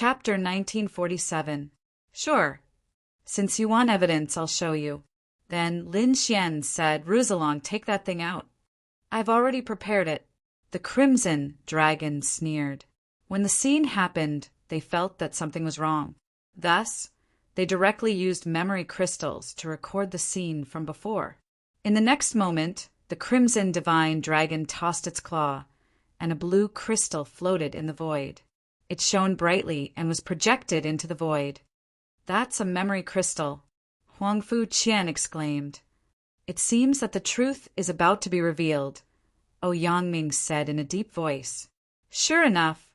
Chapter 1947. Sure. Since you want evidence, I'll show you. Then Lin Xian said, Rousalong, take that thing out. I've already prepared it. The Crimson Dragon sneered. When the scene happened, they felt that something was wrong. Thus, they directly used memory crystals to record the scene from before. In the next moment, the Crimson Divine Dragon tossed its claw, and a blue crystal floated in the void. It shone brightly and was projected into the void. That's a memory crystal, Huang Fu Qian exclaimed. It seems that the truth is about to be revealed, O Yangming said in a deep voice. Sure enough,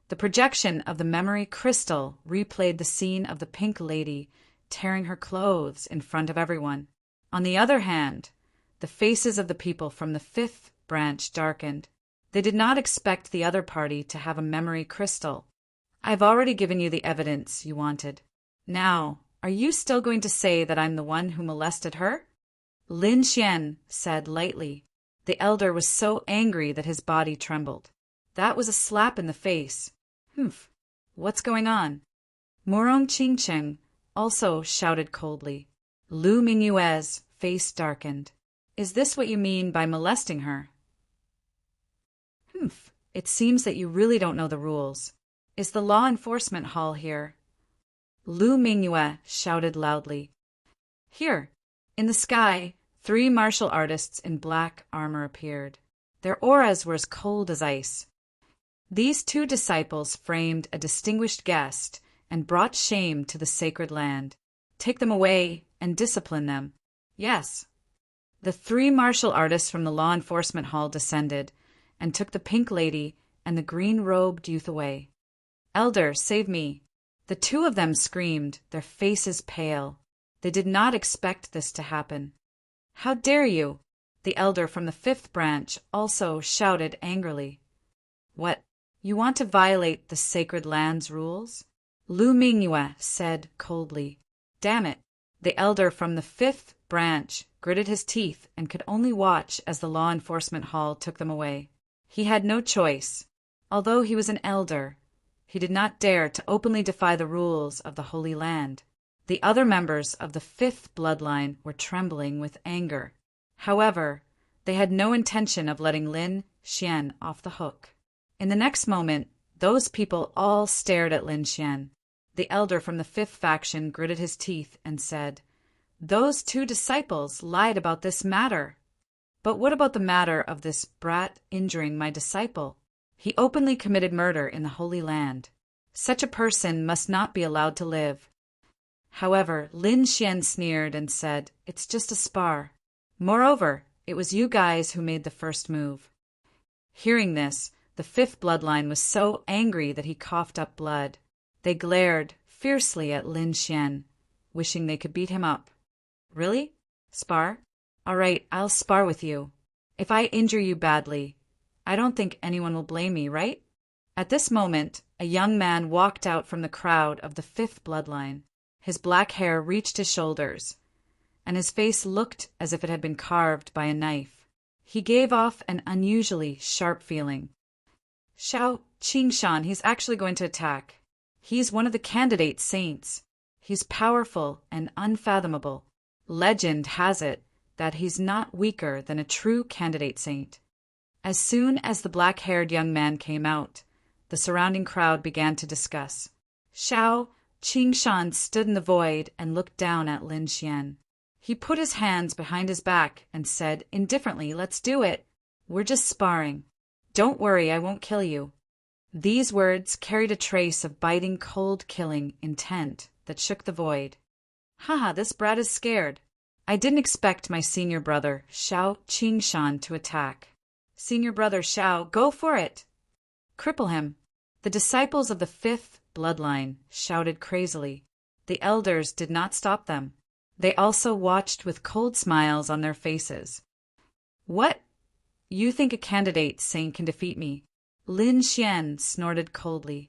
the projection of the memory crystal replayed the scene of the pink lady tearing her clothes in front of everyone. On the other hand, the faces of the people from the fifth branch darkened. They did not expect the other party to have a memory crystal. I've already given you the evidence you wanted. Now, are you still going to say that I'm the one who molested her? Lin Xian said lightly. The elder was so angry that his body trembled. That was a slap in the face. Humph. What's going on? Murong Qingcheng also shouted coldly. Lu Mingyue's face darkened. Is this what you mean by molesting her? Humph. It seems that you really don't know the rules. Is the law enforcement hall here? Lu Mingyue shouted loudly. Here, in the sky, 3 martial artists in black armor appeared. Their auras were as cold as ice. These 2 disciples framed a distinguished guest and brought shame to the sacred land. Take them away and discipline them. Yes. The 3 martial artists from the law enforcement hall descended and took the pink lady and the green-robed youth away. Elder, save me. The 2 of them screamed, their faces pale. They did not expect this to happen. How dare you? The elder from the 5th branch also shouted angrily. What? You want to violate the sacred land's rules? Lu Mingyue said coldly. Damn it. The elder from the 5th branch gritted his teeth and could only watch as the law enforcement hall took them away. He had no choice. Although he was an elder, he did not dare to openly defy the rules of the Holy Land. The other members of the 5th bloodline were trembling with anger. However, they had no intention of letting Lin Xian off the hook. In the next moment, those people all stared at Lin Xian. The elder from the 5th faction gritted his teeth and said, Those 2 disciples lied about this matter. But what about the matter of this brat injuring my disciple? He openly committed murder in the Holy Land. Such a person must not be allowed to live. However, Lin Xian sneered and said, It's just a spar. Moreover, it was you guys who made the first move. Hearing this, the 5th bloodline was so angry that he coughed up blood. They glared fiercely at Lin Xian, wishing they could beat him up. Really? Spar? All right, I'll spar with you. If I injure you badly, I don't think anyone will blame me, right? At this moment, a young man walked out from the crowd of the 5th bloodline. His black hair reached his shoulders, and his face looked as if it had been carved by a knife. He gave off an unusually sharp feeling. Xiao Qingshan, he's actually going to attack. He's one of the candidate saints. He's powerful and unfathomable. Legend has it that he's not weaker than a true candidate saint. As soon as the black-haired young man came out, the surrounding crowd began to discuss. Xiao Qingshan stood in the void and looked down at Lin Xian. He put his hands behind his back and said indifferently, Let's do it. We're just sparring. Don't worry, I won't kill you. These words carried a trace of biting, cold-killing intent that shook the void. Haha, this brat is scared. I didn't expect my senior brother, Xiao Qingshan, to attack. Senior brother Xiao, go for it! Cripple him! The disciples of the 5th bloodline shouted crazily. The elders did not stop them. They also watched with cold smiles on their faces. What? You think a candidate saint can defeat me? Lin Xian snorted coldly.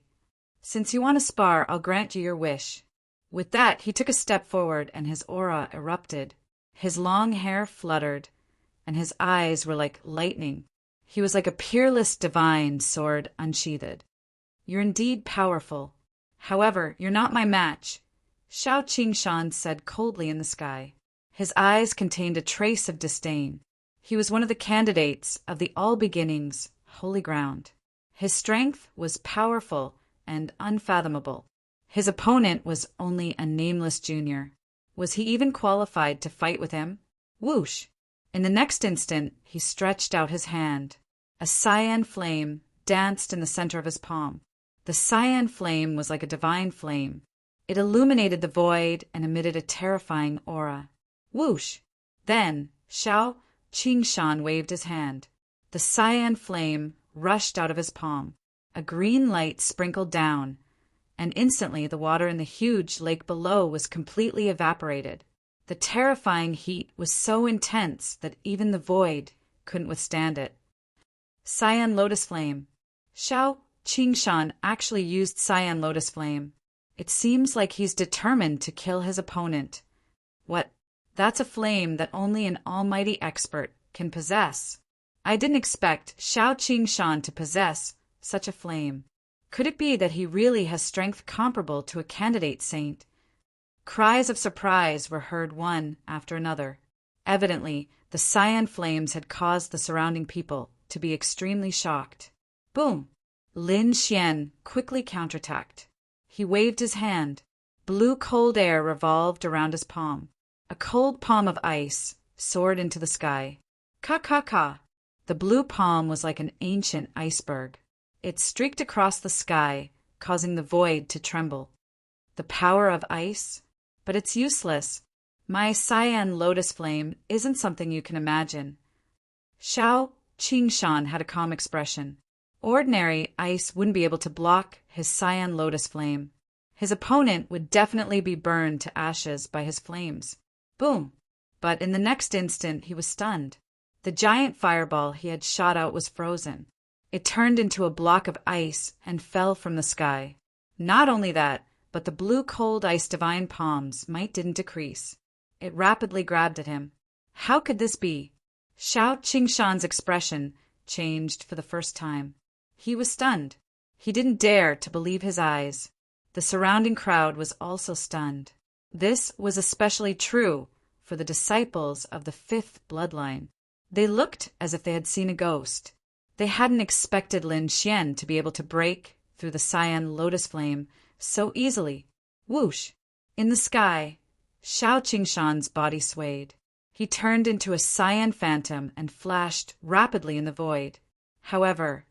Since you want to spar, I'll grant you your wish. With that, he took a step forward and his aura erupted. His long hair fluttered, and his eyes were like lightning. He was like a peerless divine sword unsheathed. You're indeed powerful. However, you're not my match, Xiao Qingshan said coldly in the sky. His eyes contained a trace of disdain. He was one of the candidates of the all beginnings, holy ground. His strength was powerful and unfathomable. His opponent was only a nameless junior. Was he even qualified to fight with him? Whoosh! In the next instant, he stretched out his hand. A cyan flame danced in the center of his palm. The cyan flame was like a divine flame. It illuminated the void and emitted a terrifying aura. Whoosh! Then, Xiao Qingshan waved his hand. The cyan flame rushed out of his palm. A green light sprinkled down, and instantly the water in the huge lake below was completely evaporated. The terrifying heat was so intense that even the void couldn't withstand it. Cyan Lotus Flame. Xiao Qingshan actually used Cyan Lotus Flame. It seems like he's determined to kill his opponent. What? That's a flame that only an almighty expert can possess. I didn't expect Xiao Qingshan to possess such a flame. Could it be that he really has strength comparable to a candidate saint? Cries of surprise were heard one after another. Evidently, the cyan flames had caused the surrounding people to be extremely shocked. Boom! Lin Xian quickly counterattacked. He waved his hand. Blue cold air revolved around his palm. A cold palm of ice soared into the sky. Ka. The blue palm was like an ancient iceberg. It streaked across the sky, causing the void to tremble. The power of ice? But it's useless. My cyan lotus flame isn't something you can imagine. Xiao Qingshan had a calm expression. Ordinary ice wouldn't be able to block his cyan lotus flame. His opponent would definitely be burned to ashes by his flames. Boom! But in the next instant, he was stunned. The giant fireball he had shot out was frozen. It turned into a block of ice and fell from the sky. Not only that, but the blue cold ice divine palm's might didn't decrease. It rapidly grabbed at him. How could this be? Xiao Qingshan's expression changed for the first time. He was stunned. He didn't dare to believe his eyes. The surrounding crowd was also stunned. This was especially true for the disciples of the fifth bloodline. They looked as if they had seen a ghost. They hadn't expected Lin Xian to be able to break through the cyan lotus flame so easily. Whoosh! In the sky, Xiao Qingshan's body swayed. He turned into a cyan phantom and flashed rapidly in the void. However,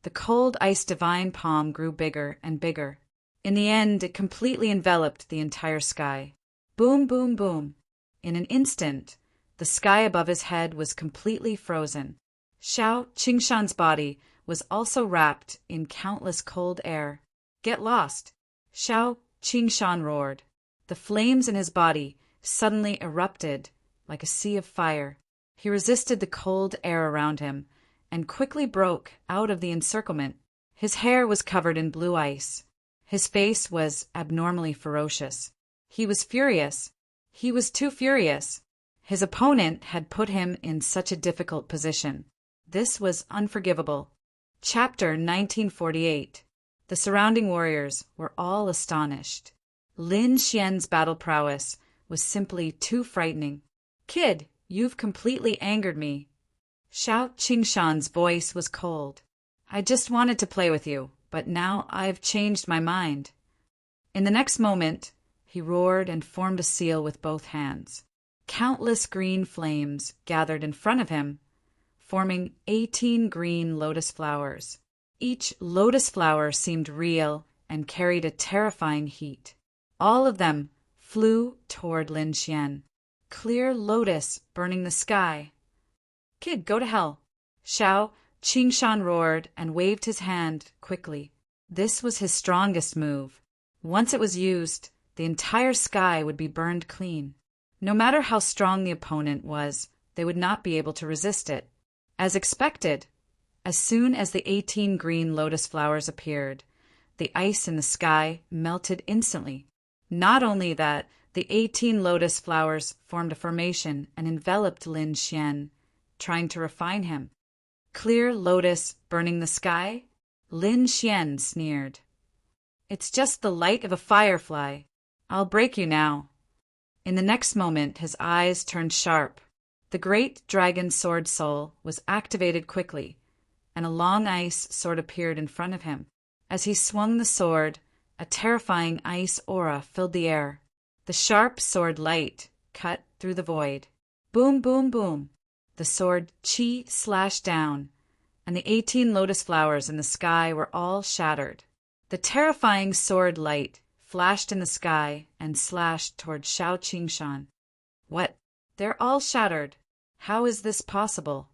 the cold ice divine palm grew bigger and bigger. In the end, it completely enveloped the entire sky. Boom, boom, boom. In an instant, the sky above his head was completely frozen. Xiao Qingshan's body was also wrapped in countless cold air. Get lost! Xiao Qingshan roared. The flames in his body suddenly erupted like a sea of fire. He resisted the cold air around him and quickly broke out of the encirclement. His hair was covered in blue ice. His face was abnormally ferocious. He was furious. He was too furious. His opponent had put him in such a difficult position. This was unforgivable. Chapter 1948. The surrounding warriors were all astonished. Lin Xian's battle prowess was simply too frightening. Kid, you've completely angered me. Xiao Qingshan's voice was cold. I just wanted to play with you, but now I've changed my mind. In the next moment, he roared and formed a seal with both hands. Countless green flames gathered in front of him, forming 18 green lotus flowers. Each lotus flower seemed real and carried a terrifying heat. All of them flew toward Lin Xian. Clear lotus burning the sky. Kid, go to hell. Xiao Qingshan roared and waved his hand quickly. This was his strongest move. Once it was used, the entire sky would be burned clean. No matter how strong the opponent was, they would not be able to resist it. As expected, as soon as the 18 green lotus flowers appeared, the ice in the sky melted instantly. Not only that, the 18 lotus flowers formed a formation and enveloped Lin Xian, trying to refine him. Clear lotus burning the sky? Lin Xian sneered. It's just the light of a firefly. I'll break you now." In the next moment, his eyes turned sharp. The great dragon sword soul was activated quickly, and a long ice sword appeared in front of him. As he swung the sword, a terrifying ice aura filled the air. The sharp sword light cut through the void. Boom, boom, boom. The sword chi slashed down, and the 18 lotus flowers in the sky were all shattered. The terrifying sword light flashed in the sky and slashed toward Xiao Qingshan. What? They're all shattered. How is this possible?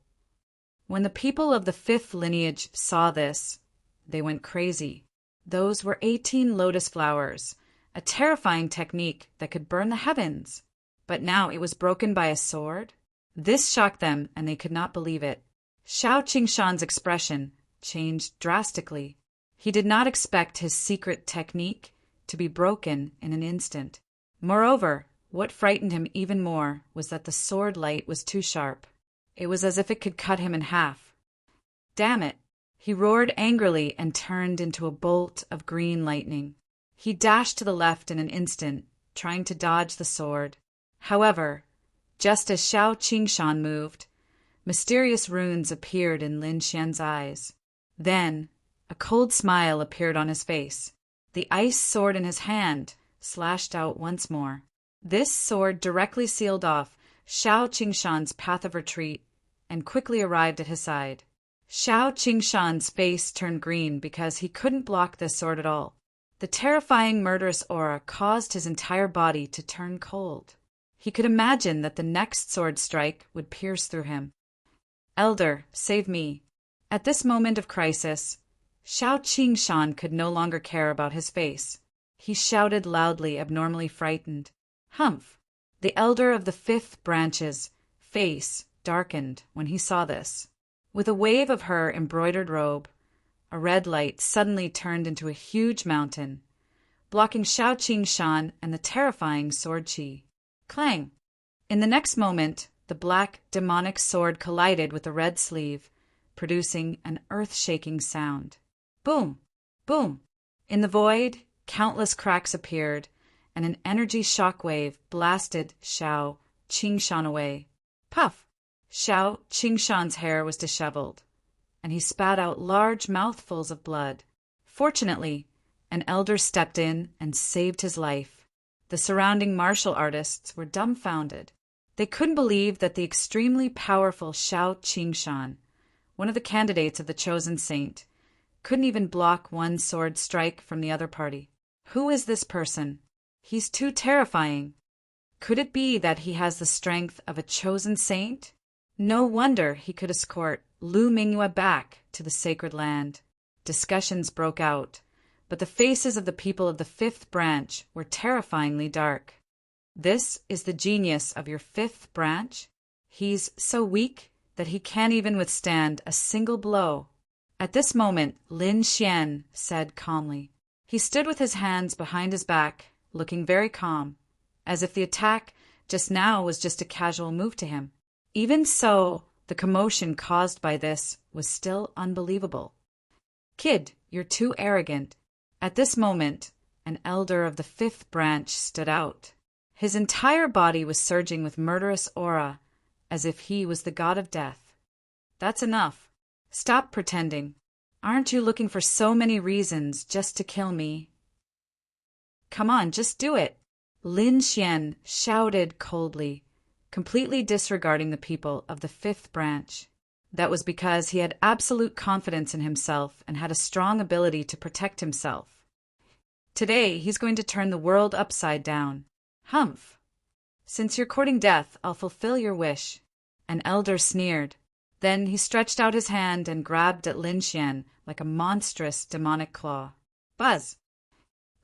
When the people of the 5th lineage saw this, they went crazy. Those were 18 lotus flowers, a terrifying technique that could burn the heavens. But now it was broken by a sword? This shocked them, and they could not believe it. Xiao Qingshan's expression changed drastically. He did not expect his secret technique to be broken in an instant. Moreover, what frightened him even more was that the sword light was too sharp. It was as if it could cut him in half. Damn it! He roared angrily and turned into a bolt of green lightning. He dashed to the left in an instant, trying to dodge the sword. However, just as Xiao Qingshan moved, mysterious runes appeared in Lin Xian's eyes. Then, a cold smile appeared on his face. The ice sword in his hand slashed out once more. This sword directly sealed off Xiao Qingshan's path of retreat and quickly arrived at his side. Xiao Qingshan's face turned green because he couldn't block this sword at all. The terrifying murderous aura caused his entire body to turn cold. He could imagine that the next sword strike would pierce through him. "Elder, save me." At this moment of crisis, Xiao Qingshan could no longer care about his face. He shouted loudly, abnormally frightened. Humph! The elder of the 5th branch's face darkened when he saw this. With a wave of her embroidered robe, a red light suddenly turned into a huge mountain, blocking Xiao Qingshan and the terrifying sword chi. Clang! In the next moment, the black demonic sword collided with the red sleeve, producing an earth-shaking sound. Boom! Boom! In the void, countless cracks appeared, and an energy shockwave blasted Xiao Qingshan away. Puff! Xiao Qingshan's hair was disheveled, and he spat out large mouthfuls of blood. Fortunately, an elder stepped in and saved his life. The surrounding martial artists were dumbfounded. They couldn't believe that the extremely powerful Xiao Qingshan, one of the candidates of the chosen saint, couldn't even block one sword strike from the other party. Who is this person? He's too terrifying. Could it be that he has the strength of a chosen saint? No wonder he could escort Lu Mingyue back to the sacred land. Discussions broke out, but the faces of the people of the 5th branch were terrifyingly dark. This is the genius of your 5th branch? He's so weak that he can't even withstand a single blow. At this moment, Lin Xian said calmly. He stood with his hands behind his back, looking very calm, as if the attack just now was just a casual move to him. Even so, the commotion caused by this was still unbelievable. "Kid, you're too arrogant." At this moment, an elder of the 5th branch stood out. His entire body was surging with murderous aura, as if he was the god of death. "That's enough. Stop pretending. Aren't you looking for so many reasons just to kill me? Come on, just do it." Lin Xian shouted coldly, completely disregarding the people of the 5th branch. That was because he had absolute confidence in himself and had a strong ability to protect himself. Today, he's going to turn the world upside down. Humph! Since you're courting death, I'll fulfill your wish. An elder sneered. Then he stretched out his hand and grabbed at Lin Xian like a monstrous demonic claw. Buzz!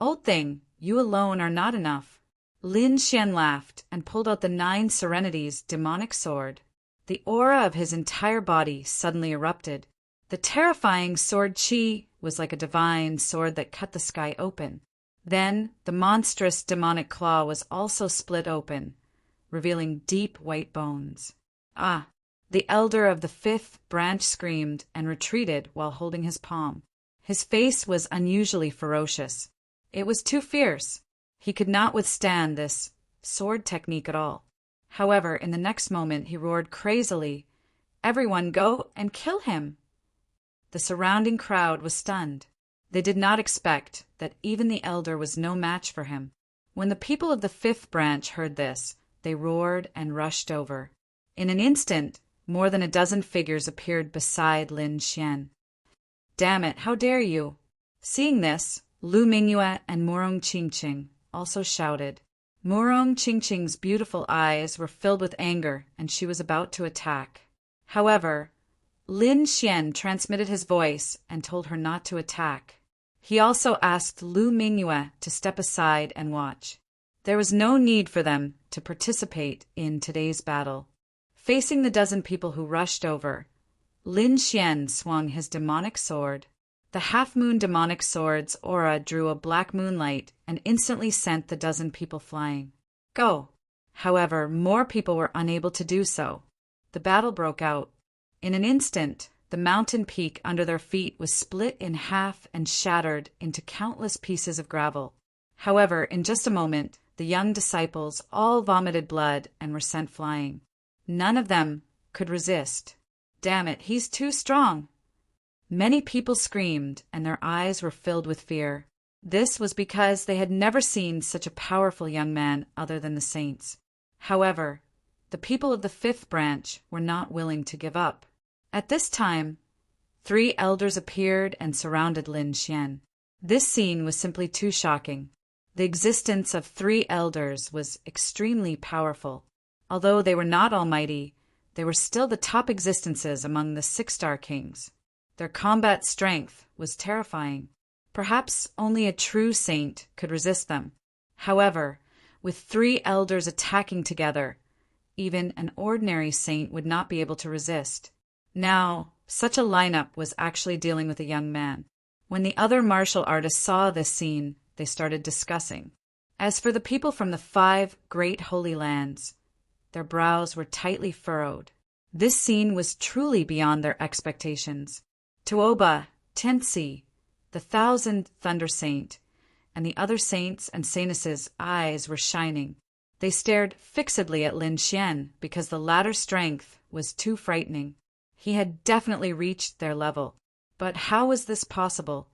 "Old thing, you alone are not enough." Lin Xian laughed and pulled out the 9 Serenities demonic sword. The aura of his entire body suddenly erupted. The terrifying sword chi was like a divine sword that cut the sky open. Then the monstrous demonic claw was also split open, revealing deep white bones. Ah! The elder of the 5th branch screamed and retreated while holding his palm. His face was unusually ferocious. It was too fierce. He could not withstand this sword technique at all. However, in the next moment he roared crazily, "Everyone go and kill him!" The surrounding crowd was stunned. They did not expect that even the elder was no match for him. When the people of the fifth branch heard this, they roared and rushed over. In an instant, more than a dozen figures appeared beside Lin Xian. "Damn it, how dare you!" Seeing this, Lu Mingyue and Murong Qingqing also shouted. Murong Qingqing's beautiful eyes were filled with anger, and she was about to attack. However, Lin Xian transmitted his voice and told her not to attack. He also asked Lu Mingyue to step aside and watch. There was no need for them to participate in today's battle. Facing the dozen people who rushed over, Lin Xian swung his demonic sword. The half-moon demonic sword's aura drew a black moonlight and instantly sent the dozen people flying. Go! However, more people were unable to do so. The battle broke out. In an instant, the mountain peak under their feet was split in half and shattered into countless pieces of gravel. However, in just a moment, the young disciples all vomited blood and were sent flying. None of them could resist. "Damn it, he's too strong!" Many people screamed, and their eyes were filled with fear. This was because they had never seen such a powerful young man other than the saints. However, the people of the fifth branch were not willing to give up. At this time, 3 elders appeared and surrounded Lin Xian. This scene was simply too shocking. The existence of 3 elders was extremely powerful. Although they were not almighty, they were still the top existences among the 6-star kings. Their combat strength was terrifying. Perhaps only a true saint could resist them. However, with 3 elders attacking together, even an ordinary saint would not be able to resist. Now, such a lineup was actually dealing with a young man. When the other martial artists saw this scene, they started discussing. As for the people from the 5 great holy lands, their brows were tightly furrowed. This scene was truly beyond their expectations. Tuoba, Tensi, the 1000th Thunder Saint, and the other saints and saintesses' eyes were shining. They stared fixedly at Lin Xian because the latter's strength was too frightening. He had definitely reached their level. But how was this possible?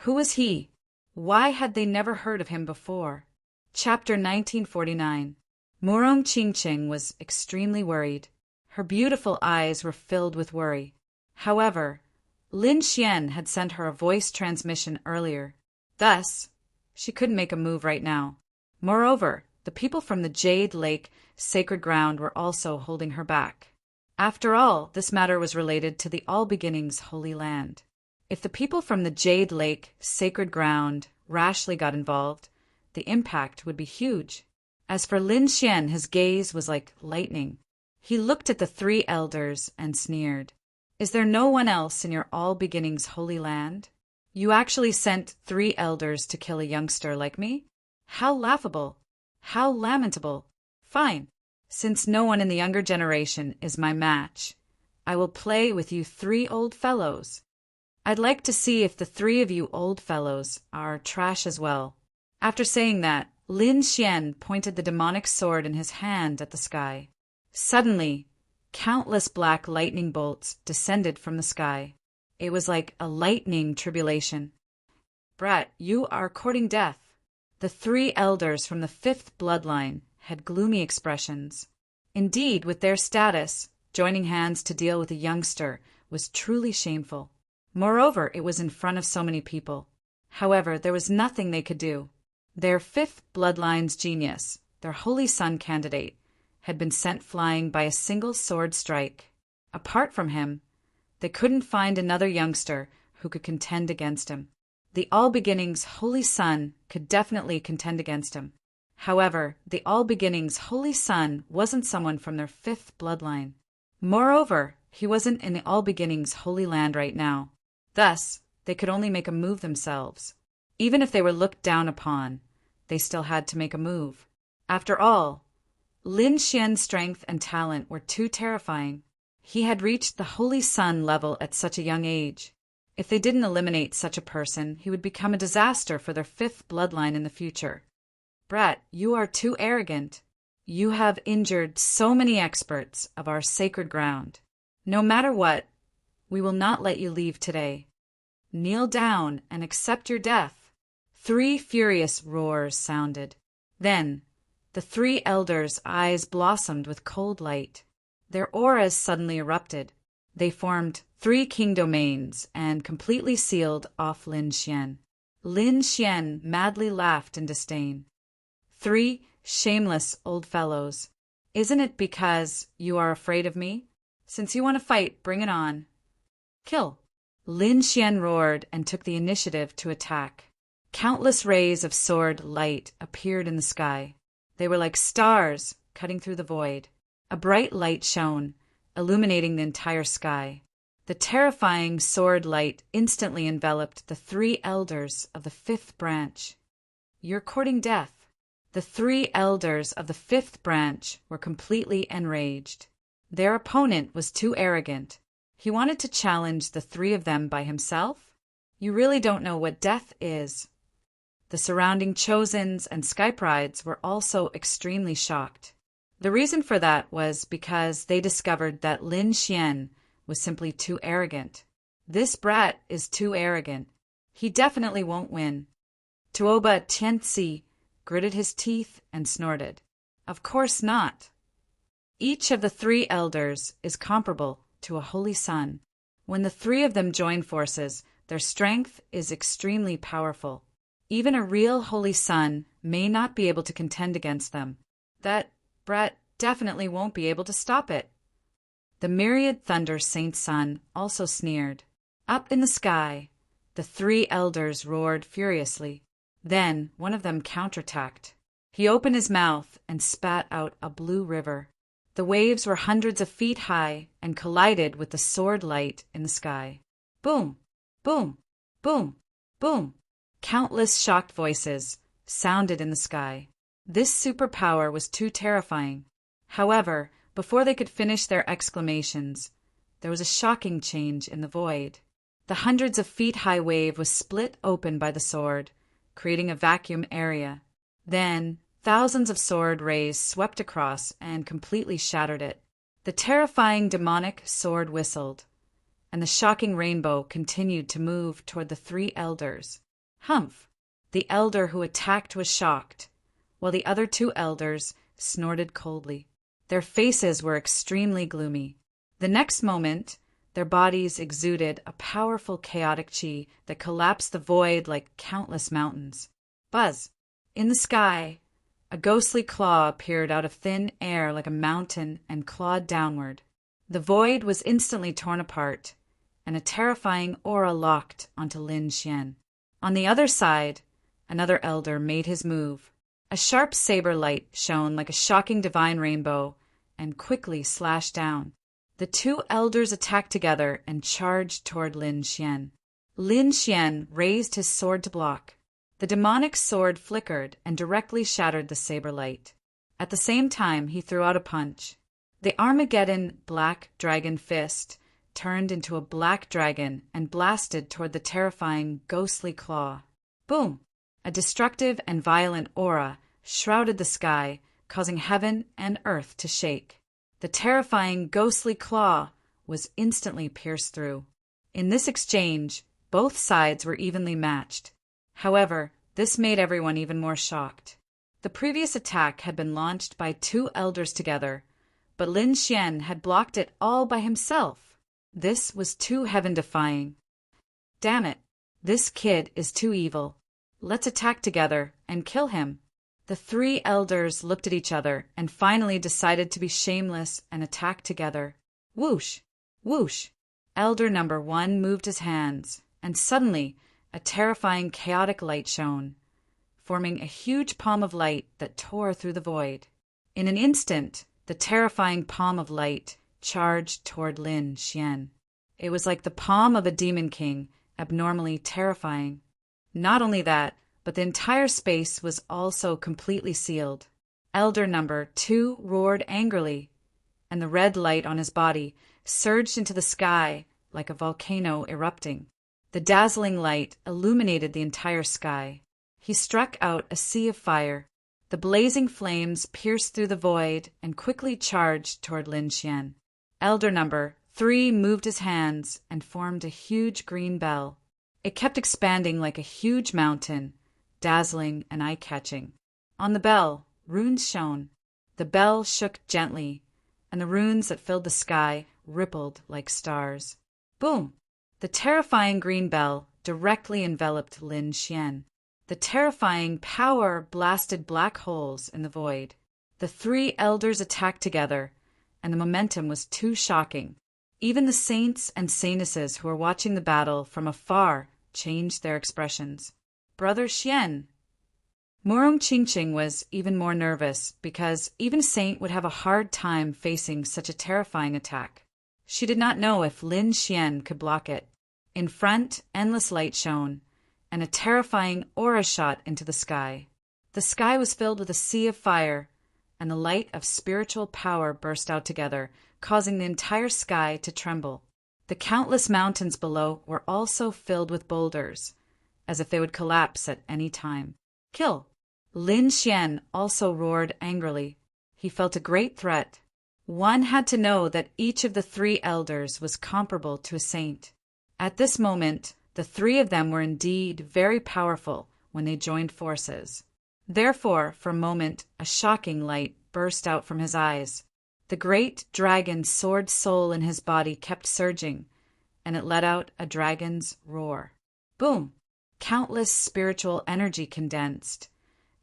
Who was he? Why had they never heard of him before? Chapter 1949. Murong Qingqing was extremely worried. Her beautiful eyes were filled with worry. However, Lin Xian had sent her a voice transmission earlier. Thus, she couldn't make a move right now. Moreover, the people from the Jade Lake sacred ground were also holding her back. After all, this matter was related to the All Beginnings Holy Land. If the people from the Jade Lake sacred ground rashly got involved, the impact would be huge. As for Lin Xian, his gaze was like lightning. He looked at the 3 elders and sneered. "Is there no one else in your All Beginnings Holy Land? You actually sent 3 elders to kill a youngster like me? How laughable! How lamentable! Fine. Since no one in the younger generation is my match, I will play with you 3 old fellows. I'd like to see if the 3 of you old fellows are trash as well." After saying that, Lin Xian pointed the demonic sword in his hand at the sky. Suddenly, countless black lightning bolts descended from the sky. It was like a lightning tribulation. "Brat, you are courting death." The 3 elders from the 5th bloodline had gloomy expressions. Indeed, with their status, joining hands to deal with a youngster was truly shameful. Moreover, it was in front of so many people. However, there was nothing they could do. Their 5th bloodline's genius, their holy son candidate, had been sent flying by a single sword strike. Apart from him, they couldn't find another youngster who could contend against him. The All Beginnings Holy Son could definitely contend against him. However, the All Beginnings Holy Son wasn't someone from their 5th bloodline. Moreover, he wasn't in the All Beginnings Holy Land right now. Thus, they could only make a move themselves. Even if they were looked down upon, they still had to make a move. After all, Lin Xian's strength and talent were too terrifying. He had reached the Holy Sun level at such a young age. If they didn't eliminate such a person, he would become a disaster for their fifth bloodline in the future. Brat, you are too arrogant. You have injured so many experts of our sacred ground. No matter what, we will not let you leave today. Kneel down and accept your death. 3 furious roars sounded. Then, the 3 elders' eyes blossomed with cold light. Their auras suddenly erupted. They formed 3 king domains and completely sealed off Lin Xian. Lin Xian madly laughed in disdain. 3 shameless old fellows. Isn't it because you are afraid of me? Since you want to fight, bring it on. Kill. Lin Xian roared and took the initiative to attack. Countless rays of sword light appeared in the sky. They were like stars cutting through the void. A bright light shone, illuminating the entire sky. The terrifying sword light instantly enveloped the 3 elders of the 5th branch. You're courting death. The 3 elders of the 5th branch were completely enraged. Their opponent was too arrogant. He wanted to challenge the 3 of them by himself? You really don't know what death is. The surrounding Chosens and Skyprides were also extremely shocked. The reason for that was because they discovered that Lin Xian was simply too arrogant. This brat is too arrogant. He definitely won't win. Tuoba Tianzi gritted his teeth and snorted. Of course not. Each of the 3 elders is comparable to a holy sun. When the 3 of them join forces, their strength is extremely powerful. Even a real holy sun may not be able to contend against them. That brat definitely won't be able to stop it. The myriad thunder saint sun also sneered. Up in the sky, the 3 elders roared furiously. Then one of them counterattacked. He opened his mouth and spat out a blue river. The waves were hundreds of feet high and collided with the sword light in the sky. Boom! Boom! Boom! Boom! Countless shocked voices sounded in the sky. This superpower was too terrifying. However, before they could finish their exclamations, there was a shocking change in the void. The hundreds of feet high wave was split open by the sword, creating a vacuum area. Then, thousands of sword rays swept across and completely shattered it. The terrifying demonic sword whistled, and the shocking rainbow continued to move toward the 3 elders. Humph! The elder who attacked was shocked, while the other 2 elders snorted coldly. Their faces were extremely gloomy. The next moment, their bodies exuded a powerful chaotic chi that collapsed the void like countless mountains. Buzz! In the sky, a ghostly claw appeared out of thin air like a mountain and clawed downward. The void was instantly torn apart, and a terrifying aura locked onto Lin Xian. On the other side, another elder made his move. A sharp saber light shone like a shocking divine rainbow and quickly slashed down. The 2 elders attacked together and charged toward Lin Xian. Lin Xian raised his sword to block. The demonic sword flickered and directly shattered the saber light. At the same time, he threw out a punch. The Armageddon Black Dragon Fist turned into a black dragon and blasted toward the terrifying ghostly claw. Boom! A destructive and violent aura shrouded the sky, causing heaven and earth to shake. The terrifying ghostly claw was instantly pierced through. In this exchange, both sides were evenly matched. However, this made everyone even more shocked. The previous attack had been launched by 2 elders together, but Lin Xian had blocked it all by himself. This was too heaven-defying. Damn it, this kid is too evil. Let's attack together and kill him. The 3 elders looked at each other and finally decided to be shameless and attack together. Whoosh! Whoosh! Elder number 1 moved his hands, and suddenly a terrifying chaotic light shone, forming a huge palm of light that tore through the void. In an instant, the terrifying palm of light charged toward Lin Xian. It was like the palm of a demon king, abnormally terrifying. Not only that, but the entire space was also completely sealed. Elder number 2 roared angrily, and the red light on his body surged into the sky like a volcano erupting. The dazzling light illuminated the entire sky. He struck out a sea of fire. The blazing flames pierced through the void and quickly charged toward Lin Xian. Elder number 3 moved his hands and formed a huge green bell. It kept expanding like a huge mountain, dazzling and eye-catching. On the bell, runes shone. The bell shook gently, and the runes that filled the sky rippled like stars. Boom! The terrifying green bell directly enveloped Lin Xian. The terrifying power blasted black holes in the void. The 3 elders attacked together, and the momentum was too shocking. Even the saints and saintesses who were watching the battle from afar changed their expressions. Brother Xian. Murong Qingqing was even more nervous because even a saint would have a hard time facing such a terrifying attack. She did not know if Lin Xian could block it. In front, endless light shone, and a terrifying aura shot into the sky. The sky was filled with a sea of fire, and the light of spiritual power burst out together, causing the entire sky to tremble. The countless mountains below were also filled with boulders, as if they would collapse at any time. Kill! Lin Xian also roared angrily. He felt a great threat. One had to know that each of the 3 elders was comparable to a saint. At this moment, the 3 of them were indeed very powerful when they joined forces. Therefore, for a moment, a shocking light burst out from his eyes. The great dragon sword soul in his body kept surging, and it let out a dragon's roar. Boom! Countless spiritual energy condensed,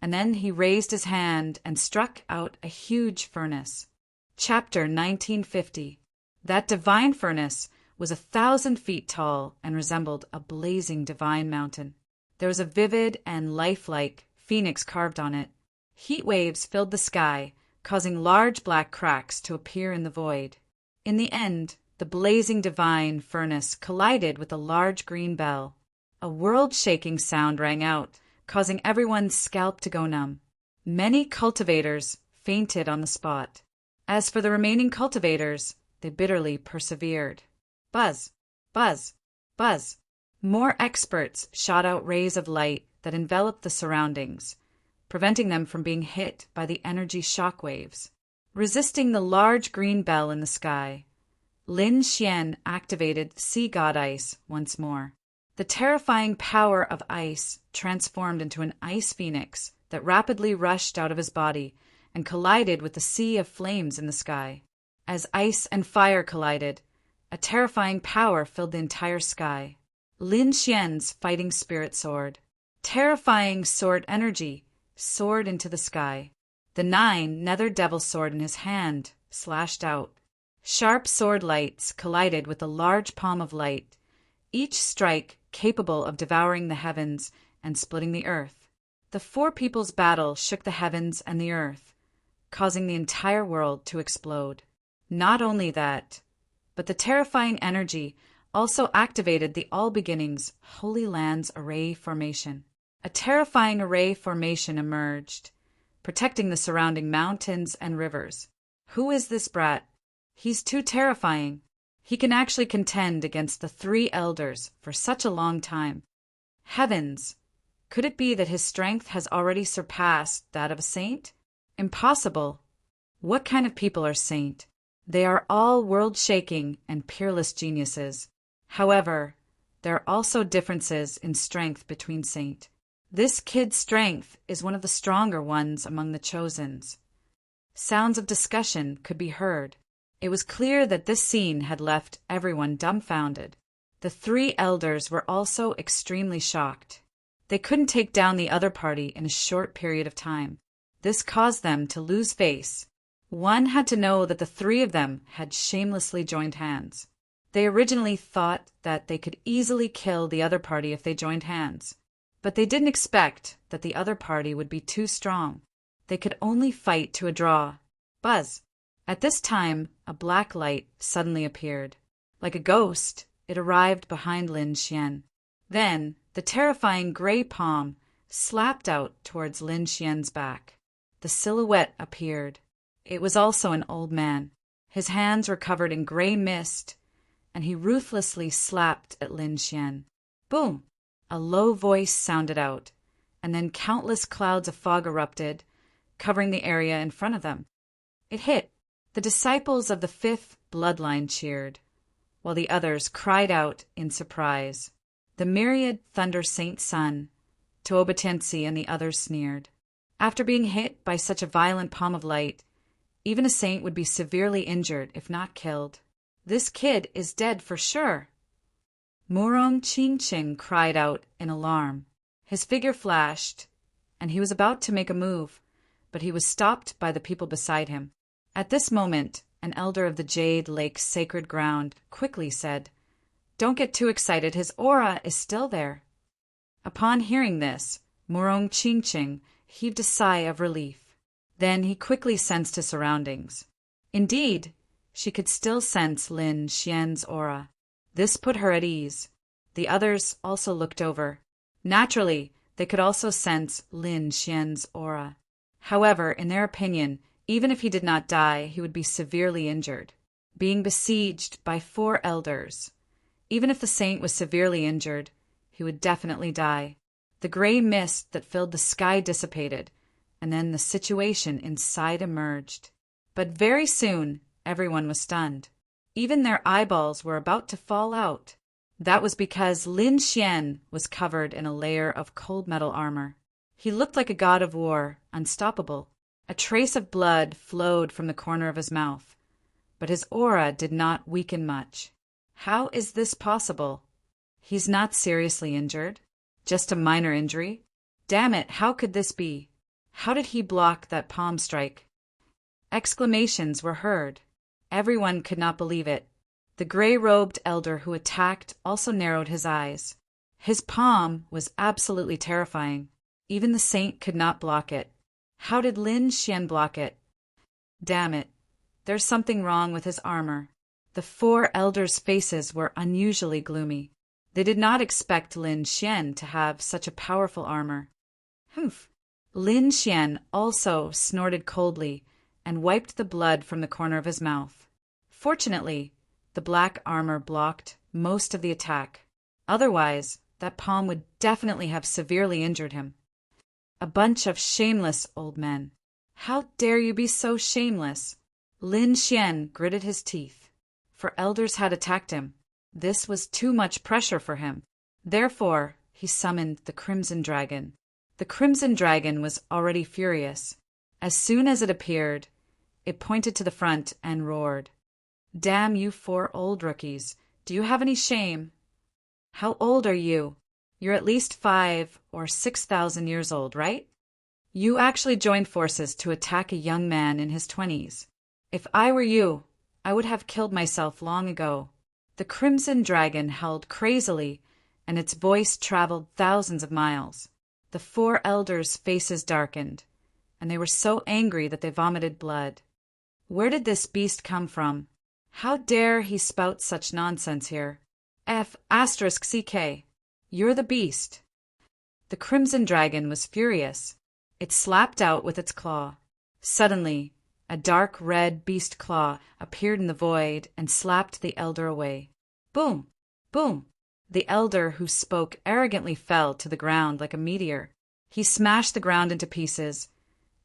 and then he raised his hand and struck out a huge furnace. Chapter 1950. That divine furnace was 1,000 feet tall and resembled a blazing divine mountain. There was a vivid and lifelike phoenix carved on it. Heat waves filled the sky, causing large black cracks to appear in the void. In the end, the blazing divine furnace collided with a large green bell. A world-shaking sound rang out, causing everyone's scalp to go numb. Many cultivators fainted on the spot. As for the remaining cultivators, they bitterly persevered. Buzz, buzz, buzz. More experts shot out rays of light that enveloped the surroundings, preventing them from being hit by the energy shock waves. Resisting the large green bell in the sky, Lin Xian activated Sea God Ice once more. The terrifying power of ice transformed into an ice phoenix that rapidly rushed out of his body and collided with the sea of flames in the sky. As ice and fire collided, a terrifying power filled the entire sky. Lin Xian's fighting spirit sword. Terrifying sword energy soared into the sky. The 9 nether devil sword in his hand slashed out. Sharp sword lights collided with a large palm of light, each strike capable of devouring the heavens and splitting the earth. The 4 people's battle shook the heavens and the earth, causing the entire world to explode. Not only that, but the terrifying energy also activated the All Beginnings Holy Lands Array Formation. A terrifying array formation emerged, protecting the surrounding mountains and rivers. Who is this brat? He's too terrifying. He can actually contend against the 3 elders for such a long time. Heavens! Could it be that his strength has already surpassed that of a saint? Impossible. What kind of people are saint? They are all world-shaking and peerless geniuses. However, there are also differences in strength between saint. This kid's strength is one of the stronger ones among the Chosens. Sounds of discussion could be heard. It was clear that this scene had left everyone dumbfounded. The 3 elders were also extremely shocked. They couldn't take down the other party in a short period of time. This caused them to lose face. One had to know that the 3 of them had shamelessly joined hands. They originally thought that they could easily kill the other party if they joined hands, but they didn't expect that the other party would be too strong. They could only fight to a draw. Buzz! At this time, a black light suddenly appeared. Like a ghost, it arrived behind Lin Xian. Then, the terrifying gray palm slapped out towards Lin Xian's back. The silhouette appeared. It was also an old man. His hands were covered in gray mist, and he ruthlessly slapped at Lin Xian. Boom! A low voice sounded out, and then countless clouds of fog erupted, covering the area in front of them. It hit. The disciples of the fifth bloodline cheered, while the others cried out in surprise. The myriad Thunder Saint Sun, Tuobatensi, and the others sneered. After being hit by such a violent palm of light, even a saint would be severely injured, if not killed. This kid is dead for sure. Murong Ching Ching cried out in alarm. His figure flashed, and he was about to make a move, but he was stopped by the people beside him. At this moment, an elder of the Jade Lake's sacred ground quickly said, "Don't get too excited, his aura is still there." Upon hearing this, Murong Ching Ching heaved a sigh of relief. Then he quickly sensed his surroundings. Indeed, she could still sense Lin Xian's aura. This put her at ease. The others also looked over. Naturally, they could also sense Lin Xian's aura. However, in their opinion, even if he did not die, he would be severely injured, being besieged by 4 elders. Even if the saint was severely injured, he would definitely die. The gray mist that filled the sky dissipated, and then the situation inside emerged. But very soon, everyone was stunned. Even their eyeballs were about to fall out. That was because Lin Xian was covered in a layer of cold metal armor. He looked like a god of war, unstoppable. A trace of blood flowed from the corner of his mouth, but his aura did not weaken much. How is this possible? He's not seriously injured. Just a minor injury? Damn it, how could this be? How did he block that palm strike? Exclamations were heard. Everyone could not believe it. The gray-robed elder who attacked also narrowed his eyes. His palm was absolutely terrifying. Even the saint could not block it. How did Lin Xian block it? Damn it. There's something wrong with his armor. The 4 elders' faces were unusually gloomy. They did not expect Lin Xian to have such a powerful armor. Humph. Lin Xian also snorted coldly and wiped the blood from the corner of his mouth. Fortunately, the black armor blocked most of the attack. Otherwise, that palm would definitely have severely injured him. A bunch of shameless old men. How dare you be so shameless? Lin Xian gritted his teeth. For elders had attacked him. This was too much pressure for him. Therefore, he summoned the Crimson Dragon. The Crimson Dragon was already furious. As soon as it appeared, it pointed to the front and roared. "Damn you 4 old rookies. Do you have any shame? How old are you? You're at least 5 or 6,000 years old, right? You actually joined forces to attack a young man in his 20s. If I were you, I would have killed myself long ago." The Crimson Dragon howled crazily, and its voice traveled thousands of miles. The 4 elders' faces darkened, and they were so angry that they vomited blood. Where did this beast come from? How dare he spout such nonsense here? F***CK. You're the beast. The Crimson Dragon was furious. It slapped out with its claw. Suddenly, a dark red beast claw appeared in the void and slapped the elder away. Boom! Boom! The elder who spoke arrogantly fell to the ground like a meteor. He smashed the ground into pieces,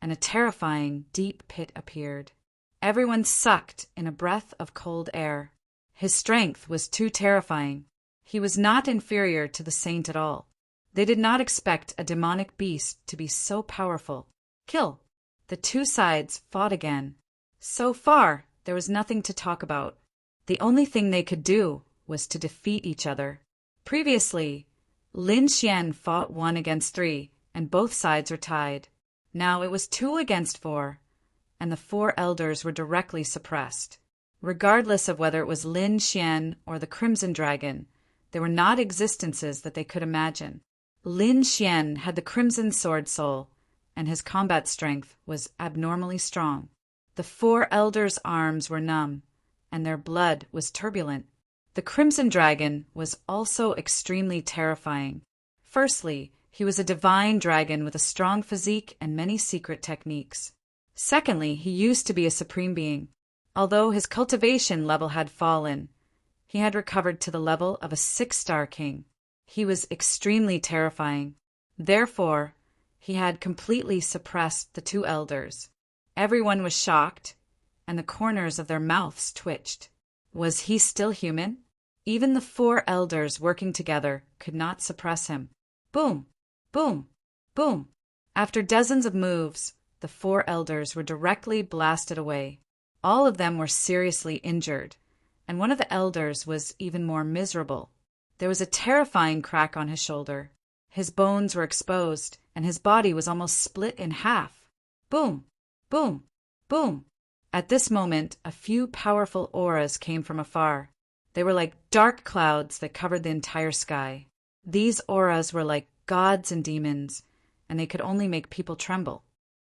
and a terrifying, deep pit appeared. Everyone sucked in a breath of cold air. His strength was too terrifying. He was not inferior to the saint at all. They did not expect a demonic beast to be so powerful. Kill! The 2 sides fought again. So far, there was nothing to talk about. The only thing they could do was to defeat each other. Previously, Lin Xian fought 1 against 3, and both sides were tied. Now it was 2 against 4, and the 4 elders were directly suppressed. Regardless of whether it was Lin Xian or the Crimson Dragon, they were not existences that they could imagine. Lin Xian had the Crimson Sword Soul, and his combat strength was abnormally strong. The 4 elders' arms were numb, and their blood was turbulent. The Crimson Dragon was also extremely terrifying. Firstly, he was a divine dragon with a strong physique and many secret techniques. Secondly, he used to be a supreme being. Although his cultivation level had fallen, he had recovered to the level of a 6-star king. He was extremely terrifying. Therefore, he had completely suppressed the two elders. Everyone was shocked, and the corners of their mouths twitched. Was he still human? Even the four elders working together could not suppress him. Boom! Boom! Boom! After dozens of moves, the four elders were directly blasted away. All of them were seriously injured, and one of the elders was even more miserable. There was a terrifying crack on his shoulder. His bones were exposed, and his body was almost split in half. Boom! Boom! Boom! At this moment, a few powerful auras came from afar. They were like dark clouds that covered the entire sky. These auras were like gods and demons, and they could only make people tremble.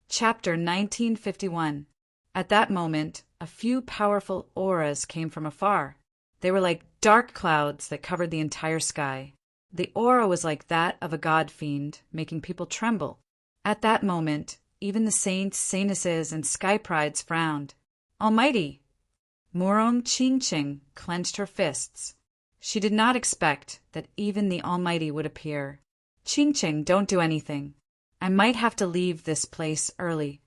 Chapter 1951. At that moment, a few powerful auras came from afar. They were like dark clouds that covered the entire sky. The aura was like that of a god fiend, making people tremble. At that moment, even the saints, saintesses, and sky prides frowned. Almighty! Murong Ching clenched her fists. She did not expect that even the Almighty would appear. Ching, don't do anything. I might have to leave this place early.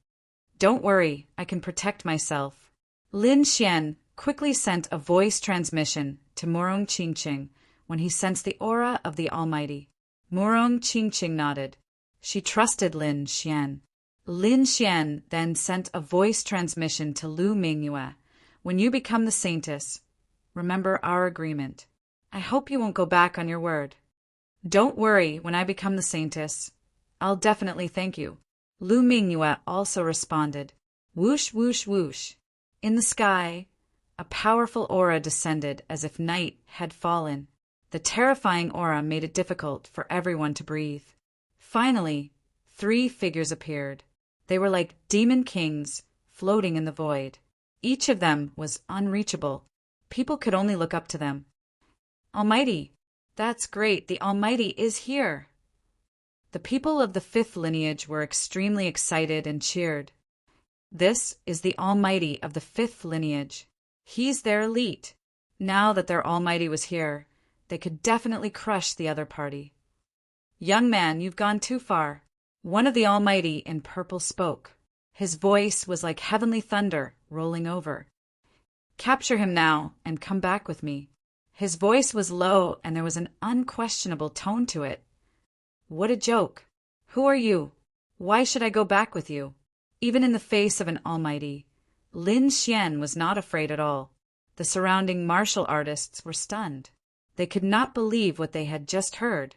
Don't worry, I can protect myself. Lin Xian quickly sent a voice transmission to Murong Ching when he sensed the aura of the Almighty. Murong Ching nodded. She trusted Lin Xian. Lin Xian then sent a voice transmission to Lu Mingyue. When you become the saintess, remember our agreement. I hope you won't go back on your word. Don't worry, when I become the saintess, I'll definitely thank you. Lu Mingyue also responded. Whoosh, whoosh, whoosh. In the sky, a powerful aura descended as if night had fallen. The terrifying aura made it difficult for everyone to breathe. Finally, 3 figures appeared. They were like demon kings floating in the void. Each of them was unreachable. People could only look up to them. Almighty! That's great, the Almighty is here! The people of the 5th lineage were extremely excited and cheered. This is the Almighty of the 5th lineage. He's their elite. Now that their Almighty was here, they could definitely crush the other party. Young man, you've gone too far. One of the Almighty in purple spoke. His voice was like heavenly thunder rolling over. Capture him now and come back with me. His voice was low and there was an unquestionable tone to it. What a joke. Who are you? Why should I go back with you? Even in the face of an Almighty, Lin Xian was not afraid at all. The surrounding martial artists were stunned. They could not believe what they had just heard.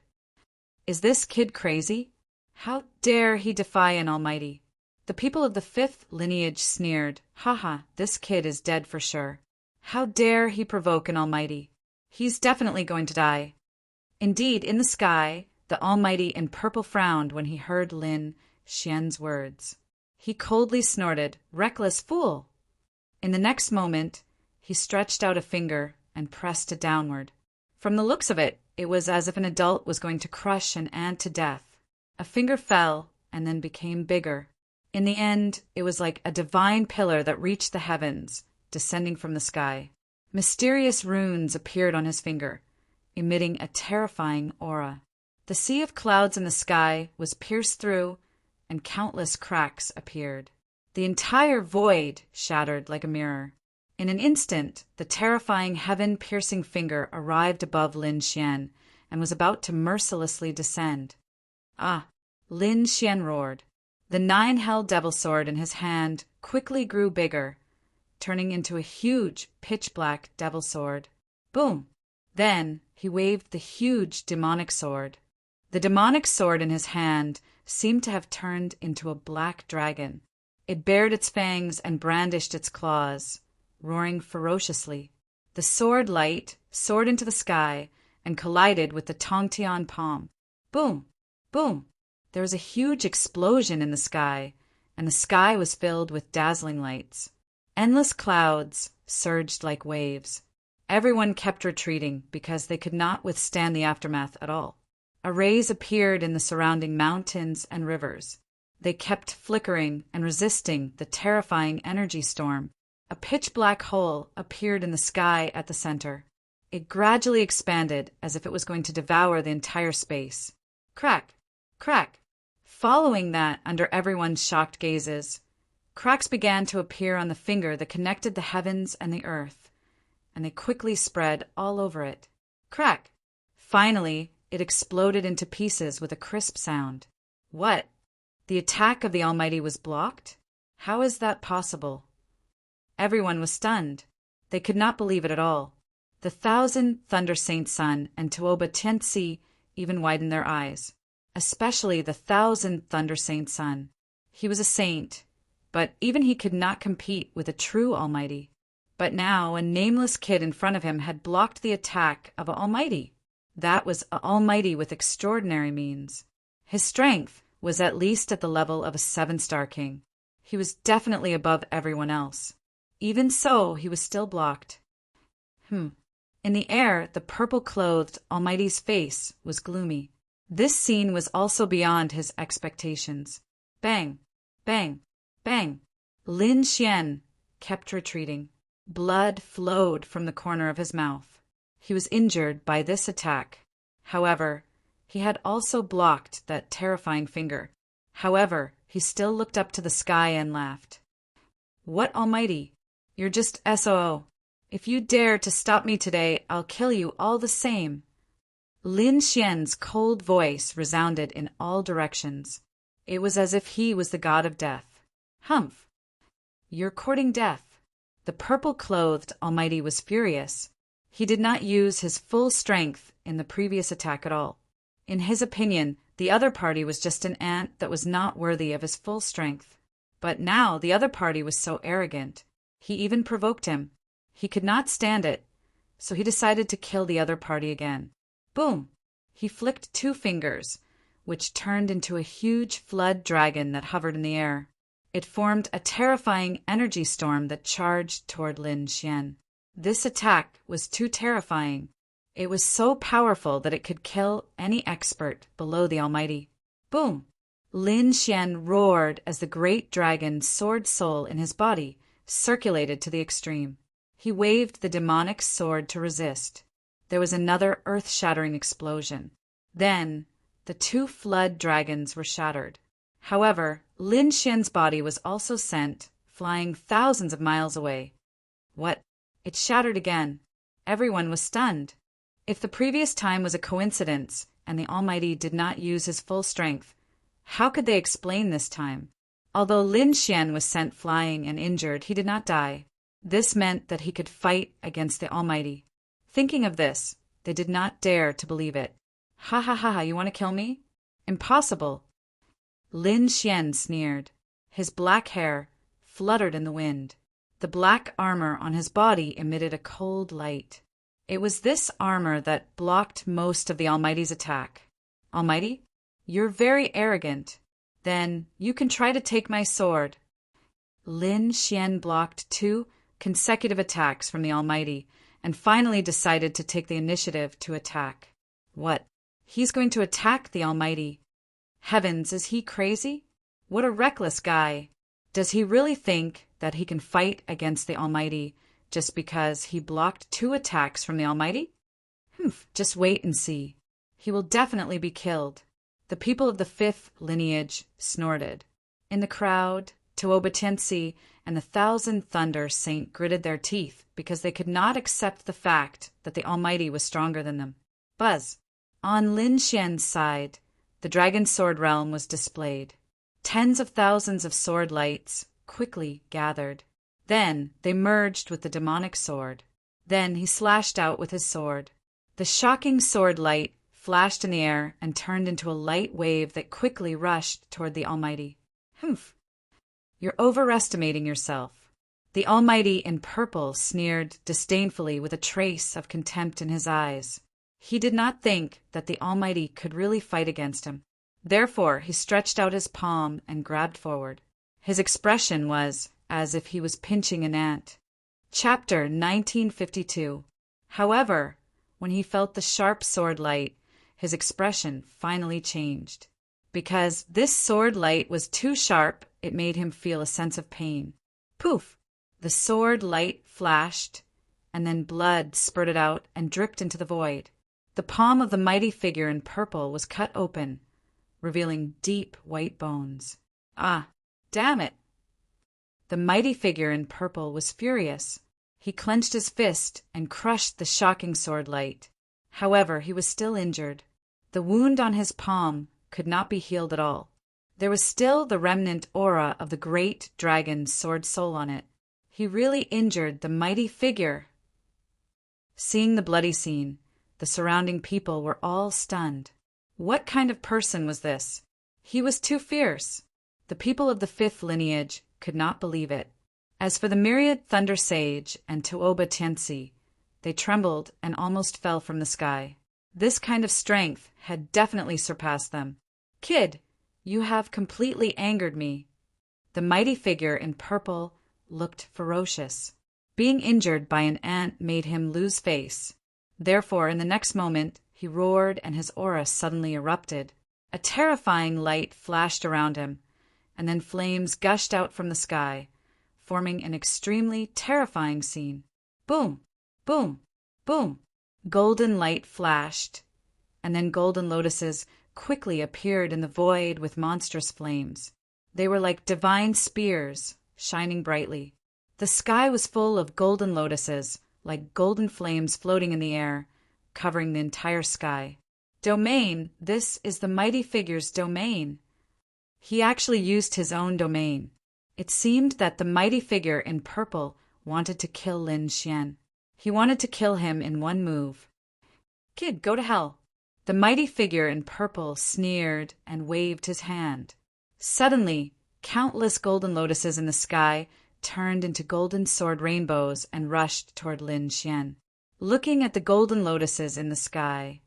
Is this kid crazy? How dare he defy an Almighty? The people of the 5th lineage sneered. Haha, this kid is dead for sure. How dare he provoke an Almighty? He's definitely going to die. Indeed, in the sky, the Almighty in purple frowned when he heard Lin Xian's words. He coldly snorted, reckless fool! In the next moment, he stretched out a finger and pressed it downward. From the looks of it, it was as if an adult was going to crush an ant to death. A finger fell and then became bigger. In the end, it was like a divine pillar that reached the heavens, descending from the sky. Mysterious runes appeared on his finger, emitting a terrifying aura. The sea of clouds in the sky was pierced through, and countless cracks appeared. The entire void shattered like a mirror. In an instant, the terrifying heaven-piercing finger arrived above Lin Xian and was about to mercilessly descend. Ah! Lin Xian roared. The 9-held devil sword in his hand quickly grew bigger, turning into a huge, pitch-black devil sword. Boom! Then he waved the huge demonic sword. The demonic sword in his hand seemed to have turned into a black dragon. It bared its fangs and brandished its claws, roaring ferociously. The sword light soared into the sky and collided with the Tongtian palm. Boom! Boom! There was a huge explosion in the sky, and the sky was filled with dazzling lights. Endless clouds surged like waves. Everyone kept retreating because they could not withstand the aftermath at all. Arrays appeared in the surrounding mountains and rivers. They kept flickering and resisting the terrifying energy storm. A pitch-black hole appeared in the sky at the center. It gradually expanded as if it was going to devour the entire space. Crack! Crack! Following that under everyone's shocked gazes, cracks began to appear on the finger that connected the heavens and the earth, and they quickly spread all over it. Crack! Finally, it exploded into pieces with a crisp sound. What? The attack of the Almighty was blocked? How is that possible? Everyone was stunned. They could not believe it at all. The 1,000 Thunder Saint Sun and Tuoba Tianzi even widened their eyes, especially the 1,000 Thunder Saint Sun. He was a saint, but even he could not compete with a true Almighty. But now a nameless kid in front of him had blocked the attack of an Almighty. That was an Almighty with extraordinary means. His strength was at least at the level of a 7-star king. He was definitely above everyone else. Even so, he was still blocked. In the air, the purple-clothed Almighty's face was gloomy. This scene was also beyond his expectations. Bang! Bang! Bang! Lin Xian kept retreating. Blood flowed from the corner of his mouth. He was injured by this attack. However, he had also blocked that terrifying finger. However, he still looked up to the sky and laughed. What Almighty? You're just SOO. If you dare to stop me today, I'll kill you all the same. Lin Xian's cold voice resounded in all directions. It was as if he was the god of death. Humph! You're courting death. The purple-clothed Almighty was furious. He did not use his full strength in the previous attack at all. In his opinion, the other party was just an ant that was not worthy of his full strength. But now the other party was so arrogant. He even provoked him. He could not stand it, so he decided to kill the other party again. Boom! He flicked 2 fingers, which turned into a huge flood dragon that hovered in the air. It formed a terrifying energy storm that charged toward Lin Xian. This attack was too terrifying. It was so powerful that it could kill any expert below the Almighty. Boom! Lin Xian roared as the great dragon's sword soul in his body circulated to the extreme. He waved the demonic sword to resist. There was another earth-shattering explosion. Then, the 2 flood dragons were shattered. However, Lin Xian's body was also sent, flying thousands of miles away. What? It shattered again. Everyone was stunned. If the previous time was a coincidence, and the Almighty did not use his full strength, how could they explain this time? Although Lin Xian was sent flying and injured, he did not die. This meant that he could fight against the Almighty. Thinking of this, they did not dare to believe it. Ha ha ha, you want to kill me? Impossible. Lin Xian sneered. His black hair fluttered in the wind. The black armor on his body emitted a cold light. It was this armor that blocked most of the Almighty's attack. Almighty, you're very arrogant. Then you can try to take my sword. Lin Xian blocked 2 consecutive attacks from the Almighty and finally decided to take the initiative to attack. What? He's going to attack the Almighty. Heavens, is he crazy? What a reckless guy. Does he really think that he can fight against the Almighty just because he blocked 2 attacks from the Almighty? Just wait and see. He will definitely be killed. The people of the 5th lineage snorted. In the crowd, Tuoba Tianzi and the 1,000 Thunder Saint gritted their teeth because they could not accept the fact that the Almighty was stronger than them. Buzz! On Lin Xian's side, the Dragon Sword Realm was displayed. Tens of thousands of sword lights quickly gathered. Then they merged with the demonic sword. Then he slashed out with his sword. The shocking sword light flashed in the air and turned into a light wave that quickly rushed toward the Almighty. You're overestimating yourself. The Almighty in purple sneered disdainfully with a trace of contempt in his eyes. He did not think that the Almighty could really fight against him. Therefore, he stretched out his palm and grabbed forward. His expression was as if he was pinching an ant. Chapter 1952. However, when he felt the sharp sword light, his expression finally changed. Because this sword light was too sharp, it made him feel a sense of pain. Poof! The sword light flashed, and then blood spurted out and dripped into the void. The palm of the mighty figure in purple was cut open, revealing deep white bones. Ah, damn it! The mighty figure in purple was furious. He clenched his fist and crushed the shocking sword light. However, he was still injured. The wound on his palm could not be healed at all. There was still the remnant aura of the great dragon's sword soul on it. He really injured the mighty figure. Seeing the bloody scene, the surrounding people were all stunned. What kind of person was this? He was too fierce. The people of the fifth lineage could not believe it. As for the myriad Thunder Sage and Tuoba Tianzi, they trembled and almost fell from the sky. This kind of strength had definitely surpassed them. Kid, you have completely angered me. The mighty figure in purple looked ferocious. Being injured by an ant made him lose face. Therefore, in the next moment, he roared and his aura suddenly erupted. A terrifying light flashed around him, and then flames gushed out from the sky, forming an extremely terrifying scene. Boom! Boom! Boom! Golden light flashed, and then golden lotuses quickly appeared in the void with monstrous flames. They were like divine spears, shining brightly. The sky was full of golden lotuses, like golden flames floating in the air, covering the entire sky. Domain, this is the mighty figure's domain. He actually used his own domain. It seemed that the mighty figure in purple wanted to kill Lin Xian. He wanted to kill him in one move. Kid, go to hell. The mighty figure in purple sneered and waved his hand. Suddenly, countless golden lotuses in the sky turned into golden sword rainbows and rushed toward Lin Xian. Looking at the golden lotuses in the sky,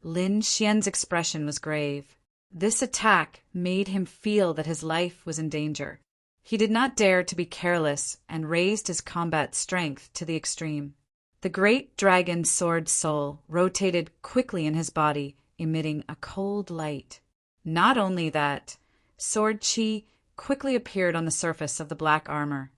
Lin Xian's expression was grave. This attack made him feel that his life was in danger. He did not dare to be careless and raised his combat strength to the extreme. The great dragon sword soul rotated quickly in his body, emitting a cold light. Not only that, sword chi quickly appeared on the surface of the black armor,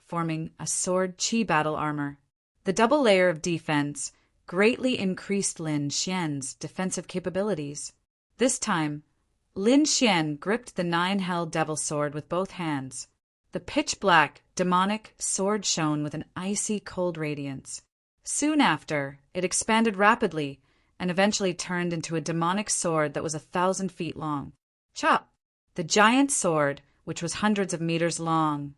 forming a sword chi battle armor. The double layer of defense greatly increased Lin Xian's defensive capabilities. This time, Lin Xian gripped the nine-hell devil sword with both hands. The pitch-black, demonic sword shone with an icy cold radiance. Soon after, it expanded rapidly and eventually turned into a demonic sword that was 1,000 feet long. Chop! The giant sword, which was hundreds of meters long,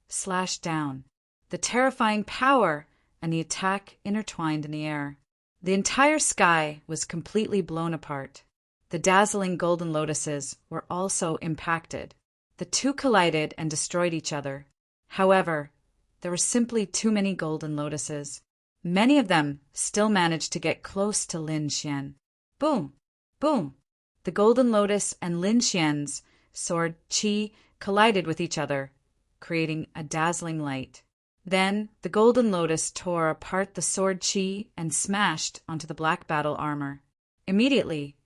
slashed down. The terrifying power and the attack intertwined in the air. The entire sky was completely blown apart. The dazzling golden lotuses were also impacted. The two collided and destroyed each other. However, there were simply too many golden lotuses. Many of them still managed to get close to Lin Xian. Boom! Boom! The golden lotus and Lin Xian's sword chi collided with each other, creating a dazzling light. Then the golden lotus tore apart the sword chi and smashed onto the black battle armor. Immediately,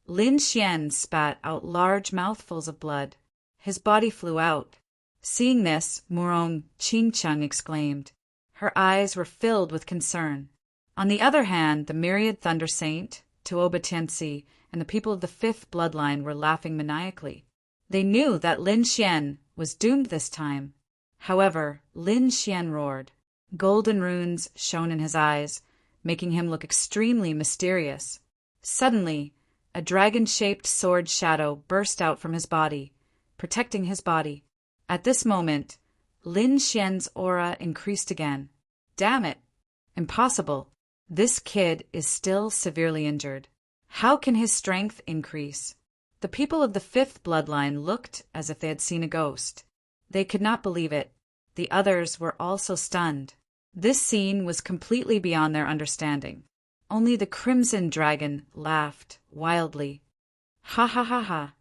Lin Xian spat out large mouthfuls of blood. His body flew out. Seeing this, Murong Qingcheng exclaimed. Her eyes were filled with concern. On the other hand, the myriad Thunder Saint, Tuoba Tianzi, and the people of the fifth bloodline were laughing maniacally. They knew that Lin Xian was doomed this time. However, Lin Xian roared. Golden runes shone in his eyes, making him look extremely mysterious. Suddenly, a dragon-shaped sword shadow burst out from his body, protecting his body. At this moment, Lin Xian's aura increased again. Damn it! Impossible. This kid is still severely injured. How can his strength increase? The people of the fifth bloodline looked as if they had seen a ghost. They could not believe it. The others were also stunned. This scene was completely beyond their understanding. Only the Crimson Dragon laughed wildly. Ha ha ha ha!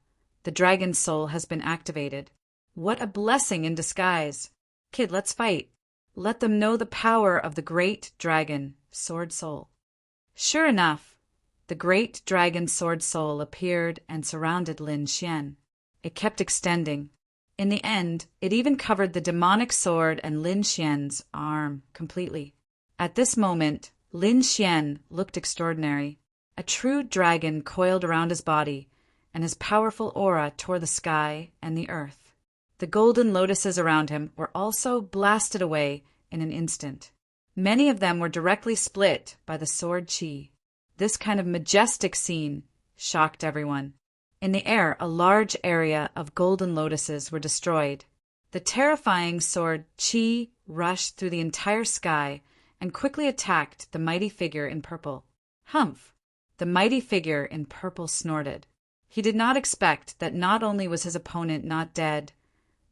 The dragon soul has been activated. What a blessing in disguise! Kid, let's fight. Let them know the power of the great dragon, Sword Soul. Sure enough, the great dragon Sword Soul appeared and surrounded Lin Xian. It kept extending. In the end, it even covered the demonic sword and Lin Xian's arm completely. At this moment, Lin Xian looked extraordinary. A true dragon coiled around his body, and his powerful aura tore the sky and the earth. The golden lotuses around him were also blasted away in an instant. Many of them were directly split by the sword qi. This kind of majestic scene shocked everyone. In the air, a large area of golden lotuses were destroyed. The terrifying sword qi rushed through the entire sky and quickly attacked the mighty figure in purple. Humph! The mighty figure in purple snorted. He did not expect that not only was his opponent not dead,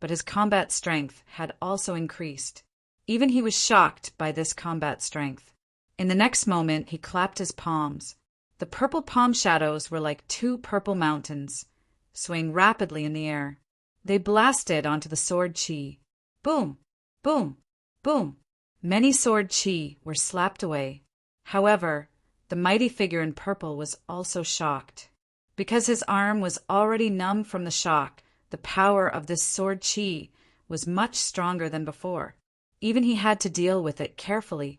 but his combat strength had also increased. Even he was shocked by this combat strength. In the next moment, he clapped his palms. The purple palm shadows were like two purple mountains, swaying rapidly in the air. They blasted onto the sword qi. Boom! Boom! Boom! Many sword qi were slapped away. However, the mighty figure in purple was also shocked. Because his arm was already numb from the shock, the power of this sword qi was much stronger than before. Even he had to deal with it carefully.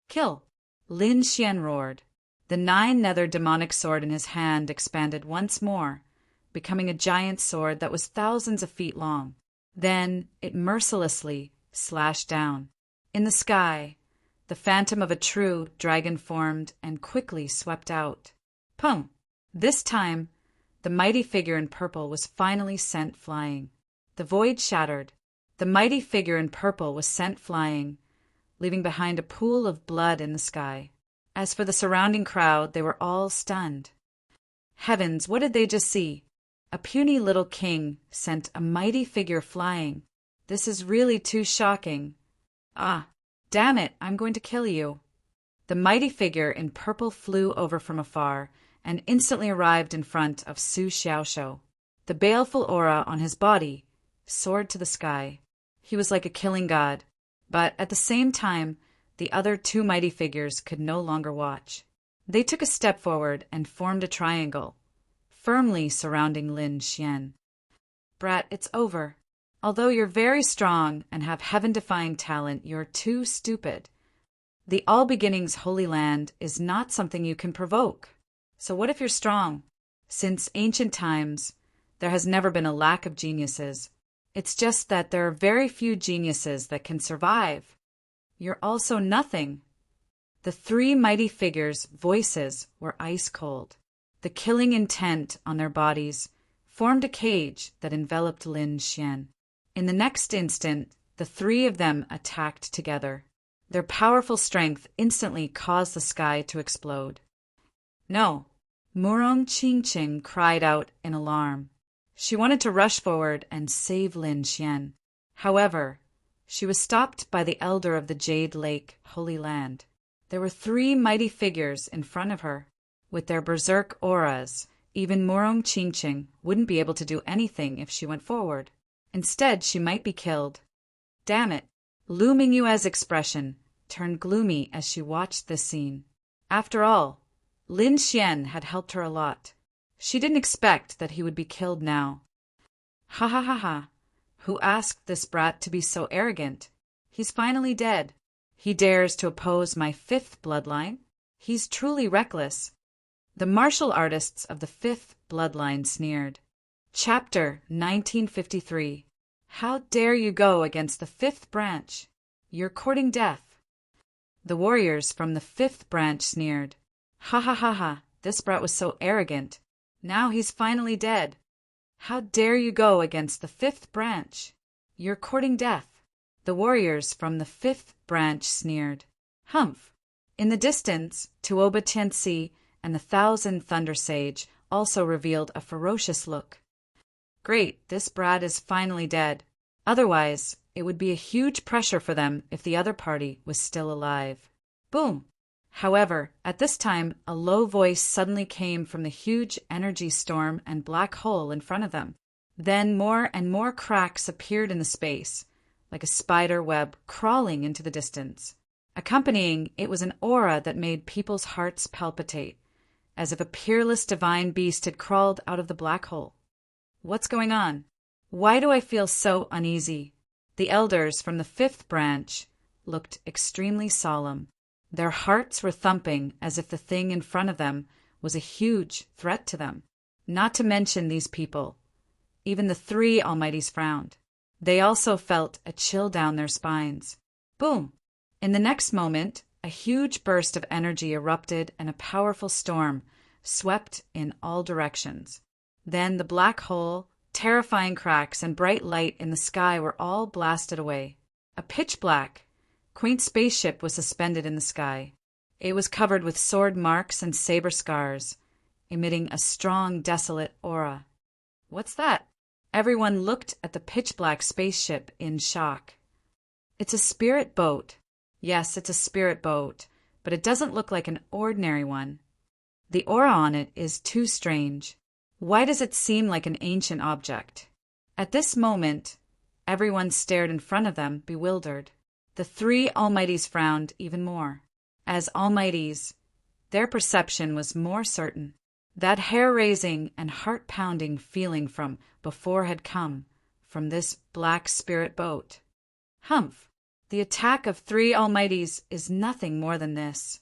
Kill! Lin Xian roared. The 9-nether demonic sword in his hand expanded once more, becoming a giant sword that was thousands of feet long. Then it mercilessly slashed down. In the sky, the phantom of a true dragon formed and quickly swept out. Pum! This time, the mighty figure in purple was finally sent flying. The void shattered. The mighty figure in purple was sent flying, leaving behind a pool of blood in the sky. As for the surrounding crowd, they were all stunned. Heavens, what did they just see? A puny little king sent a mighty figure flying. This is really too shocking. Ah, damn it, I'm going to kill you. The mighty figure in purple flew over from afar and instantly arrived in front of Su Xiaoshu. The baleful aura on his body soared to the sky. He was like a killing god, but at the same time, the other two mighty figures could no longer watch. They took a step forward and formed a triangle, firmly surrounding Lin Xian. Brat, it's over. Although you're very strong and have heaven-defying talent, you're too stupid. The All Beginnings Holy Land is not something you can provoke. So what if you're strong? Since ancient times, there has never been a lack of geniuses. It's just that there are very few geniuses that can survive. You're also nothing. The three mighty figures' voices were ice cold. The killing intent on their bodies formed a cage that enveloped Lin Xian. In the next instant, the three of them attacked together. Their powerful strength instantly caused the sky to explode. No, Murong Qingqing cried out in alarm. She wanted to rush forward and save Lin Xian. However, she was stopped by the elder of the Jade Lake Holy Land. There were three mighty figures in front of her. With their berserk auras, even Murong Qingqing wouldn't be able to do anything if she went forward. Instead, she might be killed. Damn it! Lu Mingyue's expression turned gloomy as she watched this scene. After all, Lin Xian had helped her a lot. She didn't expect that he would be killed now. Ha ha ha ha! Who asked this brat to be so arrogant? He's finally dead. He dares to oppose my 5th bloodline? He's truly reckless. The martial artists of the 5th bloodline sneered. Chapter 1953. How dare you go against the 5th branch? You're courting death. The warriors from the 5th branch sneered. Ha ha ha ha! This brat was so arrogant. Now he's finally dead. How dare you go against the 5th branch? You're courting death. The warriors from the 5th branch sneered. Humph! In the distance, Tuoba Tianxi and the 1,000 Thunder Sage also revealed a ferocious look. Great, this brat is finally dead. Otherwise, it would be a huge pressure for them if the other party was still alive. Boom! However, at this time, a low voice suddenly came from the huge energy storm and black hole in front of them. Then more and more cracks appeared in the space, like a spider web crawling into the distance. Accompanying it was an aura that made people's hearts palpitate, as if a peerless divine beast had crawled out of the black hole. What's going on? Why do I feel so uneasy? The elders from the 5th branch, looked extremely solemn. Their hearts were thumping as if the thing in front of them was a huge threat to them. Not to mention these people. Even the three Almighties frowned. They also felt a chill down their spines. Boom! In the next moment, a huge burst of energy erupted and a powerful storm swept in all directions. Then the black hole, terrifying cracks, and bright light in the sky were all blasted away. A pitch-black, quaint spaceship was suspended in the sky. It was covered with sword marks and saber scars, emitting a strong, desolate aura. What's that? Everyone looked at the pitch-black spaceship in shock. It's a spirit boat. Yes, it's a spirit boat, but it doesn't look like an ordinary one. The aura on it is too strange. Why does it seem like an ancient object? At this moment, everyone stared in front of them, bewildered. The three Almighties frowned even more. As Almighties, their perception was more certain. That hair-raising and heart-pounding feeling from before had come from this black spirit boat. Humph! The attack of three Almighties is nothing more than this.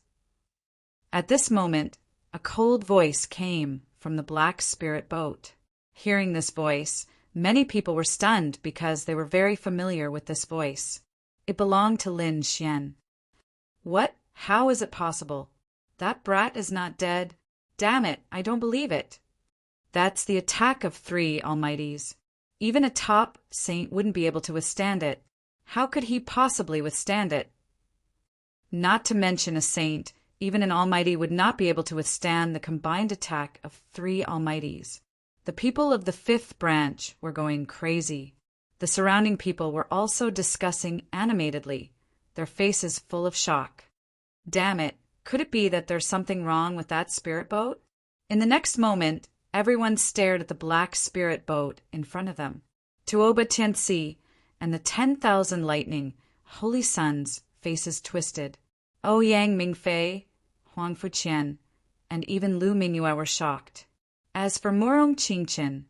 At this moment, a cold voice came from the black spirit boat. Hearing this voice, many people were stunned because they were very familiar with this voice. It belonged to Lin Xian. What? How is it possible? That brat is not dead. Damn it, I don't believe it. That's the attack of three Almighties. Even a top saint wouldn't be able to withstand it. How could he possibly withstand it? Not to mention a saint, even an Almighty would not be able to withstand the combined attack of three Almighties. The people of the fifth branch were going crazy. The surrounding people were also discussing animatedly, their faces full of shock. Damn it, could it be that there's something wrong with that spirit boat? In the next moment, everyone stared at the black spirit boat in front of them. Tuoba Tianxi and the 10,000 lightning, holy sons' faces twisted. Ouyang Mingfei, Huang Fuqian, and even Lu Mingyue were shocked. As for Murong Qingqin,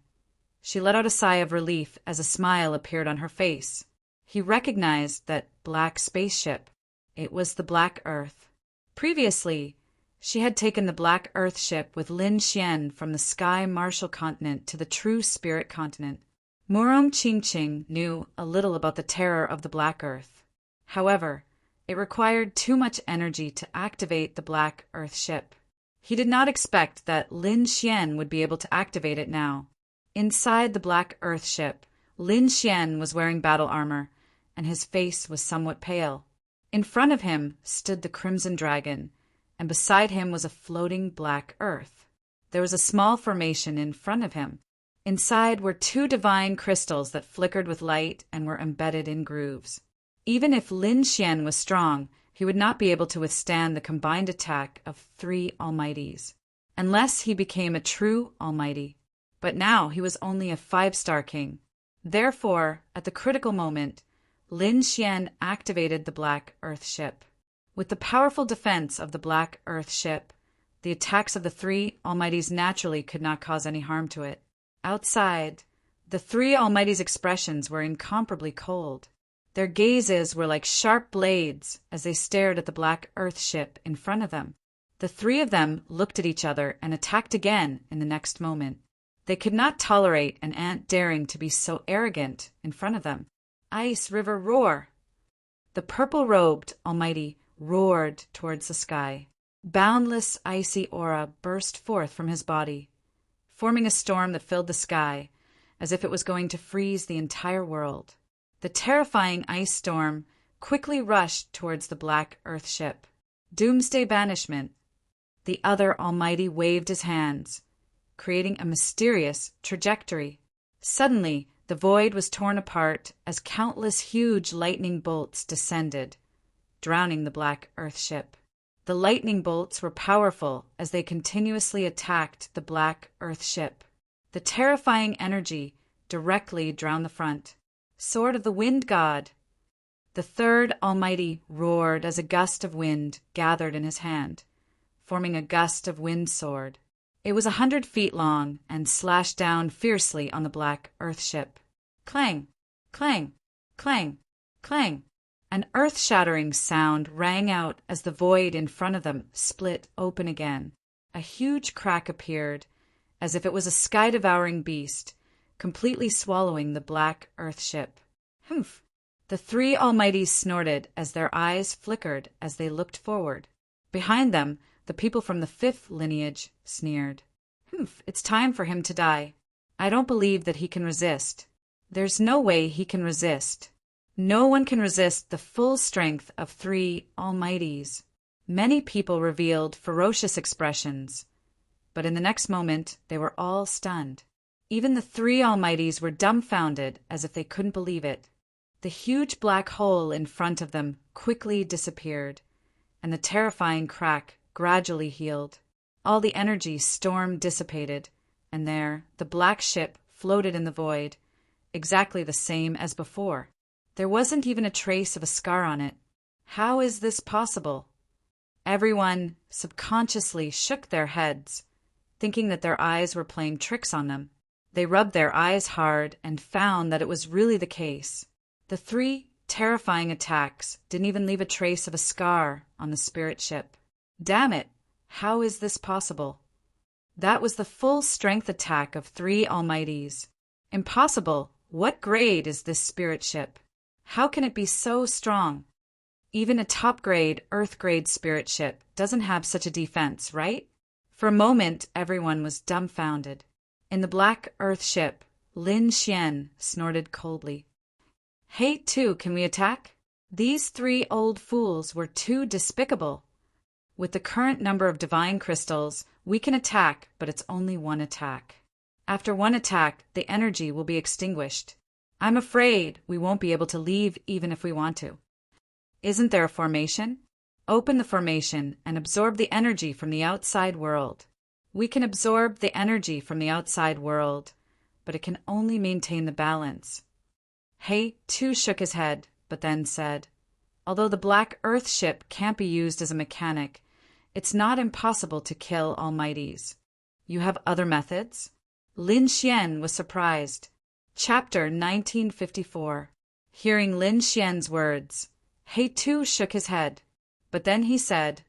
she let out a sigh of relief as a smile appeared on her face. He recognized that black spaceship. It was the Black Earth. Previously, she had taken the Black Earth ship with Lin Xian from the Sky Martial Continent to the True Spirit Continent. Murong Qingqin knew a little about the terror of the Black Earth. However, it required too much energy to activate the Black Earth ship. He did not expect that Lin Xian would be able to activate it now. Inside the Black Earth ship, Lin Xian was wearing battle armor, and his face was somewhat pale. In front of him stood the Crimson Dragon, and beside him was a floating Black Earth. There was a small formation in front of him. Inside were two divine crystals that flickered with light and were embedded in grooves. Even if Lin Xian was strong, he would not be able to withstand the combined attack of three Almighties, unless he became a true Almighty. But now he was only a 5-star king. Therefore, at the critical moment, Lin Xian activated the Black Earth ship. With the powerful defense of the Black Earth ship, the attacks of the three Almighties naturally could not cause any harm to it. Outside, the three Almighties' expressions were incomparably cold. Their gazes were like sharp blades as they stared at the Black Earth ship in front of them. The three of them looked at each other and attacked again in the next moment. They could not tolerate an ant daring to be so arrogant in front of them. Ice River, roar! The purple-robed Almighty roared towards the sky. Boundless icy aura burst forth from his body, forming a storm that filled the sky, as if it was going to freeze the entire world. The terrifying ice storm quickly rushed towards the Black Earth ship. Doomsday banishment. The other Almighty waved his hands, creating a mysterious trajectory. Suddenly, the void was torn apart as countless huge lightning bolts descended, drowning the Black Earth ship. The lightning bolts were powerful as they continuously attacked the Black Earth ship. The terrifying energy directly drowned the front. Sword of the Wind God! The third Almighty roared as a gust of wind gathered in his hand, forming a gust of wind sword. It was 100 feet long and slashed down fiercely on the Black Earth ship. Clang! Clang! Clang! Clang! An earth-shattering sound rang out as the void in front of them split open again. A huge crack appeared, as if it was a sky-devouring beast, completely swallowing the black earth ship. Humph! The three Almighties snorted as their eyes flickered as they looked forward. Behind them, the people from the fifth lineage sneered. Humph! It's time for him to die. I don't believe that he can resist. There's no way he can resist. No one can resist the full strength of three Almighties. Many people revealed ferocious expressions, but in the next moment they were all stunned. Even the three Almighties were dumbfounded as if they couldn't believe it. The huge black hole in front of them quickly disappeared, and the terrifying crack gradually healed. All the energy storm dissipated, and there the black ship floated in the void, exactly the same as before. There wasn't even a trace of a scar on it. How is this possible? Everyone subconsciously shook their heads, thinking that their eyes were playing tricks on them. They rubbed their eyes hard and found that it was really the case. The three terrifying attacks didn't even leave a trace of a scar on the spirit ship. Damn it! How is this possible? That was the full strength attack of three Almighties. Impossible! What grade is this spirit ship? How can it be so strong? Even a top-grade, Earth-grade spirit ship doesn't have such a defense, right? For a moment, everyone was dumbfounded. In the black Earth ship, Lin Xian snorted coldly. Hey, too, can we attack? These three old fools were too despicable. With the current number of divine crystals, we can attack, but it's only one attack. After one attack, the energy will be extinguished. I'm afraid we won't be able to leave even if we want to. Isn't there a formation? Open the formation and absorb the energy from the outside world. We can absorb the energy from the outside world, but it can only maintain the balance. He too shook his head, but then said, although the black Earth ship can't be used as a mechanic, it's not impossible to kill Almighties. You have other methods? Lin Xian was surprised. Chapter 1954. Hearing Lin Xian's words, He too shook his head, but then he said,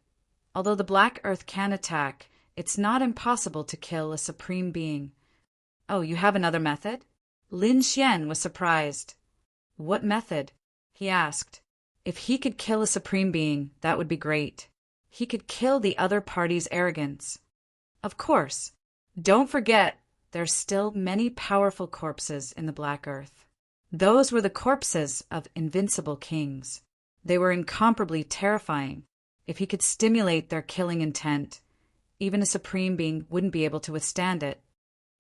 although the black Earth can attack, it's not impossible to kill a supreme being. Oh, you have another method? Lin Xian was surprised. What method? He asked. If he could kill a supreme being, that would be great. He could kill the other party's arrogance. Of course. Don't forget, there's still many powerful corpses in the Black Earth. Those were the corpses of invincible kings. They were incomparably terrifying. If he could stimulate their killing intent, even a supreme being wouldn't be able to withstand it.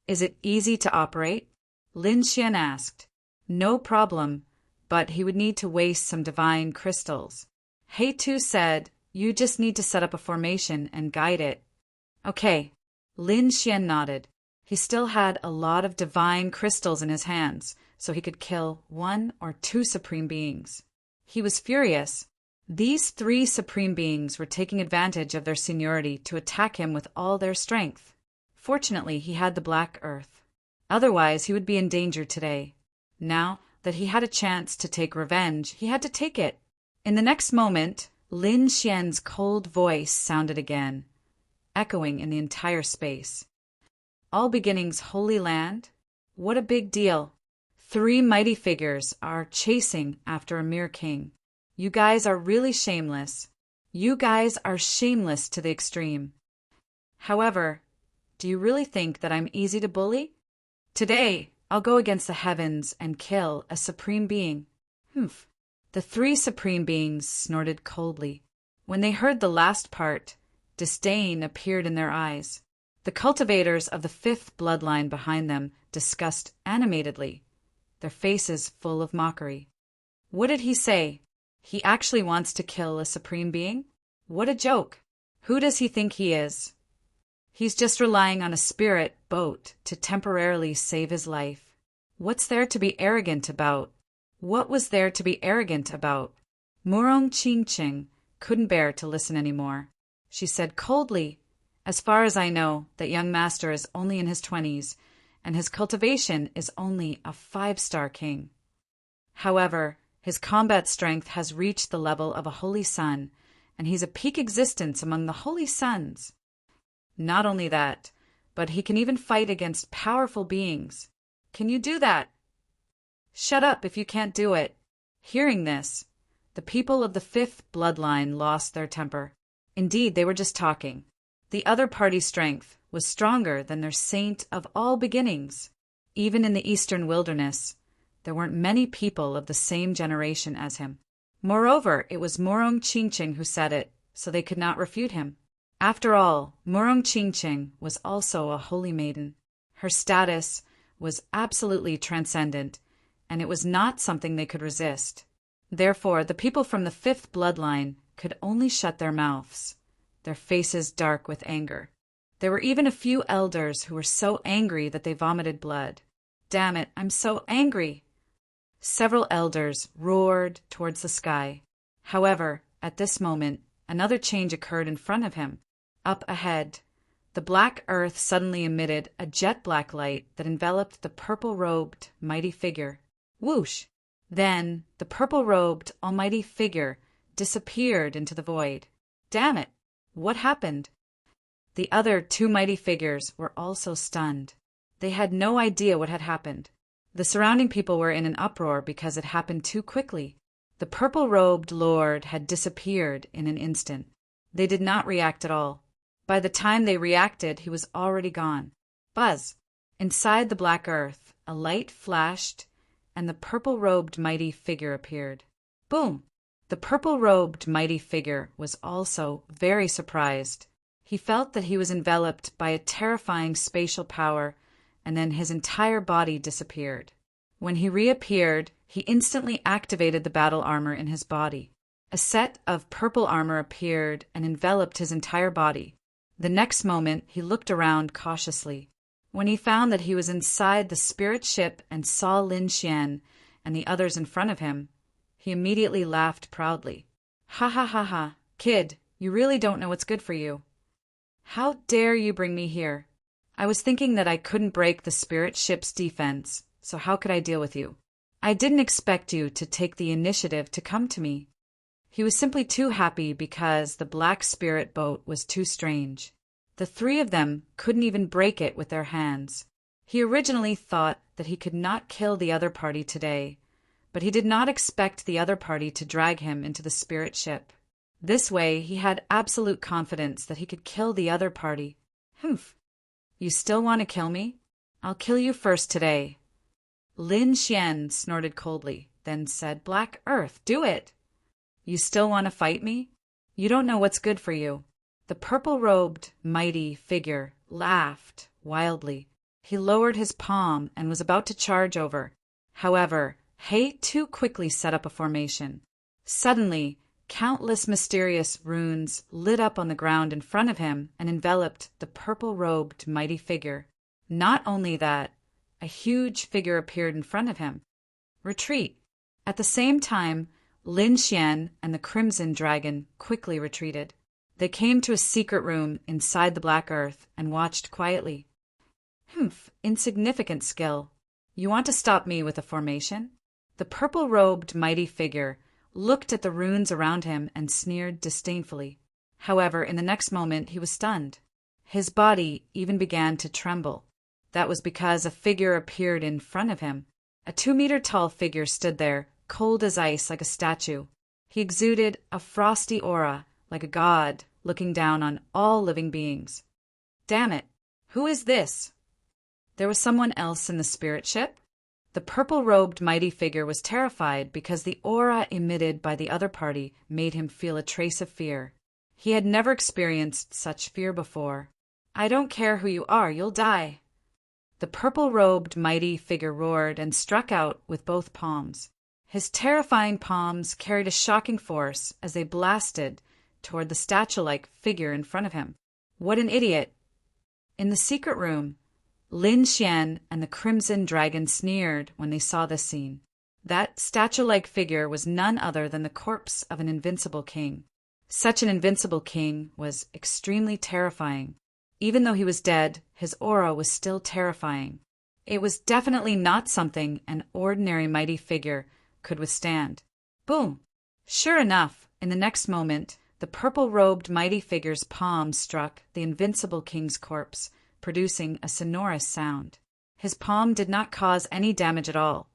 Is it easy to operate? Lin Xian asked. No problem, but he would need to waste some divine crystals. He too said, you just need to set up a formation and guide it. Okay. Lin Xian nodded. He still had a lot of divine crystals in his hands, so he could kill one or two supreme beings. He was furious. These three supreme beings were taking advantage of their seniority to attack him with all their strength. Fortunately, he had the Black Earth. Otherwise, he would be in danger today. Now that he had a chance to take revenge, he had to take it. In the next moment, Lin Xian's cold voice sounded again, echoing in the entire space. All beginnings, Holy Land? What a big deal. Three mighty figures are chasing after a mere king. You guys are really shameless. You guys are shameless to the extreme. However, do you really think that I'm easy to bully? Today, I'll go against the heavens and kill a supreme being. Humph. The three supreme beings snorted coldly. When they heard the last part, disdain appeared in their eyes. The cultivators of the fifth bloodline behind them discussed animatedly, their faces full of mockery. What did he say? He actually wants to kill a supreme being? What a joke! Who does he think he is? He's just relying on a spirit boat to temporarily save his life. What's there to be arrogant about? What was there to be arrogant about? Murong Qingqing couldn't bear to listen anymore. She said coldly, as far as I know, that young master is only in his 20s, and his cultivation is only a 5-star king. However, His combat strength has reached the level of a holy sun, and he's a peak existence among the holy suns. Not only that, but he can even fight against powerful beings. Can you do that? Shut up if you can't do it. Hearing this, the people of the fifth bloodline lost their temper. Indeed, they were just talking. The other party's strength was stronger than their saint of all beginnings. Even in the eastern wilderness, there weren't many people of the same generation as him. Moreover, it was Morong Chingching who said it, so they could not refute him. After all, Morong Chingching was also a holy maiden. Her status was absolutely transcendent, and it was not something they could resist. Therefore, the people from the fifth bloodline could only shut their mouths, their faces dark with anger. There were even a few elders who were so angry that they vomited blood. Damn it, I'm so angry! Several elders roared towards the sky. However, at this moment, another change occurred in front of him. Up ahead, the black earth suddenly emitted a jet-black light that enveloped the purple-robed, mighty figure. Whoosh! Then, the purple-robed, almighty figure disappeared into the void. Damn it! What happened? The other two mighty figures were also stunned. They had no idea what had happened. The surrounding people were in an uproar because it happened too quickly. The purple-robed lord had disappeared in an instant. They did not react at all. By the time they reacted, he was already gone. Buzz! Inside the black earth, a light flashed, and the purple-robed mighty figure appeared. Boom! The purple-robed mighty figure was also very surprised. He felt that he was enveloped by a terrifying spatial power, and then his entire body disappeared. When he reappeared, he instantly activated the battle armor in his body. A set of purple armor appeared and enveloped his entire body. The next moment, he looked around cautiously. When he found that he was inside the spirit ship and saw Lin Xian and the others in front of him, he immediately laughed proudly. Ha ha ha ha, kid, you really don't know what's good for you. How dare you bring me here? I was thinking that I couldn't break the spirit ship's defense, so how could I deal with you? I didn't expect you to take the initiative to come to me. He was simply too happy because the black spirit boat was too strange. The three of them couldn't even break it with their hands. He originally thought that he could not kill the other party today, but he did not expect the other party to drag him into the spirit ship. This way, he had absolute confidence that he could kill the other party. Humph! You still want to kill me? I'll kill you first today. Lin Xian snorted coldly, then said, Black Earth, do it! You still want to fight me? You don't know what's good for you. The purple-robed, mighty figure laughed wildly. He lowered his palm and was about to charge over. However, He too quickly set up a formation. Suddenly, countless mysterious runes lit up on the ground in front of him and enveloped the purple-robed mighty figure. Not only that, a huge figure appeared in front of him. Retreat! At the same time, Lin Xian and the Crimson Dragon quickly retreated. They came to a secret room inside the Black Earth and watched quietly. Insignificant skill. You want to stop me with a formation? The purple-robed mighty figure looked at the runes around him and sneered disdainfully. However, in the next moment he was stunned. His body even began to tremble. That was because a figure appeared in front of him. A 2-meter-tall figure stood there, cold as ice like a statue. He exuded a frosty aura, like a god, looking down on all living beings. Damn it! Who is this? There was someone else in the spirit ship? The purple-robed mighty figure was terrified because the aura emitted by the other party made him feel a trace of fear. He had never experienced such fear before. I don't care who you are, you'll die. The purple-robed mighty figure roared and struck out with both palms. His terrifying palms carried a shocking force as they blasted toward the statue-like figure in front of him. What an idiot! In the secret room, Lin Xian and the Crimson Dragon sneered when they saw this scene. That statue-like figure was none other than the corpse of an invincible king. Such an invincible king was extremely terrifying. Even though he was dead, his aura was still terrifying. It was definitely not something an ordinary mighty figure could withstand. Boom! Sure enough, in the next moment, the purple-robed mighty figure's palm struck the invincible king's corpse, producing a sonorous sound. His palm did not cause any damage at all,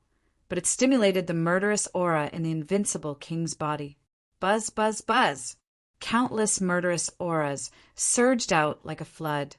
but it stimulated the murderous aura in the invincible king's body. Buzz, buzz, buzz! Countless murderous auras surged out like a flood,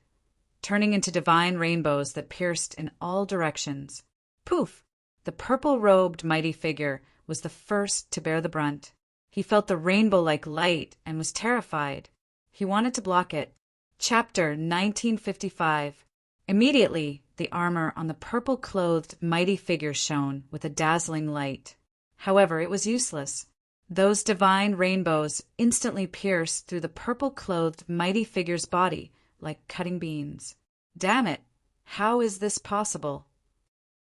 turning into divine rainbows that pierced in all directions. Poof! The purple-robed mighty figure was the first to bear the brunt. He felt the rainbow-like light and was terrified. He wanted to block it. Chapter 1955. Immediately, the armor on the purple-clothed mighty figure shone with a dazzling light. However, it was useless. Those divine rainbows instantly pierced through the purple-clothed mighty figure's body like cutting beams. Damn it! How is this possible?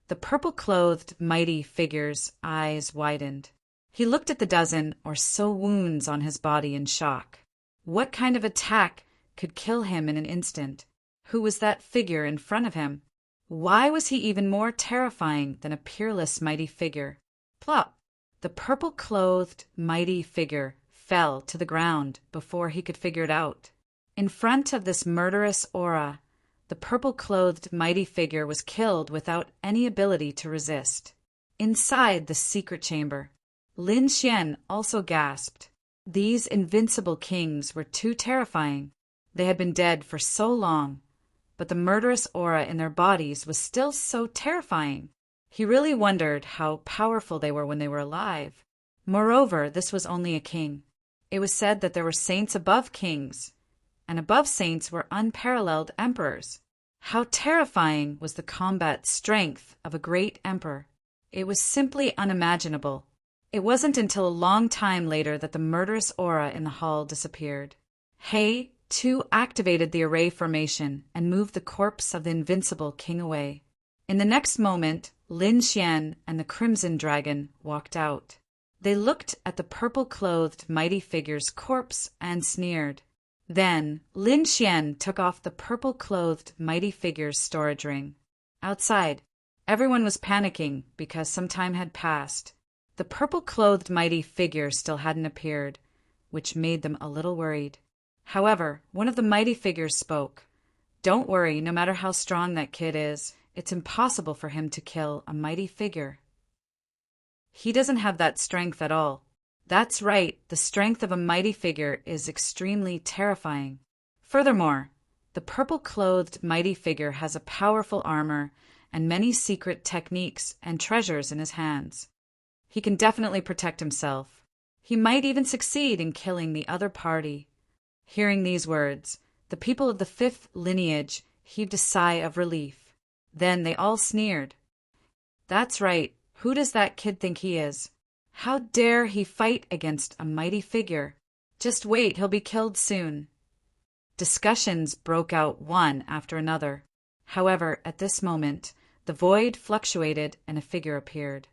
The purple-clothed mighty figure's eyes widened. He looked at the dozen or so wounds on his body in shock. What kind of attack could kill him in an instant? Who was that figure in front of him? Why was he even more terrifying than a peerless mighty figure? Plop! The purple-clothed mighty figure fell to the ground before he could figure it out. In front of this murderous aura, the purple-clothed mighty figure was killed without any ability to resist. Inside the secret chamber, Lin Xian also gasped. These invincible kings were too terrifying. They had been dead for so long, but the murderous aura in their bodies was still so terrifying. He really wondered how powerful they were when they were alive. Moreover, this was only a king. It was said that there were saints above kings, and above saints were unparalleled emperors. How terrifying was the combat strength of a great emperor! It was simply unimaginable. It wasn't until a long time later that the murderous aura in the hall disappeared. He, too, activated the array formation and moved the corpse of the invincible king away. In the next moment, Lin Xian and the Crimson Dragon walked out. They looked at the purple-clothed mighty figure's corpse and sneered. Then, Lin Xian took off the purple-clothed mighty figure's storage ring. Outside, everyone was panicking because some time had passed. The purple-clothed mighty figure still hadn't appeared, which made them a little worried. However, one of the mighty figures spoke. "Don't worry, no matter how strong that kid is, it's impossible for him to kill a mighty figure. He doesn't have that strength at all. That's right, the strength of a mighty figure is extremely terrifying. Furthermore, the purple-clothed mighty figure has a powerful armor and many secret techniques and treasures in his hands. He can definitely protect himself. He might even succeed in killing the other party." Hearing these words, the people of the fifth lineage heaved a sigh of relief. Then they all sneered. "That's right. Who does that kid think he is? How dare he fight against a mighty figure? Just wait, he'll be killed soon." Discussions broke out one after another. However, at this moment, the void fluctuated and a figure appeared.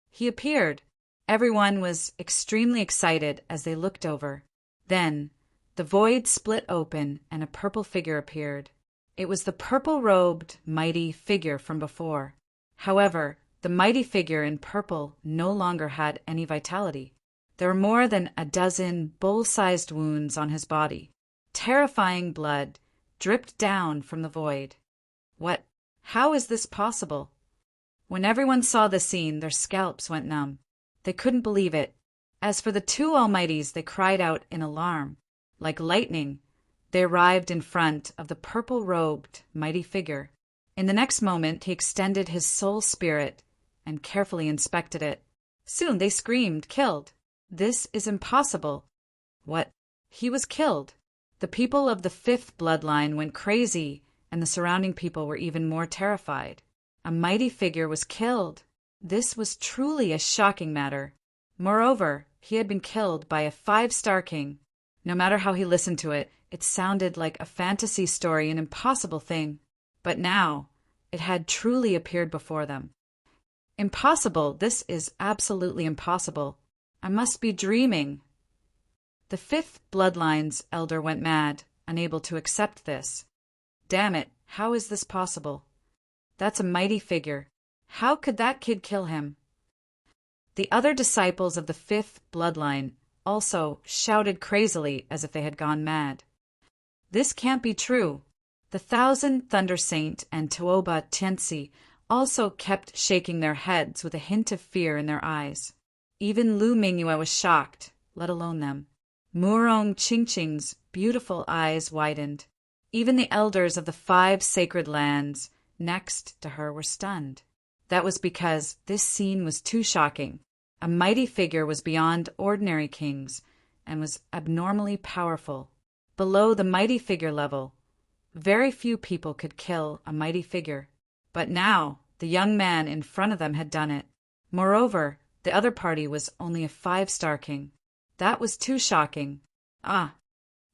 He appeared. Everyone was extremely excited as they looked over. Then, the void split open and a purple figure appeared. It was the purple-robed mighty figure from before. However, the mighty figure in purple no longer had any vitality. There were more than a dozen bull-sized wounds on his body. Terrifying blood dripped down from the void. What? How is this possible? When everyone saw the scene, their scalps went numb. They couldn't believe it. As for the two Almighties, they cried out in alarm. Like lightning, they arrived in front of the purple-robed mighty figure. In the next moment, he extended his soul spirit and carefully inspected it. Soon they screamed, "Killed! This is impossible!" What? He was killed. The people of the fifth bloodline went crazy, and the surrounding people were even more terrified. A mighty figure was killed. This was truly a shocking matter. Moreover, he had been killed by a 5-star king. No matter how he listened to it, it sounded like a fantasy story, an impossible thing. But now, it had truly appeared before them. Impossible! This is absolutely impossible. I must be dreaming. The fifth bloodline's elder went mad, unable to accept this. Damn it, how is this possible? That's a mighty figure. How could that kid kill him? The other disciples of the fifth bloodline also shouted crazily as if they had gone mad. This can't be true. The Thousand Thunder Saint and Tuoba Tianzi also kept shaking their heads with a hint of fear in their eyes. Even Lu Mingyue was shocked, let alone them. Murong Qingqing's beautiful eyes widened. Even the elders of the 5 sacred lands next to her were stunned. That was because this scene was too shocking. A mighty figure was beyond ordinary kings and was abnormally powerful. Below the mighty figure level, very few people could kill a mighty figure. But now, the young man in front of them had done it. Moreover, the other party was only a 5-star king. That was too shocking. Ah,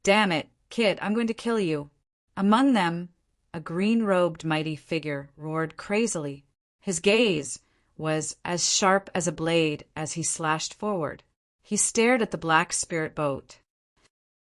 damn it, kid, I'm going to kill you. Among them, a green-robed mighty figure roared crazily. His gaze was as sharp as a blade as he slashed forward. He stared at the black spirit boat.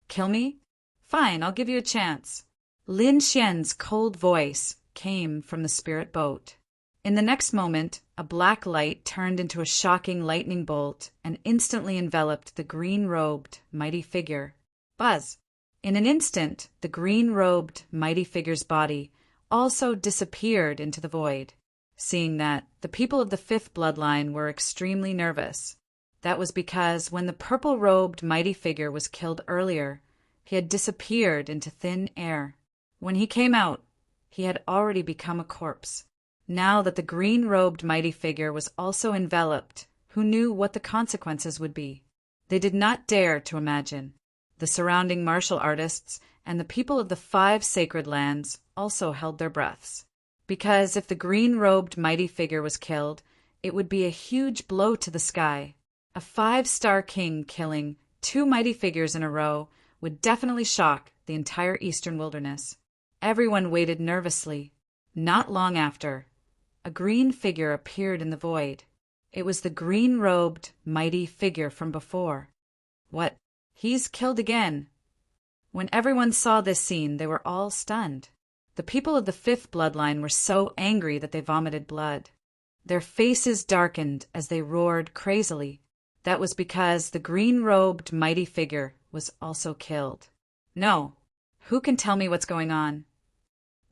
Kill me? Fine, I'll give you a chance. Lin Xian's cold voice came from the spirit boat. In the next moment, a black light turned into a shocking lightning bolt and instantly enveloped the green-robed mighty figure. Buzz! In an instant, the green-robed mighty figure's body also disappeared into the void. Seeing that, the people of the 5th bloodline were extremely nervous. That was because when the purple-robed mighty figure was killed earlier, he had disappeared into thin air. When he came out, he had already become a corpse. Now that the green-robed mighty figure was also enveloped, who knew what the consequences would be? They did not dare to imagine. The surrounding martial artists and the people of the 5 sacred lands also held their breaths. Because if the green-robed mighty figure was killed, it would be a huge blow to the sky. A 5-star king killing 2 mighty figures in a row would definitely shock the entire eastern wilderness. Everyone waited nervously. Not long after, a green figure appeared in the void. It was the green-robed mighty figure from before. What? He's killed again. When everyone saw this scene, they were all stunned. The people of the 5th bloodline were so angry that they vomited blood. Their faces darkened as they roared crazily. That was because the green-robed mighty figure was also killed. No. Who can tell me what's going on?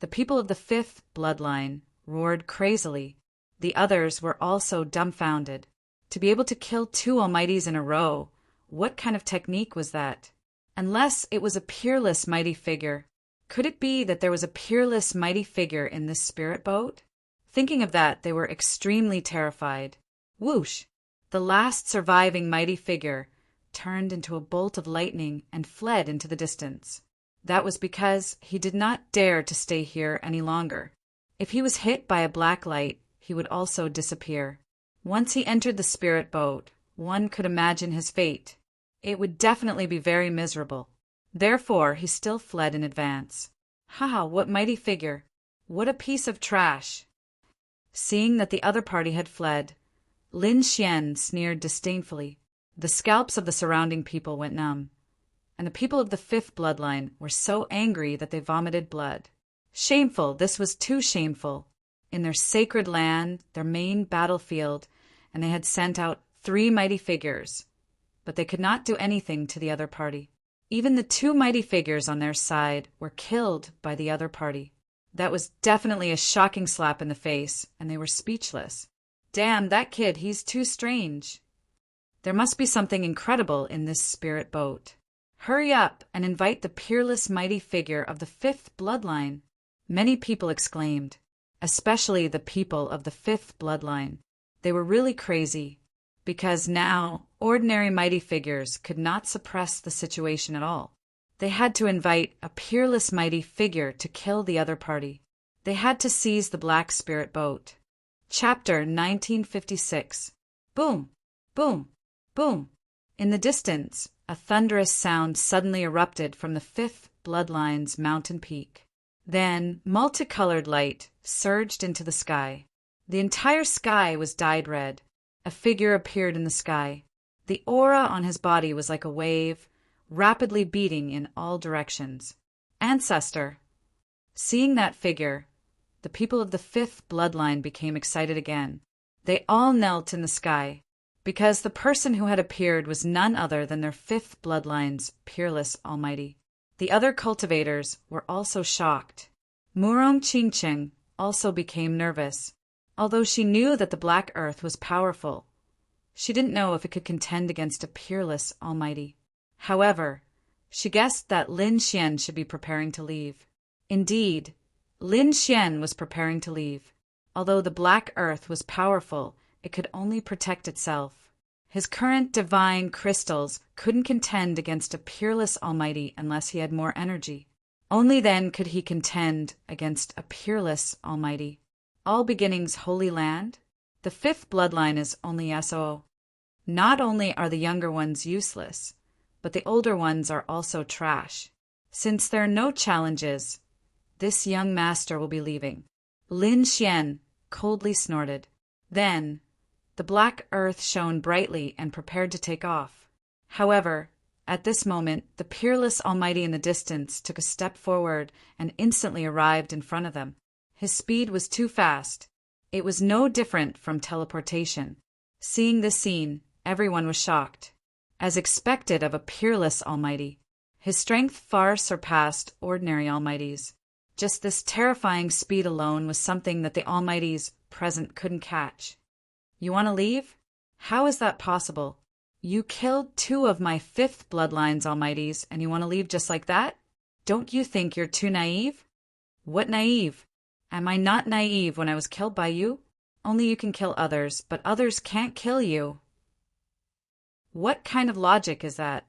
The people of the 5th bloodline roared crazily. The others were also dumbfounded. To be able to kill 2 almighties in a row, what kind of technique was that? Unless it was a peerless mighty figure. Could it be that there was a peerless mighty figure in this spirit boat? Thinking of that, they were extremely terrified. Whoosh! The last surviving mighty figure turned into a bolt of lightning and fled into the distance. That was because he did not dare to stay here any longer. If he was hit by a black light, he would also disappear. Once he entered the spirit boat, one could imagine his fate. It would definitely be very miserable. Therefore, he still fled in advance. Ha! What mighty figure! What a piece of trash! Seeing that the other party had fled, Lin Xian sneered disdainfully. The scalps of the surrounding people went numb, and the people of the 5th bloodline were so angry that they vomited blood. Shameful! This was too shameful. In their sacred land, their main battlefield, and they had sent out 3 mighty figures, but they could not do anything to the other party. Even the 2 mighty figures on their side were killed by the other party. That was definitely a shocking slap in the face, and they were speechless. Damn, that kid, he's too strange. There must be something incredible in this spirit boat. Hurry up and invite the peerless mighty figure of the 5th bloodline. Many people exclaimed, especially the people of the 5th bloodline. They were really crazy, because now ordinary mighty figures could not suppress the situation at all. They had to invite a peerless mighty figure to kill the other party. They had to seize the black spirit boat. Chapter 1956. Boom! Boom! Boom! In the distance, a thunderous sound suddenly erupted from the 5th bloodline's mountain peak. Then, multicolored light surged into the sky. The entire sky was dyed red. A figure appeared in the sky. The aura on his body was like a wave, rapidly beating in all directions. Ancestor! Seeing that figure, the people of the 5th bloodline became excited again. They all knelt in the sky. because the person who had appeared was none other than their fifth bloodline's peerless almighty. The other cultivators were also shocked. Murong Qingcheng also became nervous, although she knew that the Black Earth was powerful. She didn't know if it could contend against a peerless almighty. However, she guessed that Lin Xian should be preparing to leave. Indeed, Lin Xian was preparing to leave. Although the Black Earth was powerful, it could only protect itself. His current divine crystals couldn't contend against a peerless almighty unless he had more energy. Only then could he contend against a peerless almighty. All beginnings holy land? The fifth bloodline is only SO. Not only are the younger ones useless, but the older ones are also trash. Since there are no challenges, this young master will be leaving. Lin Xian coldly snorted. Then, the Black Earth shone brightly and prepared to take off. However, at this moment, the peerless almighty in the distance took a step forward and instantly arrived in front of them. His speed was too fast. It was no different from teleportation. Seeing this scene, everyone was shocked. As expected of a peerless almighty, his strength far surpassed ordinary almighties. Just this terrifying speed alone was something that the almighties present couldn't catch. You want to leave? How is that possible? You killed 2 of my fifth bloodline's almighties, and you want to leave just like that? Don't you think you're too naive? What naive? Am I not naive when I was killed by you? Only you can kill others, but others can't kill you. What kind of logic is that?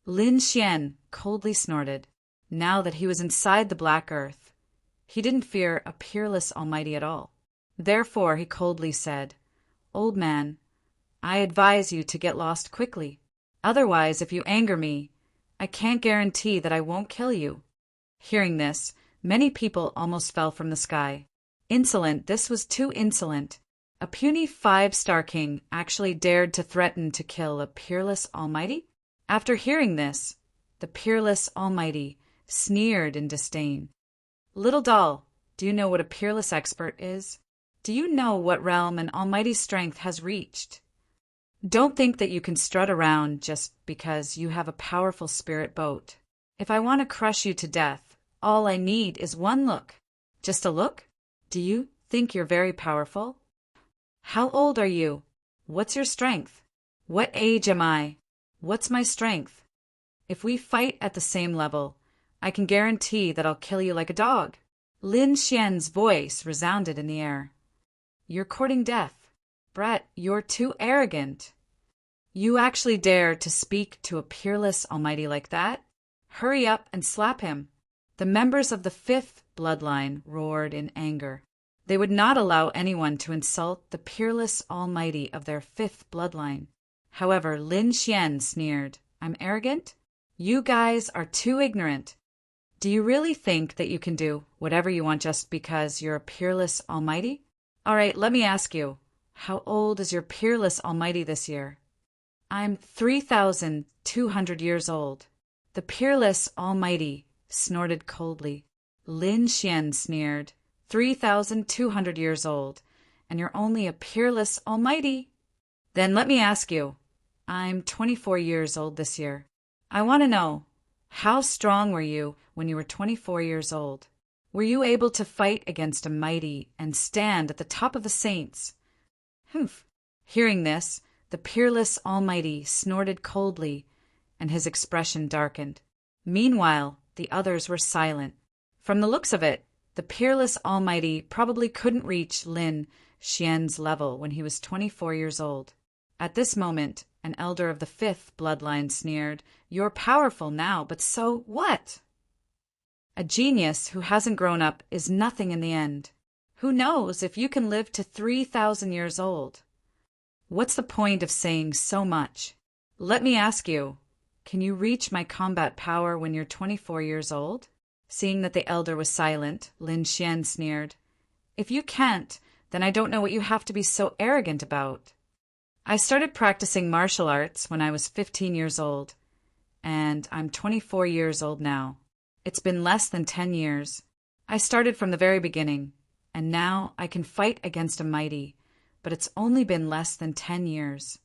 Lin Xian coldly snorted. Now that he was inside the Black Earth, he didn't fear a peerless almighty at all. Therefore, he coldly said, "Old man, I advise you to get lost quickly. Otherwise, if you anger me, I can't guarantee that I won't kill you." Hearing this, many people almost fell from the sky. Insolent, this was too insolent. A puny 5-star king actually dared to threaten to kill a peerless almighty? After hearing this, the peerless almighty sneered in disdain. Little doll, do you know what a peerless expert is? Do you know what realm an almighty strength has reached? Don't think that you can strut around just because you have a powerful spirit boat. If I want to crush you to death, all I need is one look. Just a look? Do you think you're very powerful? How old are you? What's your strength? What age am I? What's my strength? If we fight at the same level, I can guarantee that I'll kill you like a dog. Lin Xian's voice resounded in the air. You're courting death. Brett, you're too arrogant. You actually dare to speak to a peerless almighty like that? Hurry up and slap him. The members of the fifth bloodline roared in anger. They would not allow anyone to insult the peerless almighty of their fifth bloodline. However, Lin Xian sneered. I'm arrogant? You guys are too ignorant. Do you really think that you can do whatever you want just because you're a peerless almighty? All right, let me ask you, how old is your peerless almighty this year? I'm 3,200 years old. The peerless almighty snorted coldly. Lin Xian sneered. 3,200 years old, and you're only a peerless almighty. Then let me ask you, I'm 24 years old this year. I want to know, how strong were you when you were 24 years old? Were you able to fight against a mighty and stand at the top of the saints? Humph. Hearing this, the peerless almighty snorted coldly, and his expression darkened. Meanwhile, the others were silent. From the looks of it, the peerless almighty probably couldn't reach Lin Xian's level when he was 24 years old. At this moment, an elder of the fifth bloodline sneered, You're powerful now, but so what? A genius who hasn't grown up is nothing in the end. Who knows if you can live to 3,000 years old? What's the point of saying so much? Let me ask you, can you reach my combat power when you're 24 years old? Seeing that the elder was silent, Lin Xian sneered. If you can't, then I don't know what you have to be so arrogant about. I started practicing martial arts when I was 15 years old, and I'm 24 years old now. It's been less than 10 years. I started from the very beginning, and now I can fight against a mighty, but it's only been less than 10 years.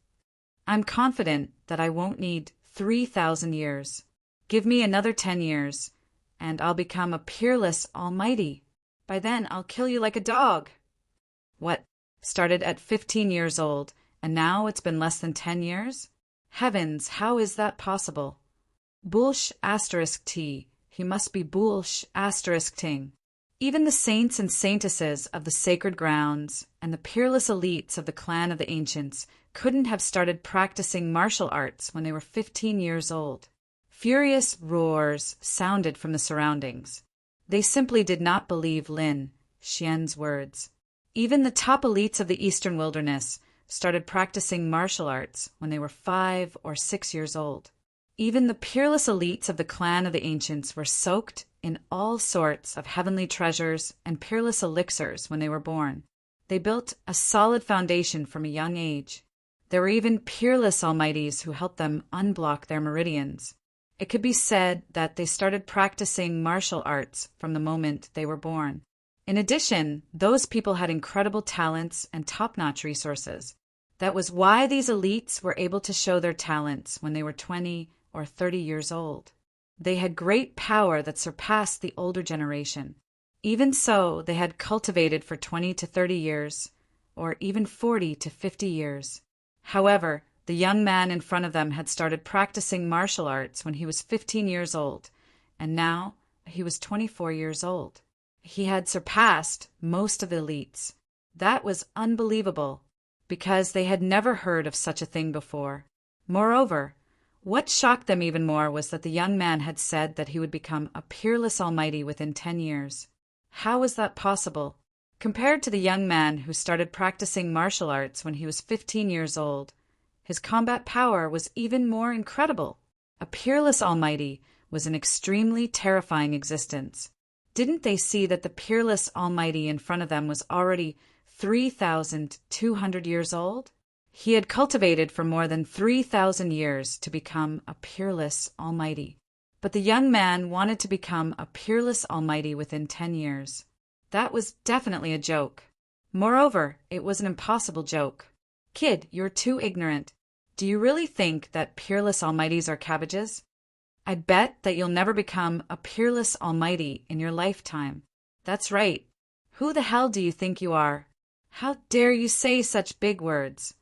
I'm confident that I won't need 3,000 years. Give me another 10 years, and I'll become a peerless almighty. By then, I'll kill you like a dog. What? Started at 15 years old, and now it's been less than 10 years? Heavens, how is that possible? Bulsh asterisk T. He must be Bulsh asterisk Ting. Even the saints and saintesses of the sacred grounds and the peerless elites of the clan of the ancients couldn't have started practicing martial arts when they were 15 years old. Furious roars sounded from the surroundings. They simply did not believe Lin Xian's words. Even the top elites of the eastern wilderness started practicing martial arts when they were 5 or 6 years old. Even the peerless elites of the clan of the ancients were soaked in all sorts of heavenly treasures and peerless elixirs when they were born. They built a solid foundation from a young age. There were even peerless almighties who helped them unblock their meridians. It could be said that they started practicing martial arts from the moment they were born. In addition, those people had incredible talents and top-notch resources. That was why these elites were able to show their talents when they were 20 or 30 years old. They had great power that surpassed the older generation. Even so, they had cultivated for 20 to 30 years, or even 40 to 50 years. However, the young man in front of them had started practicing martial arts when he was 15 years old, and now he was 24 years old. He had surpassed most of the elites. That was unbelievable, because they had never heard of such a thing before. Moreover, what shocked them even more was that the young man had said that he would become a peerless almighty within 10 years. How was that possible? Compared to the young man who started practicing martial arts when he was 15 years old, his combat power was even more incredible. A peerless almighty was an extremely terrifying existence. Didn't they see that the peerless almighty in front of them was already 3,200 years old? He had cultivated for more than 3,000 years to become a peerless almighty. But the young man wanted to become a peerless almighty within 10 years. That was definitely a joke. Moreover, it was an impossible joke. Kid, you're too ignorant. Do you really think that peerless almighties are cabbages? I bet that you'll never become a peerless almighty in your lifetime. That's right. Who the hell do you think you are? How dare you say such big words?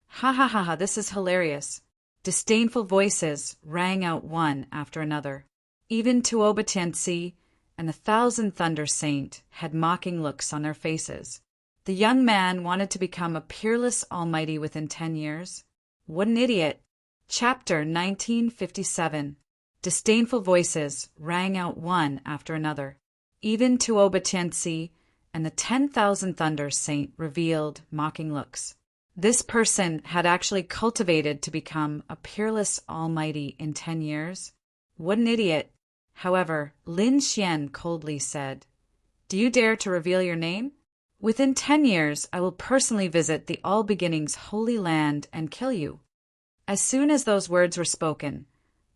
Ha ha ha ha, this is hilarious. Disdainful voices rang out one after another. Even Tuoba Tianxi and the Thousand Thunder Saint had mocking looks on their faces. The young man wanted to become a peerless almighty within 10 years. What an idiot. Chapter 1957. Disdainful voices rang out one after another. Even Tuoba Tianxi and the 10,000 Thunder Saint revealed mocking looks. This person had actually cultivated to become a peerless almighty in 10 years. What an idiot. However, Lin Xian coldly said, "Do you dare to reveal your name? Within 10 years, I will personally visit the All Beginnings Holy Land and kill you." As soon as those words were spoken,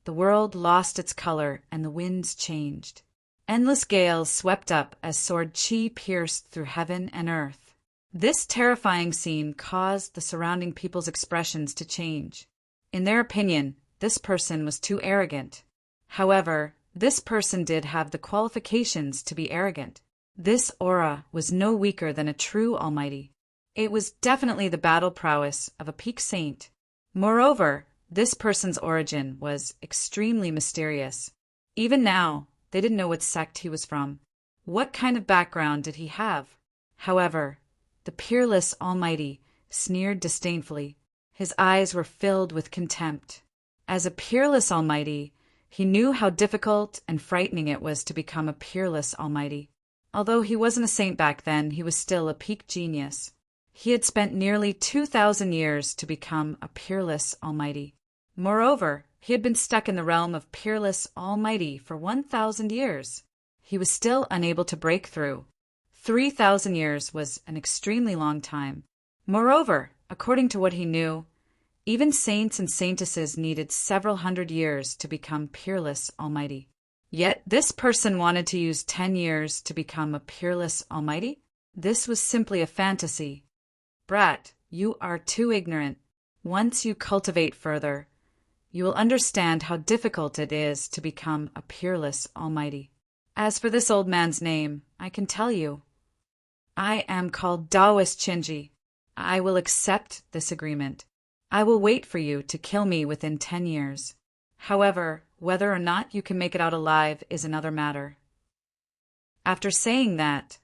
the world lost its color and the winds changed. Endless gales swept up as sword qi pierced through heaven and earth. This terrifying scene caused the surrounding people's expressions to change. In their opinion, this person was too arrogant. However, this person did have the qualifications to be arrogant. This aura was no weaker than a true almighty. It was definitely the battle prowess of a peak saint. Moreover, this person's origin was extremely mysterious. Even now, they didn't know what sect he was from. What kind of background did he have? However, the peerless almighty sneered disdainfully. His eyes were filled with contempt. As a peerless almighty, he knew how difficult and frightening it was to become a peerless almighty. Although he wasn't a saint back then, he was still a peak genius. He had spent nearly 2,000 years to become a peerless almighty. Moreover, he had been stuck in the realm of peerless almighty for 1,000 years. He was still unable to break through. 3,000 years was an extremely long time. Moreover, according to what he knew, even saints and saintesses needed several hundred years to become peerless almighty. Yet this person wanted to use 10 years to become a peerless almighty? This was simply a fantasy. Brat, you are too ignorant. Once you cultivate further, you will understand how difficult it is to become a peerless almighty. As for this old man's name, I can tell you. I am called Daoist Chinji. I will accept this agreement. I will wait for you to kill me within 10 years. However, whether or not you can make it out alive is another matter. After saying that,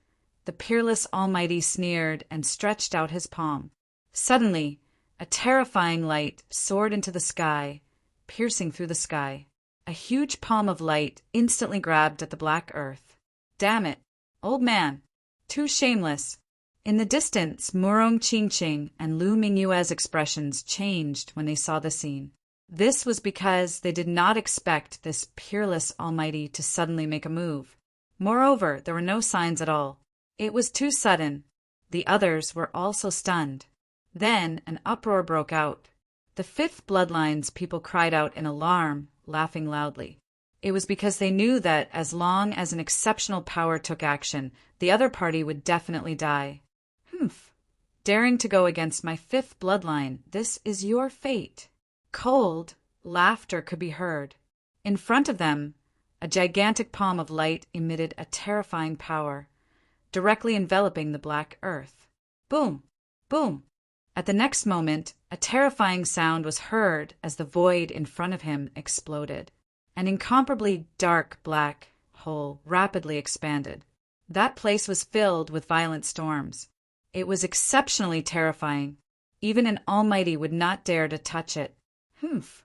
the peerless almighty sneered and stretched out his palm. Suddenly, a terrifying light soared into the sky, piercing through the sky. A huge palm of light instantly grabbed at the black earth. Damn it, old man, too shameless. In the distance, Murong Qingqing and Lu Mingyue's expressions changed when they saw the scene. This was because they did not expect this peerless almighty to suddenly make a move. Moreover, there were no signs at all. It was too sudden. The others were also stunned. Then an uproar broke out. The fifth bloodline's people cried out in alarm, laughing loudly. It was because they knew that as long as an exceptional power took action, the other party would definitely die. Humph. Daring to go against my fifth bloodline, this is your fate. Cold laughter could be heard. In front of them, a gigantic palm of light emitted a terrifying power, directly enveloping the black earth. Boom! Boom! At the next moment, a terrifying sound was heard as the void in front of him exploded. An incomparably dark black hole rapidly expanded. That place was filled with violent storms. It was exceptionally terrifying. Even an almighty would not dare to touch it. Humph.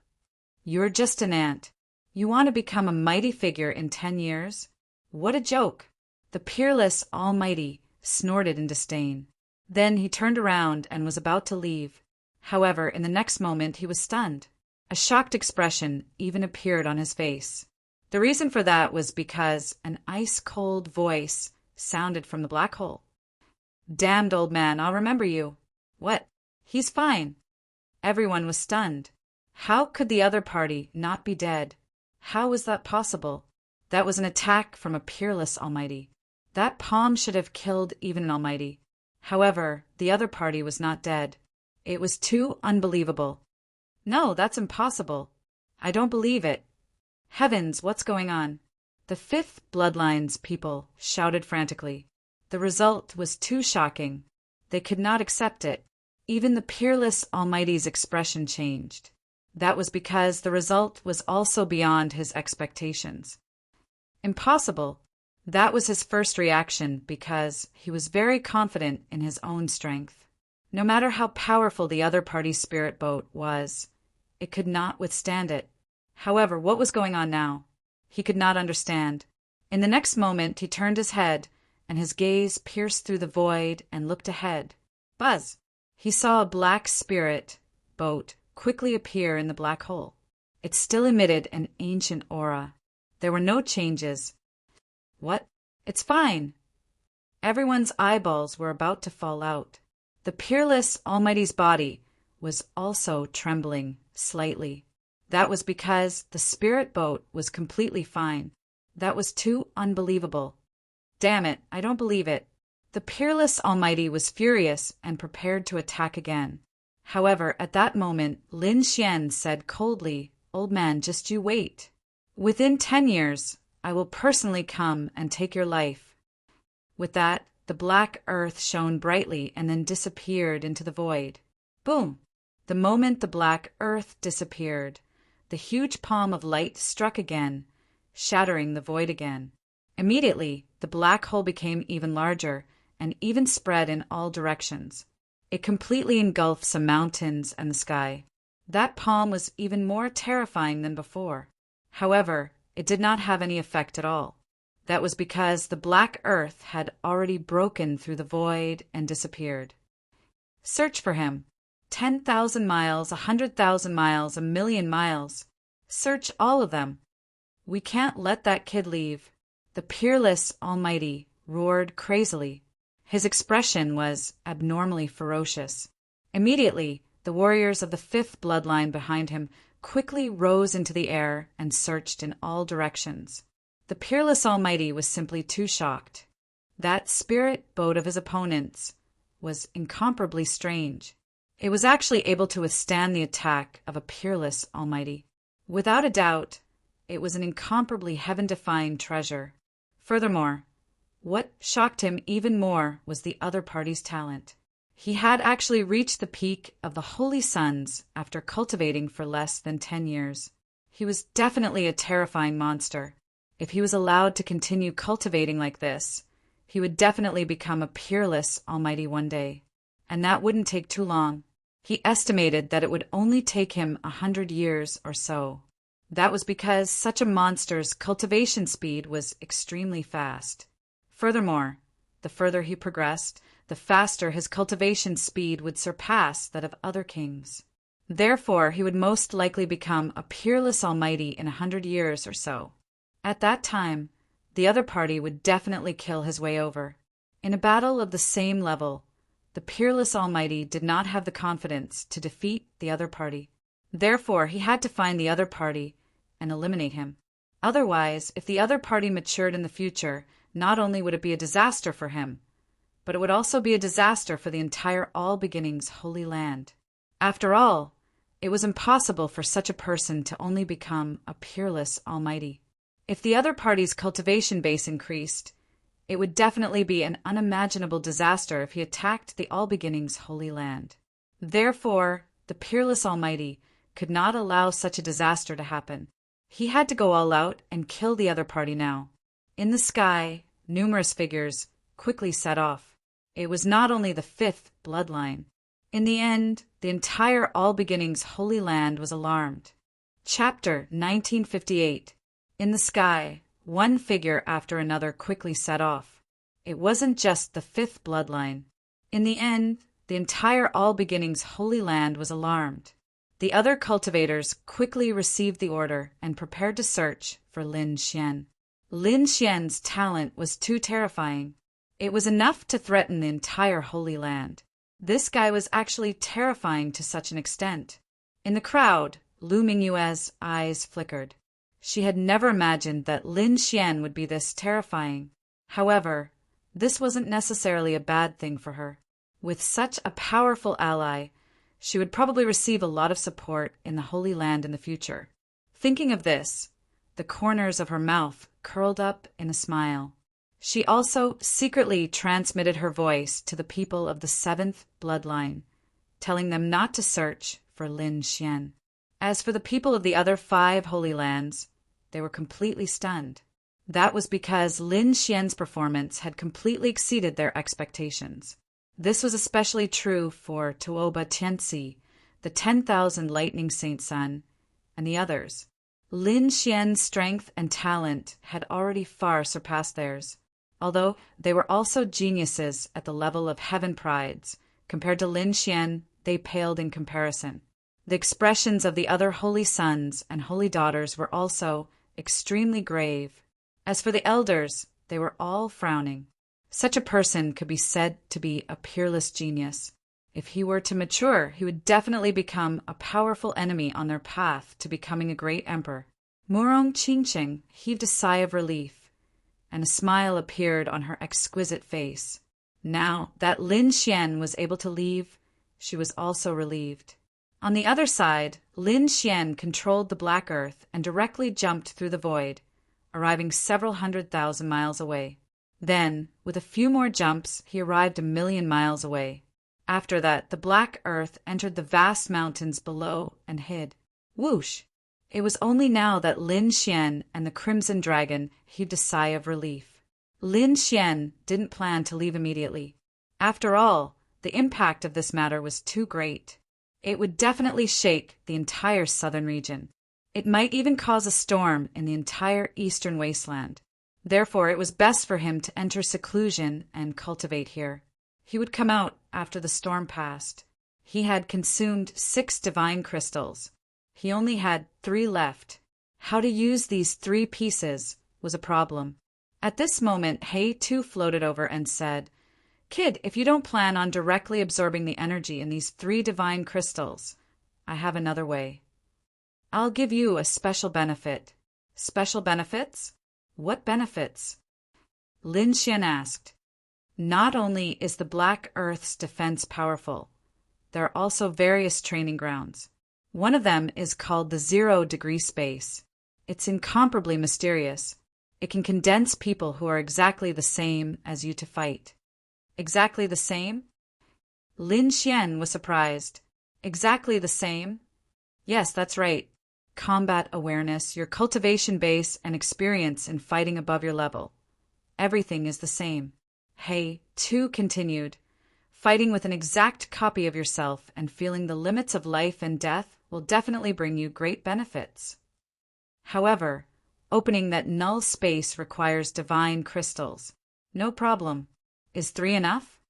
You're just an ant. You want to become a mighty figure in 10 years? What a joke. The peerless almighty snorted in disdain. Then he turned around and was about to leave. However, in the next moment he was stunned. A shocked expression even appeared on his face. The reason for that was because an ice-cold voice sounded from the black hole. Damned old man, I'll remember you. What? He's fine. Everyone was stunned. How could the other party not be dead? How was that possible? That was an attack from a peerless almighty. That palm should have killed even an almighty. However, the other party was not dead. It was too unbelievable. No, that's impossible. I don't believe it. Heavens, what's going on? The fifth bloodline's people shouted frantically. The result was too shocking. They could not accept it. Even the peerless almighty's expression changed. That was because the result was also beyond his expectations. Impossible. That was his first reaction because he was very confident in his own strength. No matter how powerful the other party's spirit boat was, it could not withstand it. However, what was going on now? He could not understand. In the next moment, he turned his head, and his gaze pierced through the void and looked ahead. Buzz! He saw a black spirit boat quickly appear in the black hole. It still emitted an ancient aura. There were no changes. What? It's fine. Everyone's eyeballs were about to fall out. The peerless almighty's body was also trembling slightly. That was because the spirit boat was completely fine. That was too unbelievable. Damn it, I don't believe it. The peerless almighty was furious and prepared to attack again. However, at that moment, Lin Xian said coldly, "Old man, just you wait. Within 10 years, I will personally come and take your life." With that, the black earth shone brightly and then disappeared into the void. Boom! The moment the black earth disappeared, the huge palm of light struck again, shattering the void again. Immediately, the black hole became even larger and even spread in all directions. It completely engulfed some mountains and the sky. That palm was even more terrifying than before. However, it did not have any effect at all. That was because the black earth had already broken through the void and disappeared. Search for him. 10,000 miles, 100,000 miles, 1,000,000 miles. Search all of them. We can't let that kid leave. The peerless almighty roared crazily. His expression was abnormally ferocious. Immediately, the warriors of the fifth bloodline behind him quickly rose into the air and searched in all directions. The peerless almighty was simply too shocked. That spirit boat of his opponents was incomparably strange. It was actually able to withstand the attack of a peerless Almighty. Without a doubt, it was an incomparably heaven-defying treasure. Furthermore, what shocked him even more was the other party's talent. He had actually reached the peak of the Holy Sons after cultivating for less than 10 years. He was definitely a terrifying monster. If he was allowed to continue cultivating like this, he would definitely become a peerless Almighty one day. And that wouldn't take too long. He estimated that it would only take him 100 years or so. That was because such a monster's cultivation speed was extremely fast. Furthermore, the further he progressed, the faster his cultivation speed would surpass that of other kings. Therefore, he would most likely become a peerless Almighty in 100 years or so. At that time, the other party would definitely kill his way over. In a battle of the same level, the peerless Almighty did not have the confidence to defeat the other party. Therefore, he had to find the other party and eliminate him. Otherwise, if the other party matured in the future, not only would it be a disaster for him, but it would also be a disaster for the entire All Beginnings Holy Land. After all, it was impossible for such a person to only become a peerless Almighty. If the other party's cultivation base increased, it would definitely be an unimaginable disaster if he attacked the All Beginnings Holy Land. Therefore, the peerless Almighty could not allow such a disaster to happen. He had to go all out and kill the other party now. In the sky, numerous figures quickly set off. It was not only the fifth bloodline. In the end, the entire All Beginnings Holy Land was alarmed. Chapter 1958. In the sky, one figure after another quickly set off. It wasn't just the fifth bloodline. In the end, the entire All Beginnings Holy Land was alarmed. The other cultivators quickly received the order and prepared to search for Lin Xian. Lin Xian's talent was too terrifying. It was enough to threaten the entire Holy Land. This guy was actually terrifying to such an extent. In the crowd, Lu Mingyue's eyes flickered. She had never imagined that Lin Xian would be this terrifying. However, this wasn't necessarily a bad thing for her. With such a powerful ally, she would probably receive a lot of support in the Holy Land in the future. Thinking of this, the corners of her mouth curled up in a smile. She also secretly transmitted her voice to the people of the seventh bloodline, telling them not to search for Lin Xian. As for the people of the other 5 Holy Lands, they were completely stunned. That was because Lin Xian's performance had completely exceeded their expectations. This was especially true for Tuoba Tianxi, the 10,000 Lightning Saint Sun, and the others. Lin Xian's strength and talent had already far surpassed theirs. Although they were also geniuses at the level of heaven prides, compared to Lin Xian, they paled in comparison. The expressions of the other holy sons and holy daughters were also extremely grave. As for the elders, they were all frowning. Such a person could be said to be a peerless genius. If he were to mature, he would definitely become a powerful enemy on their path to becoming a great emperor. Murong Qingqing heaved a sigh of relief, and a smile appeared on her exquisite face. Now that Lin Xian was able to leave, she was also relieved. On the other side, Lin Xian controlled the Black Earth and directly jumped through the void, arriving several 100,000 miles away. Then, with a few more jumps, he arrived 1,000,000 miles away. After that, the Black Earth entered the vast mountains below and hid. Whoosh! It was only now that Lin Xian and the Crimson Dragon heaved a sigh of relief. Lin Xian didn't plan to leave immediately. After all, the impact of this matter was too great. It would definitely shake the entire southern region. It might even cause a storm in the entire eastern wasteland. Therefore, it was best for him to enter seclusion and cultivate here. He would come out after the storm passed. He had consumed 6 divine crystals. He only had 3 left. How to use these 3 pieces was a problem. At this moment, He too floated over and said, "Kid, if you don't plan on directly absorbing the energy in these 3 divine crystals, I have another way. I'll give you a special benefit." "Special benefits? What benefits?" Lin Xian asked. "Not only is the Black Earth's defense powerful, there are also various training grounds. One of them is called the 0-degree space. It's incomparably mysterious. It can condense people who are exactly the same as you to fight. Exactly the same? Lin Xian was surprised. Exactly the same? Yes, that's right. Combat awareness, your cultivation base, and experience in fighting above your level. Everything is the same. He, too, continued. Fighting with an exact copy of yourself and feeling the limits of life and death will definitely bring you great benefits. However, opening that null space requires divine crystals. No problem. Is 3 enough?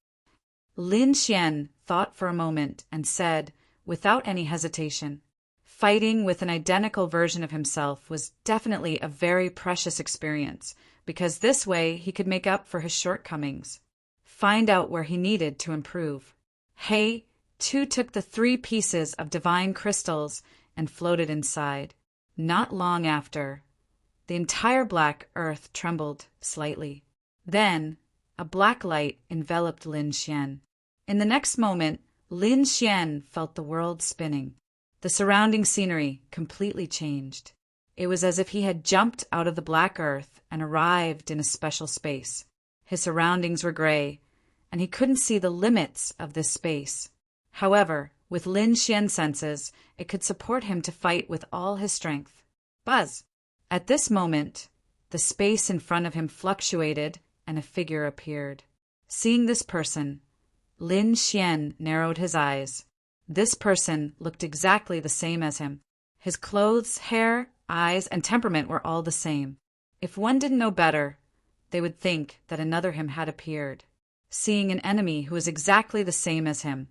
Lin Xian thought for a moment and said, without any hesitation, fighting with an identical version of himself was definitely a very precious experience, because this way he could make up for his shortcomings, find out where he needed to improve. He, too, took the 3 pieces of divine crystals and floated inside. Not long after, the entire black earth trembled slightly. Then, a black light enveloped Lin Xian. In the next moment, Lin Xian felt the world spinning. The surrounding scenery completely changed. It was as if he had jumped out of the black earth and arrived in a special space. His surroundings were gray, and he couldn't see the limits of this space. However, with Lin Xian's senses, it could support him to fight with all his strength. Buzz! At this moment, the space in front of him fluctuated and a figure appeared. Seeing this person, Lin Xian narrowed his eyes. This person looked exactly the same as him. His clothes, hair, eyes, and temperament were all the same. If one didn't know better, they would think that another him had appeared. Seeing an enemy who was exactly the same as him,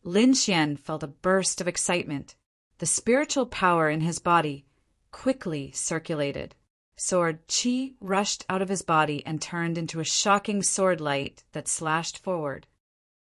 Lin Xian felt a burst of excitement. The spiritual power in his body quickly circulated. Sword qi rushed out of his body and turned into a shocking sword light that slashed forward.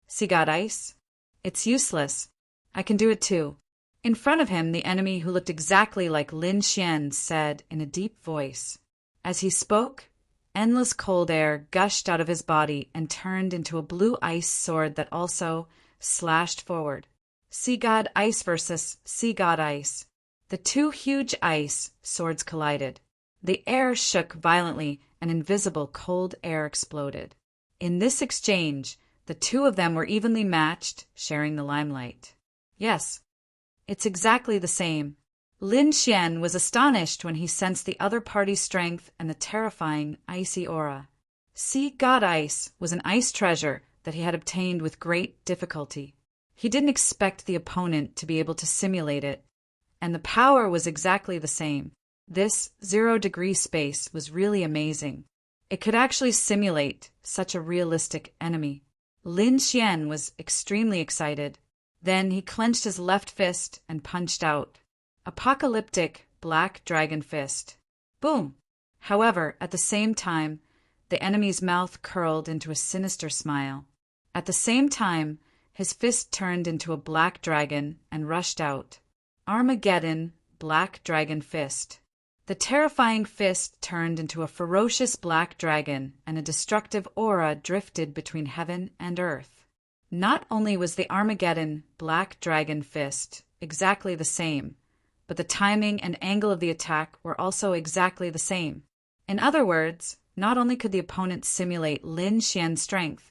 See God ice? It's useless. I can do it too. In front of him, the enemy who looked exactly like Lin Xian said in a deep voice. As he spoke, endless cold air gushed out of his body and turned into a blue ice sword that also slashed forward. Sea God ice versus Sea God ice. The 2 huge ice swords collided. The air shook violently and invisible cold air exploded. In this exchange, the 2 of them were evenly matched, sharing the limelight. Yes, it's exactly the same. Lin Xian was astonished when he sensed the other party's strength and the terrifying icy aura. Sea God Ice was an ice treasure that he had obtained with great difficulty. He didn't expect the opponent to be able to simulate it, and the power was exactly the same. This 0-degree space was really amazing. It could actually simulate such a realistic enemy. Lin Xian was extremely excited. Then he clenched his left fist and punched out. Apocalyptic black dragon fist. Boom! However, at the same time, the enemy's mouth curled into a sinister smile. At the same time, his fist turned into a black dragon and rushed out. Armageddon black dragon fist. The terrifying fist turned into a ferocious black dragon, and a destructive aura drifted between heaven and earth. Not only was the Armageddon black dragon fist exactly the same, but the timing and angle of the attack were also exactly the same. In other words, not only could the opponent simulate Lin Xian's strength,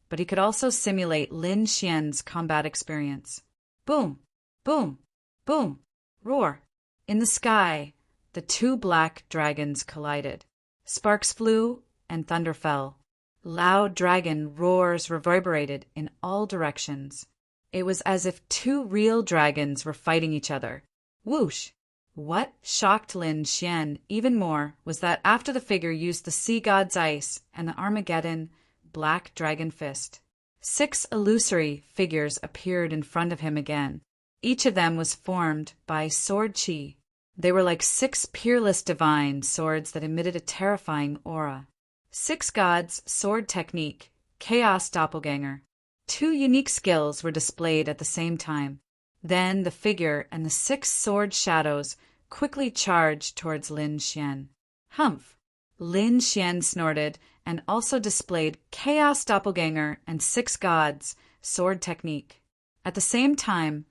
but he could also simulate Lin Xian's combat experience. Boom! Boom! Boom! Roar! In the sky, the 2 black dragons collided. Sparks flew and thunder fell. Loud dragon roars reverberated in all directions. It was as if 2 real dragons were fighting each other. Whoosh! What shocked Lin Xian even more was that after the figure used the sea god's ice and the Armageddon black dragon fist, 6 illusory figures appeared in front of him again. Each of them was formed by sword qi. They were like 6 peerless divine swords that emitted a terrifying aura. 6 gods' sword technique, chaos doppelganger. 2 unique skills were displayed at the same time. Then the figure and the 6 sword shadows quickly charged towards Lin Xian. Humph! Lin Xian snorted and also displayed chaos doppelganger and 6 gods' sword technique. At the same time,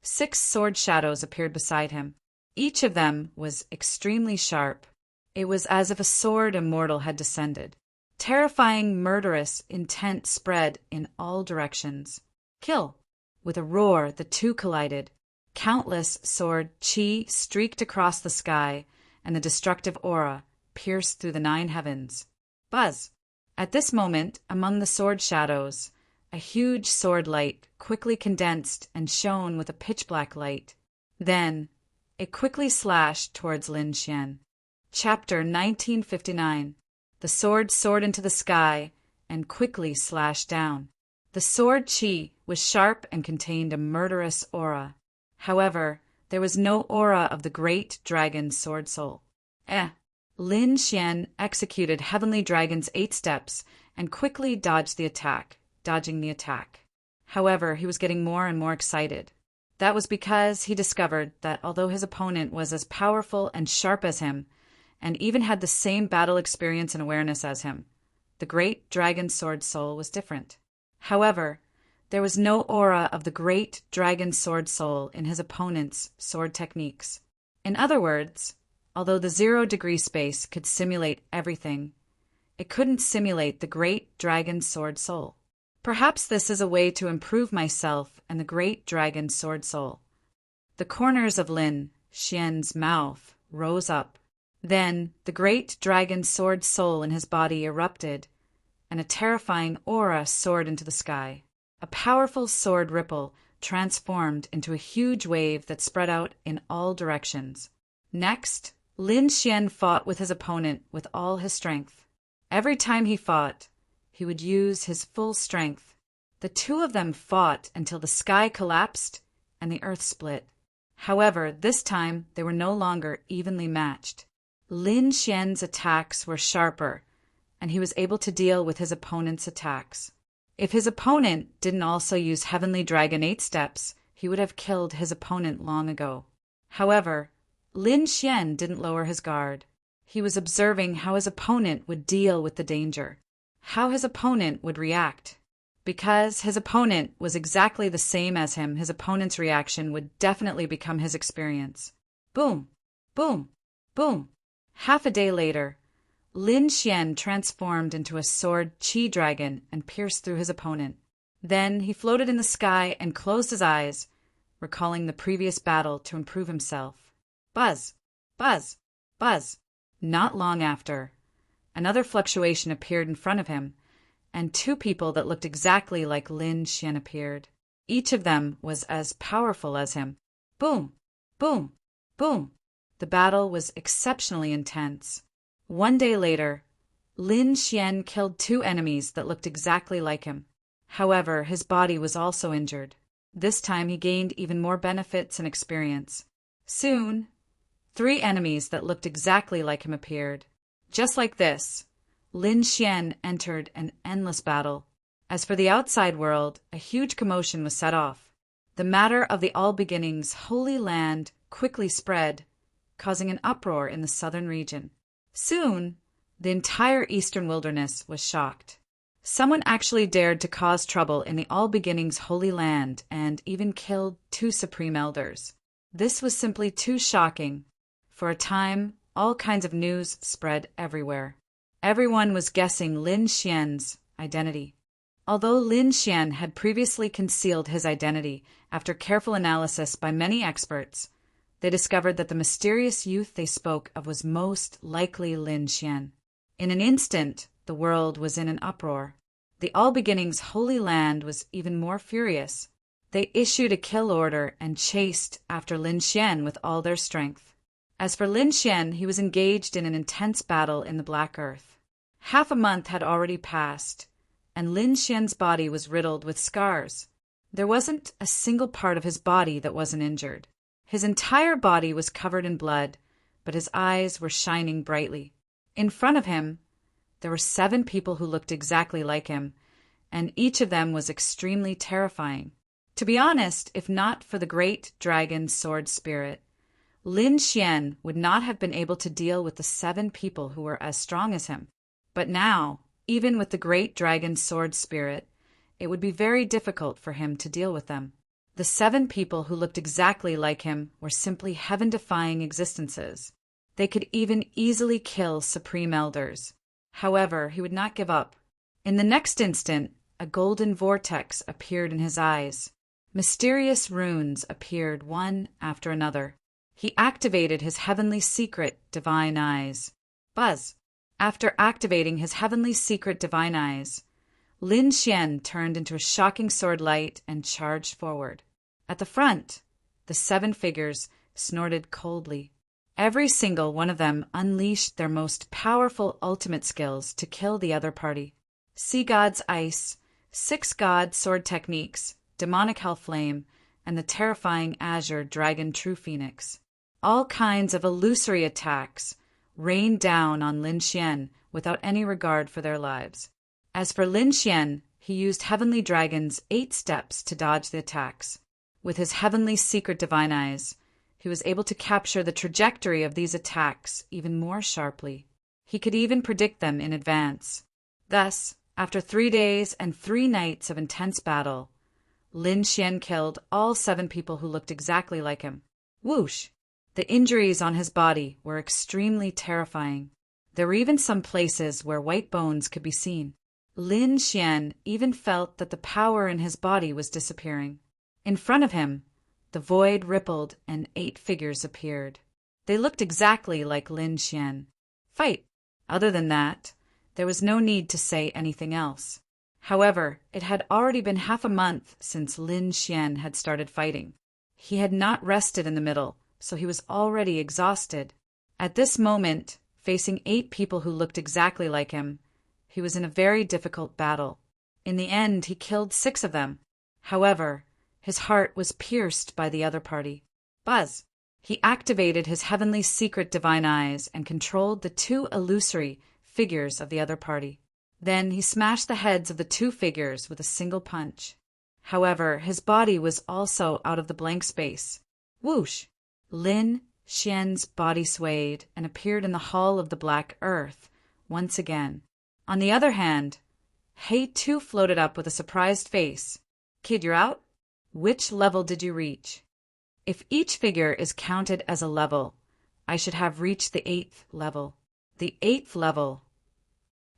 6 sword shadows appeared beside him. Each of them was extremely sharp. It was as if a sword immortal had descended. Terrifying, murderous intent spread in all directions. Kill! With a roar, the two collided. Countless sword chi streaked across the sky, and the destructive aura pierced through the 9 heavens. Buzz! At this moment, among the sword shadows, a huge sword light quickly condensed and shone with a pitch-black light. Then, it quickly slashed towards Lin Xian. Chapter 1959. The sword soared into the sky and quickly slashed down. The sword chi was sharp and contained a murderous aura. However, there was no aura of the great dragon's sword soul. Lin Xian executed Heavenly Dragon's 8 steps and quickly dodging the attack. However, he was getting more and more excited. That was because he discovered that although his opponent was as powerful and sharp as him, and even had the same battle experience and awareness as him, the great dragon sword soul was different. However, there was no aura of the great dragon sword soul in his opponent's sword techniques. In other words, although the 0-degree space could simulate everything, it couldn't simulate the great dragon sword soul. Perhaps this is a way to improve myself and the great dragon sword soul. The corners of Lin Xian's mouth rose up. Then the great dragon sword soul in his body erupted, and a terrifying aura soared into the sky. A powerful sword ripple transformed into a huge wave that spread out in all directions. Next, Lin Xian fought with his opponent with all his strength. Every time he fought, he would use his full strength. The two of them fought until the sky collapsed and the earth split. However, this time they were no longer evenly matched. Lin Xian's attacks were sharper, and he was able to deal with his opponent's attacks. If his opponent didn't also use Heavenly Dragon 8 steps, he would have killed his opponent long ago. However, Lin Xian didn't lower his guard. He was observing how his opponent would deal with the danger, how his opponent would react. Because his opponent was exactly the same as him, his opponent's reaction would definitely become his experience. Boom! Boom! Boom! Half a day later, Lin Xian transformed into a sword chi dragon and pierced through his opponent. Then he floated in the sky and closed his eyes, recalling the previous battle to improve himself. Buzz! Buzz! Buzz! Not long after, another fluctuation appeared in front of him, and 2 people that looked exactly like Lin Xian appeared. Each of them was as powerful as him. Boom! Boom! Boom! The battle was exceptionally intense. One day later, Lin Xian killed 2 enemies that looked exactly like him. However, his body was also injured. This time he gained even more benefits and experience. Soon, 3 enemies that looked exactly like him appeared. Just like this, Lin Xian entered an endless battle. As for the outside world, a huge commotion was set off. The matter of the All Beginnings Holy Land quickly spread, causing an uproar in the southern region. Soon, the entire eastern wilderness was shocked. Someone actually dared to cause trouble in the All Beginnings Holy Land and even killed 2 supreme elders. This was simply too shocking. For a time, all kinds of news spread everywhere. Everyone was guessing Lin Xian's identity. Although Lin Xian had previously concealed his identity after careful analysis by many experts, they discovered that the mysterious youth they spoke of was most likely Lin Xian. In an instant, the world was in an uproar. The All Beginnings Holy Land was even more furious. They issued a kill order and chased after Lin Xian with all their strength. As for Lin Xian, he was engaged in an intense battle in the Black Earth. Half a month had already passed, and Lin Xian's body was riddled with scars. There wasn't a single part of his body that wasn't injured. His entire body was covered in blood, but his eyes were shining brightly. In front of him, there were 7 people who looked exactly like him, and each of them was extremely terrifying. To be honest, if not for the great dragon sword spirit, Lin Xian would not have been able to deal with the 7 people who were as strong as him. But now, even with the great dragon sword spirit, it would be very difficult for him to deal with them. The 7 people who looked exactly like him were simply heaven-defying existences. They could even easily kill Supreme Elders. However, he would not give up. In the next instant, a golden vortex appeared in his eyes. Mysterious runes appeared one after another. He activated his heavenly secret divine eyes. Buzz. After activating his heavenly secret divine eyes, Lin Xian turned into a shocking sword light and charged forward. At the front, the 7 figures snorted coldly. Every single one of them unleashed their most powerful ultimate skills to kill the other party. Sea God's Ice, 6 God Sword Techniques, Demonic Hell Flame, and the terrifying Azure Dragon True Phoenix. All kinds of illusory attacks rained down on Lin Xian without any regard for their lives. As for Lin Xian, he used Heavenly Dragon's 8 steps to dodge the attacks. With his heavenly secret divine eyes, he was able to capture the trajectory of these attacks even more sharply. He could even predict them in advance. Thus, after 3 days and 3 nights of intense battle, Lin Xian killed all 7 people who looked exactly like him. Whoosh! The injuries on his body were extremely terrifying. There were even some places where white bones could be seen. Lin Xian even felt that the power in his body was disappearing. In front of him, the void rippled and 8 figures appeared. They looked exactly like Lin Xian. Fight! Other than that, there was no need to say anything else. However, it had already been half a month since Lin Xian had started fighting. He had not rested in the middle, so he was already exhausted. At this moment, facing 8 people who looked exactly like him, he was in a very difficult battle. In the end, he killed 6 of them. However, his heart was pierced by the other party. Buzz! He activated his heavenly secret divine eyes and controlled the 2 illusory figures of the other party. Then he smashed the heads of the 2 figures with a single punch. However, his body was also out of the blank space. Whoosh! Lin Xian's body swayed and appeared in the Hall of the Black Earth once again. On the other hand, He too floated up with a surprised face. Kid, you're out? Which level did you reach? If each figure is counted as a level, I should have reached the 8th level. The 8th level.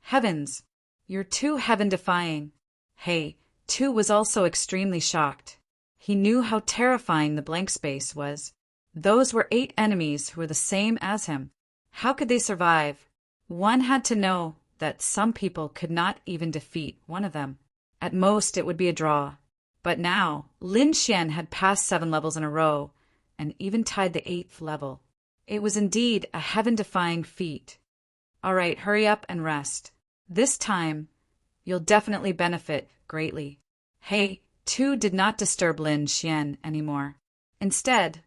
Heavens! You're too heaven-defying. Hey, too was also extremely shocked. He knew how terrifying the blank space was. Those were 8 enemies who were the same as him. How could they survive? One had to know that some people could not even defeat one of them. At most, it would be a draw. But now, Lin Xian had passed 7 levels in a row, and even tied the 8th level. It was indeed a heaven-defying feat. All right, hurry up and rest. This time, you'll definitely benefit greatly. He too did not disturb Lin Xian anymore. Instead,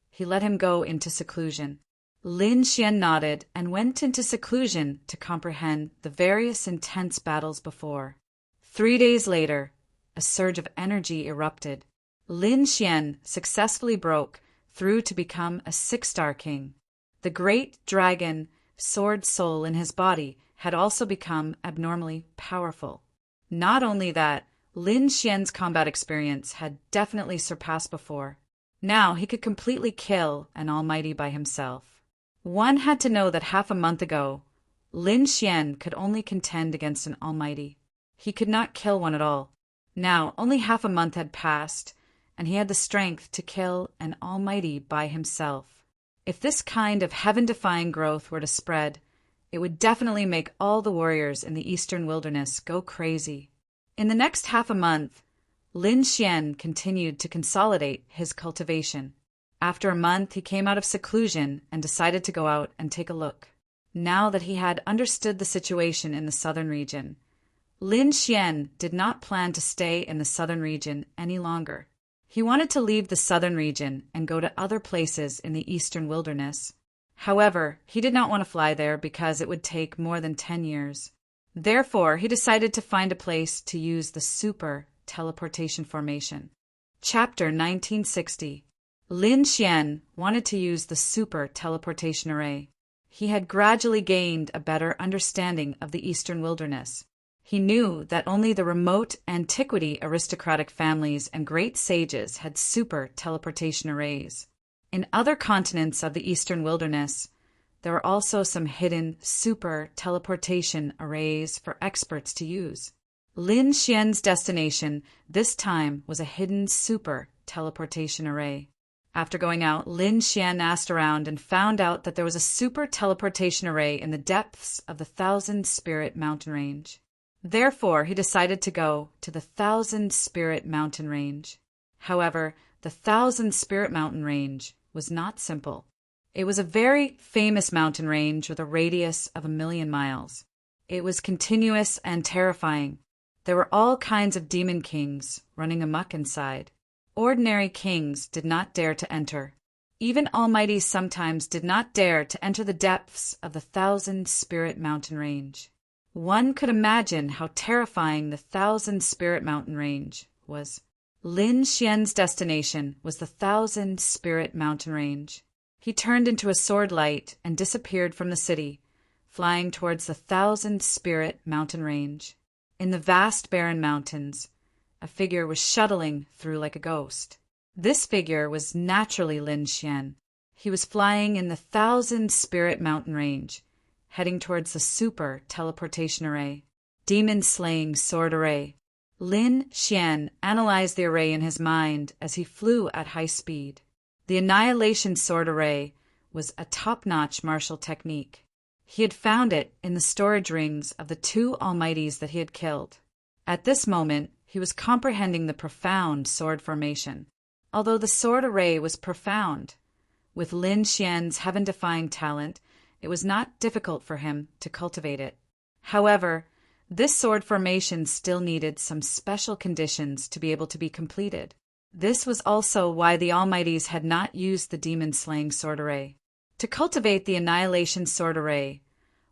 he let him go into seclusion. Lin Xian nodded and went into seclusion to comprehend the various intense battles before. 3 days later, a surge of energy erupted. Lin Xian successfully broke through to become a 6-star king. The great dragon sword soul in his body had also become abnormally powerful. Not only that, Lin Xian's combat experience had definitely surpassed before. Now he could completely kill an almighty by himself. One had to know that half a month ago, Lin Xian could only contend against an almighty. He could not kill one at all. Now, only half a month had passed, and he had the strength to kill an almighty by himself. If this kind of heaven-defying growth were to spread, it would definitely make all the warriors in the eastern wilderness go crazy. In the next half a month, Lin Xian continued to consolidate his cultivation. After a month, he came out of seclusion and decided to go out and take a look. Now that he had understood the situation in the southern region, Lin Xian did not plan to stay in the southern region any longer. He wanted to leave the southern region and go to other places in the eastern wilderness. However, he did not want to fly there because it would take more than 10 years. Therefore, he decided to find a place to use the super teleportation formation. Chapter 1960. Lin Xian wanted to use the super teleportation array. He had gradually gained a better understanding of the eastern wilderness. He knew that only the remote antiquity aristocratic families and great sages had super teleportation arrays. In other continents of the eastern wilderness, there were also some hidden super teleportation arrays for experts to use. Lin Xian's destination this time was a hidden super teleportation array. After going out, Lin Xian asked around and found out that there was a super teleportation array in the depths of the Thousand Spirit mountain range. Therefore, he decided to go to the Thousand Spirit mountain range. However, the Thousand Spirit mountain range was not simple. It was a very famous mountain range with a radius of 1,000,000 miles. It was continuous and terrifying. There were all kinds of demon kings running amok inside. Ordinary kings did not dare to enter. Even almighties sometimes did not dare to enter the depths of the Thousand Spirit mountain range. One could imagine how terrifying the Thousand Spirit mountain range was. Lin Xian's destination was the Thousand Spirit mountain range. He turned into a sword light and disappeared from the city, flying towards the Thousand Spirit mountain range. In the vast barren mountains, a figure was shuttling through like a ghost. This figure was naturally Lin Xian. He was flying in the Thousand Spirit mountain range, heading towards the super teleportation array, demon-slaying sword array. Lin Xian analyzed the array in his mind as he flew at high speed. The annihilation sword array was a top-notch martial technique. He had found it in the storage rings of the two almighties that he had killed. At this moment, he was comprehending the profound sword formation. Although the sword array was profound, with Lin Xian's heaven-defying talent, it was not difficult for him to cultivate it. However, this sword formation still needed some special conditions to be able to be completed. This was also why the Almighties had not used the demon-slaying sword array. To cultivate the annihilation sword array,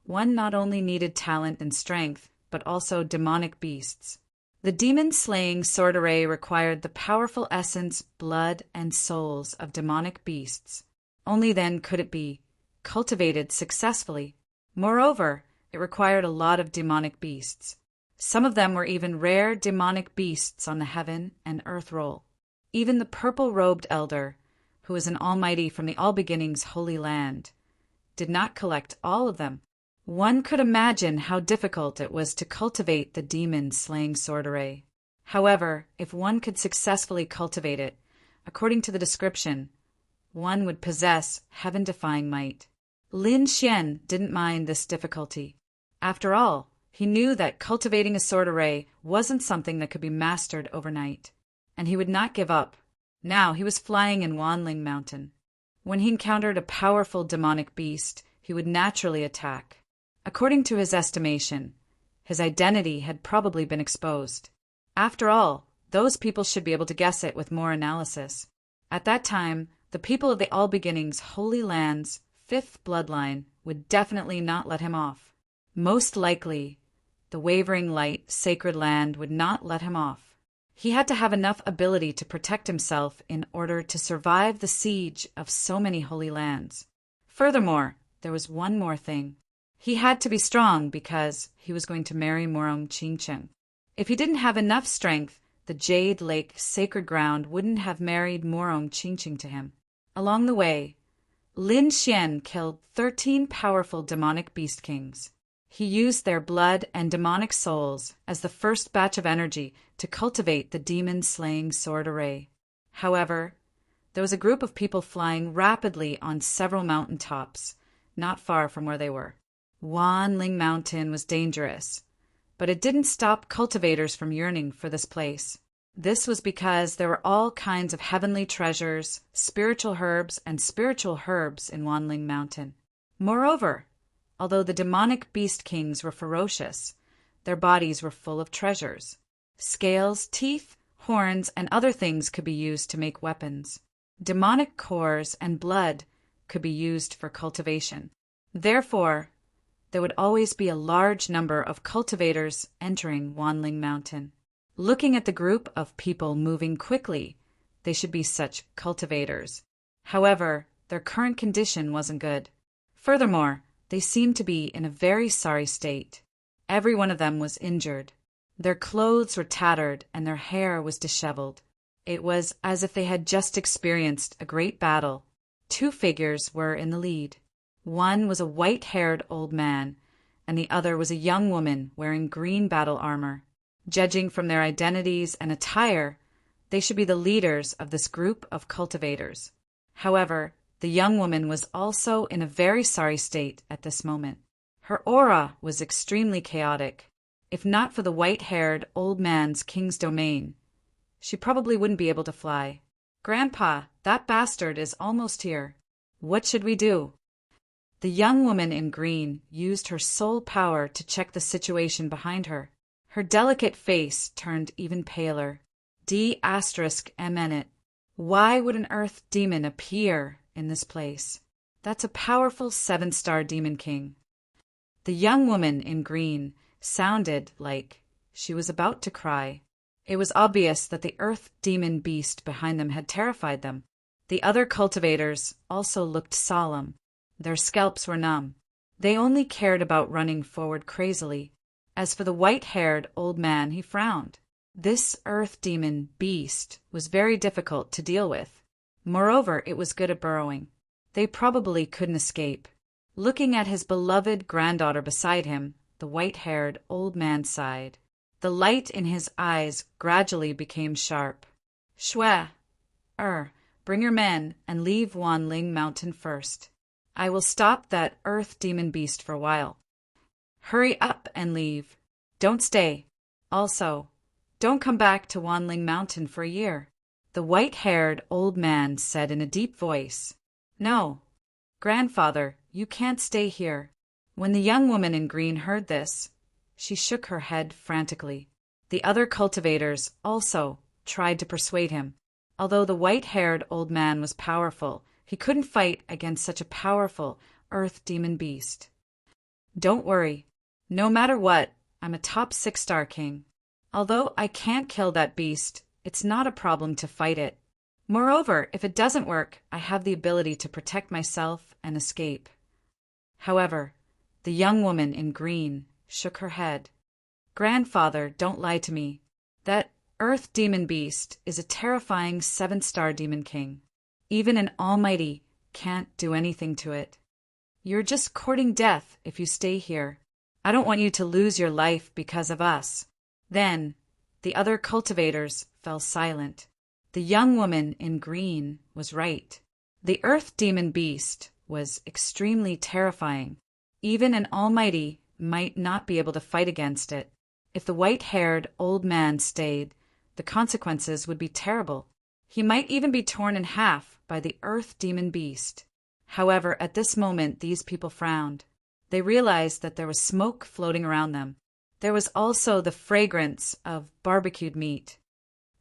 one not only needed talent and strength, but also demonic beasts. The demon-slaying sword array required the powerful essence, blood, and souls of demonic beasts. Only then could it be cultivated successfully. Moreover, it required a lot of demonic beasts. Some of them were even rare demonic beasts on the heaven and earth roll. Even the purple-robed elder, who was an almighty from the All-Beginnings Holy Land, did not collect all of them. One could imagine how difficult it was to cultivate the demon-slaying sword array. However, if one could successfully cultivate it, according to the description, one would possess heaven-defying might. Lin Xian didn't mind this difficulty. After all, he knew that cultivating a sword array wasn't something that could be mastered overnight, and he would not give up. Now he was flying in Wanling Mountain. When he encountered a powerful demonic beast, he would naturally attack. According to his estimation, his identity had probably been exposed. After all, those people should be able to guess it with more analysis. At that time, the people of the All-Beginnings Holy Land's fifth bloodline would definitely not let him off. Most likely, the Wavering Light Sacred Land would not let him off. He had to have enough ability to protect himself in order to survive the siege of so many holy lands. Furthermore, there was one more thing. He had to be strong because he was going to marry Morong Qingcheng. If he didn't have enough strength, the Jade Lake Sacred Ground wouldn't have married Morong Qingcheng to him. Along the way, Lin Xian killed 13 powerful demonic beast kings. He used their blood and demonic souls as the first batch of energy to cultivate the demon-slaying sword array. However, there was a group of people flying rapidly on several mountain tops, not far from where they were. Wanling Mountain was dangerous, but it didn't stop cultivators from yearning for this place. This was because there were all kinds of heavenly treasures, spiritual herbs in Wanling Mountain. Moreover, although the demonic beast kings were ferocious, their bodies were full of treasures. Scales, teeth, horns, and other things could be used to make weapons. Demonic cores and blood could be used for cultivation. Therefore, there would always be a large number of cultivators entering Wanling Mountain. Looking at the group of people moving quickly, they should be such cultivators. However, their current condition wasn't good. Furthermore, they seemed to be in a very sorry state. Every one of them was injured. Their clothes were tattered and their hair was disheveled. It was as if they had just experienced a great battle. Two figures were in the lead. One was a white-haired old man, and the other was a young woman wearing green battle armor. Judging from their identities and attire, they should be the leaders of this group of cultivators. However, the young woman was also in a very sorry state at this moment. Her aura was extremely chaotic. If not for the white-haired old man's king's domain, she probably wouldn't be able to fly. "Grandpa, that bastard is almost here. What should we do?" The young woman in green used her soul power to check the situation behind her. Her delicate face turned even paler. D***MN. Why would an earth demon appear in this place? That's a powerful 7-star demon king. The young woman in green sounded like she was about to cry. It was obvious that the earth demon beast behind them had terrified them. The other cultivators also looked solemn. Their scalps were numb. They only cared about running forward crazily. As for the white-haired old man, he frowned. This earth demon beast was very difficult to deal with. Moreover, it was good at burrowing. They probably couldn't escape. Looking at his beloved granddaughter beside him, the white-haired old man sighed. The light in his eyes gradually became sharp. "Shwe, bring your men and leave Wanling Mountain first. I will stop that earth demon beast for a while. Hurry up and leave. Don't stay. Also, don't come back to Wanling Mountain for a year." The white-haired old man said in a deep voice, "No, grandfather, you can't stay here." When the young woman in green heard this, she shook her head frantically. The other cultivators also tried to persuade him. Although the white-haired old man was powerful, he couldn't fight against such a powerful earth demon beast. "Don't worry. No matter what, I'm a top 6-star king. Although I can't kill that beast, it's not a problem to fight it. Moreover, if it doesn't work, I have the ability to protect myself and escape." However, the young woman in green shook her head. "Grandfather, don't lie to me. That earth demon beast is a terrifying 7-star demon king. Even an almighty can't do anything to it. You're just courting death if you stay here. I don't want you to lose your life because of us." Then the other cultivators fell silent. The young woman in green was right. The earth demon beast was extremely terrifying. Even an almighty might not be able to fight against it. If the white-haired old man stayed, the consequences would be terrible. He might even be torn in half by the earth demon beast. However, at this moment, these people frowned. They realized that there was smoke floating around them. There was also the fragrance of barbecued meat.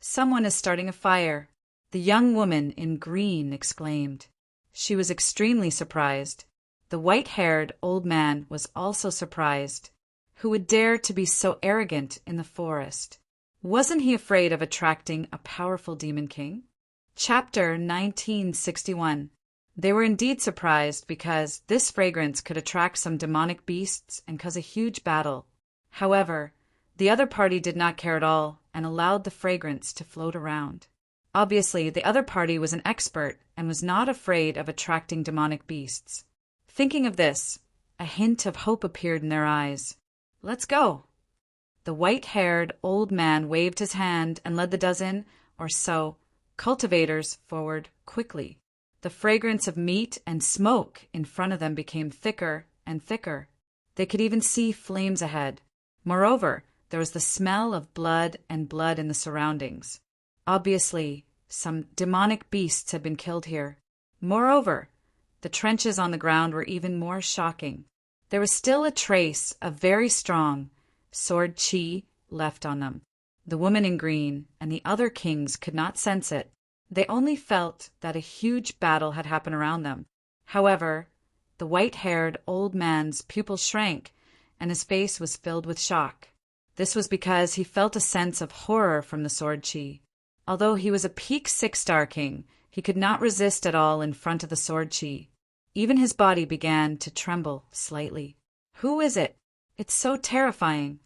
"Someone is starting a fire," the young woman in green exclaimed. She was extremely surprised. The white-haired old man was also surprised. Who would dare to be so arrogant in the forest? Wasn't he afraid of attracting a powerful demon king? Chapter 1961. They were indeed surprised because this fragrance could attract some demonic beasts and cause a huge battle. However, the other party did not care at all and allowed the fragrance to float around. Obviously, the other party was an expert and was not afraid of attracting demonic beasts. Thinking of this, a hint of hope appeared in their eyes. "Let's go." The white-haired old man waved his hand and led the dozen or so cultivators forward quickly. The fragrance of meat and smoke in front of them became thicker and thicker. They could even see flames ahead. Moreover, there was the smell of blood and blood in the surroundings. Obviously, some demonic beasts had been killed here. Moreover, the trenches on the ground were even more shocking. There was still a trace of very strong sword chi left on them. The woman in green and the other kings could not sense it. They only felt that a huge battle had happened around them. However, the white-haired old man's pupils shrank and his face was filled with shock. This was because he felt a sense of horror from the sword chi. Although he was a peak 6-star king, he could not resist at all in front of the sword chi. Even his body began to tremble slightly. "Who is it? It's so terrifying.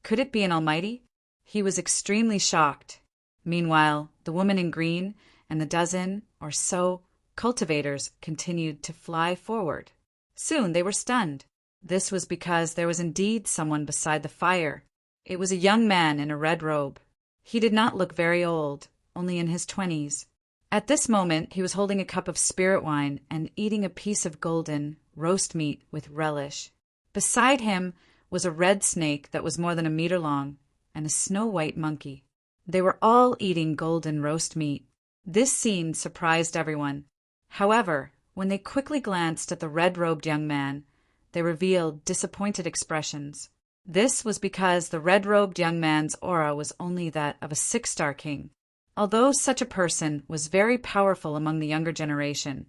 Could it be an almighty? He was extremely shocked. Meanwhile, the woman in green and the dozen or so cultivators continued to fly forward. Soon they were stunned. This was because there was indeed someone beside the fire. It was a young man in a red robe. He did not look very old, only in his 20s. At this moment he was holding a cup of spirit wine and eating a piece of golden roast meat with relish. Beside him was a red snake that was more than a meter long, and a snow-white monkey. They were all eating golden roast meat. This scene surprised everyone. However, when they quickly glanced at the red-robed young man, they revealed disappointed expressions. This was because the red-robed young man's aura was only that of a 6-star king. Although such a person was very powerful among the younger generation,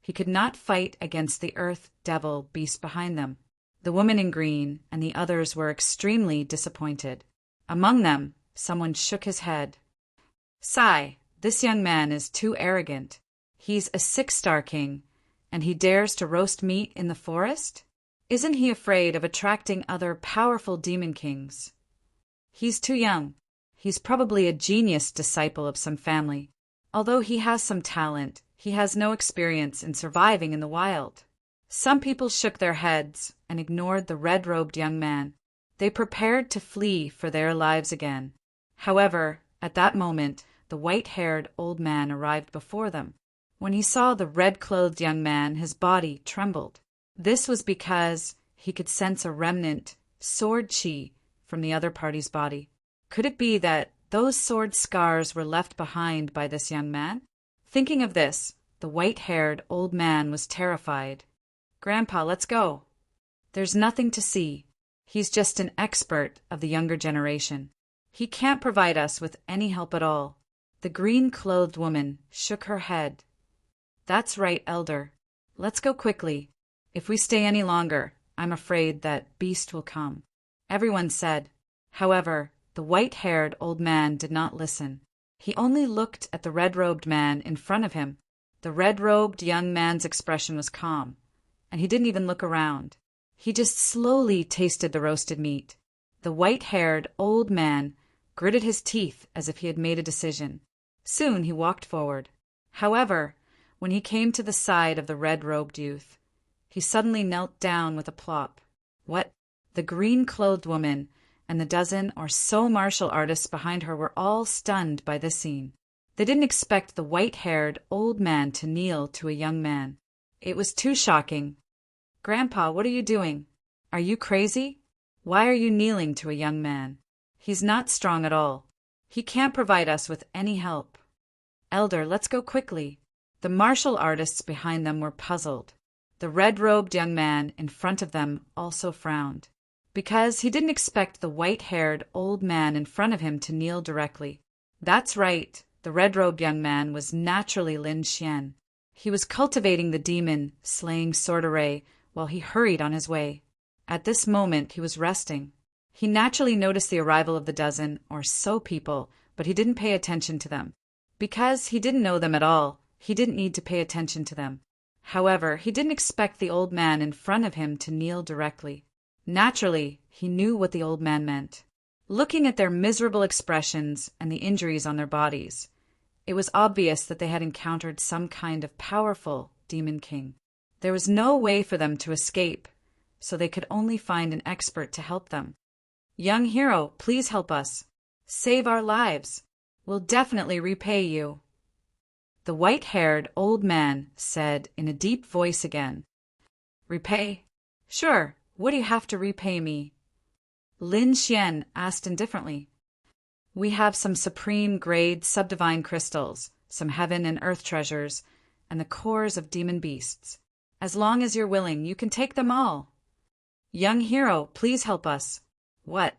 he could not fight against the earth devil beast behind them. The woman in green and the others were extremely disappointed. Among them, someone shook his head. "Sigh, this young man is too arrogant. He's a 6-star king, and he dares to roast meat in the forest? Isn't he afraid of attracting other powerful demon kings? He's too young. He's probably a genius disciple of some family. Although he has some talent, he has no experience in surviving in the wild." Some people shook their heads and ignored the red-robed young man. They prepared to flee for their lives again. However, at that moment, the white-haired old man arrived before them. When he saw the red-clothed young man, his body trembled. This was because he could sense a remnant sword chi from the other party's body. Could it be that those sword scars were left behind by this young man? Thinking of this, the white-haired old man was terrified. "Grandpa, let's go." "There's nothing to see. He's just an expert of the younger generation. He can't provide us with any help at all." The green-clothed woman shook her head. "That's right, Elder. Let's go quickly. If we stay any longer, I'm afraid that beast will come," everyone said. However, the white-haired old man did not listen. He only looked at the red-robed man in front of him. The red-robed young man's expression was calm, and he didn't even look around. He just slowly tasted the roasted meat. The white-haired old man gritted his teeth as if he had made a decision. Soon he walked forward. However, when he came to the side of the red-robed youth, he suddenly knelt down with a plop. What? The green-clothed woman and the dozen or so martial artists behind her were all stunned by this scene. They didn't expect the white-haired old man to kneel to a young man. It was too shocking. "Grandpa, what are you doing? Are you crazy? Why are you kneeling to a young man? He's not strong at all. He can't provide us with any help." "Elder, let's go quickly." The martial artists behind them were puzzled. The red-robed young man in front of them also frowned, because he didn't expect the white-haired old man in front of him to kneel directly. That's right, the red-robed young man was naturally Lin Xian. He was cultivating the demon, slaying sword array, while he hurried on his way. At this moment he was resting. He naturally noticed the arrival of the dozen or so people, but he didn't pay attention to them. Because he didn't know them at all, he didn't need to pay attention to them. However, he didn't expect the old man in front of him to kneel directly. Naturally, he knew what the old man meant. Looking at their miserable expressions and the injuries on their bodies, it was obvious that they had encountered some kind of powerful demon king. There was no way for them to escape, so they could only find an expert to help them. "Young hero, please help us. Save our lives. We'll definitely repay you." The white-haired old man said in a deep voice again. "Repay? Sure, what do you have to repay me?" Lin Xian asked indifferently. "We have some supreme-grade subdivine crystals, some heaven and earth treasures, and the cores of demon beasts. As long as you're willing, you can take them all." "Young hero, please help us." "What?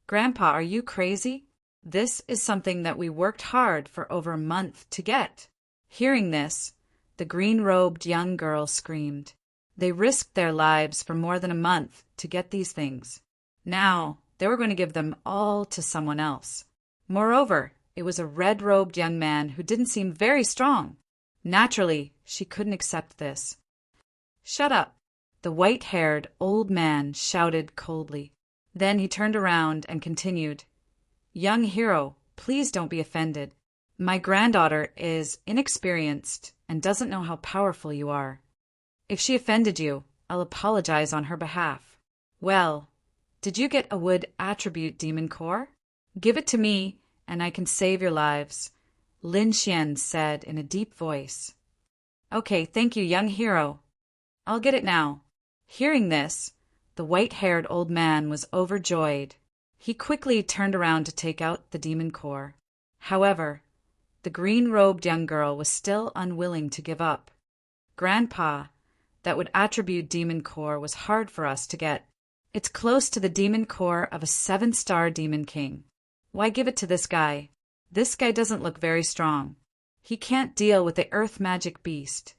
Grandpa, are you crazy? This is something that we worked hard for over a month to get." Hearing this, the green-robed young girl screamed. They risked their lives for more than a month to get these things. Now, they were going to give them all to someone else. Moreover, it was a red-robed young man who didn't seem very strong. Naturally, she couldn't accept this. "Shut up." the white-haired old man shouted coldly. Then he turned around and continued, "Young hero, please don't be offended. My granddaughter is inexperienced and doesn't know how powerful you are. If she offended you, I'll apologize on her behalf. Well, did you get a wood attribute demon core? Give it to me, and I can save your lives," Lin Xian said in a deep voice. "Okay, thank you, young hero. I'll get it now." Hearing this, the white-haired old man was overjoyed. He quickly turned around to take out the demon core. However, the green-robed young girl was still unwilling to give up. "Grandpa, that would attribute demon core was hard for us to get. It's close to the demon core of a 7-star demon king. Why give it to this guy? This guy doesn't look very strong. He can't deal with the earth magic beast.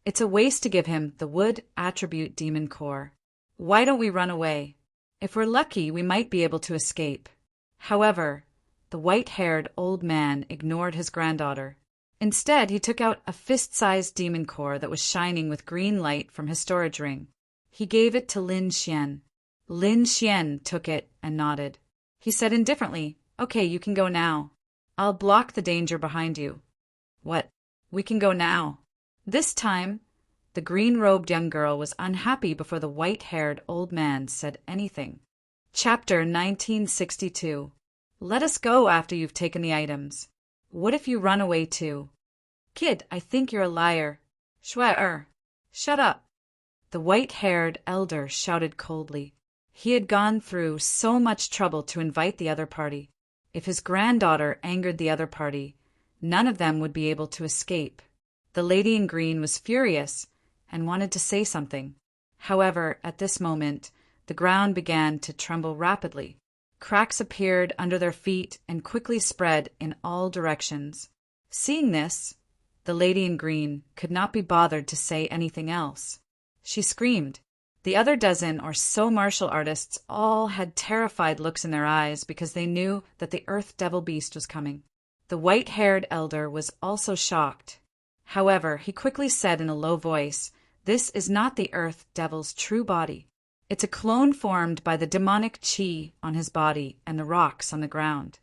It's a waste to give him the wood attribute demon core. Why don't we run away? If we're lucky, we might be able to escape." However, the white-haired old man ignored his granddaughter. Instead, he took out a fist-sized demon core that was shining with green light from his storage ring. He gave it to Lin Xian. Lin Xian took it and nodded. He said indifferently, "Okay, you can go now. I'll block the danger behind you." "What? We can go now?" This time, the green-robed young girl was unhappy before the white-haired old man said anything. Chapter 1962. Let us go after you've taken the items. What if you run away too? Kid, I think you're a liar. Shut up. The white-haired elder shouted coldly. He had gone through so much trouble to invite the other party. If his granddaughter angered the other party, none of them would be able to escape. The lady in green was furious and wanted to say something. However, at this moment, the ground began to tremble rapidly. Cracks appeared under their feet and quickly spread in all directions. Seeing this, the lady in green could not be bothered to say anything else. She screamed. The other dozen or so martial artists all had terrified looks in their eyes because they knew that the Earth Devil Beast was coming. The white-haired elder was also shocked. However, he quickly said in a low voice, "This is not the Earth Devil's true body. It's a clone formed by the demonic chi on his body and the rocks on the ground.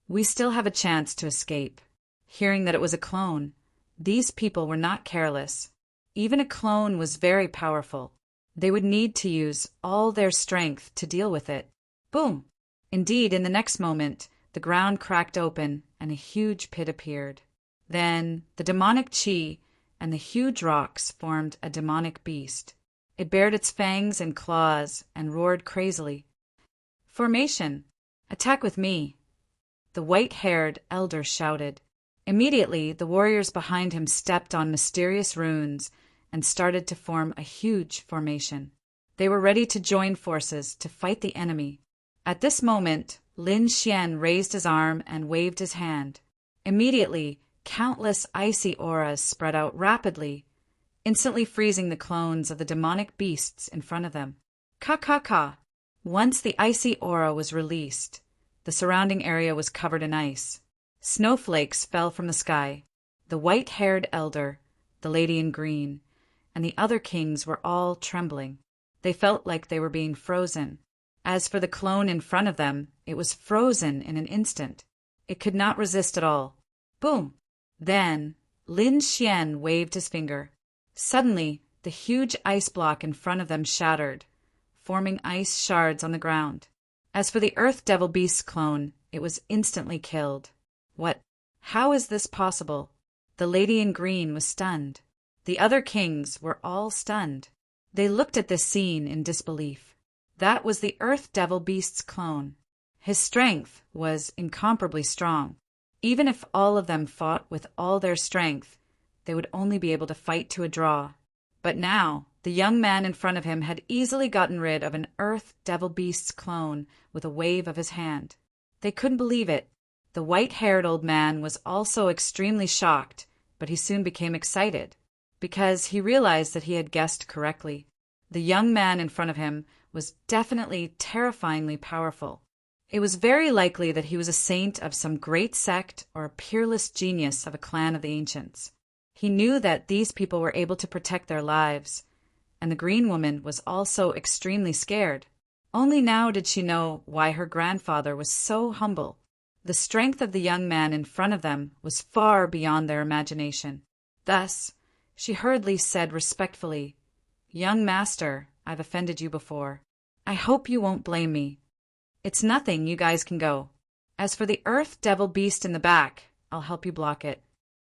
We still have a chance to escape." Hearing that it was a clone, these people were not careless. Even a clone was very powerful. They would need to use all their strength to deal with it. Boom! Indeed, in the next moment, the ground cracked open and a huge pit appeared. Then the demonic chi and the huge rocks formed a demonic beast. It bared its fangs and claws and roared crazily. "Formation! Attack with me!" the white-haired elder shouted. Immediately, the warriors behind him stepped on mysterious runes and started to form a huge formation. They were ready to join forces to fight the enemy. At this moment, Lin Xian raised his arm and waved his hand. Immediately, countless icy auras spread out rapidly, instantly freezing the clones of the demonic beasts in front of them. Ka! Once the icy aura was released, the surrounding area was covered in ice. Snowflakes fell from the sky. The white-haired elder, the lady in green, and the other kings were all trembling. They felt like they were being frozen. As for the clone in front of them, it was frozen in an instant. It could not resist at all. Boom! Then Lin Xian waved his finger. Suddenly, the huge ice block in front of them shattered, forming ice shards on the ground. As for the Earth Devil Beast's clone, it was instantly killed. What? How is this possible? The lady in green was stunned. The other kings were all stunned. They looked at this scene in disbelief. That was the Earth Devil Beast's clone. His strength was incomparably strong. Even if all of them fought with all their strength, they would only be able to fight to a draw. But now, the young man in front of him had easily gotten rid of an Earth Devil Beast's clone with a wave of his hand. They couldn't believe it. The white-haired old man was also extremely shocked, but he soon became excited, because he realized that he had guessed correctly. The young man in front of him was definitely terrifyingly powerful. It was very likely that he was a saint of some great sect or a peerless genius of a clan of the ancients. He knew that these people were able to protect their lives, and the green woman was also extremely scared. Only now did she know why her grandfather was so humble. The strength of the young man in front of them was far beyond their imagination. Thus, she hurriedly said respectfully, "Young master, I've offended you before. I hope you won't blame me. It's nothing, you guys can go. As for the earth devil beast in the back, I'll help you block it."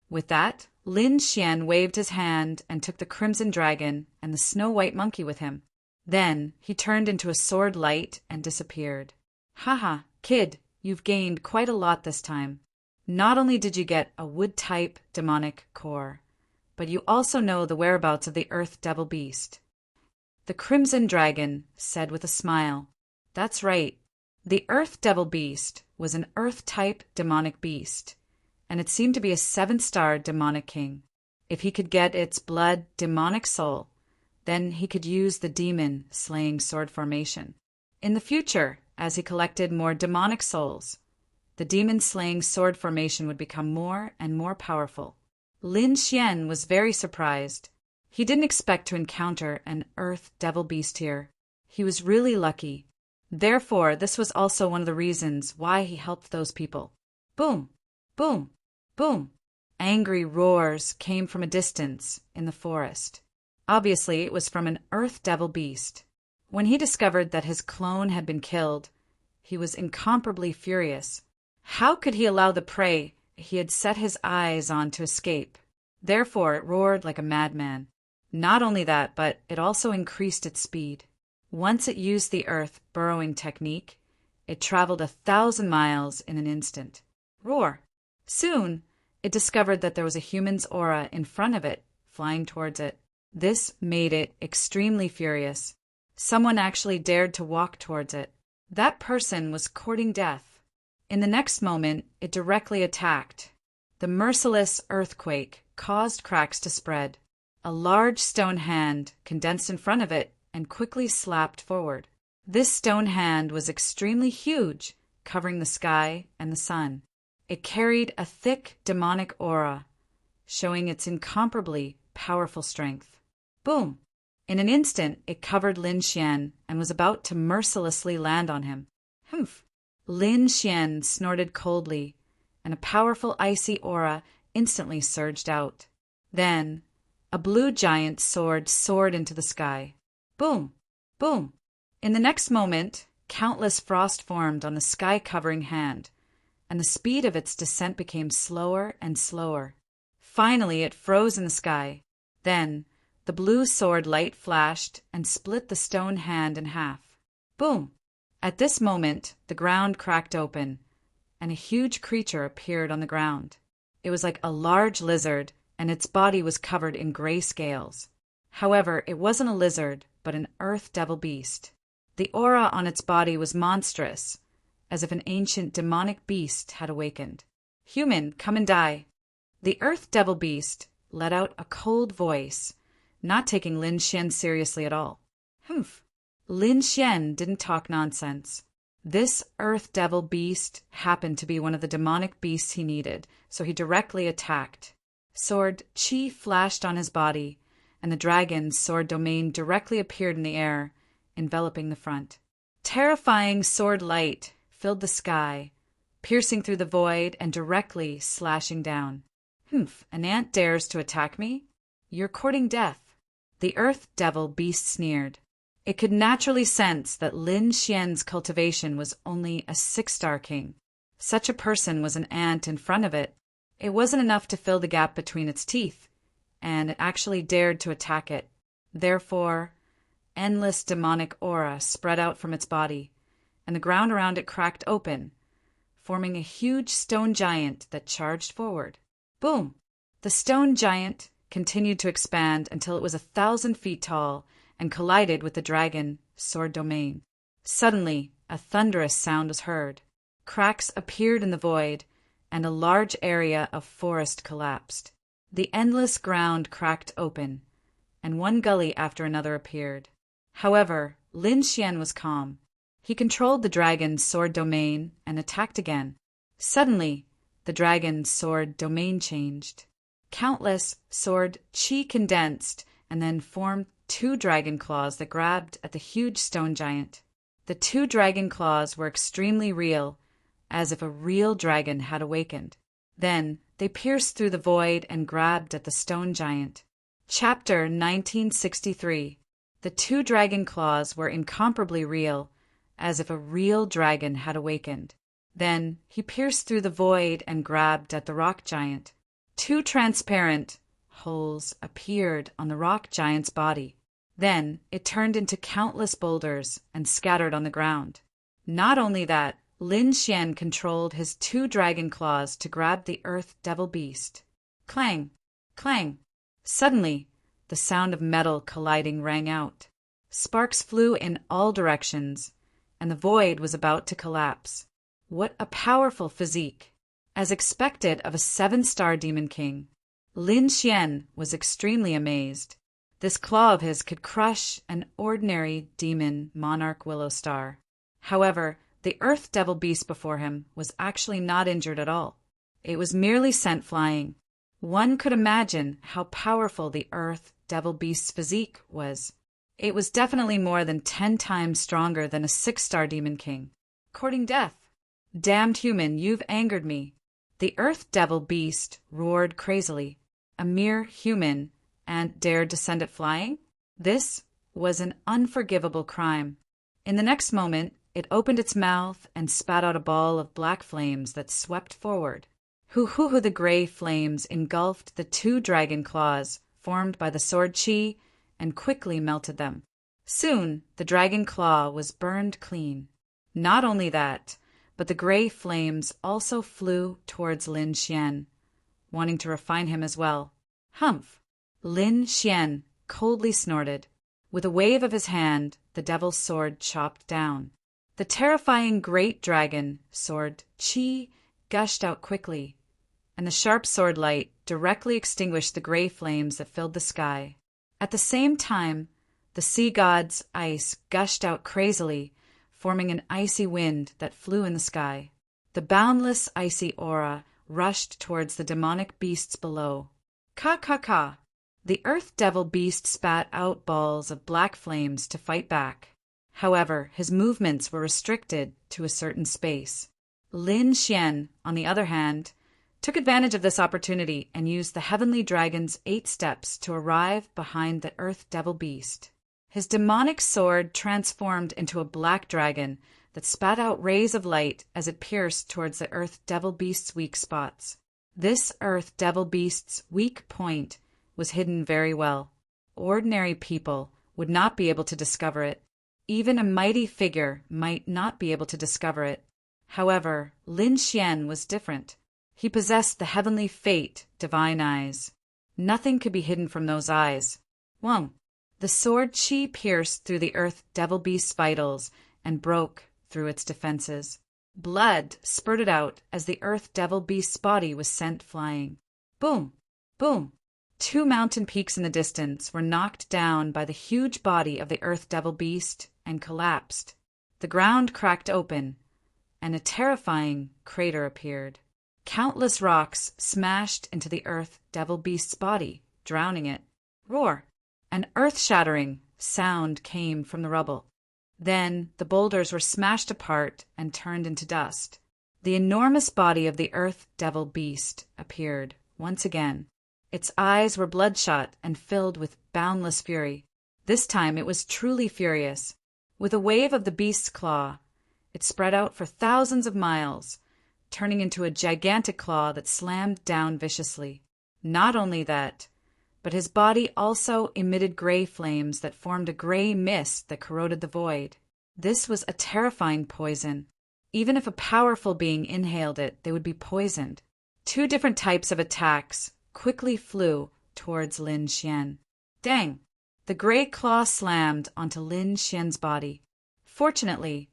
With that, Lin Xian waved his hand and took the crimson dragon and the snow-white monkey with him. Then he turned into a sword light and disappeared. Haha, kid, you've gained quite a lot this time. Not only did you get a wood-type demonic core, but you also know the whereabouts of the earth devil beast. The crimson dragon said with a smile, "That's right. The earth devil beast was an earth-type demonic beast, and it seemed to be a 7-star demonic king. If he could get its blood demonic soul, then he could use the demon-slaying sword formation. In the future, as he collected more demonic souls, the demon-slaying sword formation would become more and more powerful." Lin Xian was very surprised. He didn't expect to encounter an earth devil beast here. He was really lucky. Therefore, this was also one of the reasons why he helped those people. Boom! Boom! Boom! Angry roars came from a distance in the forest. Obviously, it was from an earth devil beast. When he discovered that his clone had been killed, he was incomparably furious. How could he allow the prey he had set his eyes on to escape? Therefore, it roared like a madman. Not only that, but it also increased its speed. Once it used the earth burrowing technique, it traveled 1,000 miles in an instant. Roar! Soon, it discovered that there was a human's aura in front of it, flying towards it. This made it extremely furious. Someone actually dared to walk towards it. That person was courting death. In the next moment, it directly attacked. The merciless earthquake caused cracks to spread. A large stone hand condensed in front of it and quickly slapped forward. This stone hand was extremely huge, covering the sky and the sun. It carried a thick demonic aura, showing its incomparably powerful strength. Boom! In an instant, it covered Lin Xian and was about to mercilessly land on him. Humph! Lin Xian snorted coldly, and a powerful icy aura instantly surged out. Then, a blue giant sword soared into the sky. Boom! Boom! In the next moment, countless frost formed on the sky-covering hand, and the speed of its descent became slower and slower. Finally, it froze in the sky. Then, the blue sword light flashed and split the stone hand in half. Boom! At this moment, the ground cracked open, and a huge creature appeared on the ground. It was like a large lizard, and its body was covered in gray scales. However, it wasn't a lizard, but an earth devil beast. The aura on its body was monstrous, as if an ancient demonic beast had awakened. "Human, come and die." The earth devil beast let out a cold voice, not taking Lin Xian seriously at all. Humph! Lin Xian didn't talk nonsense. This earth devil beast happened to be one of the demonic beasts he needed, so he directly attacked. Sword Qi flashed on his body, and the dragon's sword domain directly appeared in the air, enveloping the front. Terrifying sword light filled the sky, piercing through the void and directly slashing down. Humph, an ant dares to attack me? You're courting death. The earth devil beast sneered. It could naturally sense that Lin Xian's cultivation was only a 6-star king. Such a person was an ant in front of it. It wasn't enough to fill the gap between its teeth, and it actually dared to attack it. Therefore, endless demonic aura spread out from its body, and the ground around it cracked open, forming a huge stone giant that charged forward. Boom! The stone giant continued to expand until it was 1,000 feet tall and collided with the dragon sword domain. Suddenly, a thunderous sound was heard. Cracks appeared in the void, and a large area of forest collapsed. The endless ground cracked open, and one gully after another appeared. However, Lin Xian was calm. He controlled the dragon's sword domain and attacked again. Suddenly, the dragon's sword domain changed. Countless sword Qi condensed and then formed two dragon claws that grabbed at the huge stone giant. The two dragon claws were extremely real, as if a real dragon had awakened. Then they pierced through the void and grabbed at the stone giant. Chapter 1963. The two dragon claws were incomparably real, as if a real dragon had awakened. Then he pierced through the void and grabbed at the rock giant. Two transparent holes appeared on the rock giant's body. Then it turned into countless boulders and scattered on the ground. Not only that, Lin Xian controlled his two dragon claws to grab the earth devil beast. Clang! Clang! Suddenly, the sound of metal colliding rang out. Sparks flew in all directions, and the void was about to collapse. What a powerful physique! As expected of a 7-star demon king, Lin Xian was extremely amazed. This claw of his could crush an ordinary demon monarch willow star. However, the earth devil beast before him was actually not injured at all. It was merely sent flying. One could imagine how powerful the earth devil beast's physique was. It was definitely more than 10 times stronger than a 6-star demon king. Courting death. Damned human, you've angered me. The earth devil beast roared crazily. A mere human, and dared to send it flying? This was an unforgivable crime. In the next moment, it opened its mouth and spat out a ball of black flames that swept forward. Hoo-hoo-hoo, the gray flames engulfed the two dragon claws formed by the sword chi and quickly melted them. Soon, the dragon claw was burned clean. Not only that, but the gray flames also flew towards Lin Xian, wanting to refine him as well. Humph! Lin Xian coldly snorted. With a wave of his hand, the devil's sword chopped down. The terrifying great dragon sword chi gushed out quickly, and the sharp sword light directly extinguished the gray flames that filled the sky. At the same time, the sea god's ice gushed out crazily, forming an icy wind that flew in the sky. The boundless icy aura rushed towards the demonic beasts below. Ka! The earth devil beast spat out balls of black flames to fight back. However, his movements were restricted to a certain space. Lin Xian, on the other hand, took advantage of this opportunity and used the heavenly dragon's 8 steps to arrive behind the earth devil beast. His demonic sword transformed into a black dragon that spat out rays of light as it pierced towards the earth devil beast's weak spots. This earth devil beast's weak point was hidden very well. Ordinary people would not be able to discover it. Even a mighty figure might not be able to discover it. However, Lin Xian was different. He possessed the heavenly fate, divine eyes. Nothing could be hidden from those eyes. Wong! The sword chi pierced through the earth devil beast's vitals and broke through its defenses. Blood spurted out as the earth devil beast's body was sent flying. Boom! Boom! 2 mountain peaks in the distance were knocked down by the huge body of the earth devil beast and collapsed. The ground cracked open, and a terrifying crater appeared. Countless rocks smashed into the earth devil beast's body, drowning it. Roar! An earth-shattering sound came from the rubble. Then the boulders were smashed apart and turned into dust. The enormous body of the earth devil beast appeared once again. Its eyes were bloodshot and filled with boundless fury. This time it was truly furious. With a wave of the beast's claw, it spread out for thousands of miles, turning into a gigantic claw that slammed down viciously. Not only that, but his body also emitted gray flames that formed a gray mist that corroded the void. This was a terrifying poison. Even if a powerful being inhaled it, they would be poisoned. 2 different types of attacks quickly flew towards Lin Xian. Dang! The gray claw slammed onto Lin Xian's body. Fortunately,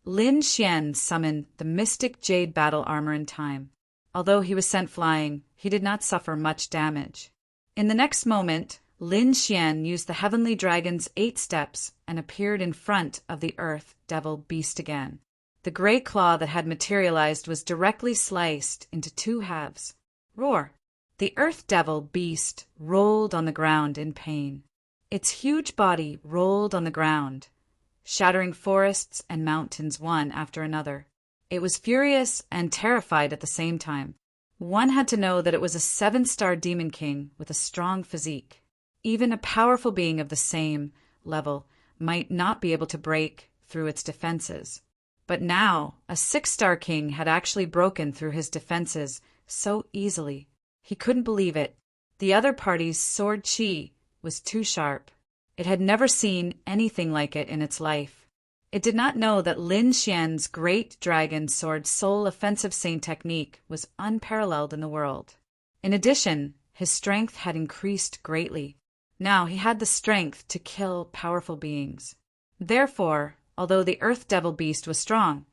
Lin Xian summoned the mystic jade battle armor in time. Although he was sent flying, he did not suffer much damage. In the next moment, Lin Xian used the heavenly dragon's 8 steps and appeared in front of the earth devil beast again. The gray claw that had materialized was directly sliced into 2 halves. Roar! The earth devil beast rolled on the ground in pain. Its huge body rolled on the ground, shattering forests and mountains one after another. It was furious and terrified at the same time. One had to know that it was a 7-star demon king with a strong physique. Even a powerful being of the same level might not be able to break through its defenses. But now, a 6-star king had actually broken through his defenses so easily. He couldn't believe it. The other party's sword chi was too sharp. It had never seen anything like it in its life. It did not know that Lin Xian's great dragon sword soul offensive Saint technique was unparalleled in the world. In addition, his strength had increased greatly. Now he had the strength to kill powerful beings. Therefore, although the Earth Devil Beast was strong,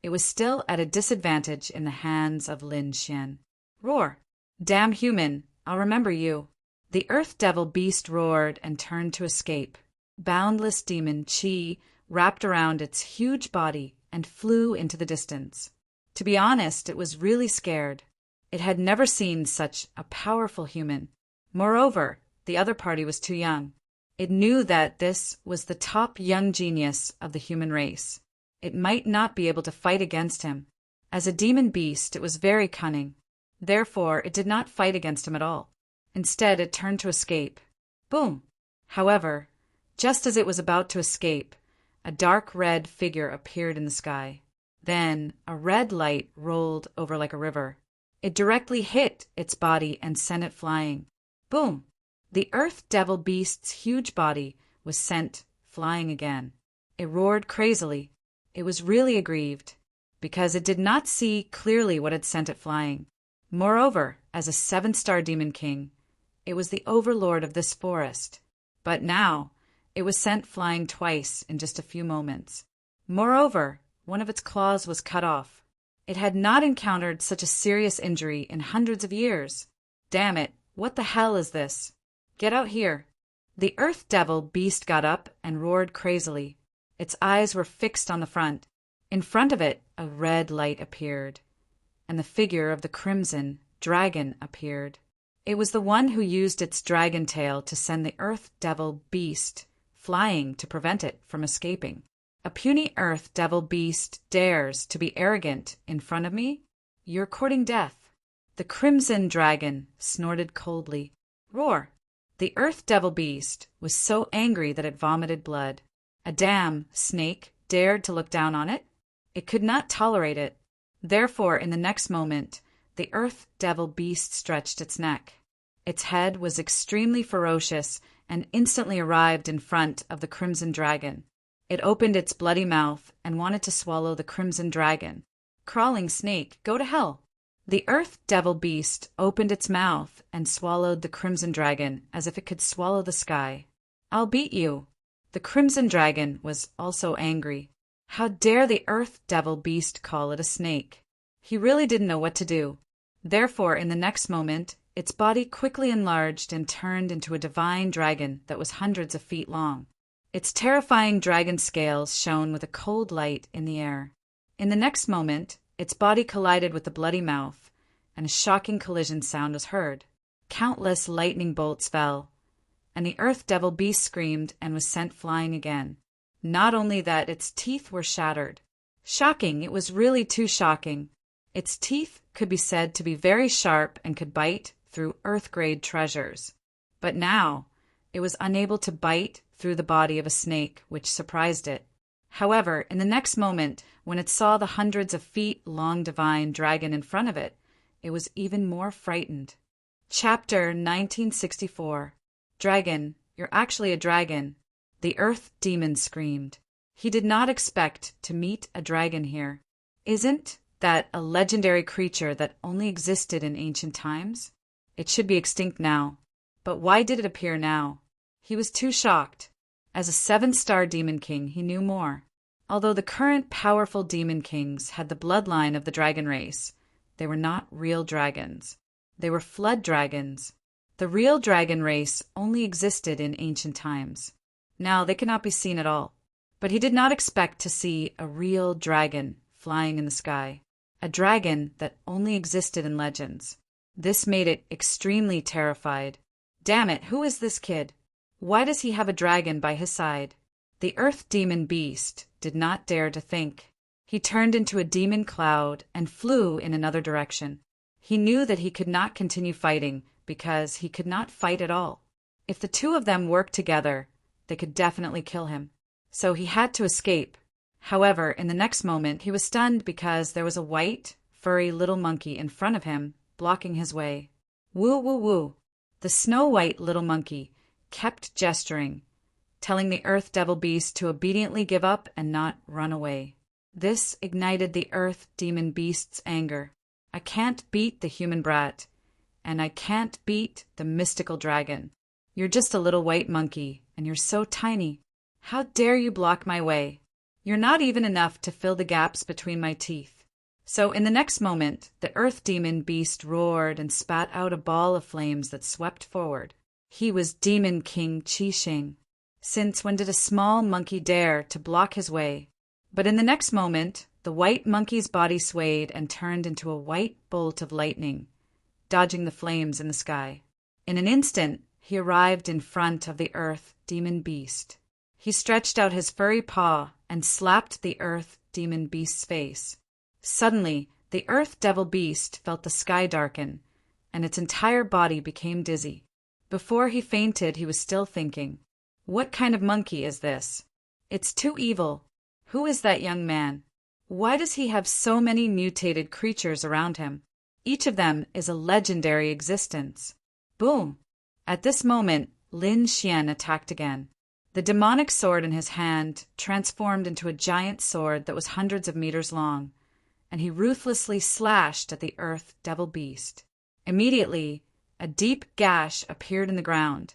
it was still at a disadvantage in the hands of Lin Xian. Roar! Damn human, I'll remember you. The Earth Devil Beast roared and turned to escape. Boundless demon chi wrapped around its huge body and flew into the distance. To be honest, it was really scared. It had never seen such a powerful human. Moreover, the other party was too young. It knew that this was the top young genius of the human race. It might not be able to fight against him. As a demon beast, it was very cunning. Therefore, it did not fight against him at all. Instead, it turned to escape. Boom! However, just as it was about to escape, a dark red figure appeared in the sky. Then, a red light rolled over like a river. It directly hit its body and sent it flying. Boom! The Earth Devil Beast's huge body was sent flying again. It roared crazily. It was really aggrieved, because it did not see clearly what had sent it flying. Moreover, as a 7-star demon king, it was the overlord of this forest. But now, it was sent flying twice in just a few moments. Moreover, one of its claws was cut off. It had not encountered such a serious injury in hundreds of years. Damn it, what the hell is this? Get out here. The Earth Devil Beast got up and roared crazily. Its eyes were fixed on the front. In front of it, a red light appeared, and the figure of the Crimson Dragon appeared. It was the one who used its dragon tail to send the Earth Devil Beast flying to prevent it from escaping. A puny Earth Devil Beast dares to be arrogant in front of me? You're courting death. The Crimson Dragon snorted coldly. Roar! The Earth Devil Beast was so angry that it vomited blood. A damn snake dared to look down on it? It could not tolerate it. Therefore, in the next moment, the Earth Devil Beast stretched its neck. Its head was extremely ferocious and instantly arrived in front of the Crimson Dragon. It opened its bloody mouth and wanted to swallow the Crimson Dragon. Crawling snake, go to hell! The Earth Devil Beast opened its mouth and swallowed the Crimson Dragon as if it could swallow the sky. I'll beat you. The Crimson Dragon was also angry. How dare the Earth Devil Beast call it a snake? He really didn't know what to do. Therefore, in the next moment, its body quickly enlarged and turned into a divine dragon that was hundreds of feet long. Its terrifying dragon scales shone with a cold light in the air. In the next moment, its body collided with the bloody mouth, and a shocking collision sound was heard. Countless lightning bolts fell, and the Earth Devil Beast screamed and was sent flying again. Not only that, its teeth were shattered. Shocking, it was really too shocking. Its teeth could be said to be very sharp and could bite through Earth-grade treasures. But now, it was unable to bite through the body of a snake, which surprised it. However, in the next moment, when it saw the hundreds of feet-long divine dragon in front of it, it was even more frightened. Chapter 1964. Dragon, you're actually a dragon. The Earth Demon screamed. He did not expect to meet a dragon here. Isn't that a legendary creature that only existed in ancient times? It should be extinct now. But why did it appear now? He was too shocked. As a 7-star demon king, he knew more. Although the current powerful demon kings had the bloodline of the dragon race, they were not real dragons. They were flood dragons. The real dragon race only existed in ancient times. Now they cannot be seen at all. But he did not expect to see a real dragon flying in the sky. A dragon that only existed in legends. This made it extremely terrified. Damn it, who is this kid? Why does he have a dragon by his side? The earth demon beast did not dare to think. He turned into a demon cloud and flew in another direction. He knew that he could not continue fighting because he could not fight at all. If the two of them worked together, they could definitely kill him. So he had to escape. However, in the next moment, he was stunned because there was a white, furry little monkey in front of him, blocking his way. Woo woo woo. The snow-white little monkey kept gesturing, telling the earth devil beast to obediently give up and not run away. This ignited the earth demon beast's anger. I can't beat the human brat, and I can't beat the mystical dragon. You're just a little white monkey, and you're so tiny. How dare you block my way? You're not even enough to fill the gaps between my teeth. So in the next moment, the earth demon beast roared and spat out a ball of flames that swept forward. He was Demon King Qixing. Since when did a small monkey dare to block his way? But in the next moment, the white monkey's body swayed and turned into a white bolt of lightning, dodging the flames in the sky. In an instant, he arrived in front of the earth demon beast. He stretched out his furry paw and slapped the earth demon beast's face. Suddenly, the earth devil beast felt the sky darken, and its entire body became dizzy. Before he fainted, he was still thinking, "What kind of monkey is this? It's too evil. Who is that young man? Why does he have so many mutated creatures around him? Each of them is a legendary existence." Boom! At this moment, Lin Xian attacked again. The demonic sword in his hand transformed into a giant sword that was hundreds of meters long, and he ruthlessly slashed at the earth devil beast. Immediately, a deep gash appeared in the ground,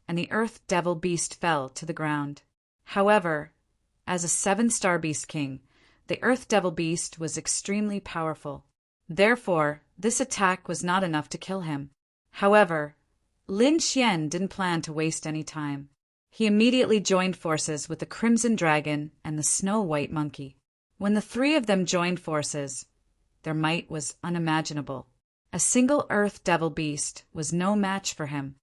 and the earth devil beast fell to the ground. However, as a 7-star beast king, the earth devil beast was extremely powerful. Therefore, this attack was not enough to kill him. However, Lin Xian didn't plan to waste any time. He immediately joined forces with the Crimson Dragon and the Snow-White Monkey. When the three of them joined forces, their might was unimaginable. A single earth devil beast was no match for him.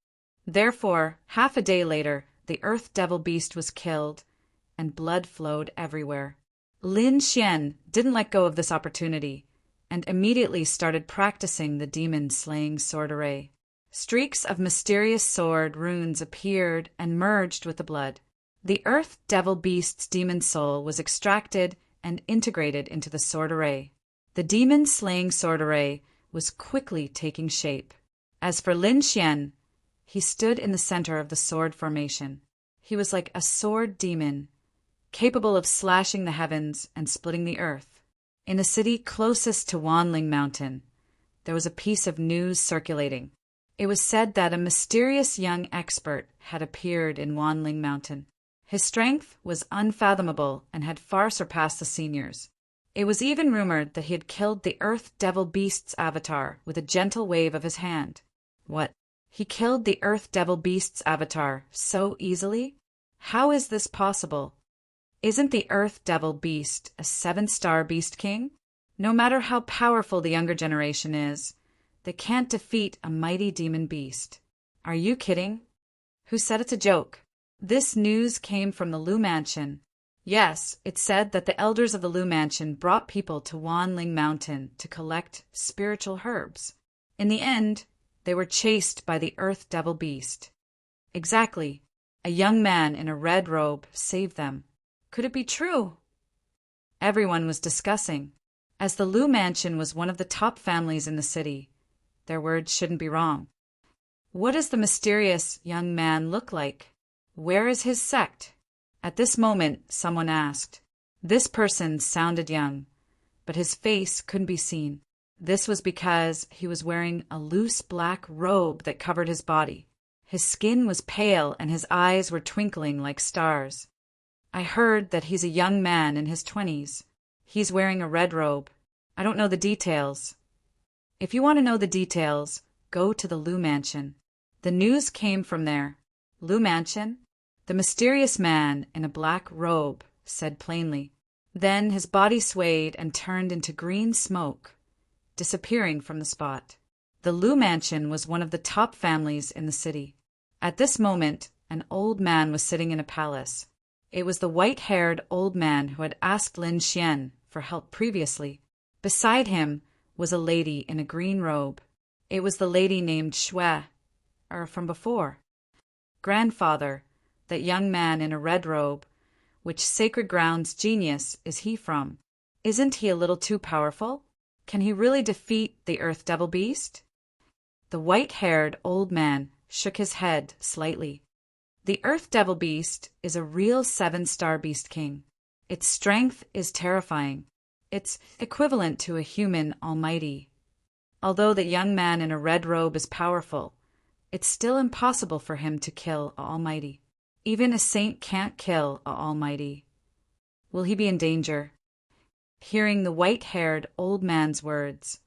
Therefore, half a day later, the earth devil beast was killed, and blood flowed everywhere. Lin Xian didn't let go of this opportunity, and immediately started practicing the demon-slaying sword array. Streaks of mysterious sword runes appeared and merged with the blood. The earth devil beast's demon soul was extracted and integrated into the sword array. The demon-slaying sword array was quickly taking shape. As for Lin Xian, he stood in the center of the sword formation. He was like a sword demon, capable of slashing the heavens and splitting the earth. In the city closest to Wanling Mountain, there was a piece of news circulating. It was said that a mysterious young expert had appeared in Wanling Mountain. His strength was unfathomable and had far surpassed the seniors. It was even rumored that he had killed the Earth Devil Beast's avatar with a gentle wave of his hand. What? He killed the Earth Devil Beast's avatar so easily? How is this possible? Isn't the Earth Devil Beast a 7-star beast king? No matter how powerful the younger generation is, they can't defeat a mighty demon beast. Are you kidding? Who said it's a joke? This news came from the Lu Mansion. Yes, it said that the elders of the Lu Mansion brought people to Wanling Mountain to collect spiritual herbs. In the end, they were chased by the Earth Devil Beast. Exactly. A young man in a red robe saved them. Could it be true? Everyone was discussing. As the Lu Mansion was one of the top families in the city, their words shouldn't be wrong. What does the mysterious young man look like? Where is his sect? At this moment, someone asked. This person sounded young, but his face couldn't be seen. This was because he was wearing a loose black robe that covered his body. His skin was pale and his eyes were twinkling like stars. I heard that he's a young man in his 20s. He's wearing a red robe. I don't know the details. If you want to know the details, go to the Lu Mansion. The news came from there. Lu Mansion? The mysterious man in a black robe said plainly. Then his body swayed and turned into green smoke, disappearing from the spot. The Lu Mansion was one of the top families in the city. At this moment, an old man was sitting in a palace. It was the white-haired old man who had asked Lin Xian for help previously. Beside him was a lady in a green robe. It was the lady named Shui, from before. Grandfather, that young man in a red robe, which sacred ground's genius is he from? Isn't he a little too powerful? Can he really defeat the Earth Devil Beast? The white-haired old man shook his head slightly. The Earth Devil Beast is a real 7-star beast king. Its strength is terrifying. It's equivalent to a human almighty. Although the young man in a red robe is powerful, it's still impossible for him to kill a almighty. Even a saint can't kill a almighty. Will he be in danger? Hearing the white-haired old man's words,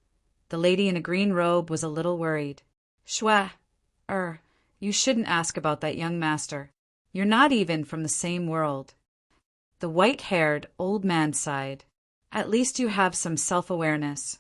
the lady in a green robe was a little worried. Shui, you shouldn't ask about that young master. You're not even from the same world. The white-haired old man sighed. At least you have some self-awareness.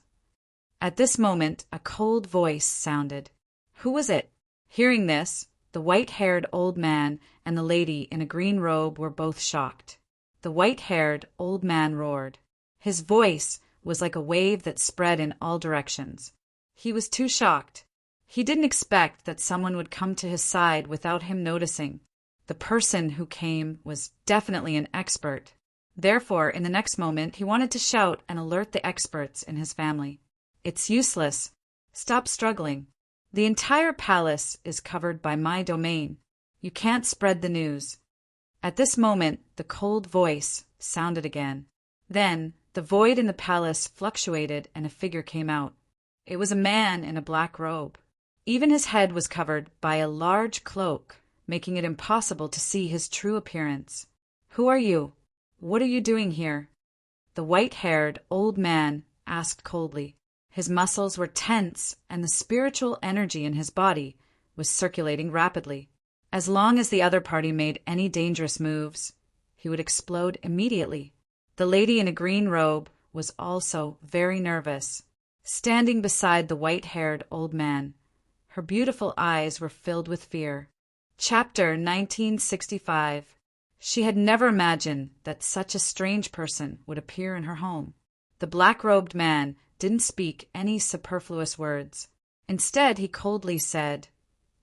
At this moment, a cold voice sounded. Who was it? Hearing this, the white-haired old man and the lady in a green robe were both shocked. The white-haired old man roared. His voice was like a wave that spread in all directions. He was too shocked. He didn't expect that someone would come to his side without him noticing. The person who came was definitely an expert. Therefore, in the next moment, he wanted to shout and alert the experts in his family. It's useless. Stop struggling. The entire palace is covered by my domain. You can't spread the news. At this moment, the cold voice sounded again. Then, the void in the palace fluctuated and a figure came out. It was a man in a black robe. Even his head was covered by a large cloak, making it impossible to see his true appearance. Who are you? What are you doing here? The white-haired old man asked coldly. His muscles were tense and the spiritual energy in his body was circulating rapidly. As long as the other party made any dangerous moves, he would explode immediately. The lady in a green robe was also very nervous, standing beside the white-haired old man. Her beautiful eyes were filled with fear. Chapter 1965. She had never imagined that such a strange person would appear in her home. The black-robed man didn't speak any superfluous words. Instead, he coldly said,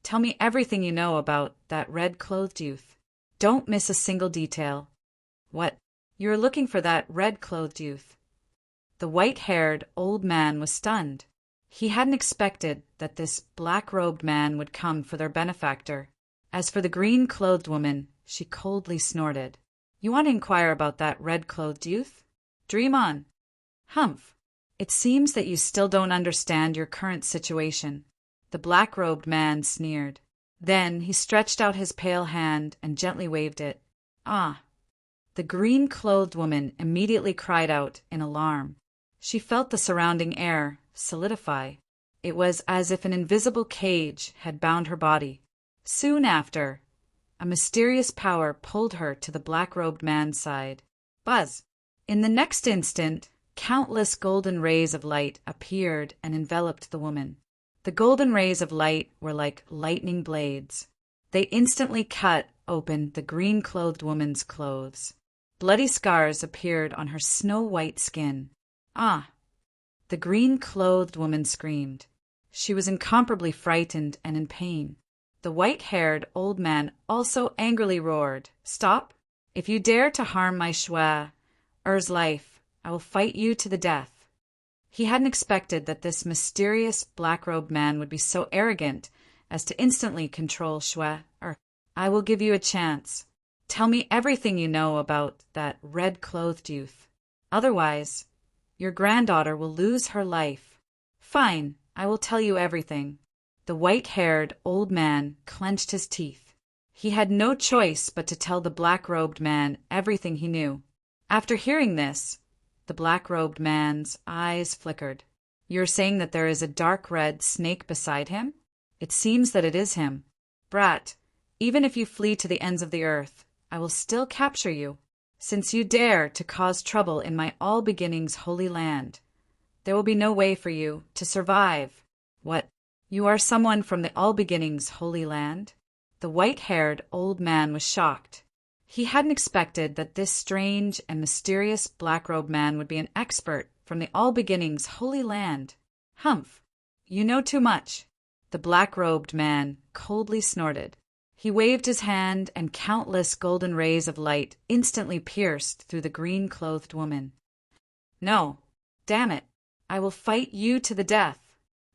"Tell me everything you know about that red-clothed youth. Don't miss a single detail." What? You are looking for that red-clothed youth? The white-haired old man was stunned. He hadn't expected that this black-robed man would come for their benefactor. As for the green-clothed woman, she coldly snorted. You want to inquire about that red-clothed youth? Dream on. Humph. It seems that you still don't understand your current situation. The black-robed man sneered. Then he stretched out his pale hand and gently waved it. Ah. The green-clothed woman immediately cried out in alarm. She felt the surrounding air solidify. It was as if an invisible cage had bound her body. Soon after, a mysterious power pulled her to the black-robed man's side. Buzz! In the next instant, countless golden rays of light appeared and enveloped the woman. The golden rays of light were like lightning blades. They instantly cut open the green-clothed woman's clothes. Bloody scars appeared on her snow-white skin. Ah! The green-clothed woman screamed. She was incomparably frightened and in pain. The white-haired old man also angrily roared, "Stop! If you dare to harm my Shui-er's life, I will fight you to the death." He hadn't expected that this mysterious black-robed man would be so arrogant as to instantly control Shui-er. I will give you a chance. Tell me everything you know about that red-clothed youth. Otherwise, your granddaughter will lose her life. Fine, I will tell you everything. The white-haired old man clenched his teeth. He had no choice but to tell the black-robed man everything he knew. After hearing this, the black-robed man's eyes flickered. You're saying that there is a dark red snake beside him? It seems that it is him. Brat, even if you flee to the ends of the earth, I will still capture you, since you dare to cause trouble in my All Beginnings holy land. There will be no way for you to survive. What? You are someone from the All Beginnings holy land? The white-haired old man was shocked. He hadn't expected that this strange and mysterious black-robed man would be an expert from the All-Beginning's holy land. Humph! You know too much. The black-robed man coldly snorted. He waved his hand, and countless golden rays of light instantly pierced through the green-clothed woman. No, damn it, I will fight you to the death.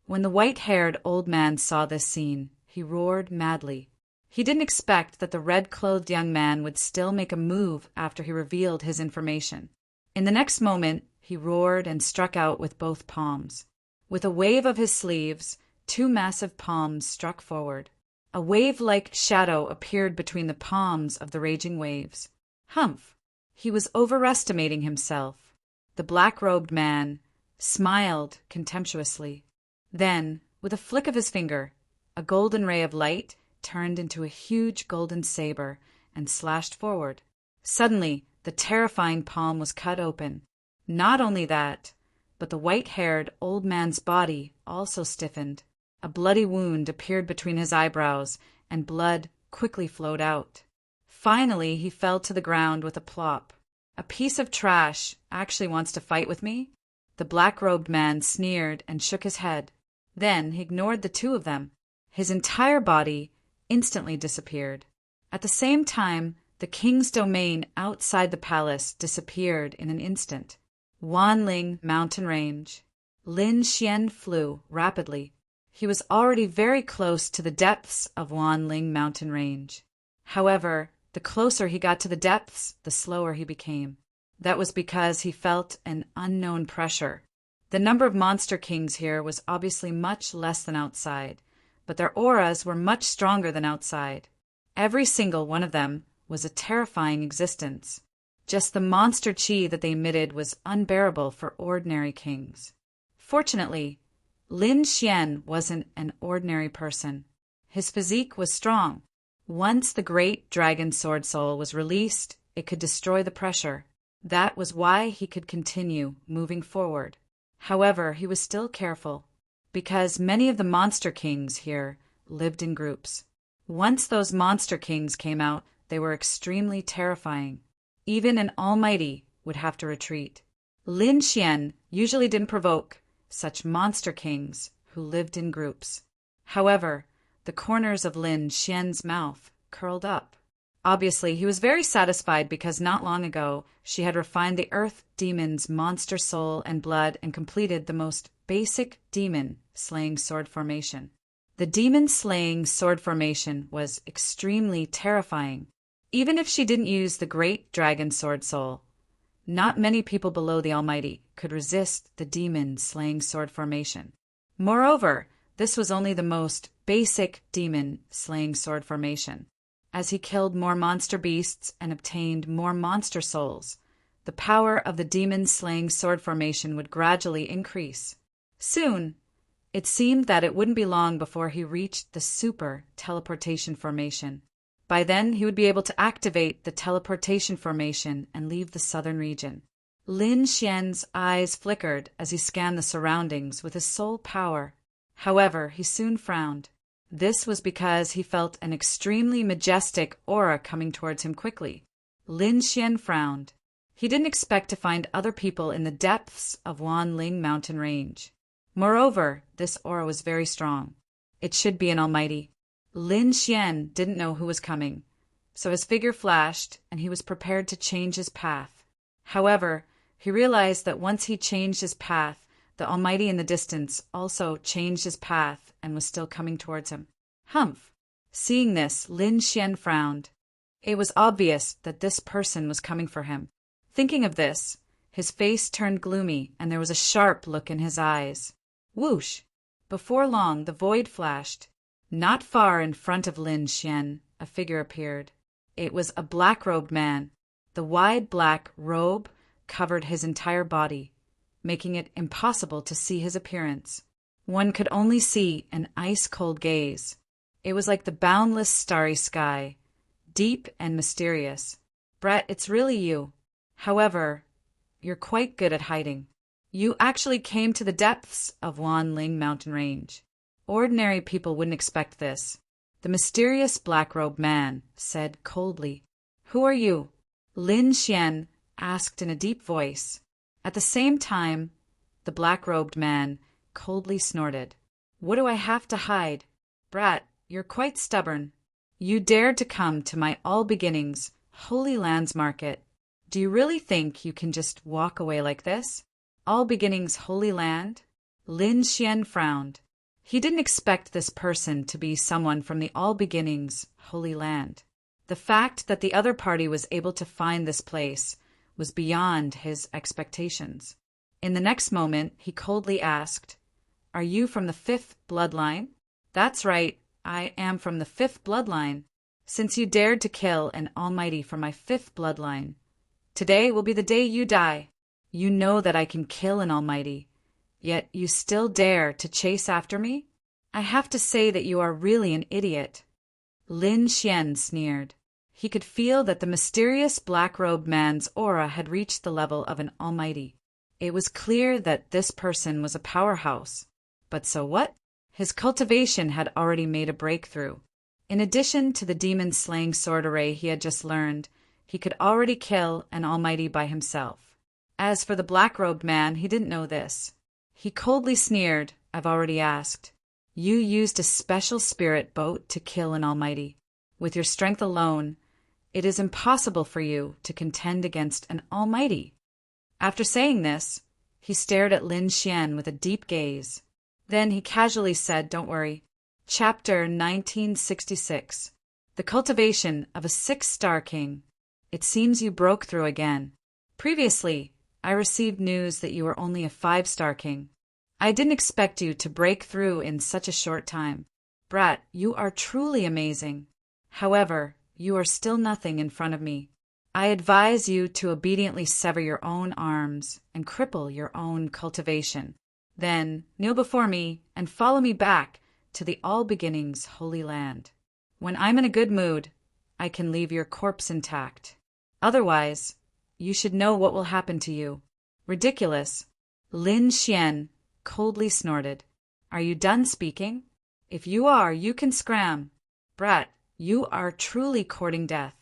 When the white-haired old man saw this scene, he roared madly. He didn't expect that the red-clothed young man would still make a move after he revealed his information. In the next moment, he roared and struck out with both palms. With a wave of his sleeves, 2 massive palms struck forward. A wave-like shadow appeared between the palms of the raging waves. Humph! He was overestimating himself. The black-robed man smiled contemptuously. Then, with a flick of his finger, a golden ray of light turned into a huge golden saber and slashed forward. Suddenly, the terrifying palm was cut open. Not only that, but the white-haired old man's body also stiffened. A bloody wound appeared between his eyebrows, and blood quickly flowed out. Finally, he fell to the ground with a plop. A piece of trash actually wants to fight with me? The black-robed man sneered and shook his head. Then he ignored the 2 of them. His entire body instantly disappeared. At the same time, the king's domain outside the palace disappeared in an instant. Wanling Mountain Range. Lin Xian flew rapidly. He was already very close to the depths of Wanling Mountain Range. However, the closer he got to the depths, the slower he became. That was because he felt an unknown pressure. The number of monster kings here was obviously much less than outside, but their auras were much stronger than outside. Every single one of them was a terrifying existence. Just the monster chi that they emitted was unbearable for ordinary kings. Fortunately, Lin Xian wasn't an ordinary person. His physique was strong. Once the great dragon sword soul was released, it could destroy the pressure. That was why he could continue moving forward. However, he was still careful, because many of the monster kings here lived in groups. Once those monster kings came out, they were extremely terrifying. Even an almighty would have to retreat. Lin Xian usually didn't provoke such monster kings who lived in groups. However, the corners of Lin Xian's mouth curled up. Obviously, he was very satisfied because not long ago she had refined the earth demon's monster soul and blood and completed the most basic demon-slaying sword formation. The demon-slaying sword formation was extremely terrifying. Even if she didn't use the great dragon sword soul, not many people below the Almighty could resist the demon-slaying sword formation. Moreover, this was only the most basic demon-slaying sword formation. As he killed more monster beasts and obtained more monster souls, the power of the demon-slaying sword formation would gradually increase. Soon, it seemed that it wouldn't be long before he reached the super teleportation formation. By then, he would be able to activate the teleportation formation and leave the southern region. Lin Xian's eyes flickered as he scanned the surroundings with his soul power. However, he soon frowned. This was because he felt an extremely majestic aura coming towards him quickly. Lin Xian frowned. He didn't expect to find other people in the depths of Wanling Mountain Range. Moreover, this aura was very strong. It should be an almighty. Lin Xian didn't know who was coming, so his figure flashed and he was prepared to change his path. However, he realized that once he changed his path, the Almighty in the distance also changed his path and was still coming towards him. Humph! Seeing this, Lin Xian frowned. It was obvious that this person was coming for him. Thinking of this, his face turned gloomy and there was a sharp look in his eyes. Whoosh! Before long, the void flashed. Not far in front of Lin Xian, a figure appeared. It was a black-robed man. The wide black robe covered his entire body, making it impossible to see his appearance. One could only see an ice-cold gaze. It was like the boundless starry sky, deep and mysterious. Brett, it's really you. However, you're quite good at hiding. You actually came to the depths of Wanling Mountain Range. Ordinary people wouldn't expect this. The mysterious black-robed man said coldly, "Who are you?" Lin Xian asked in a deep voice. At the same time, the black-robed man coldly snorted. "What do I have to hide? Brat, you're quite stubborn. You dared to come to my All Beginnings Holy Lands Market. Do you really think you can just walk away like this? All Beginnings Holy Land?" Lin Xian frowned. He didn't expect this person to be someone from the All Beginnings Holy Land. The fact that the other party was able to find this place was beyond his expectations. In the next moment, he coldly asked, "Are you from the fifth bloodline?" "That's right, I am from the fifth bloodline. Since you dared to kill an almighty from my fifth bloodline, today will be the day you die. You know that I can kill an almighty, yet you still dare to chase after me? I have to say that you are really an idiot." Lin Xian sneered. He could feel that the mysterious black-robed man's aura had reached the level of an almighty. It was clear that this person was a powerhouse. But so what? His cultivation had already made a breakthrough. In addition to the demon-slaying sword array he had just learned, he could already kill an almighty by himself. As for the black-robed man, he didn't know this. He coldly sneered, "I've already asked. You used a special spirit boat to kill an almighty. With your strength alone, it is impossible for you to contend against an almighty." After saying this, he stared at Lin Xian with a deep gaze. Then he casually said, "Don't worry." Chapter 1966. The Cultivation of a Six-Star King. It seems you broke through again. Previously, I received news that you were only a 5-star king. I didn't expect you to break through in such a short time. Brat, you are truly amazing. However, you are still nothing in front of me. I advise you to obediently sever your own arms and cripple your own cultivation. Then kneel before me and follow me back to the All Beginnings Holy Land. When I'm in a good mood, I can leave your corpse intact. Otherwise, you should know what will happen to you. Ridiculous. Lin Xian coldly snorted. Are you done speaking? If you are, you can scram. Brat, you are truly courting death.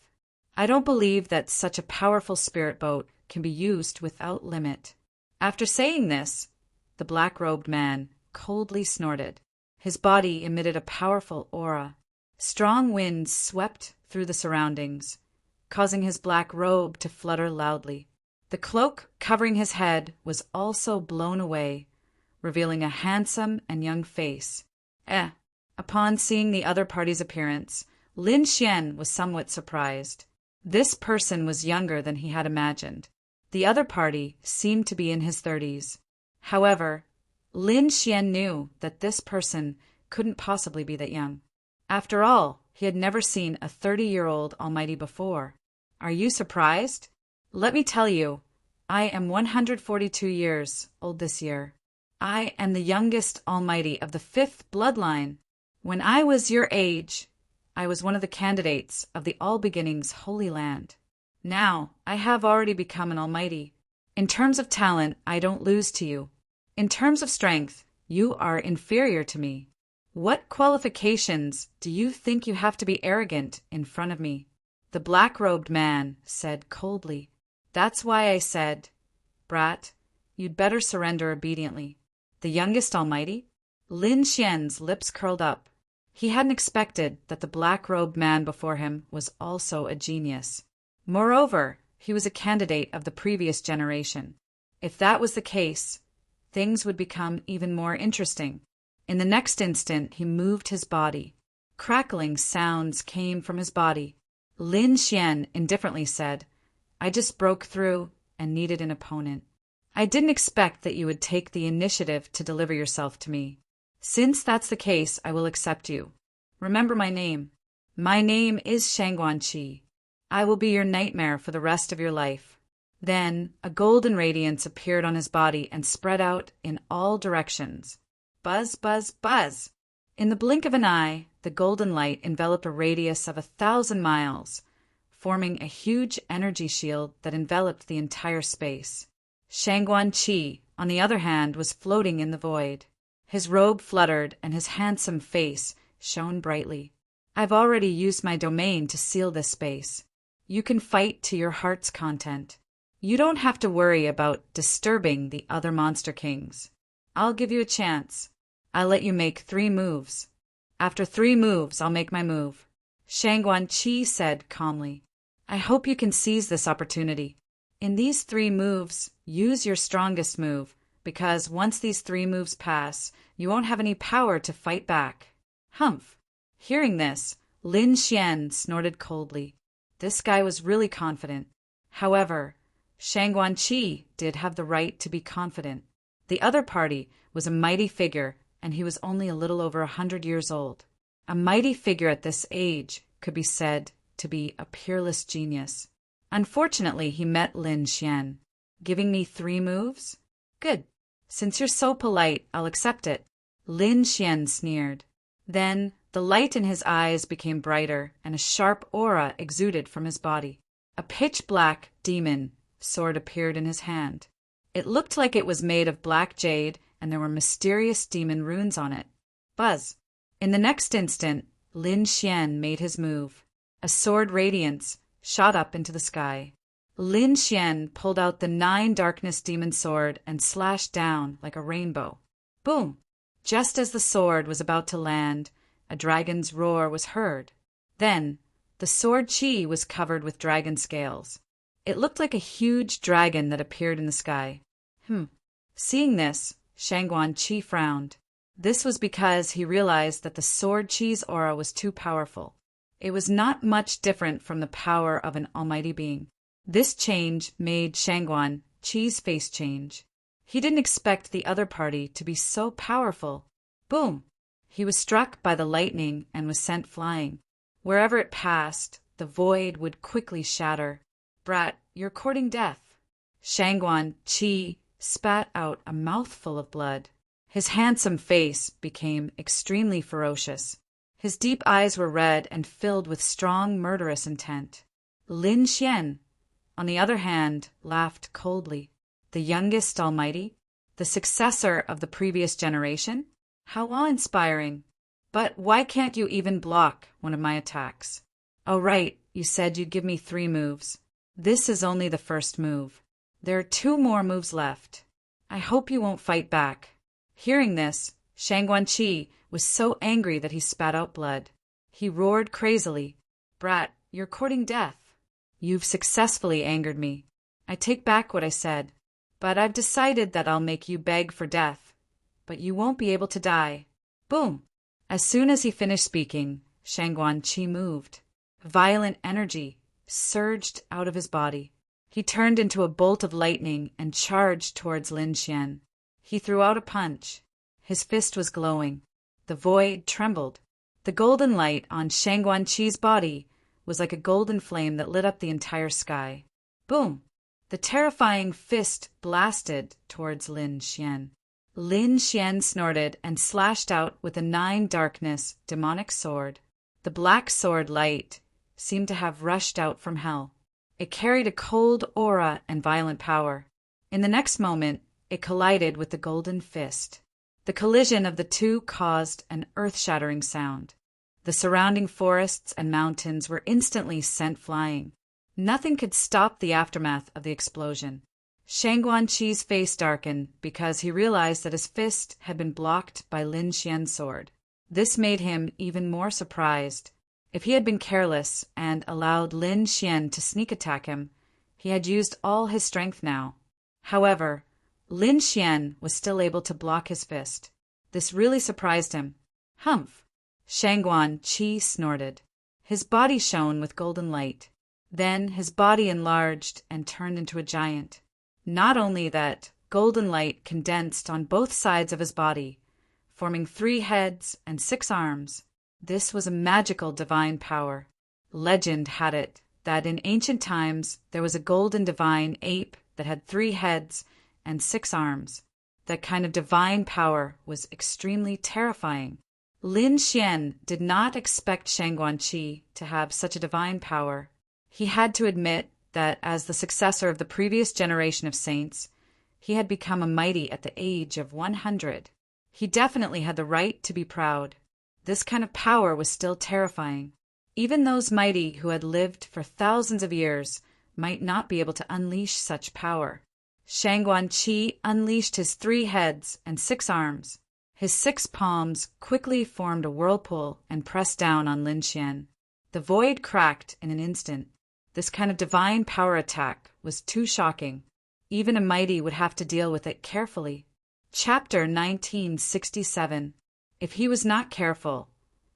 I don't believe that such a powerful spirit boat can be used without limit. After saying this, the black-robed man coldly snorted. His body emitted a powerful aura. Strong winds swept through the surroundings, causing his black robe to flutter loudly. The cloak covering his head was also blown away, revealing a handsome and young face. Upon seeing the other party's appearance, Lin Xian was somewhat surprised. This person was younger than he had imagined. The other party seemed to be in his 30s. However, Lin Xian knew that this person couldn't possibly be that young. After all, he had never seen a 30-year-old almighty before. Are you surprised? Let me tell you, I am 142 years old this year. I am the youngest almighty of the 5th bloodline. When I was your age, I was one of the candidates of the All Beginnings Holy Land. Now, I have already become an almighty. In terms of talent, I don't lose to you. In terms of strength, you are inferior to me. What qualifications do you think you have to be arrogant in front of me? The black-robed man said coldly. That's why I said, Brat, you'd better surrender obediently. The youngest almighty? Lin Xian's lips curled up. He hadn't expected that the black-robed man before him was also a genius. Moreover, he was a candidate of the previous generation. If that was the case, things would become even more interesting. In the next instant, he moved his body. Crackling sounds came from his body. Lin Xian indifferently said, I just broke through and needed an opponent. I didn't expect that you would take the initiative to deliver yourself to me. Since that's the case, I will accept you. Remember my name. My name is Shangguanqi. I will be your nightmare for the rest of your life. Then a golden radiance appeared on his body and spread out in all directions. Buzz, buzz, buzz. In the blink of an eye, the golden light enveloped a radius of 1,000 miles, forming a huge energy shield that enveloped the entire space. Shangguanqi, on the other hand, was floating in the void. His robe fluttered and his handsome face shone brightly. I've already used my domain to seal this space. You can fight to your heart's content. You don't have to worry about disturbing the other monster kings. I'll give you a chance. I'll let you make 3 moves. After 3 moves, I'll make my move. Shangguan Qi said calmly. I hope you can seize this opportunity. In these 3 moves, use your strongest move, because once these 3 moves pass, you won't have any power to fight back. Humph. Hearing this, Lin Xian snorted coldly. This guy was really confident. However, Shangguan Qi did have the right to be confident. The other party was a mighty figure, and he was only a little over 100 years old. A mighty figure at this age could be said to be a peerless genius. Unfortunately, he met Lin Xian. Giving me 3 moves? Good. Since you're so polite, I'll accept it. Lin Xian sneered. Then, the light in his eyes became brighter, and a sharp aura exuded from his body. A pitch-black demon sword appeared in his hand. It looked like it was made of black jade, and there were mysterious demon runes on it. Buzz! In the next instant, Lin Xian made his move. A sword radiance shot up into the sky. Lin Xian pulled out the 9 darkness demon sword and slashed down like a rainbow. Boom! Just as the sword was about to land, a dragon's roar was heard. Then, the sword Qi was covered with dragon scales. It looked like a huge dragon that appeared in the sky. Seeing this, Shangguan Qi frowned. This was because he realized that the sword Qi's aura was too powerful. It was not much different from the power of an almighty being. This change made Shangguan Qi's face change. He didn't expect the other party to be so powerful. Boom! He was struck by the lightning and was sent flying. Wherever it passed, the void would quickly shatter. Brat, you're courting death. Shangguan Qi spat out a mouthful of blood. His handsome face became extremely ferocious. His deep eyes were red and filled with strong murderous intent. Lin Xian, on the other hand, laughed coldly. The youngest almighty? The successor of the previous generation? How awe-inspiring. But why can't you even block one of my attacks? Oh right, you said you'd give me 3 moves. This is only the first move. There are 2 more moves left. I hope you won't fight back. Hearing this, Shangguan Qi was so angry that he spat out blood. He roared crazily. Brat, you're courting death. You've successfully angered me. I take back what I said. But I've decided that I'll make you beg for death. But you won't be able to die. Boom! As soon as he finished speaking, Shangguan Qi moved. Violent energy surged out of his body. He turned into a bolt of lightning and charged towards Lin Xian. He threw out a punch. His fist was glowing. The void trembled. The golden light on Shangguan Qi's body was like a golden flame that lit up the entire sky. Boom! The terrifying fist blasted towards Lin Xian. Lin Xian snorted and slashed out with a 9 darkness demonic sword. The black sword light seemed to have rushed out from hell. It carried a cold aura and violent power. In the next moment, it collided with the golden fist. The collision of the 2 caused an earth-shattering sound. The surrounding forests and mountains were instantly sent flying. Nothing could stop the aftermath of the explosion. Shangguan Qi's face darkened because he realized that his fist had been blocked by Lin Xian's sword. This made him even more surprised. If he had been careless and allowed Lin Xian to sneak attack him, he had used all his strength now. However, Lin Xian was still able to block his fist. This really surprised him. Humph! Shangguan Qi snorted. His body shone with golden light. Then his body enlarged and turned into a giant. Not only that, golden light condensed on both sides of his body, forming 3 heads and 6 arms. This was a magical divine power. Legend had it that in ancient times there was a golden divine ape that had 3 heads and 6 arms. That kind of divine power was extremely terrifying. Lin Xian did not expect Shangguan Qi to have such a divine power. He had to admit that as the successor of the previous generation of saints, he had become a mighty at the age of 100. He definitely had the right to be proud. This kind of power was still terrifying. Even those mighty who had lived for thousands of years might not be able to unleash such power. Shangguan Qi unleashed his 3 heads and 6 arms. His 6 palms quickly formed a whirlpool and pressed down on Lin Xian. The void cracked in an instant. This kind of divine power attack was too shocking. Even a mighty would have to deal with it carefully. Chapter 1967. If he was not careful,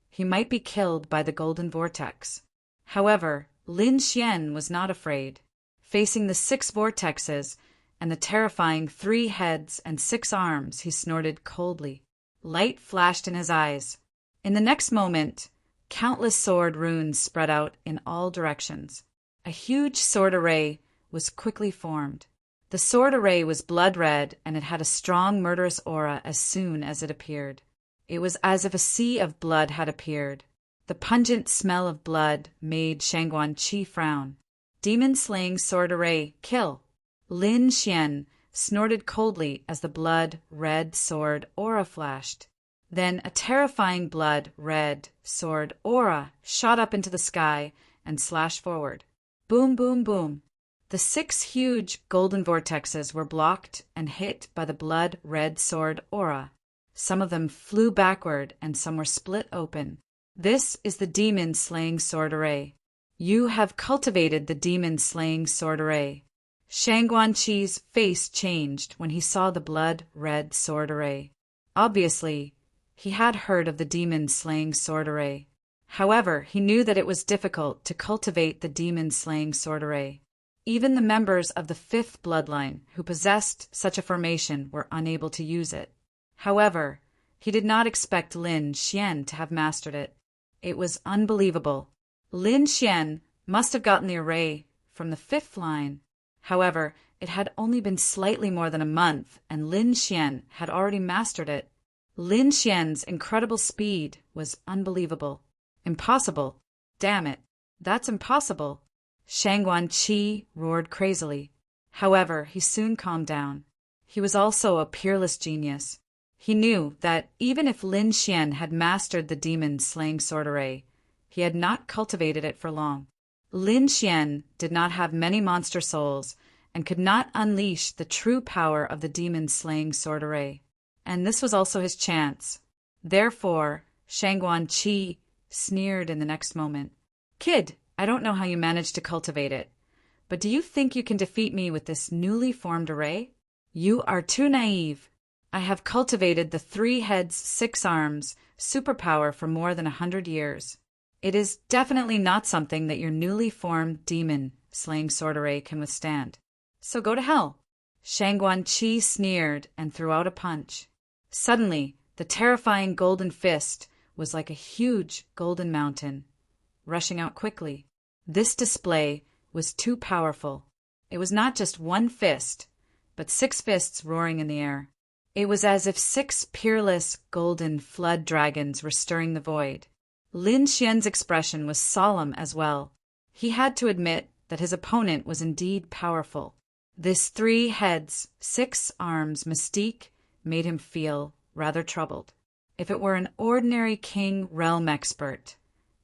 he might be killed by the golden vortex. However, Lin Xian was not afraid. Facing the 6 vortexes and the terrifying 3 heads and 6 arms, he snorted coldly. Light flashed in his eyes. In the next moment, countless sword runes spread out in all directions. A huge sword array was quickly formed. The sword array was blood red, and it had a strong murderous aura as soon as it appeared. It was as if a sea of blood had appeared. The pungent smell of blood made Shangguan Qi frown. Demon-slaying sword array, kill! Lin Xian snorted coldly as the blood-red sword aura flashed. Then a terrifying blood-red sword aura shot up into the sky and slashed forward. Boom, boom, boom. The 6 huge golden vortexes were blocked and hit by the blood-red sword aura. Some of them flew backward and some were split open. This is the demon-slaying sword array. You have cultivated the demon-slaying sword array. Shangguan Qi's face changed when he saw the blood-red sword array. Obviously, he had heard of the demon-slaying sword array. However, he knew that it was difficult to cultivate the demon-slaying sword array. Even the members of the 5th bloodline who possessed such a formation were unable to use it. However, he did not expect Lin Xian to have mastered it. It was unbelievable. Lin Xian must have gotten the array from the 5th line. However, it had only been slightly more than a month, and Lin Xian had already mastered it. Lin Xian's incredible speed was unbelievable. Impossible. Damn it. That's impossible. Shangguan Qi roared crazily. However, he soon calmed down. He was also a peerless genius. He knew that even if Lin Xian had mastered the demon-slaying sword array, he had not cultivated it for long. Lin Xian did not have many monster souls and could not unleash the true power of the demon-slaying sword array. And this was also his chance. Therefore, Shangguan Qi sneered in the next moment. Kid, I don't know how you managed to cultivate it, but do you think you can defeat me with this newly formed array? You are too naive. I have cultivated the 3 heads, 6 arms superpower for more than 100 years. It is definitely not something that your newly formed demon-slaying sword array can withstand. So go to hell. Shangguan Qi sneered and threw out a punch. Suddenly, the terrifying golden fist was like a huge golden mountain, rushing out quickly. This display was too powerful. It was not just one fist, but 6 fists roaring in the air. It was as if 6 peerless golden flood dragons were stirring the void. Lin Xian's expression was solemn as well. He had to admit that his opponent was indeed powerful. This 3 heads, 6 arms mystique made him feel rather troubled. If it were an ordinary king realm expert,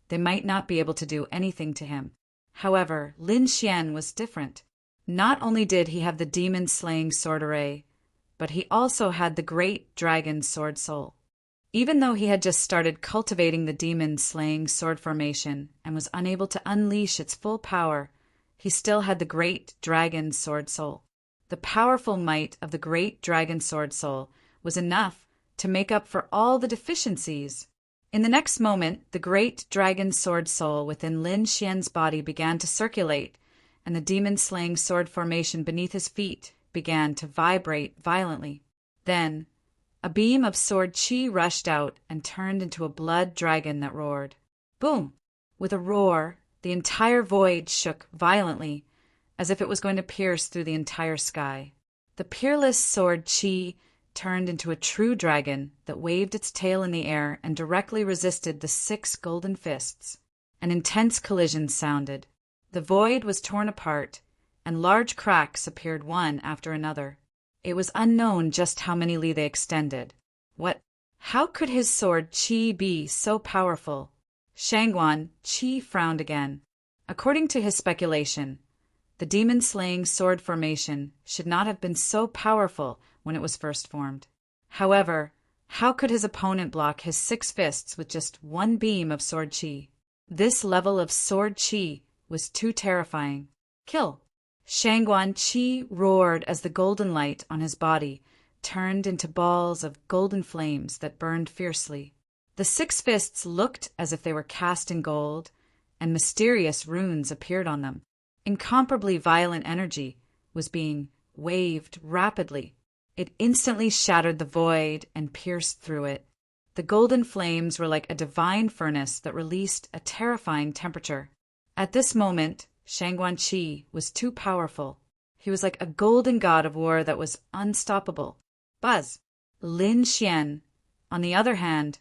they might not be able to do anything to him. However, Lin Xian was different. Not only did he have the demon-slaying sword array, but he also had the great dragon sword soul. Even though he had just started cultivating the demon-slaying sword formation and was unable to unleash its full power, he still had the great dragon sword soul. The powerful might of the great dragon sword soul was enough to make up for all the deficiencies. In the next moment, the great dragon sword soul within Lin Xian's body began to circulate, and the demon-slaying sword formation beneath his feet began to vibrate violently. Then, a beam of sword qi rushed out and turned into a blood dragon that roared. Boom! With a roar, the entire void shook violently, as if it was going to pierce through the entire sky. The peerless sword qi turned into a true dragon that waved its tail in the air and directly resisted the 6 golden fists. An intense collision sounded. The void was torn apart, and large cracks appeared one after another. It was unknown just how many li they extended. What How could his sword Qi be so powerful? Shangguan Qi frowned again. According to his speculation, the demon-slaying sword formation should not have been so powerful when it was first formed. However, how could his opponent block his 6 fists with just one beam of sword Qi? This level of sword Qi was too terrifying. Kill! Shangguan Qi roared as the golden light on his body turned into balls of golden flames that burned fiercely. The 6 fists looked as if they were cast in gold, and mysterious runes appeared on them. Incomparably violent energy was being waved rapidly. It instantly shattered the void and pierced through it. The golden flames were like a divine furnace that released a terrifying temperature. At this moment, Shangguan Qi was too powerful. He was like a golden god of war that was unstoppable. Buzz! Lin Xian, on the other hand,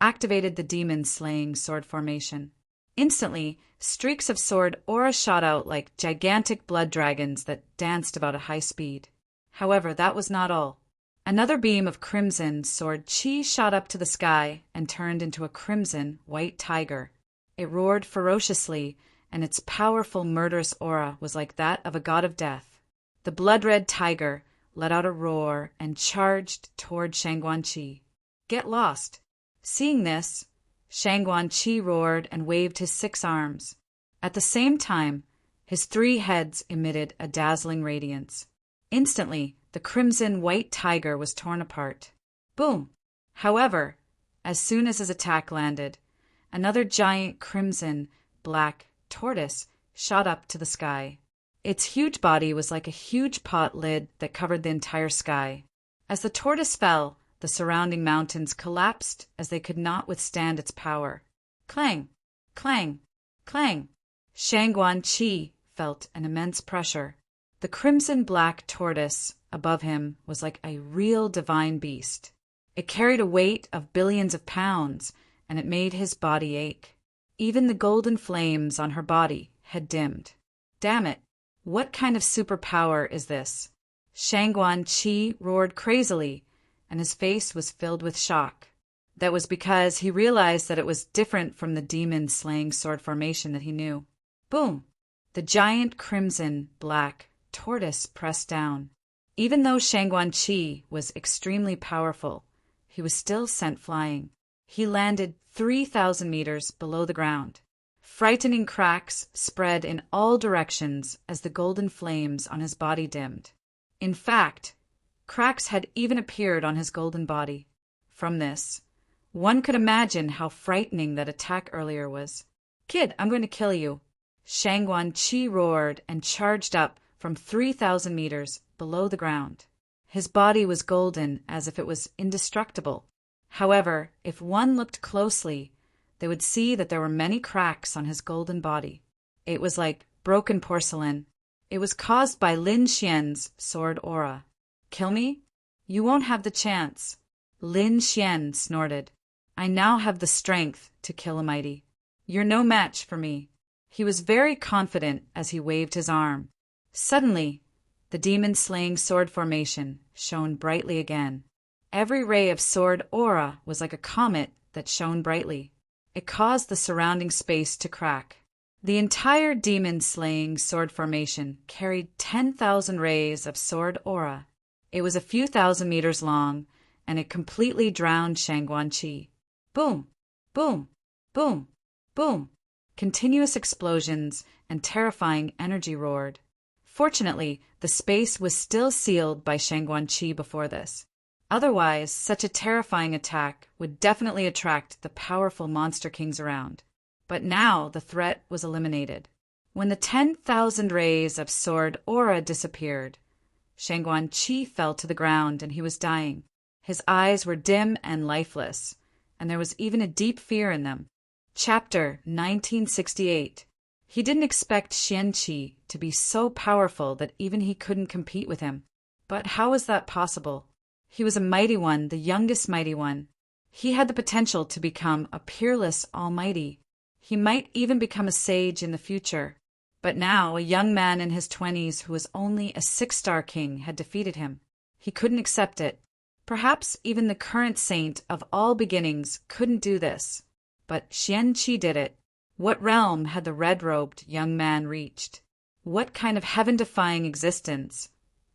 activated the demon-slaying sword formation. Instantly, streaks of sword aura shot out like gigantic blood dragons that danced about a high speed. However, that was not all. Another beam of crimson sword Qi shot up to the sky and turned into a crimson white tiger. It roared ferociously, and its powerful murderous aura was like that of a god of death. The blood-red tiger let out a roar and charged toward Shangguan Qi. Get lost! Seeing this, Shangguan Qi roared and waved his 6 arms. At the same time, his 3 heads emitted a dazzling radiance. Instantly, the crimson white tiger was torn apart. Boom! However, as soon as his attack landed, another giant crimson black tortoise shot up to the sky. Its huge body was like a huge pot lid that covered the entire sky. As the tortoise fell, the surrounding mountains collapsed as they could not withstand its power. Clang! Clang! Clang! Shangguan Qi felt an immense pressure. The crimson-black tortoise above him was like a real divine beast. It carried a weight of billions of pounds, and it made his body ache. Even the golden flames on her body had dimmed. Damn it! What kind of superpower is this? Shangguan Qi roared crazily, and his face was filled with shock. That was because he realized that it was different from the demon-slaying sword formation that he knew. Boom! The giant crimson-black tortoise pressed down. Even though Shangguan Qi was extremely powerful, he was still sent flying. He landed 3,000 meters below the ground. Frightening cracks spread in all directions as the golden flames on his body dimmed. In fact, cracks had even appeared on his golden body. From this, one could imagine how frightening that attack earlier was. Kid, I'm going to kill you. Shangguan Qi roared and charged up from 3,000 meters below the ground. His body was golden as if it was indestructible. However, if one looked closely, they would see that there were many cracks on his golden body. It was like broken porcelain. It was caused by Lin Xian's sword aura. Kill me? You won't have the chance. Lin Xian snorted. I now have the strength to kill a mighty. You're no match for me. He was very confident as he waved his arm. Suddenly, the demon-slaying sword formation shone brightly again. Every ray of sword aura was like a comet that shone brightly. It caused the surrounding space to crack. The entire demon-slaying sword formation carried 10,000 rays of sword aura. It was a few thousand meters long, and it completely drowned Shangguan Qi. Boom! Boom! Boom! Boom! Continuous explosions and terrifying energy roared. Fortunately, the space was still sealed by Shangguan Qi before this. Otherwise, such a terrifying attack would definitely attract the powerful monster kings around. But now the threat was eliminated. When the 10,000 rays of sword aura disappeared, Shangguan Qi fell to the ground and he was dying. His eyes were dim and lifeless, and there was even a deep fear in them. Chapter 1968. He didn't expect Xianqi to be so powerful that even he couldn't compete with him. But how was that possible? He was a mighty one, the youngest mighty one. He had the potential to become a peerless almighty. He might even become a sage in the future. But now a young man in his 20s who was only a 6-star king had defeated him. He couldn't accept it. Perhaps even the current saint of all beginnings couldn't do this, but Xian-Qi did it. What realm had the red-robed young man reached? What kind of heaven-defying existence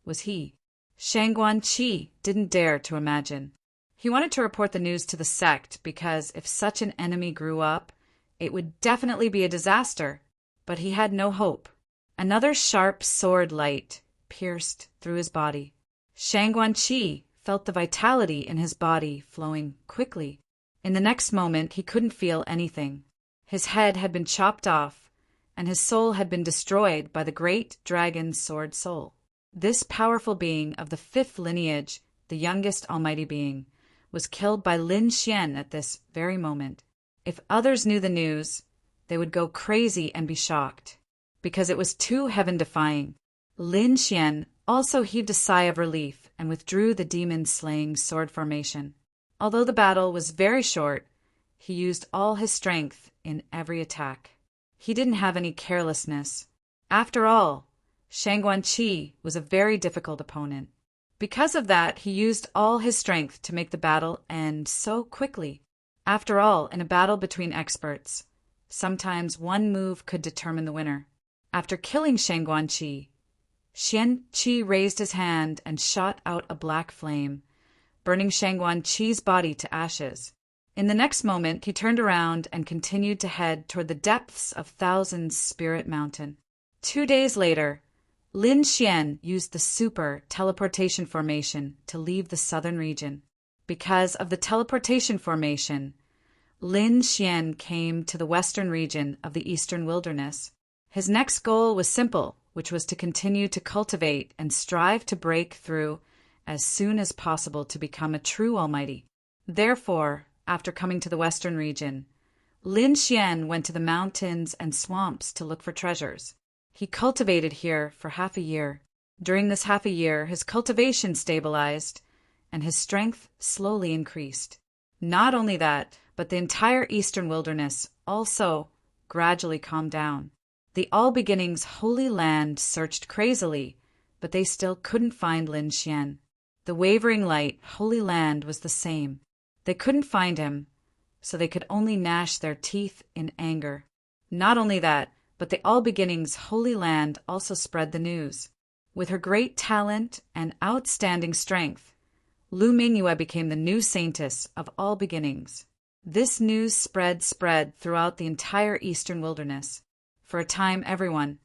was he? Shangguan-Qi didn't dare to imagine. He wanted to report the news to the sect because if such an enemy grew up, it would definitely be a disaster, but he had no hope. Another sharp sword light pierced through his body. Shangguan-Qi felt the vitality in his body flowing quickly. In the next moment, he couldn't feel anything. His head had been chopped off, and his soul had been destroyed by the great dragon's sword soul. This powerful being of the fifth lineage, the youngest almighty being, was killed by Lin Xian at this very moment. If others knew the news, they would go crazy and be shocked, because it was too heaven-defying. Lin Xian also heaved a sigh of relief and withdrew the demon-slaying sword formation. Although the battle was very short, he used all his strength in every attack. He didn't have any carelessness. After all, Shangguan-Qi was a very difficult opponent. Because of that, he used all his strength to make the battle end so quickly. After all, in a battle between experts, sometimes one move could determine the winner. After killing Shangguan-Qi, Xian-Qi raised his hand and shot out a black flame, burning Shangguan-Qi's body to ashes. In the next moment, he turned around and continued to head toward the depths of Thousand Spirit Mountain. 2 days later, Lin Xian used the super teleportation formation to leave the southern region. Because of the teleportation formation, Lin Xian came to the western region of the eastern wilderness. His next goal was simple, which was to continue to cultivate and strive to break through as soon as possible to become a true almighty. Therefore, after coming to the western region, Lin Xian went to the mountains and swamps to look for treasures. He cultivated here for half a year. During this half a year, his cultivation stabilized, and his strength slowly increased. Not only that, but the entire eastern wilderness also gradually calmed down. The All Beginnings Holy Land searched crazily, but they still couldn't find Lin Xian. The Wavering Light Holy Land was the same. They couldn't find him, so they could only gnash their teeth in anger. Not only that, but the All Beginnings Holy Land also spread the news. With her great talent and outstanding strength, Lu Mingyue became the new saintess of All Beginnings. This news spread throughout the entire eastern wilderness. For a time, everyone.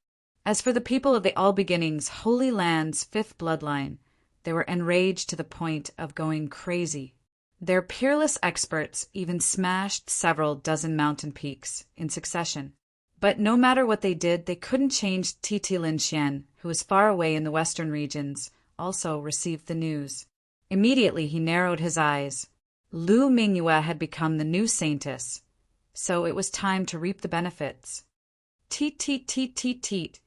As for the people of the All Beginnings Holy Land's fifth bloodline, they were enraged to the point of going crazy. Their peerless experts even smashed several dozen mountain peaks in succession. But no matter what they did, they couldn't change Titi Lin Xian, who was far away in the western regions, also received the news. Immediately he narrowed his eyes. Lu Mingyue had become the new saintess, so it was time to reap the benefits. Titilin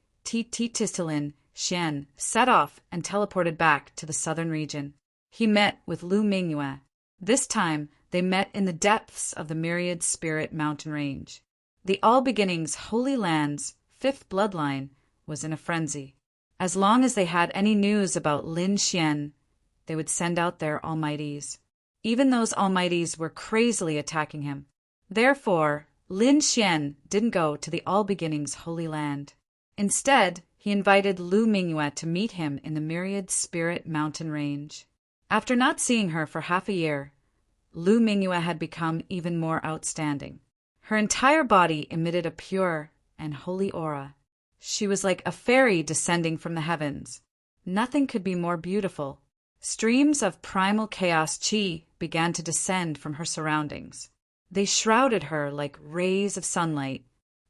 Xian set off and teleported back to the southern region. He met with Lu Mingyue. This time, they met in the depths of the Myriad Spirit Mountain Range. The All Beginnings Holy Land's fifth bloodline was in a frenzy. As long as they had any news about Lin Xian, they would send out their almighties. Even those almighties were crazily attacking him. Therefore, Lin Xian didn't go to the All Beginnings Holy Land. Instead, he invited Lu Mingyue to meet him in the Myriad Spirit Mountain Range. After not seeing her for half a year, Lu Mingyue had become even more outstanding. Her entire body emitted a pure and holy aura. She was like a fairy descending from the heavens. Nothing could be more beautiful. Streams of primal chaos chi began to descend from her surroundings. They shrouded her like rays of sunlight.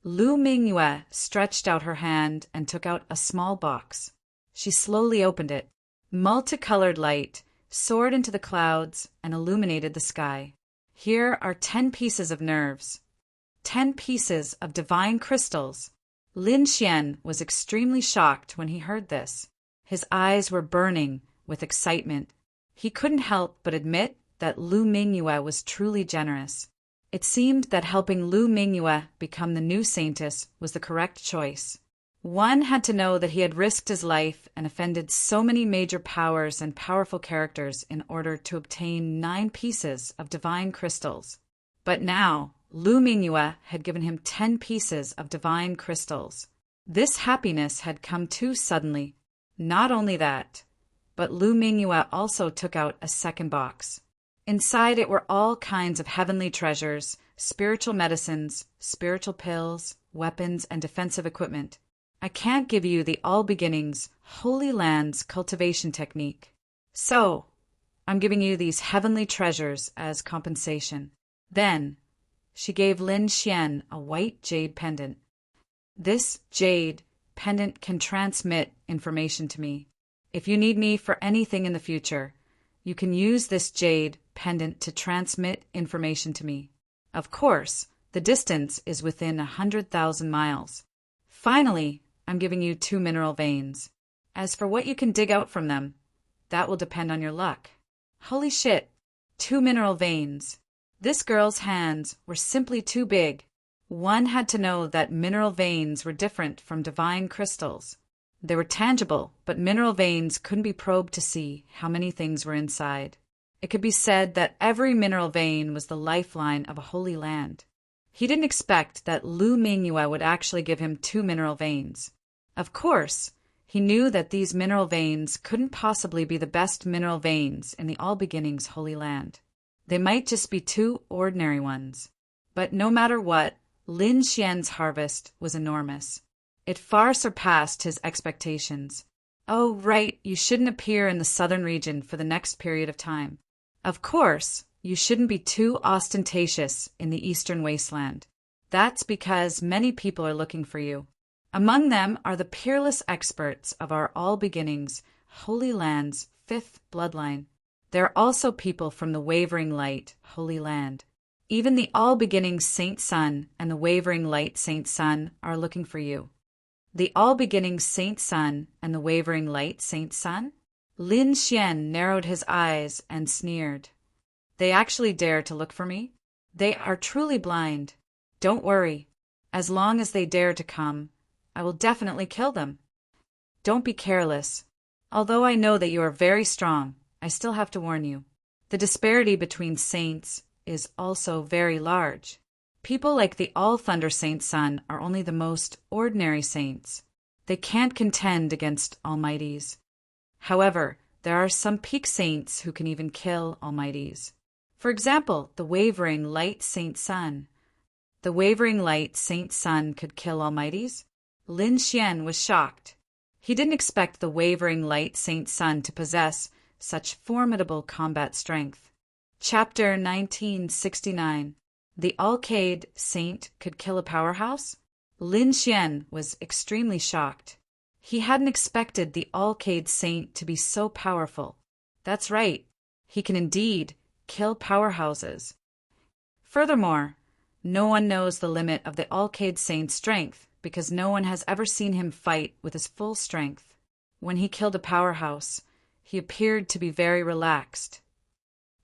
Lu Mingyue stretched out her hand and took out a small box. She slowly opened it. Multicolored light soared into the clouds and illuminated the sky. Here are 10 pieces of nerves. 10 pieces of divine crystals. Lin Xian was extremely shocked when he heard this. His eyes were burning with excitement. He couldn't help but admit that Lu Mingyue was truly generous. It seemed that helping Lu Mingyue become the new saintess was the correct choice. One had to know that he had risked his life and offended so many major powers and powerful characters in order to obtain 9 pieces of divine crystals. But now, Lu Mingyue had given him 10 pieces of divine crystals. This happiness had come too suddenly. Not only that, but Lu Mingyue also took out a second box. Inside it were all kinds of heavenly treasures, spiritual medicines, spiritual pills, weapons, and defensive equipment. I can't give you the All Beginnings, Holy Lands cultivation technique. So, I'm giving you these heavenly treasures as compensation. Then, she gave Lin Xian a white jade pendant. This jade pendant can transmit information to me. If you need me for anything in the future, you can use this jade pendant to transmit information to me. Of course, the distance is within 100,000 miles. Finally, I'm giving you 2 mineral veins. As for what you can dig out from them, that will depend on your luck. Holy shit, 2 mineral veins. This girl's hands were simply too big. One had to know that mineral veins were different from divine crystals. They were tangible, but mineral veins couldn't be probed to see how many things were inside. It could be said that every mineral vein was the lifeline of a holy land. He didn't expect that Lu Mingyue would actually give him 2 mineral veins. Of course, he knew that these mineral veins couldn't possibly be the best mineral veins in the All Beginnings Holy Land. They might just be 2 ordinary ones. But no matter what, Lin Xian's harvest was enormous. It far surpassed his expectations. Oh, right, you shouldn't appear in the southern region for the next period of time. Of course, you shouldn't be too ostentatious in the eastern wasteland. That's because many people are looking for you. Among them are the peerless experts of our All Beginnings, Holy Land's 5th bloodline. There are also people from the Wavering Light, Holy Land. Even the All Beginnings Saint Sun and the Wavering Light Saint Sun are looking for you. The All Beginnings Saint Sun and the Wavering Light Saint Sun? Lin Xian narrowed his eyes and sneered. They actually dare to look for me? They are truly blind. Don't worry. As long as they dare to come, I will definitely kill them. Don't be careless. Although I know that you are very strong, I still have to warn you. The disparity between saints is also very large. People like the All Thunder Saint Sun are only the most ordinary saints. They can't contend against Almighties. However, there are some peak saints who can even kill Almighties. For example, the Wavering Light Saint Sun. The Wavering Light Saint Sun could kill Almighties? Lin Xian was shocked. He didn't expect the Wavering Light Saint Sun to possess such formidable combat strength. Chapter 1969. The Alcade Saint could kill a powerhouse? Lin Xian was extremely shocked. He hadn't expected the Alcade Saint to be so powerful. That's right, he can indeed kill powerhouses. Furthermore, no one knows the limit of the Alcade Saint's strength because no one has ever seen him fight with his full strength. When he killed a powerhouse, he appeared to be very relaxed.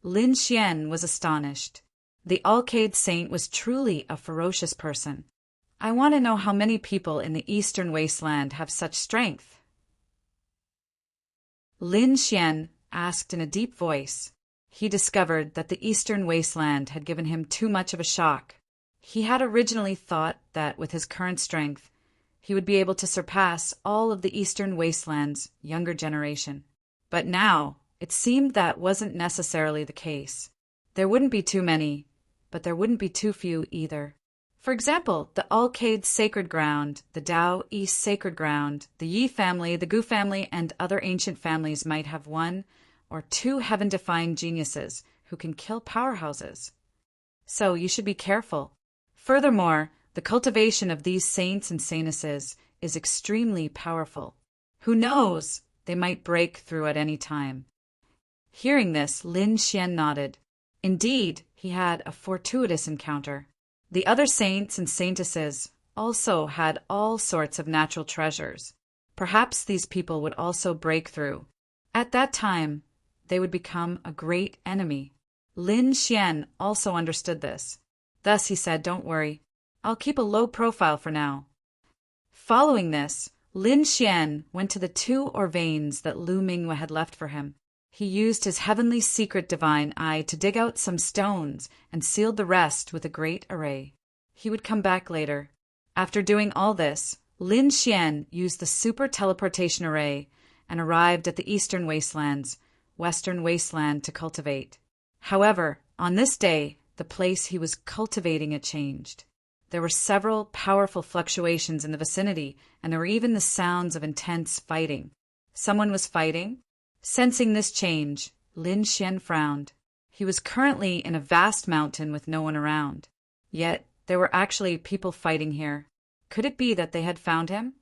Lin Xian was astonished. The Alcade Saint was truly a ferocious person. I want to know how many people in the Eastern Wasteland have such strength. Lin Xian asked in a deep voice. He discovered that the Eastern Wasteland had given him too much of a shock. He had originally thought that with his current strength, he would be able to surpass all of the Eastern Wasteland's younger generation. But now, it seemed that wasn't necessarily the case. There wouldn't be too many, but there wouldn't be too few either. For example, the Alcade Sacred Ground, the Dao East Sacred Ground, the Yi family, the Gu family, and other ancient families might have 1 or 2 heaven-defying geniuses who can kill powerhouses. So you should be careful. Furthermore, the cultivation of these saints and saintesses is extremely powerful. Who knows? They might break through at any time. Hearing this, Lin Xian nodded. Indeed, he had a fortuitous encounter. The other saints and saintesses also had all sorts of natural treasures. Perhaps these people would also break through. At that time, they would become a great enemy. Lin Xian also understood this. Thus he said, "Don't worry. I'll keep a low profile for now." Following this, Lin Xian went to the 2 veins that Lu Mingyue had left for him. He used his heavenly secret divine eye to dig out some stones and sealed the rest with a great array. He would come back later. After doing all this, Lin Xian used the super teleportation array and arrived at the eastern wastelands, western wasteland to cultivate. However, on this day, the place he was cultivating it changed. There were several powerful fluctuations in the vicinity, and there were even the sounds of intense fighting. Someone was fighting? Sensing this change, Lin Xian frowned. He was currently in a vast mountain with no one around. Yet, there were actually people fighting here. Could it be that they had found him?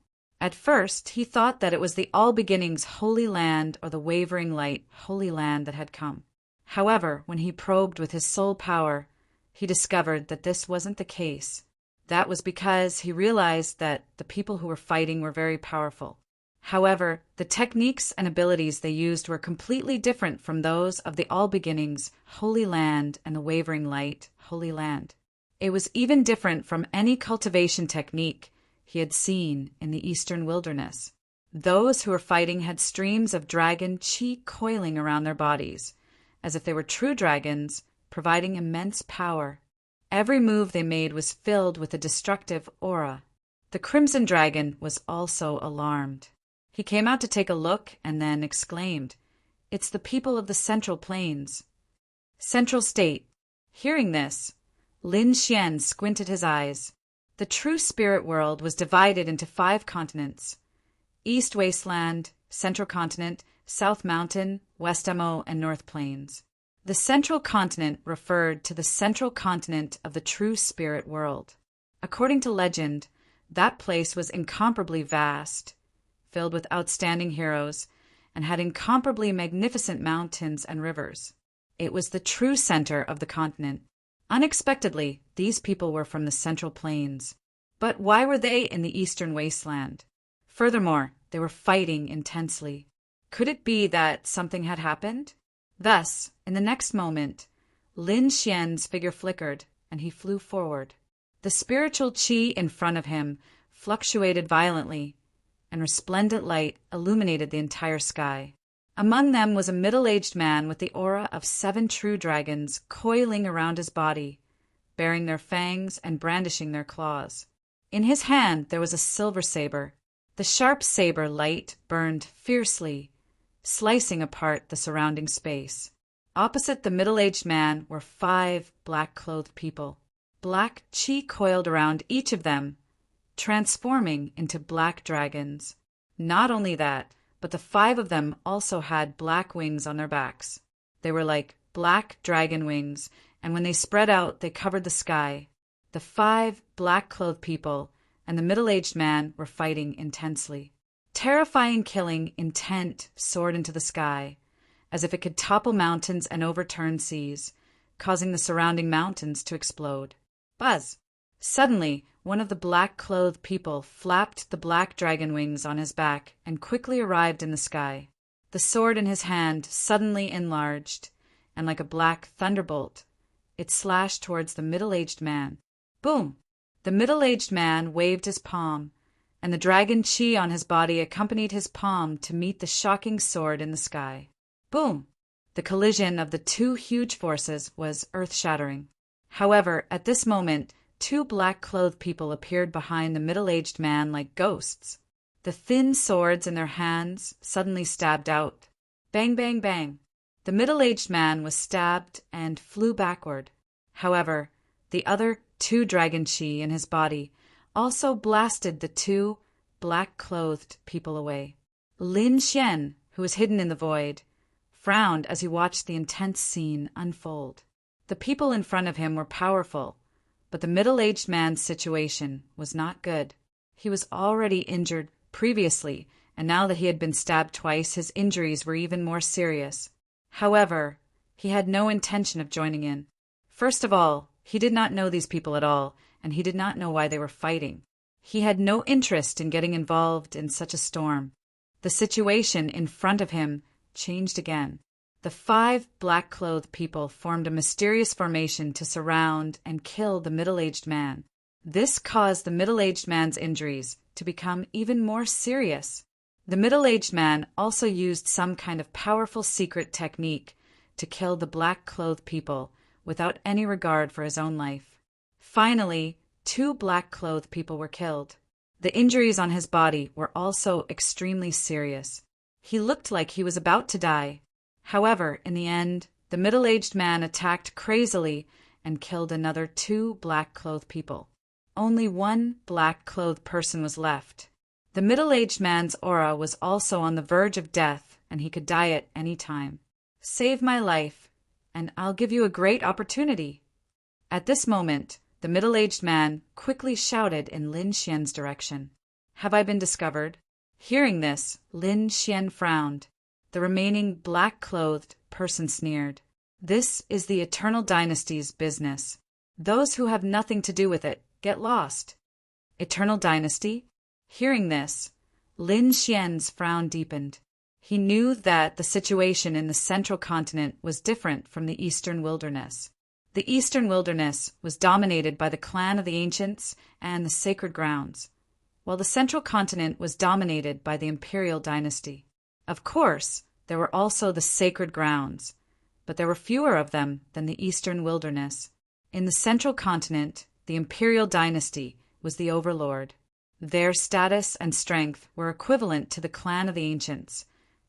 At first, he thought that it was the All Beginnings Holy Land or the Wavering Light Holy Land that had come. However, when he probed with his soul power, he discovered that this wasn't the case. That was because he realized that the people who were fighting were very powerful. However, the techniques and abilities they used were completely different from those of the All Beginnings Holy Land and the Wavering Light Holy Land. It was even different from any cultivation technique he had seen in the eastern wilderness. Those who were fighting had streams of dragon chi coiling around their bodies, as if they were true dragons, providing immense power. Every move they made was filled with a destructive aura. The Crimson Dragon was also alarmed. He came out to take a look and then exclaimed, "It's the people of the Central Plains." Central State. Hearing this, Lin Xian squinted his eyes. The true spirit world was divided into 5 continents: East Wasteland, Central Continent, South Mountain, West Mo, and North Plains. The Central Continent referred to the central continent of the true spirit world. According to legend, that place was incomparably vast, filled with outstanding heroes, and had incomparably magnificent mountains and rivers. It was the true center of the continent. Unexpectedly, these people were from the Central Plains. But why were they in the Eastern Wasteland? Furthermore, they were fighting intensely. Could it be that something had happened? Thus, in the next moment, Lin Xian's figure flickered, and he flew forward. The spiritual qi in front of him fluctuated violently, and resplendent light illuminated the entire sky. Among them was a middle-aged man with the aura of 7 true dragons coiling around his body, bearing their fangs and brandishing their claws. In his hand there was a silver saber. The sharp saber light burned fiercely, slicing apart the surrounding space. Opposite the middle-aged man were 5 black-clothed people. Black qi coiled around each of them, transforming into black dragons. Not only that, but the 5 of them also had black wings on their backs. They were like black dragon wings, and when they spread out, they covered the sky. The 5 black-clothed people and the middle-aged man were fighting intensely. Terrifying killing intent soared into the sky, as if it could topple mountains and overturn seas, causing the surrounding mountains to explode. Buzz! Suddenly, one of the black-clothed people flapped the black dragon wings on his back and quickly arrived in the sky. The sword in his hand suddenly enlarged, and like a black thunderbolt, it slashed towards the middle-aged man. Boom! The middle-aged man waved his palm, and the dragon chi on his body accompanied his palm to meet the shocking sword in the sky. Boom! The collision of the 2 huge forces was earth-shattering. However, at this moment, 2 black-clothed people appeared behind the middle-aged man like ghosts. The thin swords in their hands suddenly stabbed out. Bang, bang, bang. The middle-aged man was stabbed and flew backward. However, the other 2 dragon chi in his body also blasted the 2 black-clothed people away. Lin Xian, who was hidden in the void, frowned as he watched the intense scene unfold. The people in front of him were powerful, but the middle-aged man's situation was not good. He was already injured previously, and now that he had been stabbed twice, his injuries were even more serious. However, he had no intention of joining in. First of all, he did not know these people at all, and he did not know why they were fighting. He had no interest in getting involved in such a storm. The situation in front of him changed again. The 5 black-clothed people formed a mysterious formation to surround and kill the middle-aged man. This caused the middle-aged man's injuries to become even more serious. The middle-aged man also used some kind of powerful secret technique to kill the black-clothed people without any regard for his own life. Finally, 2 black-clothed people were killed. The injuries on his body were also extremely serious. He looked like he was about to die. However, in the end, the middle-aged man attacked crazily and killed another 2 black-clothed people. Only 1 black-clothed person was left. The middle-aged man's aura was also on the verge of death, and he could die at any time. Save my life, and I'll give you a great opportunity. At this moment, the middle-aged man quickly shouted in Lin Xian's direction. Have I been discovered? Hearing this, Lin Xian frowned. The remaining black-clothed person sneered. This is the Eternal Dynasty's business. Those who have nothing to do with it get lost. Eternal Dynasty? Hearing this, Lin Xian's frown deepened. He knew that the situation in the central continent was different from the eastern wilderness. The eastern wilderness was dominated by the clan of the ancients and the sacred grounds, while the central continent was dominated by the imperial dynasty. Of course, there were also the sacred grounds, but there were fewer of them than the eastern wilderness. In the central continent, the imperial dynasty was the overlord. Their status and strength were equivalent to the clan of the ancients,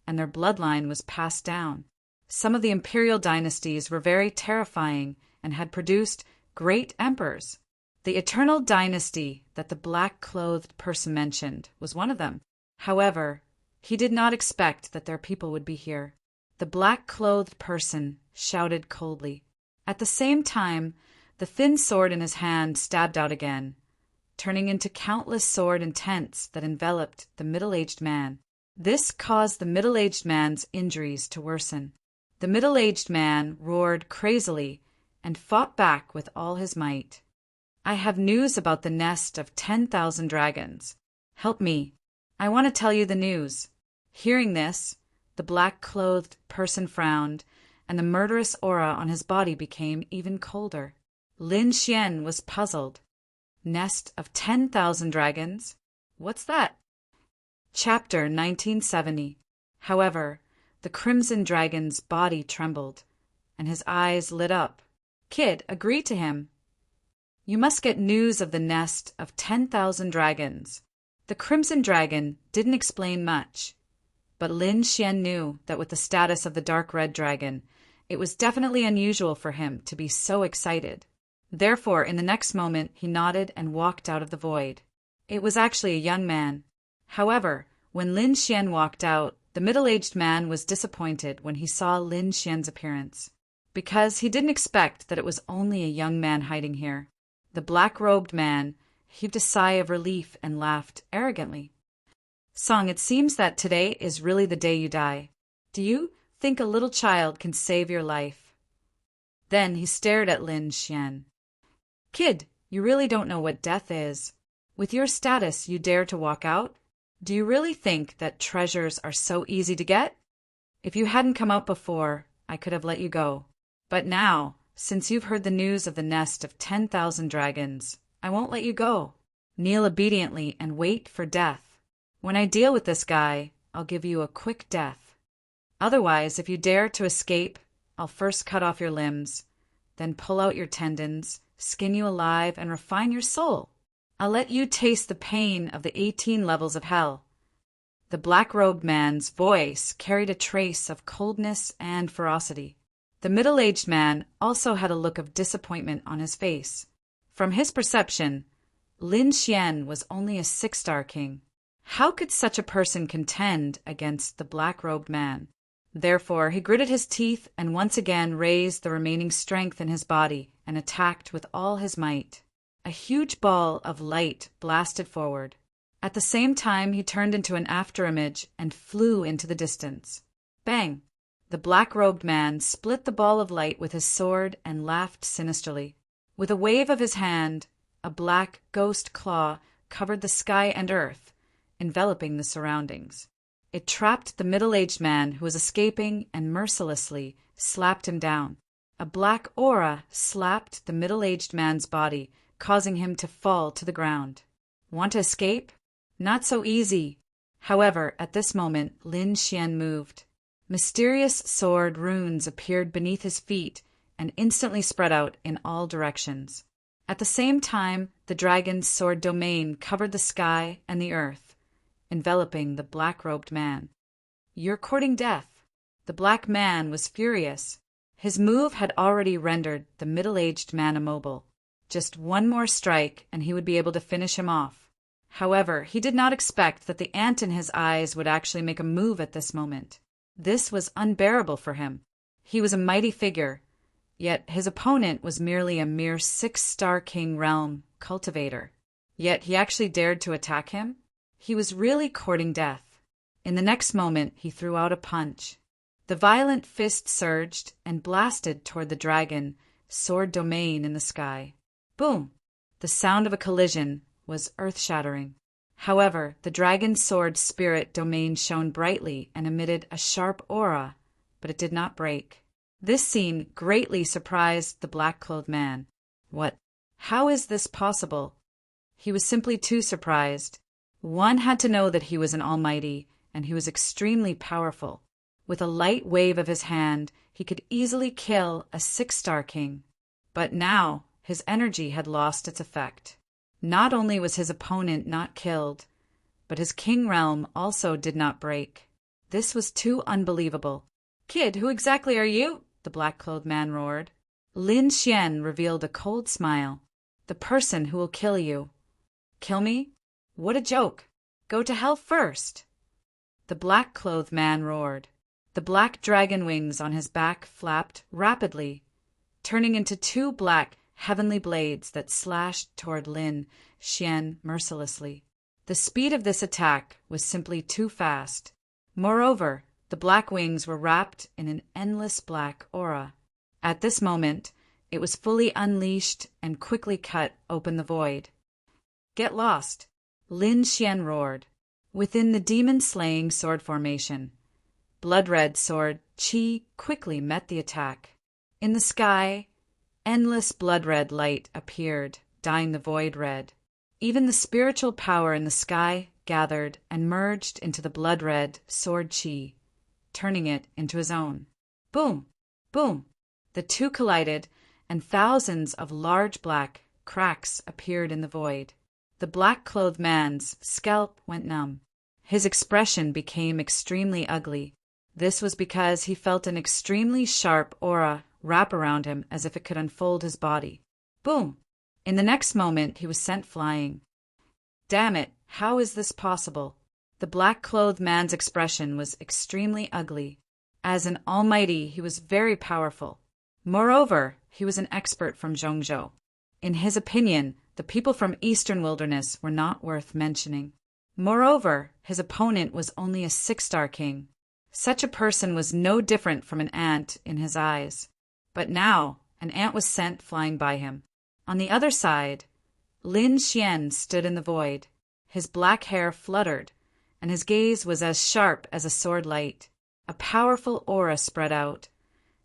and their bloodline was passed down. Some of the imperial dynasties were very terrifying and had produced great emperors. The Eternal Dynasty that the black-clothed person mentioned was one of them. However, he did not expect that their people would be here. The black-clothed person shouted coldly. At the same time, the thin sword in his hand stabbed out again, turning into countless sword intents that enveloped the middle-aged man. This caused the middle-aged man's injuries to worsen. The middle-aged man roared crazily and fought back with all his might. I have news about the nest of 10,000 dragons. Help me. I want to tell you the news. Hearing this, the black-clothed person frowned, and the murderous aura on his body became even colder. Lin Xian was puzzled. Nest of 10,000 dragons? What's that? Chapter 1970. However, the crimson dragon's body trembled, and his eyes lit up. Kid, agree to him. You must get news of the nest of 10,000 dragons. The crimson dragon didn't explain much, but Lin Xian knew that with the status of the dark red dragon, it was definitely unusual for him to be so excited. Therefore, in the next moment, he nodded and walked out of the void. It was actually a young man. However, when Lin Xian walked out, the middle-aged man was disappointed when he saw Lin Xian's appearance, because he didn't expect that it was only a young man hiding here. The black-robed man heaved a sigh of relief and laughed arrogantly. Song, it seems that today is really the day you die. Do you think a little child can save your life? Then he stared at Lin Xian. Kid, you really don't know what death is. With your status, you dare to walk out? Do you really think that treasures are so easy to get? If you hadn't come out before, I could have let you go. But now, since you've heard the news of the nest of 10,000 dragons, I won't let you go. Kneel obediently and wait for death. When I deal with this guy, I'll give you a quick death. Otherwise, if you dare to escape, I'll first cut off your limbs, then pull out your tendons, skin you alive, and refine your soul. I'll let you taste the pain of the 18 levels of hell. The black-robed man's voice carried a trace of coldness and ferocity. The middle-aged man also had a look of disappointment on his face. From his perception, Lin Xian was only a 6-star king. How could such a person contend against the black-robed man? Therefore, he gritted his teeth and once again raised the remaining strength in his body and attacked with all his might. A huge ball of light blasted forward. At the same time, he turned into an afterimage and flew into the distance. Bang! The black-robed man split the ball of light with his sword and laughed sinisterly. With a wave of his hand, a black ghost claw covered the sky and earth, enveloping the surroundings. It trapped the middle-aged man who was escaping and mercilessly slapped him down. A black aura slapped the middle-aged man's body, causing him to fall to the ground. Want to escape? Not so easy. However, at this moment, Lin Xian moved. Mysterious sword runes appeared beneath his feet and instantly spread out in all directions. At the same time, the dragon's sword domain covered the sky and the earth, enveloping the black-robed man. You're courting death. The black man was furious. His move had already rendered the middle-aged man immobile. Just one more strike and he would be able to finish him off. However, he did not expect that the ant in his eyes would actually make a move at this moment. This was unbearable for him. He was a mighty figure, yet his opponent was merely a mere 6-star king realm cultivator. Yet he actually dared to attack him? He was really courting death. In the next moment, he threw out a punch. The violent fist surged and blasted toward the dragon, sword domain in the sky. Boom! The sound of a collision was earth-shattering. However, the dragon's sword spirit domain shone brightly and emitted a sharp aura, but it did not break. This scene greatly surprised the black-clothed man. What? How is this possible? He was simply too surprised. One had to know that he was an almighty, and he was extremely powerful. With a light wave of his hand, he could easily kill a 6-star king. But now, his energy had lost its effect. Not only was his opponent not killed, but his king realm also did not break. This was too unbelievable. Kid, who exactly are you? The black-clothed man roared. Lin Xian revealed a cold smile. The person who will kill you. Kill me? What a joke. Go to hell first. The black-clothed man roared. The black dragon wings on his back flapped rapidly, turning into 2 black, heavenly blades that slashed toward Lin Xian mercilessly. The speed of this attack was simply too fast. Moreover, the black wings were wrapped in an endless black aura. At this moment, it was fully unleashed and quickly cut open the void. Get lost, Lin Xian roared. Within the demon-slaying sword formation, blood-red sword Qi quickly met the attack. In the sky, endless blood-red light appeared, dyeing the void red. Even the spiritual power in the sky gathered and merged into the blood-red sword Qi, turning it into his own. Boom! Boom! The two collided, and thousands of large black cracks appeared in the void. The black-clothed man's scalp went numb. His expression became extremely ugly. This was because he felt an extremely sharp aura wrap around him as if it could unfold his body. Boom! In the next moment, he was sent flying. Damn it, how is this possible? The black-clothed man's expression was extremely ugly. As an almighty, he was very powerful. Moreover, he was an expert from Zhongzhou. In his opinion, the people from Eastern Wilderness were not worth mentioning. Moreover, his opponent was only a 6-star king. Such a person was no different from an ant in his eyes. But now, an ant was sent flying by him. On the other side, Lin Xian stood in the void. His black hair fluttered, and his gaze was as sharp as a sword light. A powerful aura spread out.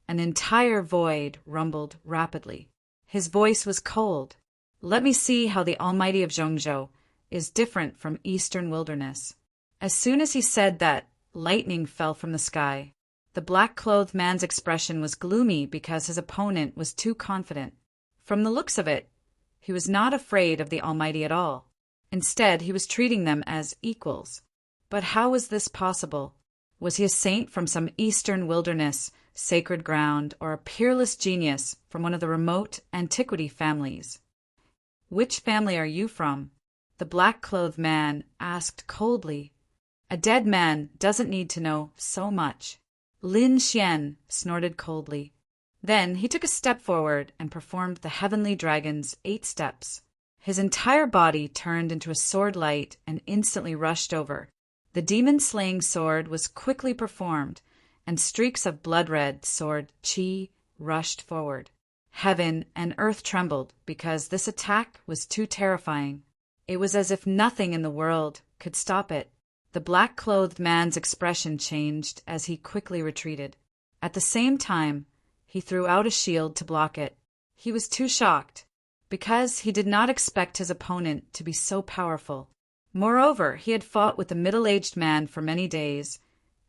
An entire void rumbled rapidly. His voice was cold. Let me see how the Almighty of Zhongzhou is different from Eastern Wilderness. As soon as he said that, lightning fell from the sky. The black-clothed man's expression was gloomy because his opponent was too confident. From the looks of it, he was not afraid of the Almighty at all. Instead, he was treating them as equals. But how was this possible? Was he a saint from some Eastern Wilderness, sacred ground, or a peerless genius from one of the remote antiquity families? Which family are you from? The black-clothed man asked coldly. A dead man doesn't need to know so much. Lin Xian snorted coldly. Then he took a step forward and performed the heavenly dragon's 8 steps. His entire body turned into a sword light and instantly rushed over. The demon-slaying sword was quickly performed, and streaks of blood-red sword Qi rushed forward. Heaven and earth trembled because this attack was too terrifying. It was as if nothing in the world could stop it. The black-clothed man's expression changed as he quickly retreated. At the same time, he threw out a shield to block it. He was too shocked. because he did not expect his opponent to be so powerful. Moreover, he had fought with the middle-aged man for many days,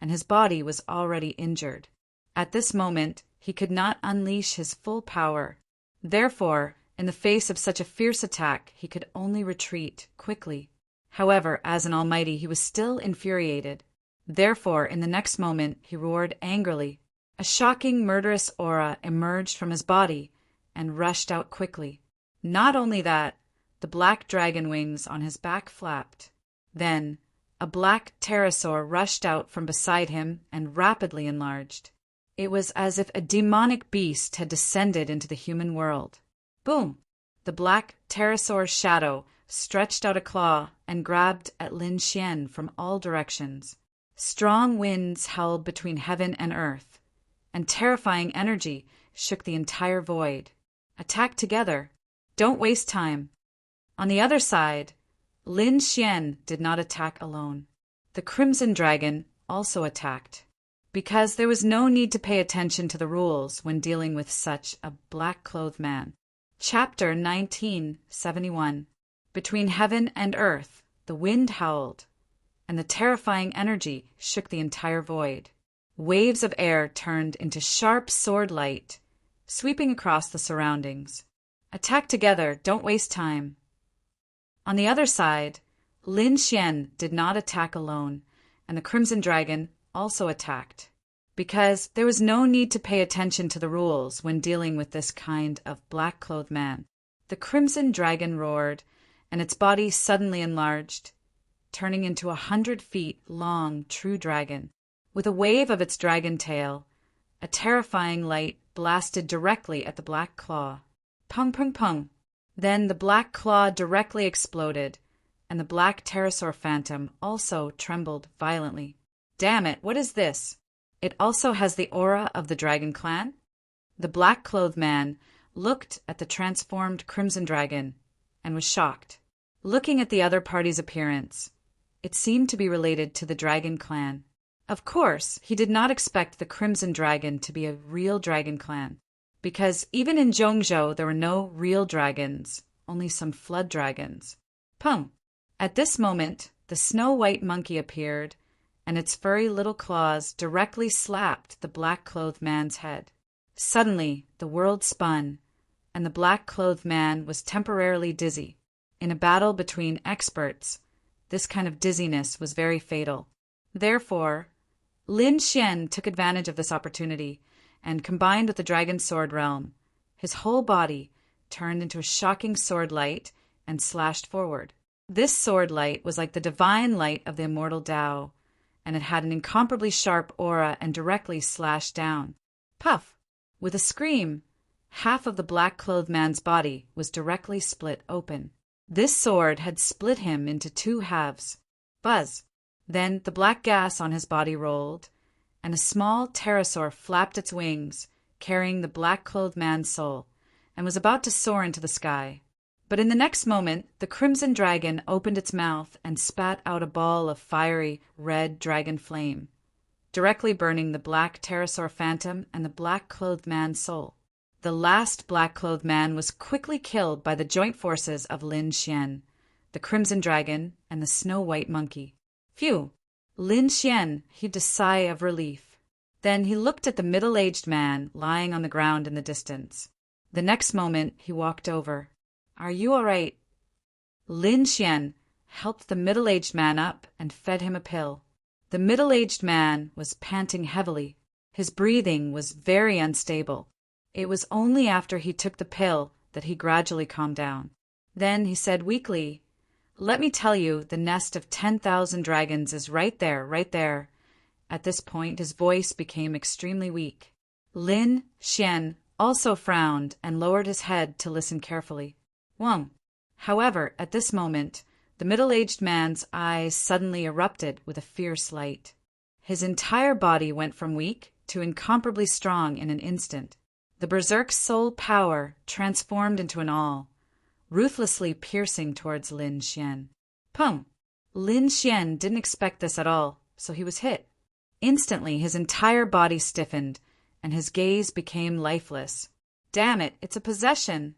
and his body was already injured. At this moment, he could not unleash his full power. Therefore, in the face of such a fierce attack, he could only retreat quickly. However, as an almighty, he was still infuriated. Therefore, in the next moment, he roared angrily. A shocking, murderous aura emerged from his body and rushed out quickly. Not only that, the black dragon wings on his back flapped. Then, a black pterosaur rushed out from beside him and rapidly enlarged. It was as if a demonic beast had descended into the human world. Boom! The black pterosaur's shadow stretched out a claw and grabbed at Lin Xian from all directions. Strong winds howled between heaven and earth, and terrifying energy shook the entire void. Attack together. Don't waste time. On the other side, Lin Xian did not attack alone. The Crimson Dragon also attacked, because there was no need to pay attention to the rules when dealing with such a black-clothed man. Chapter 1971. Between heaven and earth, the wind howled, and the terrifying energy shook the entire void. Waves of air turned into sharp sword light, sweeping across the surroundings. Attack together, don't waste time. On the other side, Lin Xian did not attack alone, and the Crimson Dragon also attacked, because there was no need to pay attention to the rules when dealing with this kind of black-clothed man. The Crimson Dragon roared, and its body suddenly enlarged, turning into 100 feet long true dragon. With a wave of its dragon tail, a terrifying light blasted directly at the black claw. Pung, pung, pung. Then the black claw directly exploded, and the black pterosaur phantom also trembled violently. Damn it, what is this? It also has the aura of the dragon clan? The black-clothed man looked at the transformed Crimson Dragon and was shocked. Looking at the other party's appearance, it seemed to be related to the dragon clan. Of course, he did not expect the Crimson Dragon to be a real dragon clan, because even in Zhongzhou there were no real dragons, only some flood dragons. Pung! At this moment, the snow-white monkey appeared, and its furry little claws directly slapped the black-clothed man's head. Suddenly, the world spun, and the black-clothed man was temporarily dizzy. In a battle between experts, this kind of dizziness was very fatal. Therefore, Lin Xian took advantage of this opportunity and combined with the dragon sword realm. His whole body turned into a shocking sword light and slashed forward. This sword light was like the divine light of the immortal Tao, and it had an incomparably sharp aura and directly slashed down. Puff! With a scream, half of the black-clothed man's body was directly split open. This sword had split him into 2 halves. Buzz! Then the black gas on his body rolled, and a small pterosaur flapped its wings, carrying the black-clothed man's soul, and was about to soar into the sky. But in the next moment, the Crimson Dragon opened its mouth and spat out a ball of fiery, red dragon flame, directly burning the black pterosaur phantom and the black-clothed man's soul. The last black-clothed man was quickly killed by the joint forces of Lin Xian, the Crimson Dragon, and the snow-white monkey. Phew! Lin Xian heaved a sigh of relief. Then he looked at the middle-aged man lying on the ground in the distance. The next moment he walked over. Are you all right? Lin Xian helped the middle-aged man up and fed him a pill. The middle-aged man was panting heavily. His breathing was very unstable. It was only after he took the pill that he gradually calmed down. Then he said weakly, "Let me tell you, the nest of 10,000 dragons is right there, right there." At this point, his voice became extremely weak. Lin Xian also frowned and lowered his head to listen carefully. However, at this moment, the middle-aged man's eyes suddenly erupted with a fierce light. His entire body went from weak to incomparably strong in an instant. The berserk soul power transformed into an awl, ruthlessly piercing towards Lin Xian. Pum! Lin Xian didn't expect this at all, so he was hit. Instantly, his entire body stiffened, and his gaze became lifeless. Damn it, it's a possession!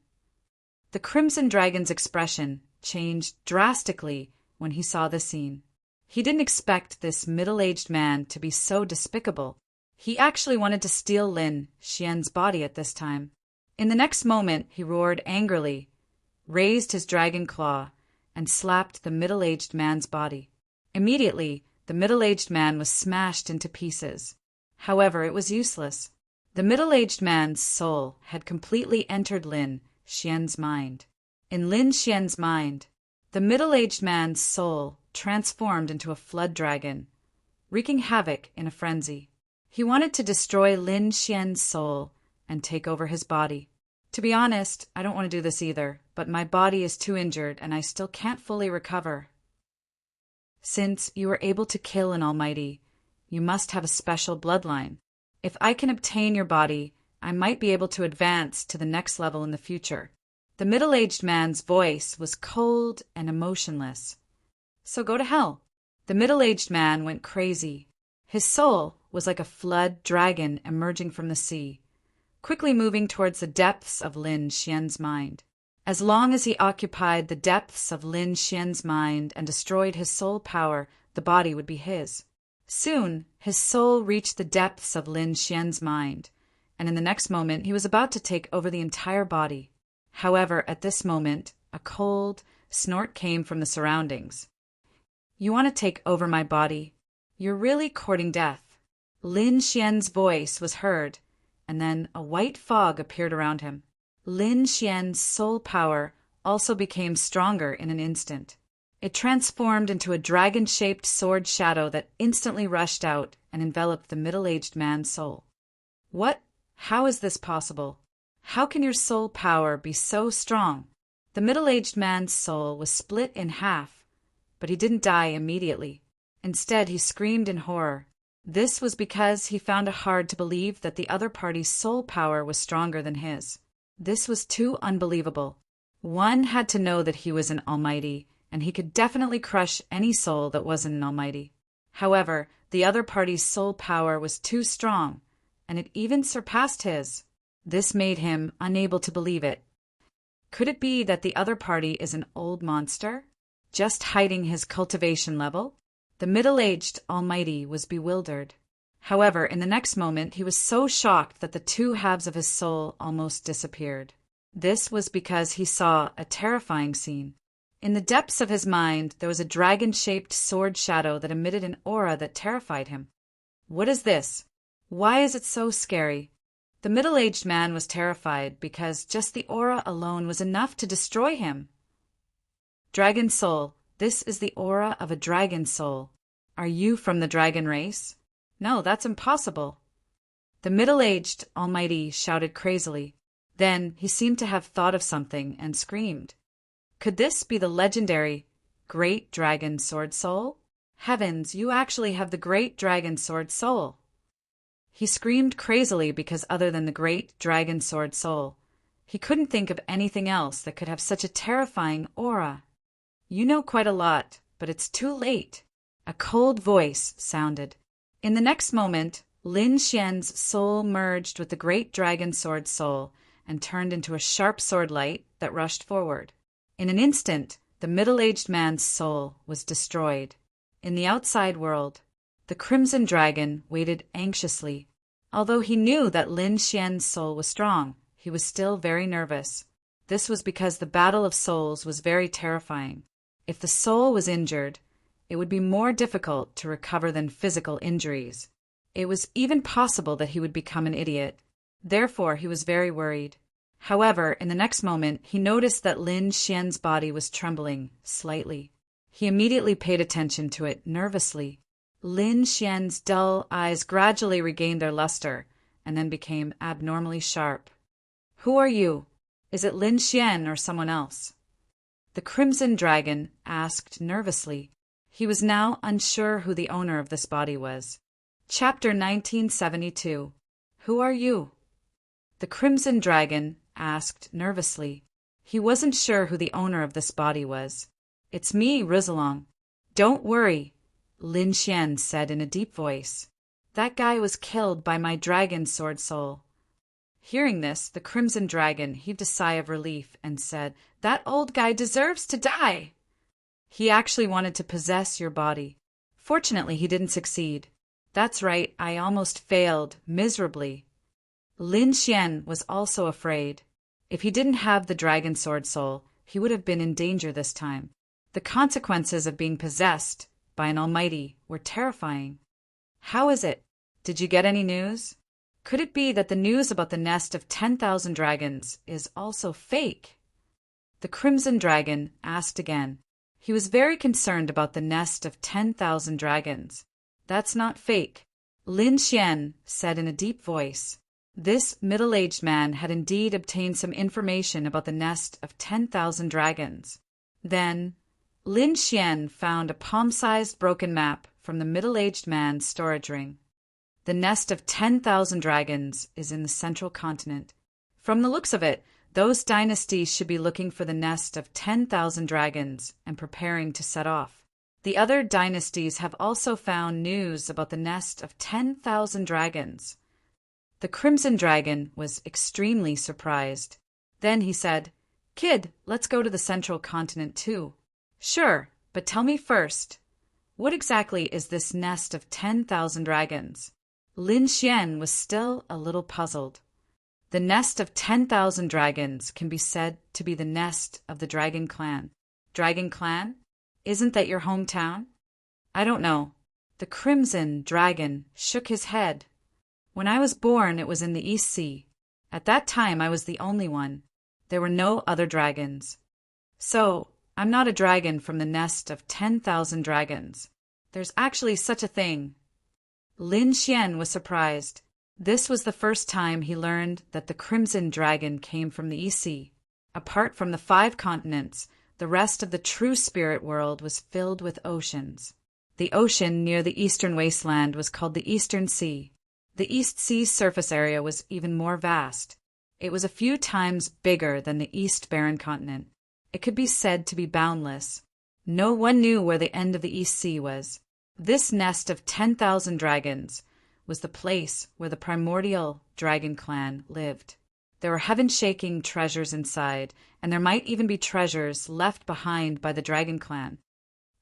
The Crimson Dragon's expression changed drastically when he saw the scene. He didn't expect this middle-aged man to be so despicable. He actually wanted to steal Lin Xian's body at this time. In the next moment, he roared angrily, raised his dragon claw, and slapped the middle-aged man's body. Immediately, the middle-aged man was smashed into pieces. However, it was useless. The middle-aged man's soul had completely entered Lin Xian's mind. In Lin Xian's mind, the middle-aged man's soul transformed into a flood dragon, wreaking havoc in a frenzy. He wanted to destroy Lin Xian's soul and take over his body. To be honest, I don't want to do this either, but my body is too injured and I still can't fully recover. Since you were able to kill an almighty, you must have a special bloodline. If I can obtain your body, I might be able to advance to the next level in the future. The middle-aged man's voice was cold and emotionless. So go to hell. The middle-aged man went crazy. His soul was like a flood dragon emerging from the sea, quickly moving towards the depths of Lin Xian's mind. As long as he occupied the depths of Lin Xian's mind and destroyed his soul power, the body would be his. Soon, his soul reached the depths of Lin Xian's mind, and in the next moment he was about to take over the entire body. However, at this moment, a cold snort came from the surroundings. You want to take over my body? You're really courting death. Lin Xian's voice was heard, and then a white fog appeared around him. Lin Xian's soul power also became stronger in an instant. It transformed into a dragon-shaped sword shadow that instantly rushed out and enveloped the middle-aged man's soul. What? How is this possible? How can your soul power be so strong? The middle-aged man's soul was split in half, but he didn't die immediately. Instead, he screamed in horror. This was because he found it hard to believe that the other party's soul power was stronger than his. This was too unbelievable. One had to know that he was an almighty, and he could definitely crush any soul that wasn't an almighty. However, the other party's soul power was too strong, and it even surpassed his. This made him unable to believe it. Could it be that the other party is an old monster, just hiding his cultivation level? The middle-aged almighty was bewildered. However, in the next moment, he was so shocked that the two halves of his soul almost disappeared. This was because he saw a terrifying scene. In the depths of his mind, there was a dragon-shaped sword shadow that emitted an aura that terrified him. What is this? Why is it so scary? The middle-aged man was terrified because just the aura alone was enough to destroy him. Dragon soul, this is the aura of a dragon soul. Are you from the dragon race? No, that's impossible. The middle-aged almighty shouted crazily. Then he seemed to have thought of something and screamed. Could this be the legendary Great Dragon Sword Soul? Heavens, you actually have the Great Dragon Sword Soul. He screamed crazily because other than the Great Dragon Sword Soul, he couldn't think of anything else that could have such a terrifying aura. You know quite a lot, but it's too late. A cold voice sounded. In the next moment, Lin Xian's soul merged with the Great Dragon Sword Soul and turned into a sharp sword light that rushed forward. In an instant, the middle-aged man's soul was destroyed. In the outside world, the Crimson Dragon waited anxiously. Although he knew that Lin Xian's soul was strong, he was still very nervous. This was because the battle of souls was very terrifying. If the soul was injured, it would be more difficult to recover than physical injuries. It was even possible that he would become an idiot. Therefore, he was very worried. However, in the next moment, he noticed that Lin Xian's body was trembling slightly. He immediately paid attention to it nervously. Lin Xian's dull eyes gradually regained their luster and then became abnormally sharp. Who are you? Is it Lin Xian or someone else? The Crimson Dragon asked nervously. He was now unsure who the owner of this body was. Chapter 1972. Who are you? The Crimson Dragon asked nervously. He wasn't sure who the owner of this body was. It's me, Rizalong. Don't worry, Lin Xian said in a deep voice. That guy was killed by my dragon sword soul. Hearing this, the Crimson Dragon heaved a sigh of relief and said, "That old guy deserves to die. He actually wanted to possess your body. Fortunately, he didn't succeed. That's right, I almost failed, miserably." Lin Xian was also afraid. If he didn't have the dragon sword soul, he would have been in danger this time. The consequences of being possessed by an almighty were terrifying. "How is it? Did you get any news? Could it be that the news about the nest of 10,000 dragons is also fake?" The Crimson Dragon asked again. He was very concerned about the nest of 10,000 dragons. "That's not fake," Lin Xian said in a deep voice. This middle-aged man had indeed obtained some information about the nest of 10,000 dragons. Then Lin Xian found a palm-sized broken map from the middle-aged man's storage ring. The nest of 10,000 dragons is in the central continent. From the looks of it, those dynasties should be looking for the nest of 10,000 dragons and preparing to set off. The other dynasties have also found news about the nest of 10,000 dragons. The Crimson Dragon was extremely surprised. Then he said, "Kid, let's go to the central continent too." "Sure, but tell me first, what exactly is this nest of 10,000 dragons?" Lin Xian was still a little puzzled. The nest of 10,000 dragons can be said to be the nest of the Dragon Clan. Dragon Clan? Isn't that your hometown? "I don't know." The Crimson Dragon shook his head. "When I was born, it was in the East Sea. At that time, I was the only one. There were no other dragons. So, I'm not a dragon from the nest of 10,000 dragons. There's actually such a thing." Lin Xian was surprised. This was the first time he learned that the Crimson Dragon came from the East Sea. Apart from the 5 continents, the rest of the true spirit world was filled with oceans. The ocean near the eastern wasteland was called the Eastern Sea. The East Sea's surface area was even more vast. It was a few times bigger than the East Barren Continent. It could be said to be boundless. No one knew where the end of the East Sea was. This nest of 10,000 dragons was the place where the primordial Dragon Clan lived. There were heaven-shaking treasures inside, and there might even be treasures left behind by the Dragon Clan.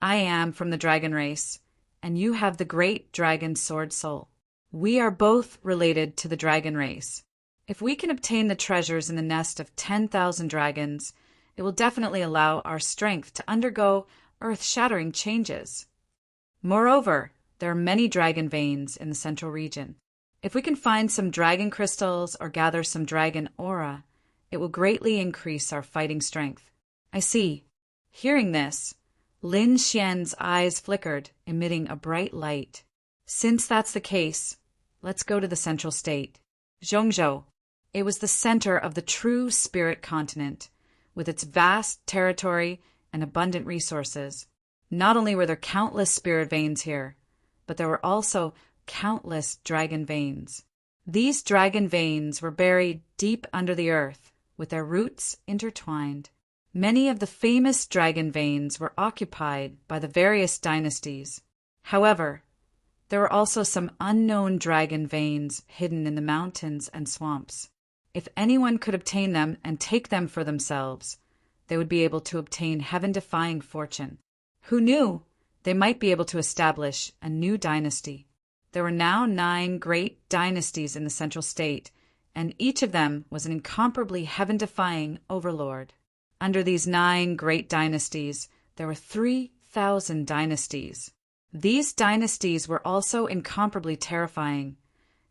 I am from the dragon race, and you have the great dragon sword soul. We are both related to the dragon race. If we can obtain the treasures in the nest of 10,000 dragons, it will definitely allow our strength to undergo earth-shattering changes. Moreover, there are many dragon veins in the central region. If we can find some dragon crystals or gather some dragon aura, it will greatly increase our fighting strength. "I see." Hearing this, Lin Xian's eyes flickered, emitting a bright light. "Since that's the case, let's go to the central state, Zhongzhou." It was the center of the true spirit continent, with its vast territory and abundant resources. Not only were there countless spirit veins here, but there were also countless dragon veins. These dragon veins were buried deep under the earth, with their roots intertwined. Many of the famous dragon veins were occupied by the various dynasties. However, there were also some unknown dragon veins hidden in the mountains and swamps. If anyone could obtain them and take them for themselves, they would be able to obtain heaven-defying fortune. Who knew? They might be able to establish a new dynasty. There were now 9 great dynasties in the central state, and each of them was an incomparably heaven-defying overlord. Under these 9 great dynasties, there were 3,000 dynasties. These dynasties were also incomparably terrifying,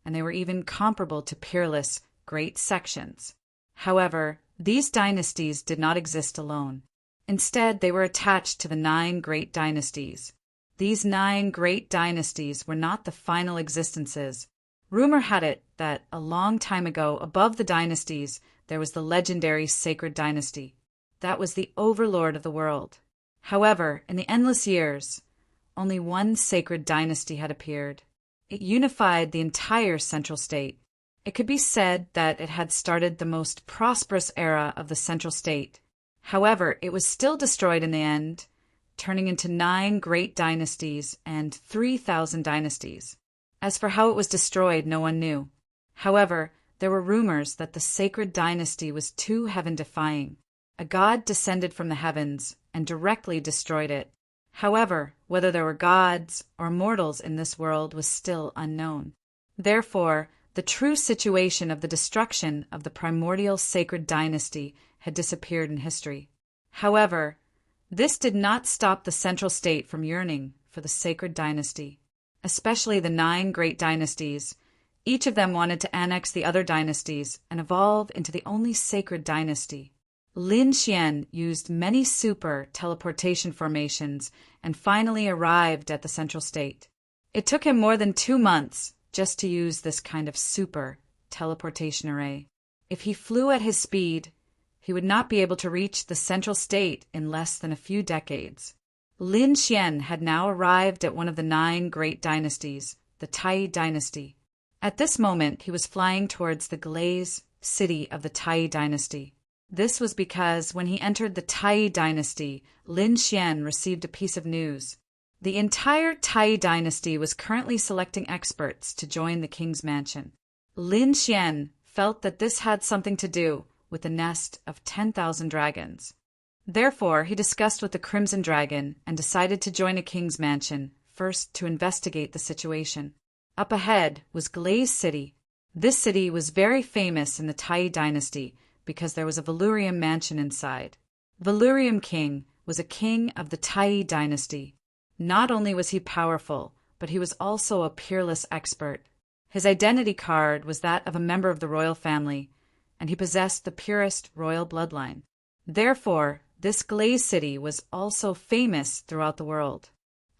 and they were even comparable to peerless great sections. However, these dynasties did not exist alone. Instead, they were attached to the 9 great dynasties. These 9 great dynasties were not the final existences. Rumor had it that a long time ago, above the dynasties, there was the legendary Sacred Dynasty. That was the overlord of the world. However, in the endless years, only one sacred dynasty had appeared. It unified the entire central state. It could be said that it had started the most prosperous era of the central state. However, it was still destroyed in the end, turning into 9 great dynasties and 3,000 dynasties. As for how it was destroyed, no one knew. However, There were rumors that the sacred dynasty was too heaven-defying. A god descended from the heavens and directly destroyed it. However, whether there were gods or mortals in this world was still unknown. Therefore, the true situation of the destruction of the primordial sacred dynasty had disappeared in history. However, this did not stop the central state from yearning for the sacred dynasty, especially the 9 great dynasties. Each of them wanted to annex the other dynasties and evolve into the only sacred dynasty. Lin Xian used many super teleportation formations and finally arrived at the central state. It took him more than 2 months just to use this kind of super teleportation array. If he flew at his speed, he would not be able to reach the central state in less than a few decades. Lin Xian had now arrived at one of the 9 great dynasties, the Tai dynasty. At this moment, he was flying towards the glaze city of the Tai dynasty. This was because when he entered the Tai dynasty, Lin Xian received a piece of news. The entire Tai dynasty was currently selecting experts to join the king's mansion. Lin Xian felt that this had something to do with the nest of 10,000 dragons. Therefore, he discussed with the Crimson Dragon and decided to join a king's mansion, first to investigate the situation. Up ahead was Glaze City. This city was very famous in the Tai dynasty because there was a Valurium mansion inside. Valurium King was a king of the Tai dynasty. Not only was he powerful, but he was also a peerless expert. His identity card was that of a member of the royal family, and he possessed the purest royal bloodline. Therefore, this Glaze City was also famous throughout the world.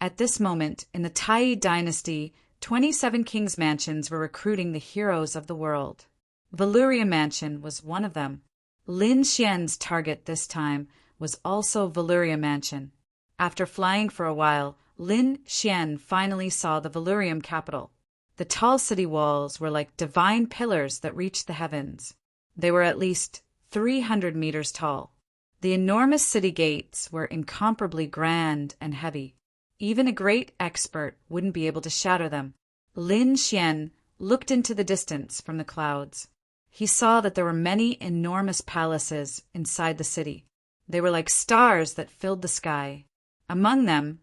At this moment, in the Tai dynasty, 27 king's mansions were recruiting the heroes of the world. Valurium Mansion was one of them. Lin Xian's target this time was also Valurium Mansion. After flying for a while, Lin Xian finally saw the Valurium capital. The tall city walls were like divine pillars that reached the heavens. They were at least 300 meters tall. The enormous city gates were incomparably grand and heavy. Even a great expert wouldn't be able to shatter them. Lin Xian looked into the distance from the clouds. He saw that there were many enormous palaces inside the city. They were like stars that filled the sky. Among them,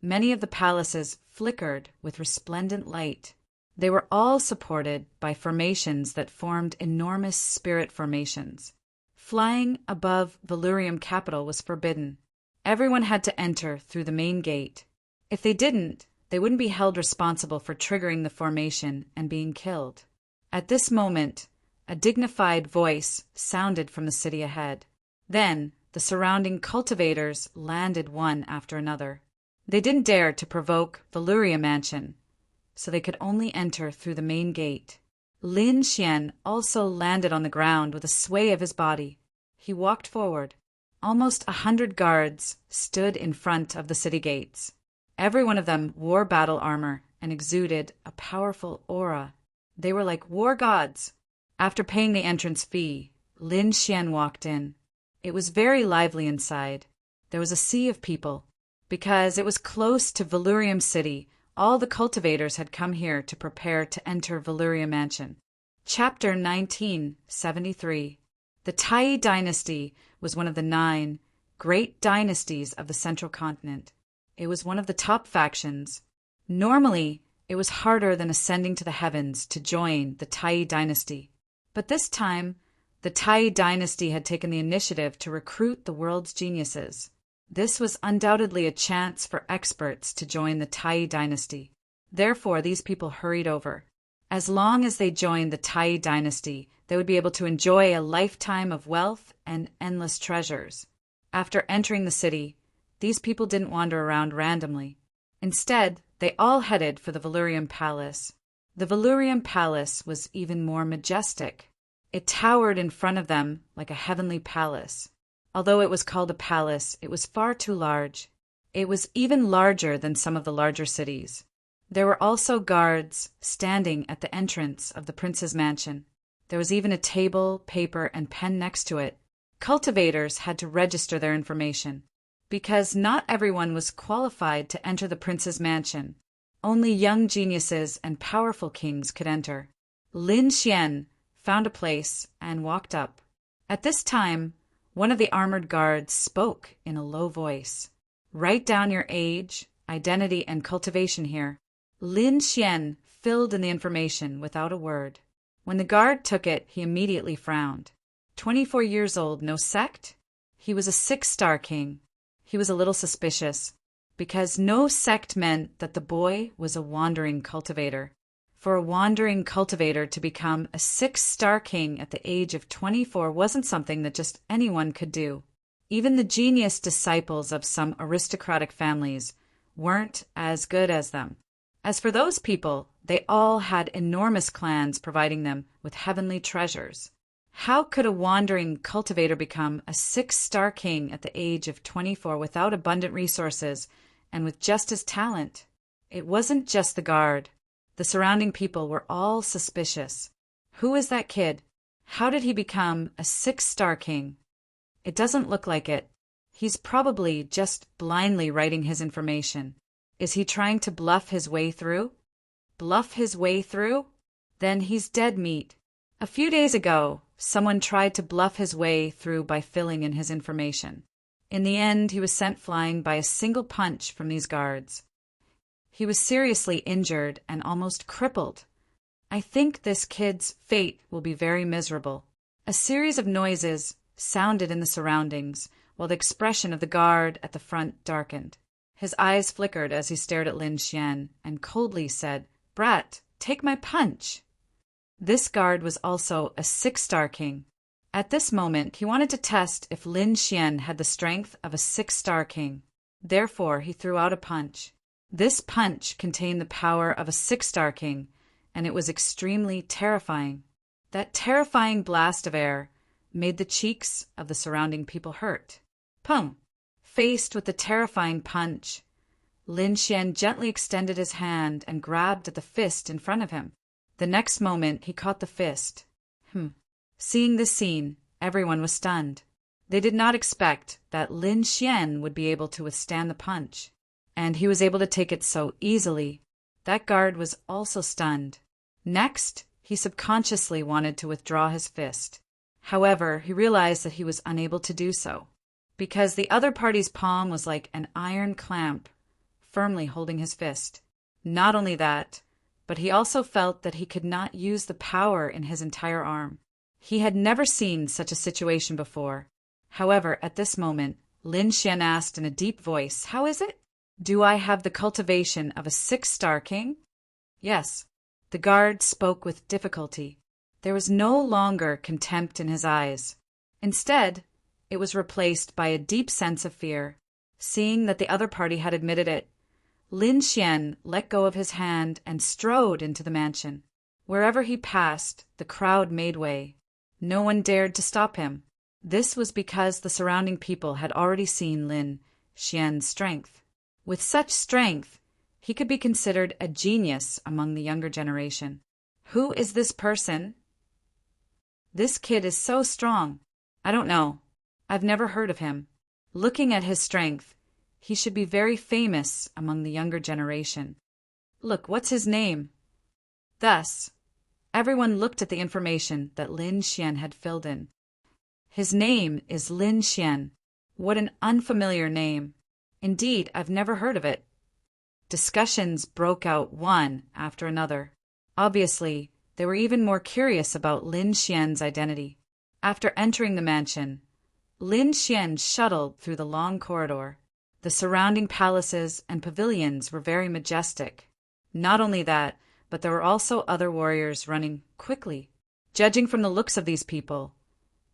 many of the palaces flickered with resplendent light. They were all supported by formations that formed enormous spirit formations. Flying above Valurium capital was forbidden. Everyone had to enter through the main gate. If they didn't, they wouldn't be held responsible for triggering the formation and being killed. At this moment, a dignified voice sounded from the city ahead. Then, the surrounding cultivators landed one after another. They didn't dare to provoke Valurium Mansion, so they could only enter through the main gate. Lin Xian also landed on the ground with a sway of his body. He walked forward. Almost 100 guards stood in front of the city gates. Every one of them wore battle armor and exuded a powerful aura. They were like war gods. After paying the entrance fee, Lin Xian walked in. It was very lively inside. There was a sea of people. Because it was close to Valurium City, all the cultivators had come here to prepare to enter Valurium Mansion. Chapter 1973. The Tai dynasty was one of the 9 great dynasties of the central continent. It was one of the top factions. Normally, it was harder than ascending to the heavens to join the Tai dynasty. But this time, the Tai dynasty had taken the initiative to recruit the world's geniuses. This was undoubtedly a chance for experts to join the Tai dynasty. Therefore, these people hurried over. As long as they joined the Tai dynasty, they would be able to enjoy a lifetime of wealth and endless treasures. After entering the city, these people didn't wander around randomly. Instead, they all headed for the Valurium Palace. The Valurium Palace was even more majestic. It towered in front of them like a heavenly palace. Although it was called a palace, it was far too large. It was even larger than some of the larger cities. There were also guards standing at the entrance of the prince's mansion. There was even a table, paper, and pen next to it. Cultivators had to register their information. Because not everyone was qualified to enter the prince's mansion. Only young geniuses and powerful kings could enter. Lin Xian found a place, and walked up. At this time, one of the armored guards spoke in a low voice. "Write down your age, identity, and cultivation here." Lin Xian filled in the information without a word. When the guard took it, he immediately frowned. 24 years old, no sect? He was a 6-star king. He was a little suspicious, because no sect meant that the boy was a wandering cultivator. For a wandering cultivator to become a 6-star king at the age of 24 wasn't something that just anyone could do. Even the genius disciples of some aristocratic families weren't as good as them. As for those people, they all had enormous clans providing them with heavenly treasures. How could a wandering cultivator become a 6-star king at the age of 24 without abundant resources and with just his talent? It wasn't just the guard. The surrounding people were all suspicious. Who is that kid? How did he become a 6-star king? It doesn't look like it. He's probably just blindly writing his information. Is he trying to bluff his way through? Bluff his way through? Then he's dead meat. A few days ago, someone tried to bluff his way through by filling in his information. In the end, he was sent flying by a single punch from these guards. He was seriously injured and almost crippled. I think this kid's fate will be very miserable. A series of noises sounded in the surroundings, while the expression of the guard at the front darkened. His eyes flickered as he stared at Lin Xian and coldly said, "Brat, take my punch." This guard was also a 6-star king. At this moment, he wanted to test if Lin Xian had the strength of a 6-star king. Therefore, he threw out a punch. This punch contained the power of a 6-star king, and it was extremely terrifying. That terrifying blast of air made the cheeks of the surrounding people hurt. Pum! Faced with the terrifying punch, Lin Xian gently extended his hand and grabbed at the fist in front of him. The next moment, he caught the fist. Seeing this scene, everyone was stunned. They did not expect that Lin Xian would be able to withstand the punch, and he was able to take it so easily. That guard was also stunned. Next, he subconsciously wanted to withdraw his fist. However, he realized that he was unable to do so, because the other party's palm was like an iron clamp, firmly holding his fist. Not only that, but he also felt that he could not use the power in his entire arm. He had never seen such a situation before. However, at this moment, Lin Xian asked in a deep voice, "How is it? Do I have the cultivation of a 6-star king?" Yes. The guard spoke with difficulty. There was no longer contempt in his eyes. Instead, it was replaced by a deep sense of fear. Seeing that the other party had admitted it, Lin Xian let go of his hand and strode into the mansion. Wherever he passed, the crowd made way. No one dared to stop him. This was because the surrounding people had already seen Lin Xian's strength. With such strength, he could be considered a genius among the younger generation. Who is this person? This kid is so strong. I don't know. I've never heard of him. Looking at his strength, he should be very famous among the younger generation. Look, what's his name? Thus, everyone looked at the information that Lin Xian had filled in. His name is Lin Xian. What an unfamiliar name. Indeed, I've never heard of it. Discussions broke out one after another. Obviously, they were even more curious about Lin Xian's identity. After entering the mansion, Lin Xian shuttled through the long corridor. The surrounding palaces and pavilions were very majestic. Not only that, but there were also other warriors running quickly. Judging from the looks of these people,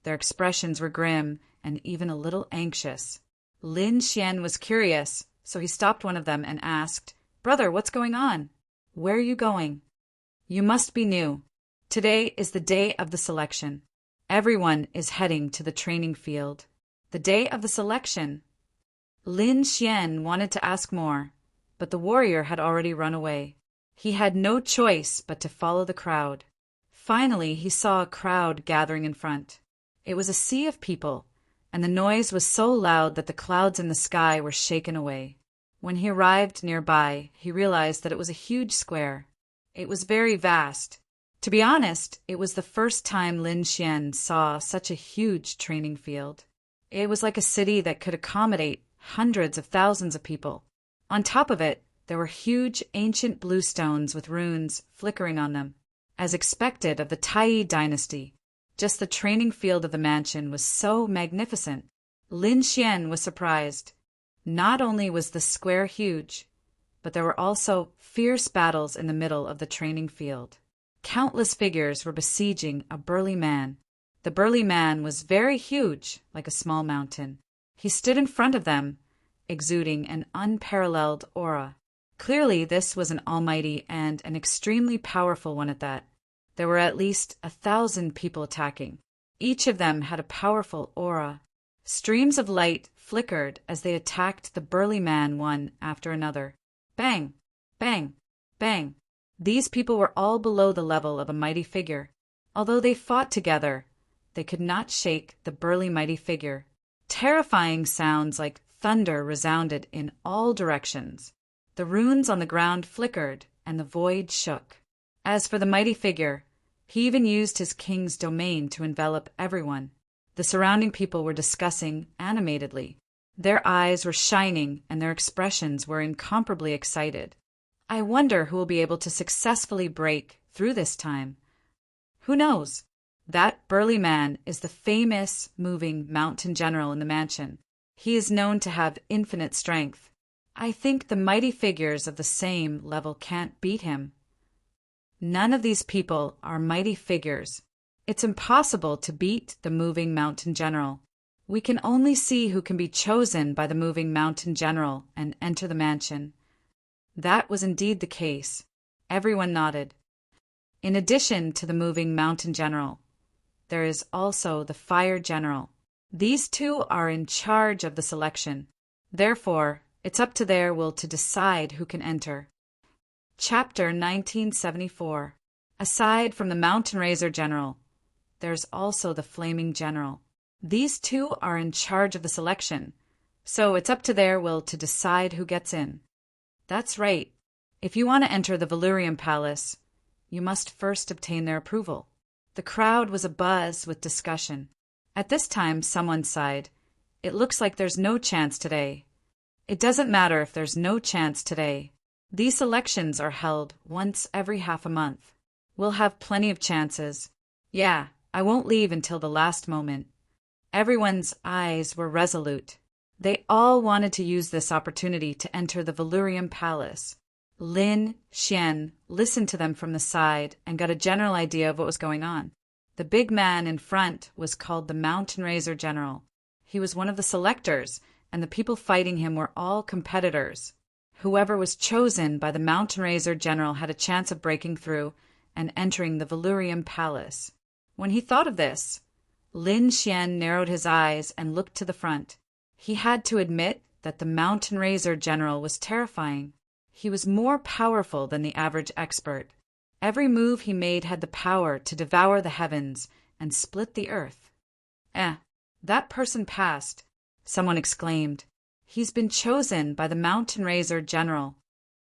their expressions were grim and even a little anxious. Lin Xian was curious, so he stopped one of them and asked, "Brother, what's going on? Where are you going?" "You must be new. Today is the day of the selection. Everyone is heading to the training field." The day of the selection? Lin Xian wanted to ask more, but the warrior had already run away. He had no choice but to follow the crowd. Finally, he saw a crowd gathering in front. It was a sea of people, and the noise was so loud that the clouds in the sky were shaken away. When he arrived nearby, he realized that it was a huge square. It was very vast. To be honest, it was the first time Lin Xian saw such a huge training field. It was like a city that could accommodate hundreds of thousands of people. On top of it, there were huge ancient blue stones with runes flickering on them, as expected of the Tai dynasty. Just the training field of the mansion was so magnificent. Lin Xian was surprised. Not only was the square huge, but there were also fierce battles in the middle of the training field. Countless figures were besieging a burly man. The burly man was very huge, like a small mountain. He stood in front of them, exuding an unparalleled aura. Clearly, this was an almighty and an extremely powerful one at that. There were at least 1,000 people attacking. Each of them had a powerful aura. Streams of light flickered as they attacked the burly man one after another. Bang! Bang! Bang! These people were all below the level of a mighty figure. Although they fought together, they could not shake the burly mighty figure. Terrifying sounds like thunder resounded in all directions. The runes on the ground flickered, and the void shook. As for the mighty figure, he even used his king's domain to envelop everyone. The surrounding people were discussing animatedly. Their eyes were shining, and their expressions were incomparably excited. I wonder who will be able to successfully break through this time. Who knows? That burly man is the famous moving mountain general in the mansion. He is known to have infinite strength. I think the mighty figures of the same level can't beat him. None of these people are mighty figures. It's impossible to beat the moving mountain general. We can only see who can be chosen by the moving mountain general and enter the mansion. That was indeed the case. Everyone nodded. In addition to the moving mountain general, there is also the fire general. These two are in charge of the selection. Therefore, it's up to their will to decide who can enter. Chapter 1974. Aside from the Mountain Razor General, there's also the Flaming General. These two are in charge of the selection, so it's up to their will to decide who gets in. That's right. If you want to enter the Valurium Palace, you must first obtain their approval. The crowd was abuzz with discussion. At this time, someone sighed, "It looks like there's no chance today." It doesn't matter if there's no chance today. These elections are held once every half a month. We'll have plenty of chances. Yeah, I won't leave until the last moment. Everyone's eyes were resolute. They all wanted to use this opportunity to enter the Valurium Palace. Lin Xian listened to them from the side and got a general idea of what was going on. The big man in front was called the Mountain Razor General. He was one of the selectors, and the people fighting him were all competitors. Whoever was chosen by the Mountain Razor General had a chance of breaking through and entering the Valurium Palace. When he thought of this, Lin Xian narrowed his eyes and looked to the front. He had to admit that the Mountain Razor General was terrifying. He was more powerful than the average expert. Every move he made had the power to devour the heavens and split the earth. That person passed," someone exclaimed. "He's been chosen by the Mountain Razor General."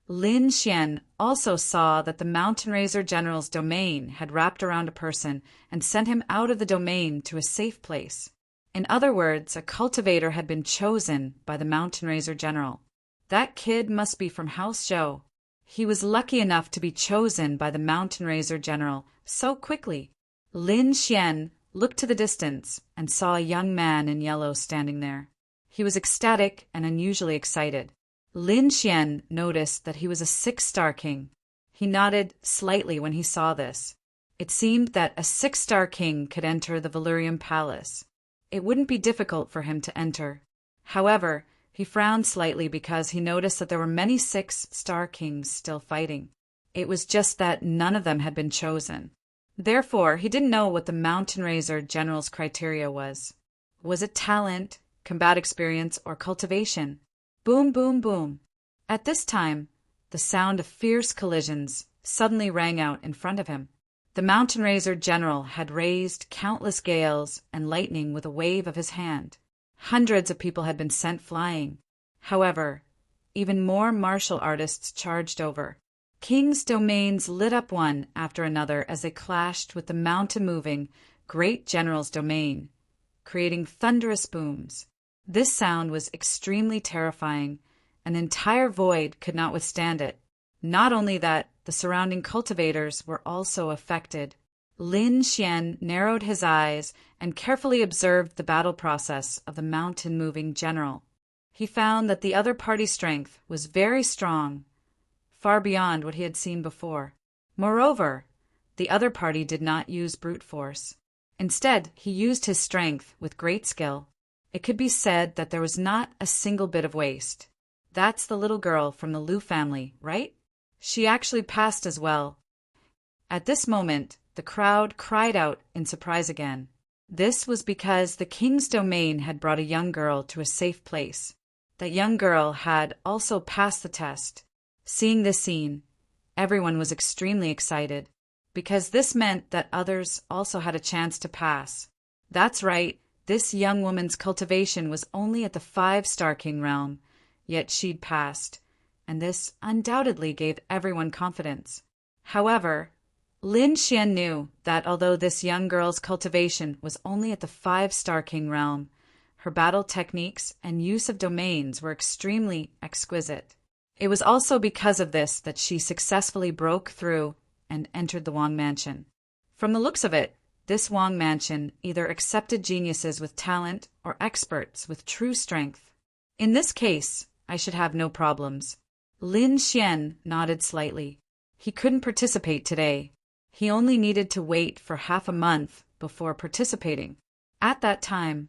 Lin Xian also saw that the Mountain Razor General's domain had wrapped around a person and sent him out of the domain to a safe place. In other words, a cultivator had been chosen by the Mountain Razor General. That kid must be from House Zhou. He was lucky enough to be chosen by the Mountain Razor General so quickly. Lin Xian looked to the distance and saw a young man in yellow standing there. He was ecstatic and unusually excited. Lin Xian noticed that he was a 6-star king. He nodded slightly when he saw this. It seemed that a 6-star king could enter the Valurium Palace. It wouldn't be difficult for him to enter. However, he frowned slightly because he noticed that there were many 6-star kings still fighting. It was just that none of them had been chosen. Therefore, he didn't know what the Mountain Razor General's criteria was. Was it talent, combat experience, or cultivation? Boom, boom, boom. At this time, the sound of fierce collisions suddenly rang out in front of him. The Mountain Razor General had raised countless gales and lightning with a wave of his hand. Hundreds of people had been sent flying. However, even more martial artists charged over. King's domains lit up one after another as they clashed with the mountain-moving, great general's domain, creating thunderous booms. This sound was extremely terrifying. An entire void could not withstand it. Not only that, the surrounding cultivators were also affected. Lin Xian narrowed his eyes and carefully observed the battle process of the mountain-moving general. He found that the other party's strength was very strong, far beyond what he had seen before. Moreover, the other party did not use brute force. Instead, he used his strength with great skill. It could be said that there was not a single bit of waste. That's the little girl from the Liu family, right? She actually passed as well. At this moment, the crowd cried out in surprise again. This was because the king's domain had brought a young girl to a safe place. That young girl had also passed the test. Seeing this scene, everyone was extremely excited, because this meant that others also had a chance to pass. That's right, this young woman's cultivation was only at the 5-star king realm, yet she'd passed, and this undoubtedly gave everyone confidence. However, Lin Xian knew that although this young girl's cultivation was only at the 5-star king realm, her battle techniques and use of domains were extremely exquisite. It was also because of this that she successfully broke through and entered the Wang Mansion. From the looks of it, this Wang Mansion either accepted geniuses with talent or experts with true strength. In this case, I should have no problems. Lin Xian nodded slightly. He couldn't participate today. He only needed to wait for half a month before participating. At that time,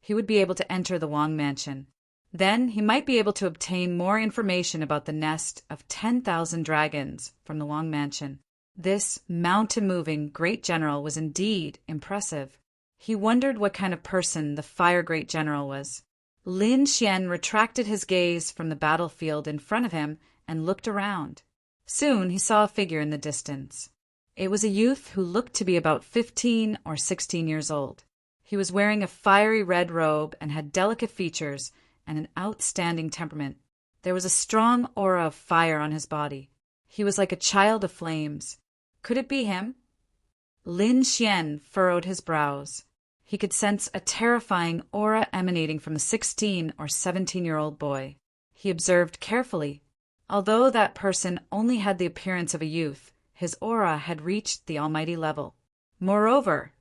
he would be able to enter the Wang Mansion. Then he might be able to obtain more information about the nest of 10,000 dragons from the Wang Mansion. This mountain-moving great general was indeed impressive. He wondered what kind of person the fire great general was. Lin Xian retracted his gaze from the battlefield in front of him and looked around. Soon he saw a figure in the distance. It was a youth who looked to be about 15 or 16 years old. He was wearing a fiery red robe and had delicate features and an outstanding temperament. There was a strong aura of fire on his body. He was like a child of flames. Could it be him? Lin Xian furrowed his brows. He could sense a terrifying aura emanating from the 16 or 17-year-old boy. He observed carefully. Although that person only had the appearance of a youth, his aura had reached the almighty level. Moreover,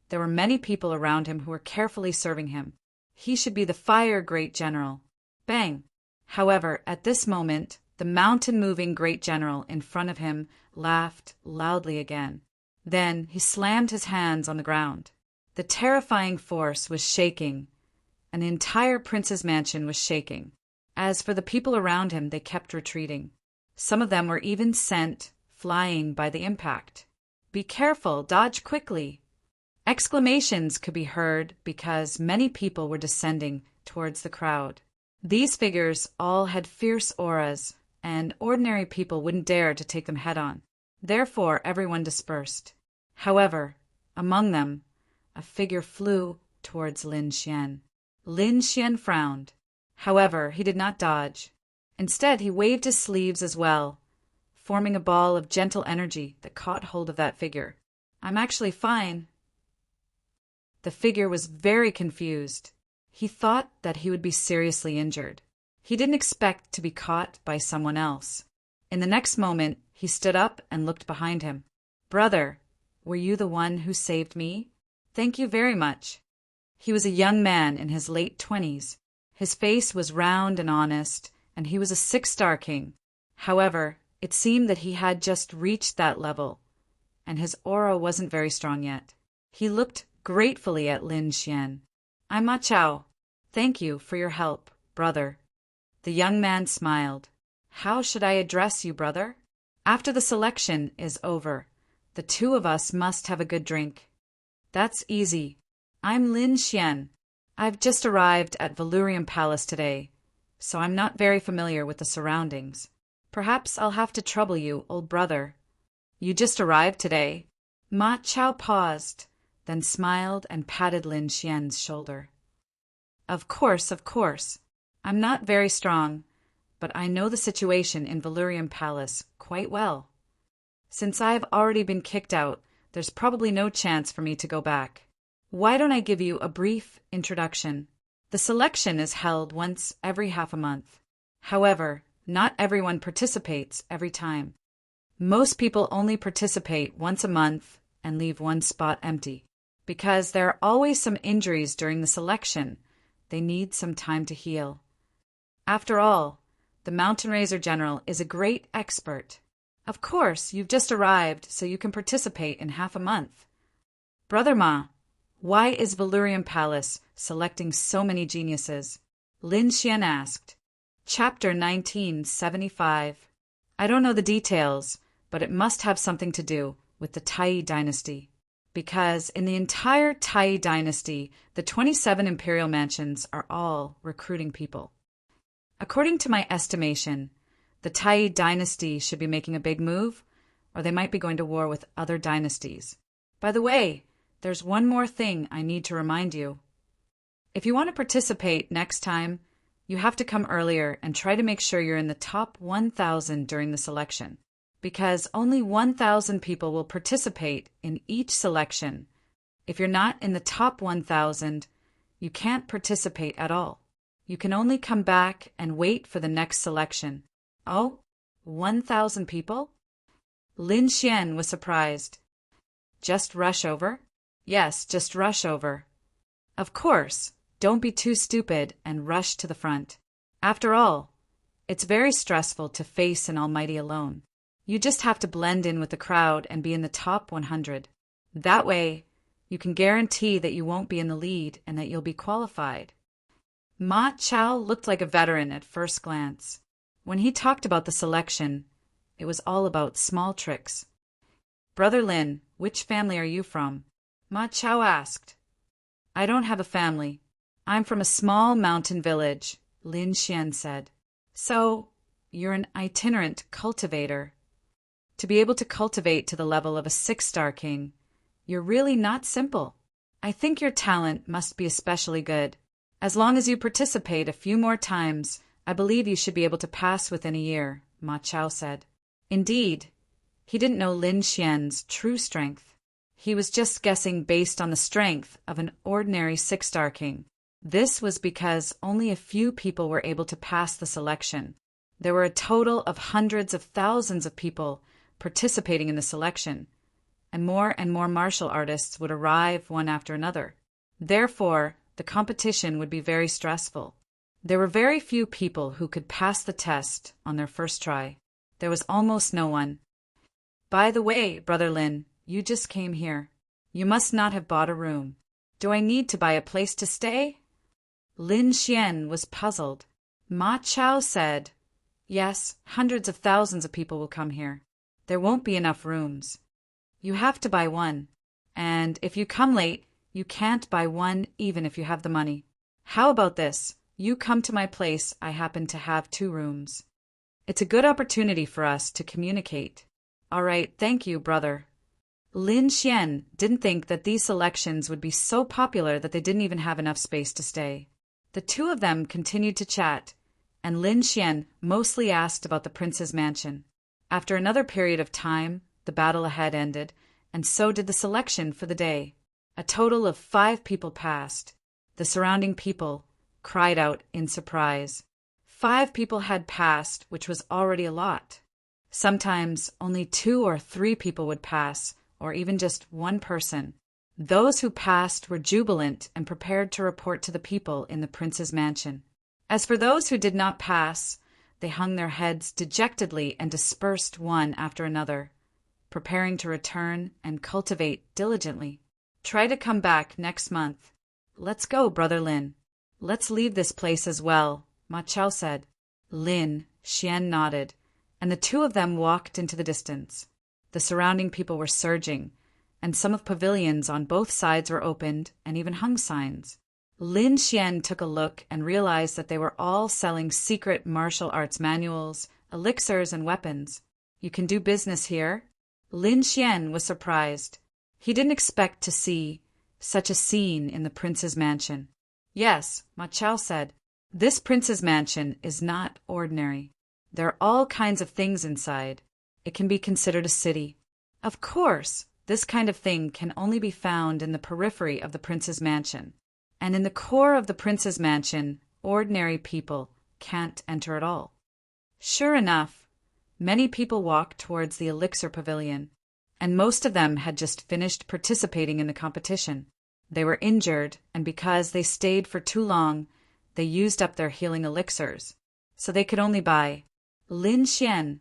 there were many people around him who were carefully serving him. He should be the fire great general. Bang! However, at this moment, the mountain-moving great general in front of him laughed loudly again. Then he slammed his hands on the ground. The terrifying force was shaking. An entire prince's mansion was shaking. As for the people around him, they kept retreating. Some of them were even sent flying by the impact. Be careful, dodge quickly. Exclamations could be heard because many people were descending towards the crowd. These figures all had fierce auras, and ordinary people wouldn't dare to take them head-on. Therefore, everyone dispersed. However, among them, a figure flew towards Lin Xian. Lin Xian frowned. However, he did not dodge. Instead, he waved his sleeves as well, forming a ball of gentle energy that caught hold of that figure. I'm actually fine. The figure was very confused. He thought that he would be seriously injured. He didn't expect to be caught by someone else. In the next moment, he stood up and looked behind him. Brother, were you the one who saved me? Thank you very much. He was a young man in his late 20s. His face was round and honest, and he was a 6-star king. However, it seemed that he had just reached that level, and his aura wasn't very strong yet. He looked gratefully at Lin Xian. I'm Ma Chao. Thank you for your help, brother. The young man smiled. How should I address you, brother? After the selection is over, the two of us must have a good drink. That's easy. I'm Lin Xian. I've just arrived at Valurium Palace today, so I'm not very familiar with the surroundings. Perhaps I'll have to trouble you, old brother. You just arrived today? Ma Chao paused, then smiled and patted Lin Xian's shoulder. Of course. I'm not very strong, but I know the situation in Valyrian Palace quite well. Since I have already been kicked out, there's probably no chance for me to go back. Why don't I give you a brief introduction? The selection is held once every half a month. However, not everyone participates every time. Most people only participate once a month and leave one spot empty. Because there are always some injuries during the selection, they need some time to heal. After all, the Mountain Razor General is a great expert. Of course, you've just arrived, so you can participate in half a month. Brother Ma, why is Valyrian Palace selecting so many geniuses? Lin Xian asked. Chapter 1975. I don't know the details, but it must have something to do with the Tai dynasty. Because in the entire Tai dynasty, the 27 imperial mansions are all recruiting people. According to my estimation, the Tai dynasty should be making a big move, or they might be going to war with other dynasties. By the way, there's one more thing I need to remind you. If you want to participate next time, you have to come earlier and try to make sure you're in the top 1,000 during the selection, because only 1,000 people will participate in each selection. If you're not in the top 1,000, you can't participate at all. You can only come back and wait for the next selection. Oh, 1,000 people? Lin Xian was surprised. Just rush over? Yes, just rush over. Of course, don't be too stupid and rush to the front. After all, it's very stressful to face an almighty alone. You just have to blend in with the crowd and be in the top 100. That way, you can guarantee that you won't be in the lead and that you'll be qualified. Ma Chao looked like a veteran at first glance. When he talked about the selection, it was all about small tricks. Brother Lin, which family are you from? Ma Chao asked. I don't have a family. I'm from a small mountain village, Lin Xian said. So, you're an itinerant cultivator. To be able to cultivate to the level of a 6-star king, you're really not simple. I think your talent must be especially good. As long as you participate a few more times, I believe you should be able to pass within a year, Ma Chao said. Indeed, he didn't know Lin Xian's true strength. He was just guessing based on the strength of an ordinary 6-star king. This was because only a few people were able to pass the selection. There were a total of hundreds of thousands of people participating in the selection, and more martial artists would arrive one after another. Therefore, the competition would be very stressful. There were very few people who could pass the test on their first try. There was almost no one. By the way, Brother Lin, you just came here. You must not have bought a room. Do I need to buy a place to stay? Lin Xian was puzzled. Ma Chao said, yes, hundreds of thousands of people will come here. There won't be enough rooms. You have to buy one. And if you come late, you can't buy one even if you have the money. How about this? You come to my place, I happen to have 2 rooms. It's a good opportunity for us to communicate. All right, thank you, brother. Lin Xian didn't think that these selections would be so popular that they didn't even have enough space to stay. The two of them continued to chat, and Lin Xian mostly asked about the prince's mansion. After another period of time, the battle ahead ended, and so did the selection for the day. A total of 5 people passed. The surrounding people cried out in surprise. 5 people had passed, which was already a lot. Sometimes only 2 or 3 people would pass, or even just 1 person. Those who passed were jubilant and prepared to report to the people in the prince's mansion. As for those who did not pass, they hung their heads dejectedly and dispersed one after another, preparing to return and cultivate diligently. Try to come back next month. Let's go, Brother Lin. Let's leave this place as well, Ma Chao said. Lin Xian nodded, and the two of them walked into the distance. The surrounding people were surging, and some of the pavilions on both sides were opened and even hung signs. Lin Xian took a look and realized that they were all selling secret martial arts manuals, elixirs, and weapons. You can do business here? Lin Xian was surprised. He didn't expect to see such a scene in the prince's mansion. Yes, Ma Chao said. This prince's mansion is not ordinary. There are all kinds of things inside. It can be considered a city. Of course, this kind of thing can only be found in the periphery of the prince's mansion. And in the core of the prince's mansion, ordinary people can't enter at all. Sure enough, many people walked towards the elixir pavilion, and most of them had just finished participating in the competition. They were injured, and because they stayed for too long, they used up their healing elixirs, so they could only buy. Lin Xian,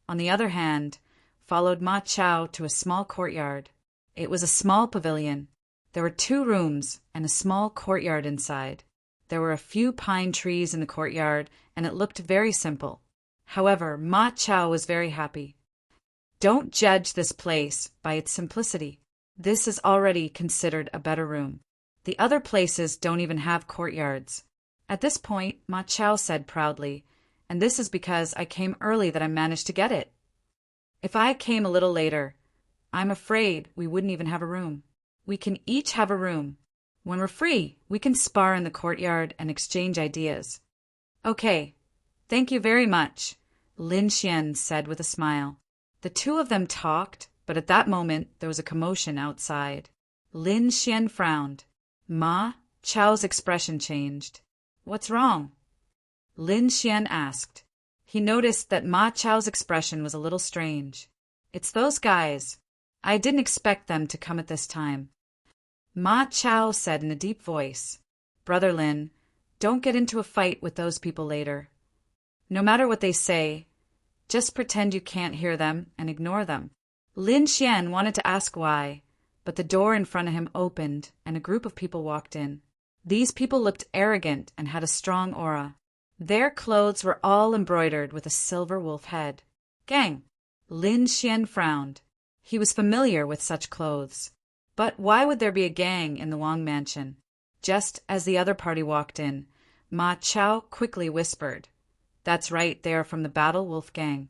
on the other hand, followed Ma Chao to a small courtyard. It was a small pavilion. There were 2 rooms and a small courtyard inside. There were a few pine trees in the courtyard, and it looked very simple. However, Ma Chao was very happy. Don't judge this place by its simplicity. This is already considered a better room. The other places don't even have courtyards. At this point, Ma Chao said proudly, and this is because I came early that I managed to get it. If I came a little later, I'm afraid we wouldn't even have a room. We can each have a room. When we're free, we can spar in the courtyard and exchange ideas. Okay, thank you very much, Lin Xian said with a smile. The 2 of them talked, but at that moment there was a commotion outside. Lin Xian frowned. Ma Chao's expression changed. What's wrong? Lin Xian asked. He noticed that Ma Chao's expression was a little strange. It's those guys. I didn't expect them to come at this time. Ma Chao said in a deep voice, Brother Lin, don't get into a fight with those people later. No matter what they say, just pretend you can't hear them and ignore them. Lin Xian wanted to ask why, but the door in front of him opened and a group of people walked in. These people looked arrogant and had a strong aura. Their clothes were all embroidered with a silver wolf head. Gang! Lin Xian frowned. He was familiar with such clothes. But why would there be a gang in the Wang mansion? Just as the other party walked in, Ma Chao quickly whispered, That's right, they are from the Battle Wolf gang.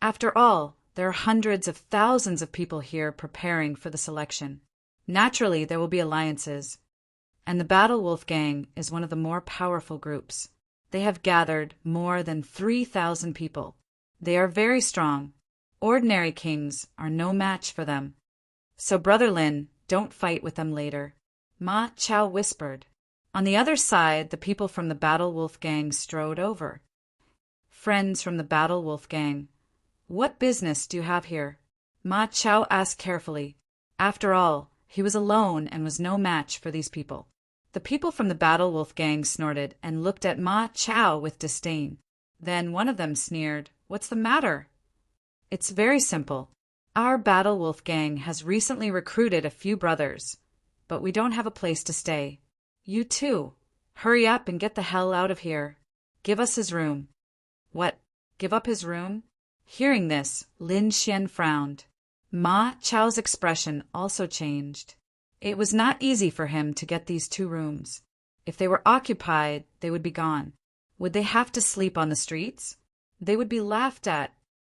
After all, there are hundreds of thousands of people here preparing for the selection. Naturally, there will be alliances. And the Battle Wolf gang is one of the more powerful groups. They have gathered more than 3,000 people. They are very strong. Ordinary kings are no match for them. So, Brother Lin, don't fight with them later. Ma Chao whispered. On the other side, the people from the Battle Wolf gang strode over. Friends from the Battle Wolf gang, what business do you have here? Ma Chao asked carefully. After all, he was alone and was no match for these people. The people from the Battle Wolf gang snorted and looked at Ma Chao with disdain. Then one of them sneered, What's the matter? It's very simple. Our Battle Wolf gang has recently recruited a few brothers, but we don't have a place to stay. You too. Hurry up and get the hell out of here. Give us his room. What? Give up his room? Hearing this, Lin Xian frowned. Ma Chao's expression also changed. It was not easy for him to get these 2 rooms. If they were occupied, they would be gone. Would they have to sleep on the streets? They would be laughed at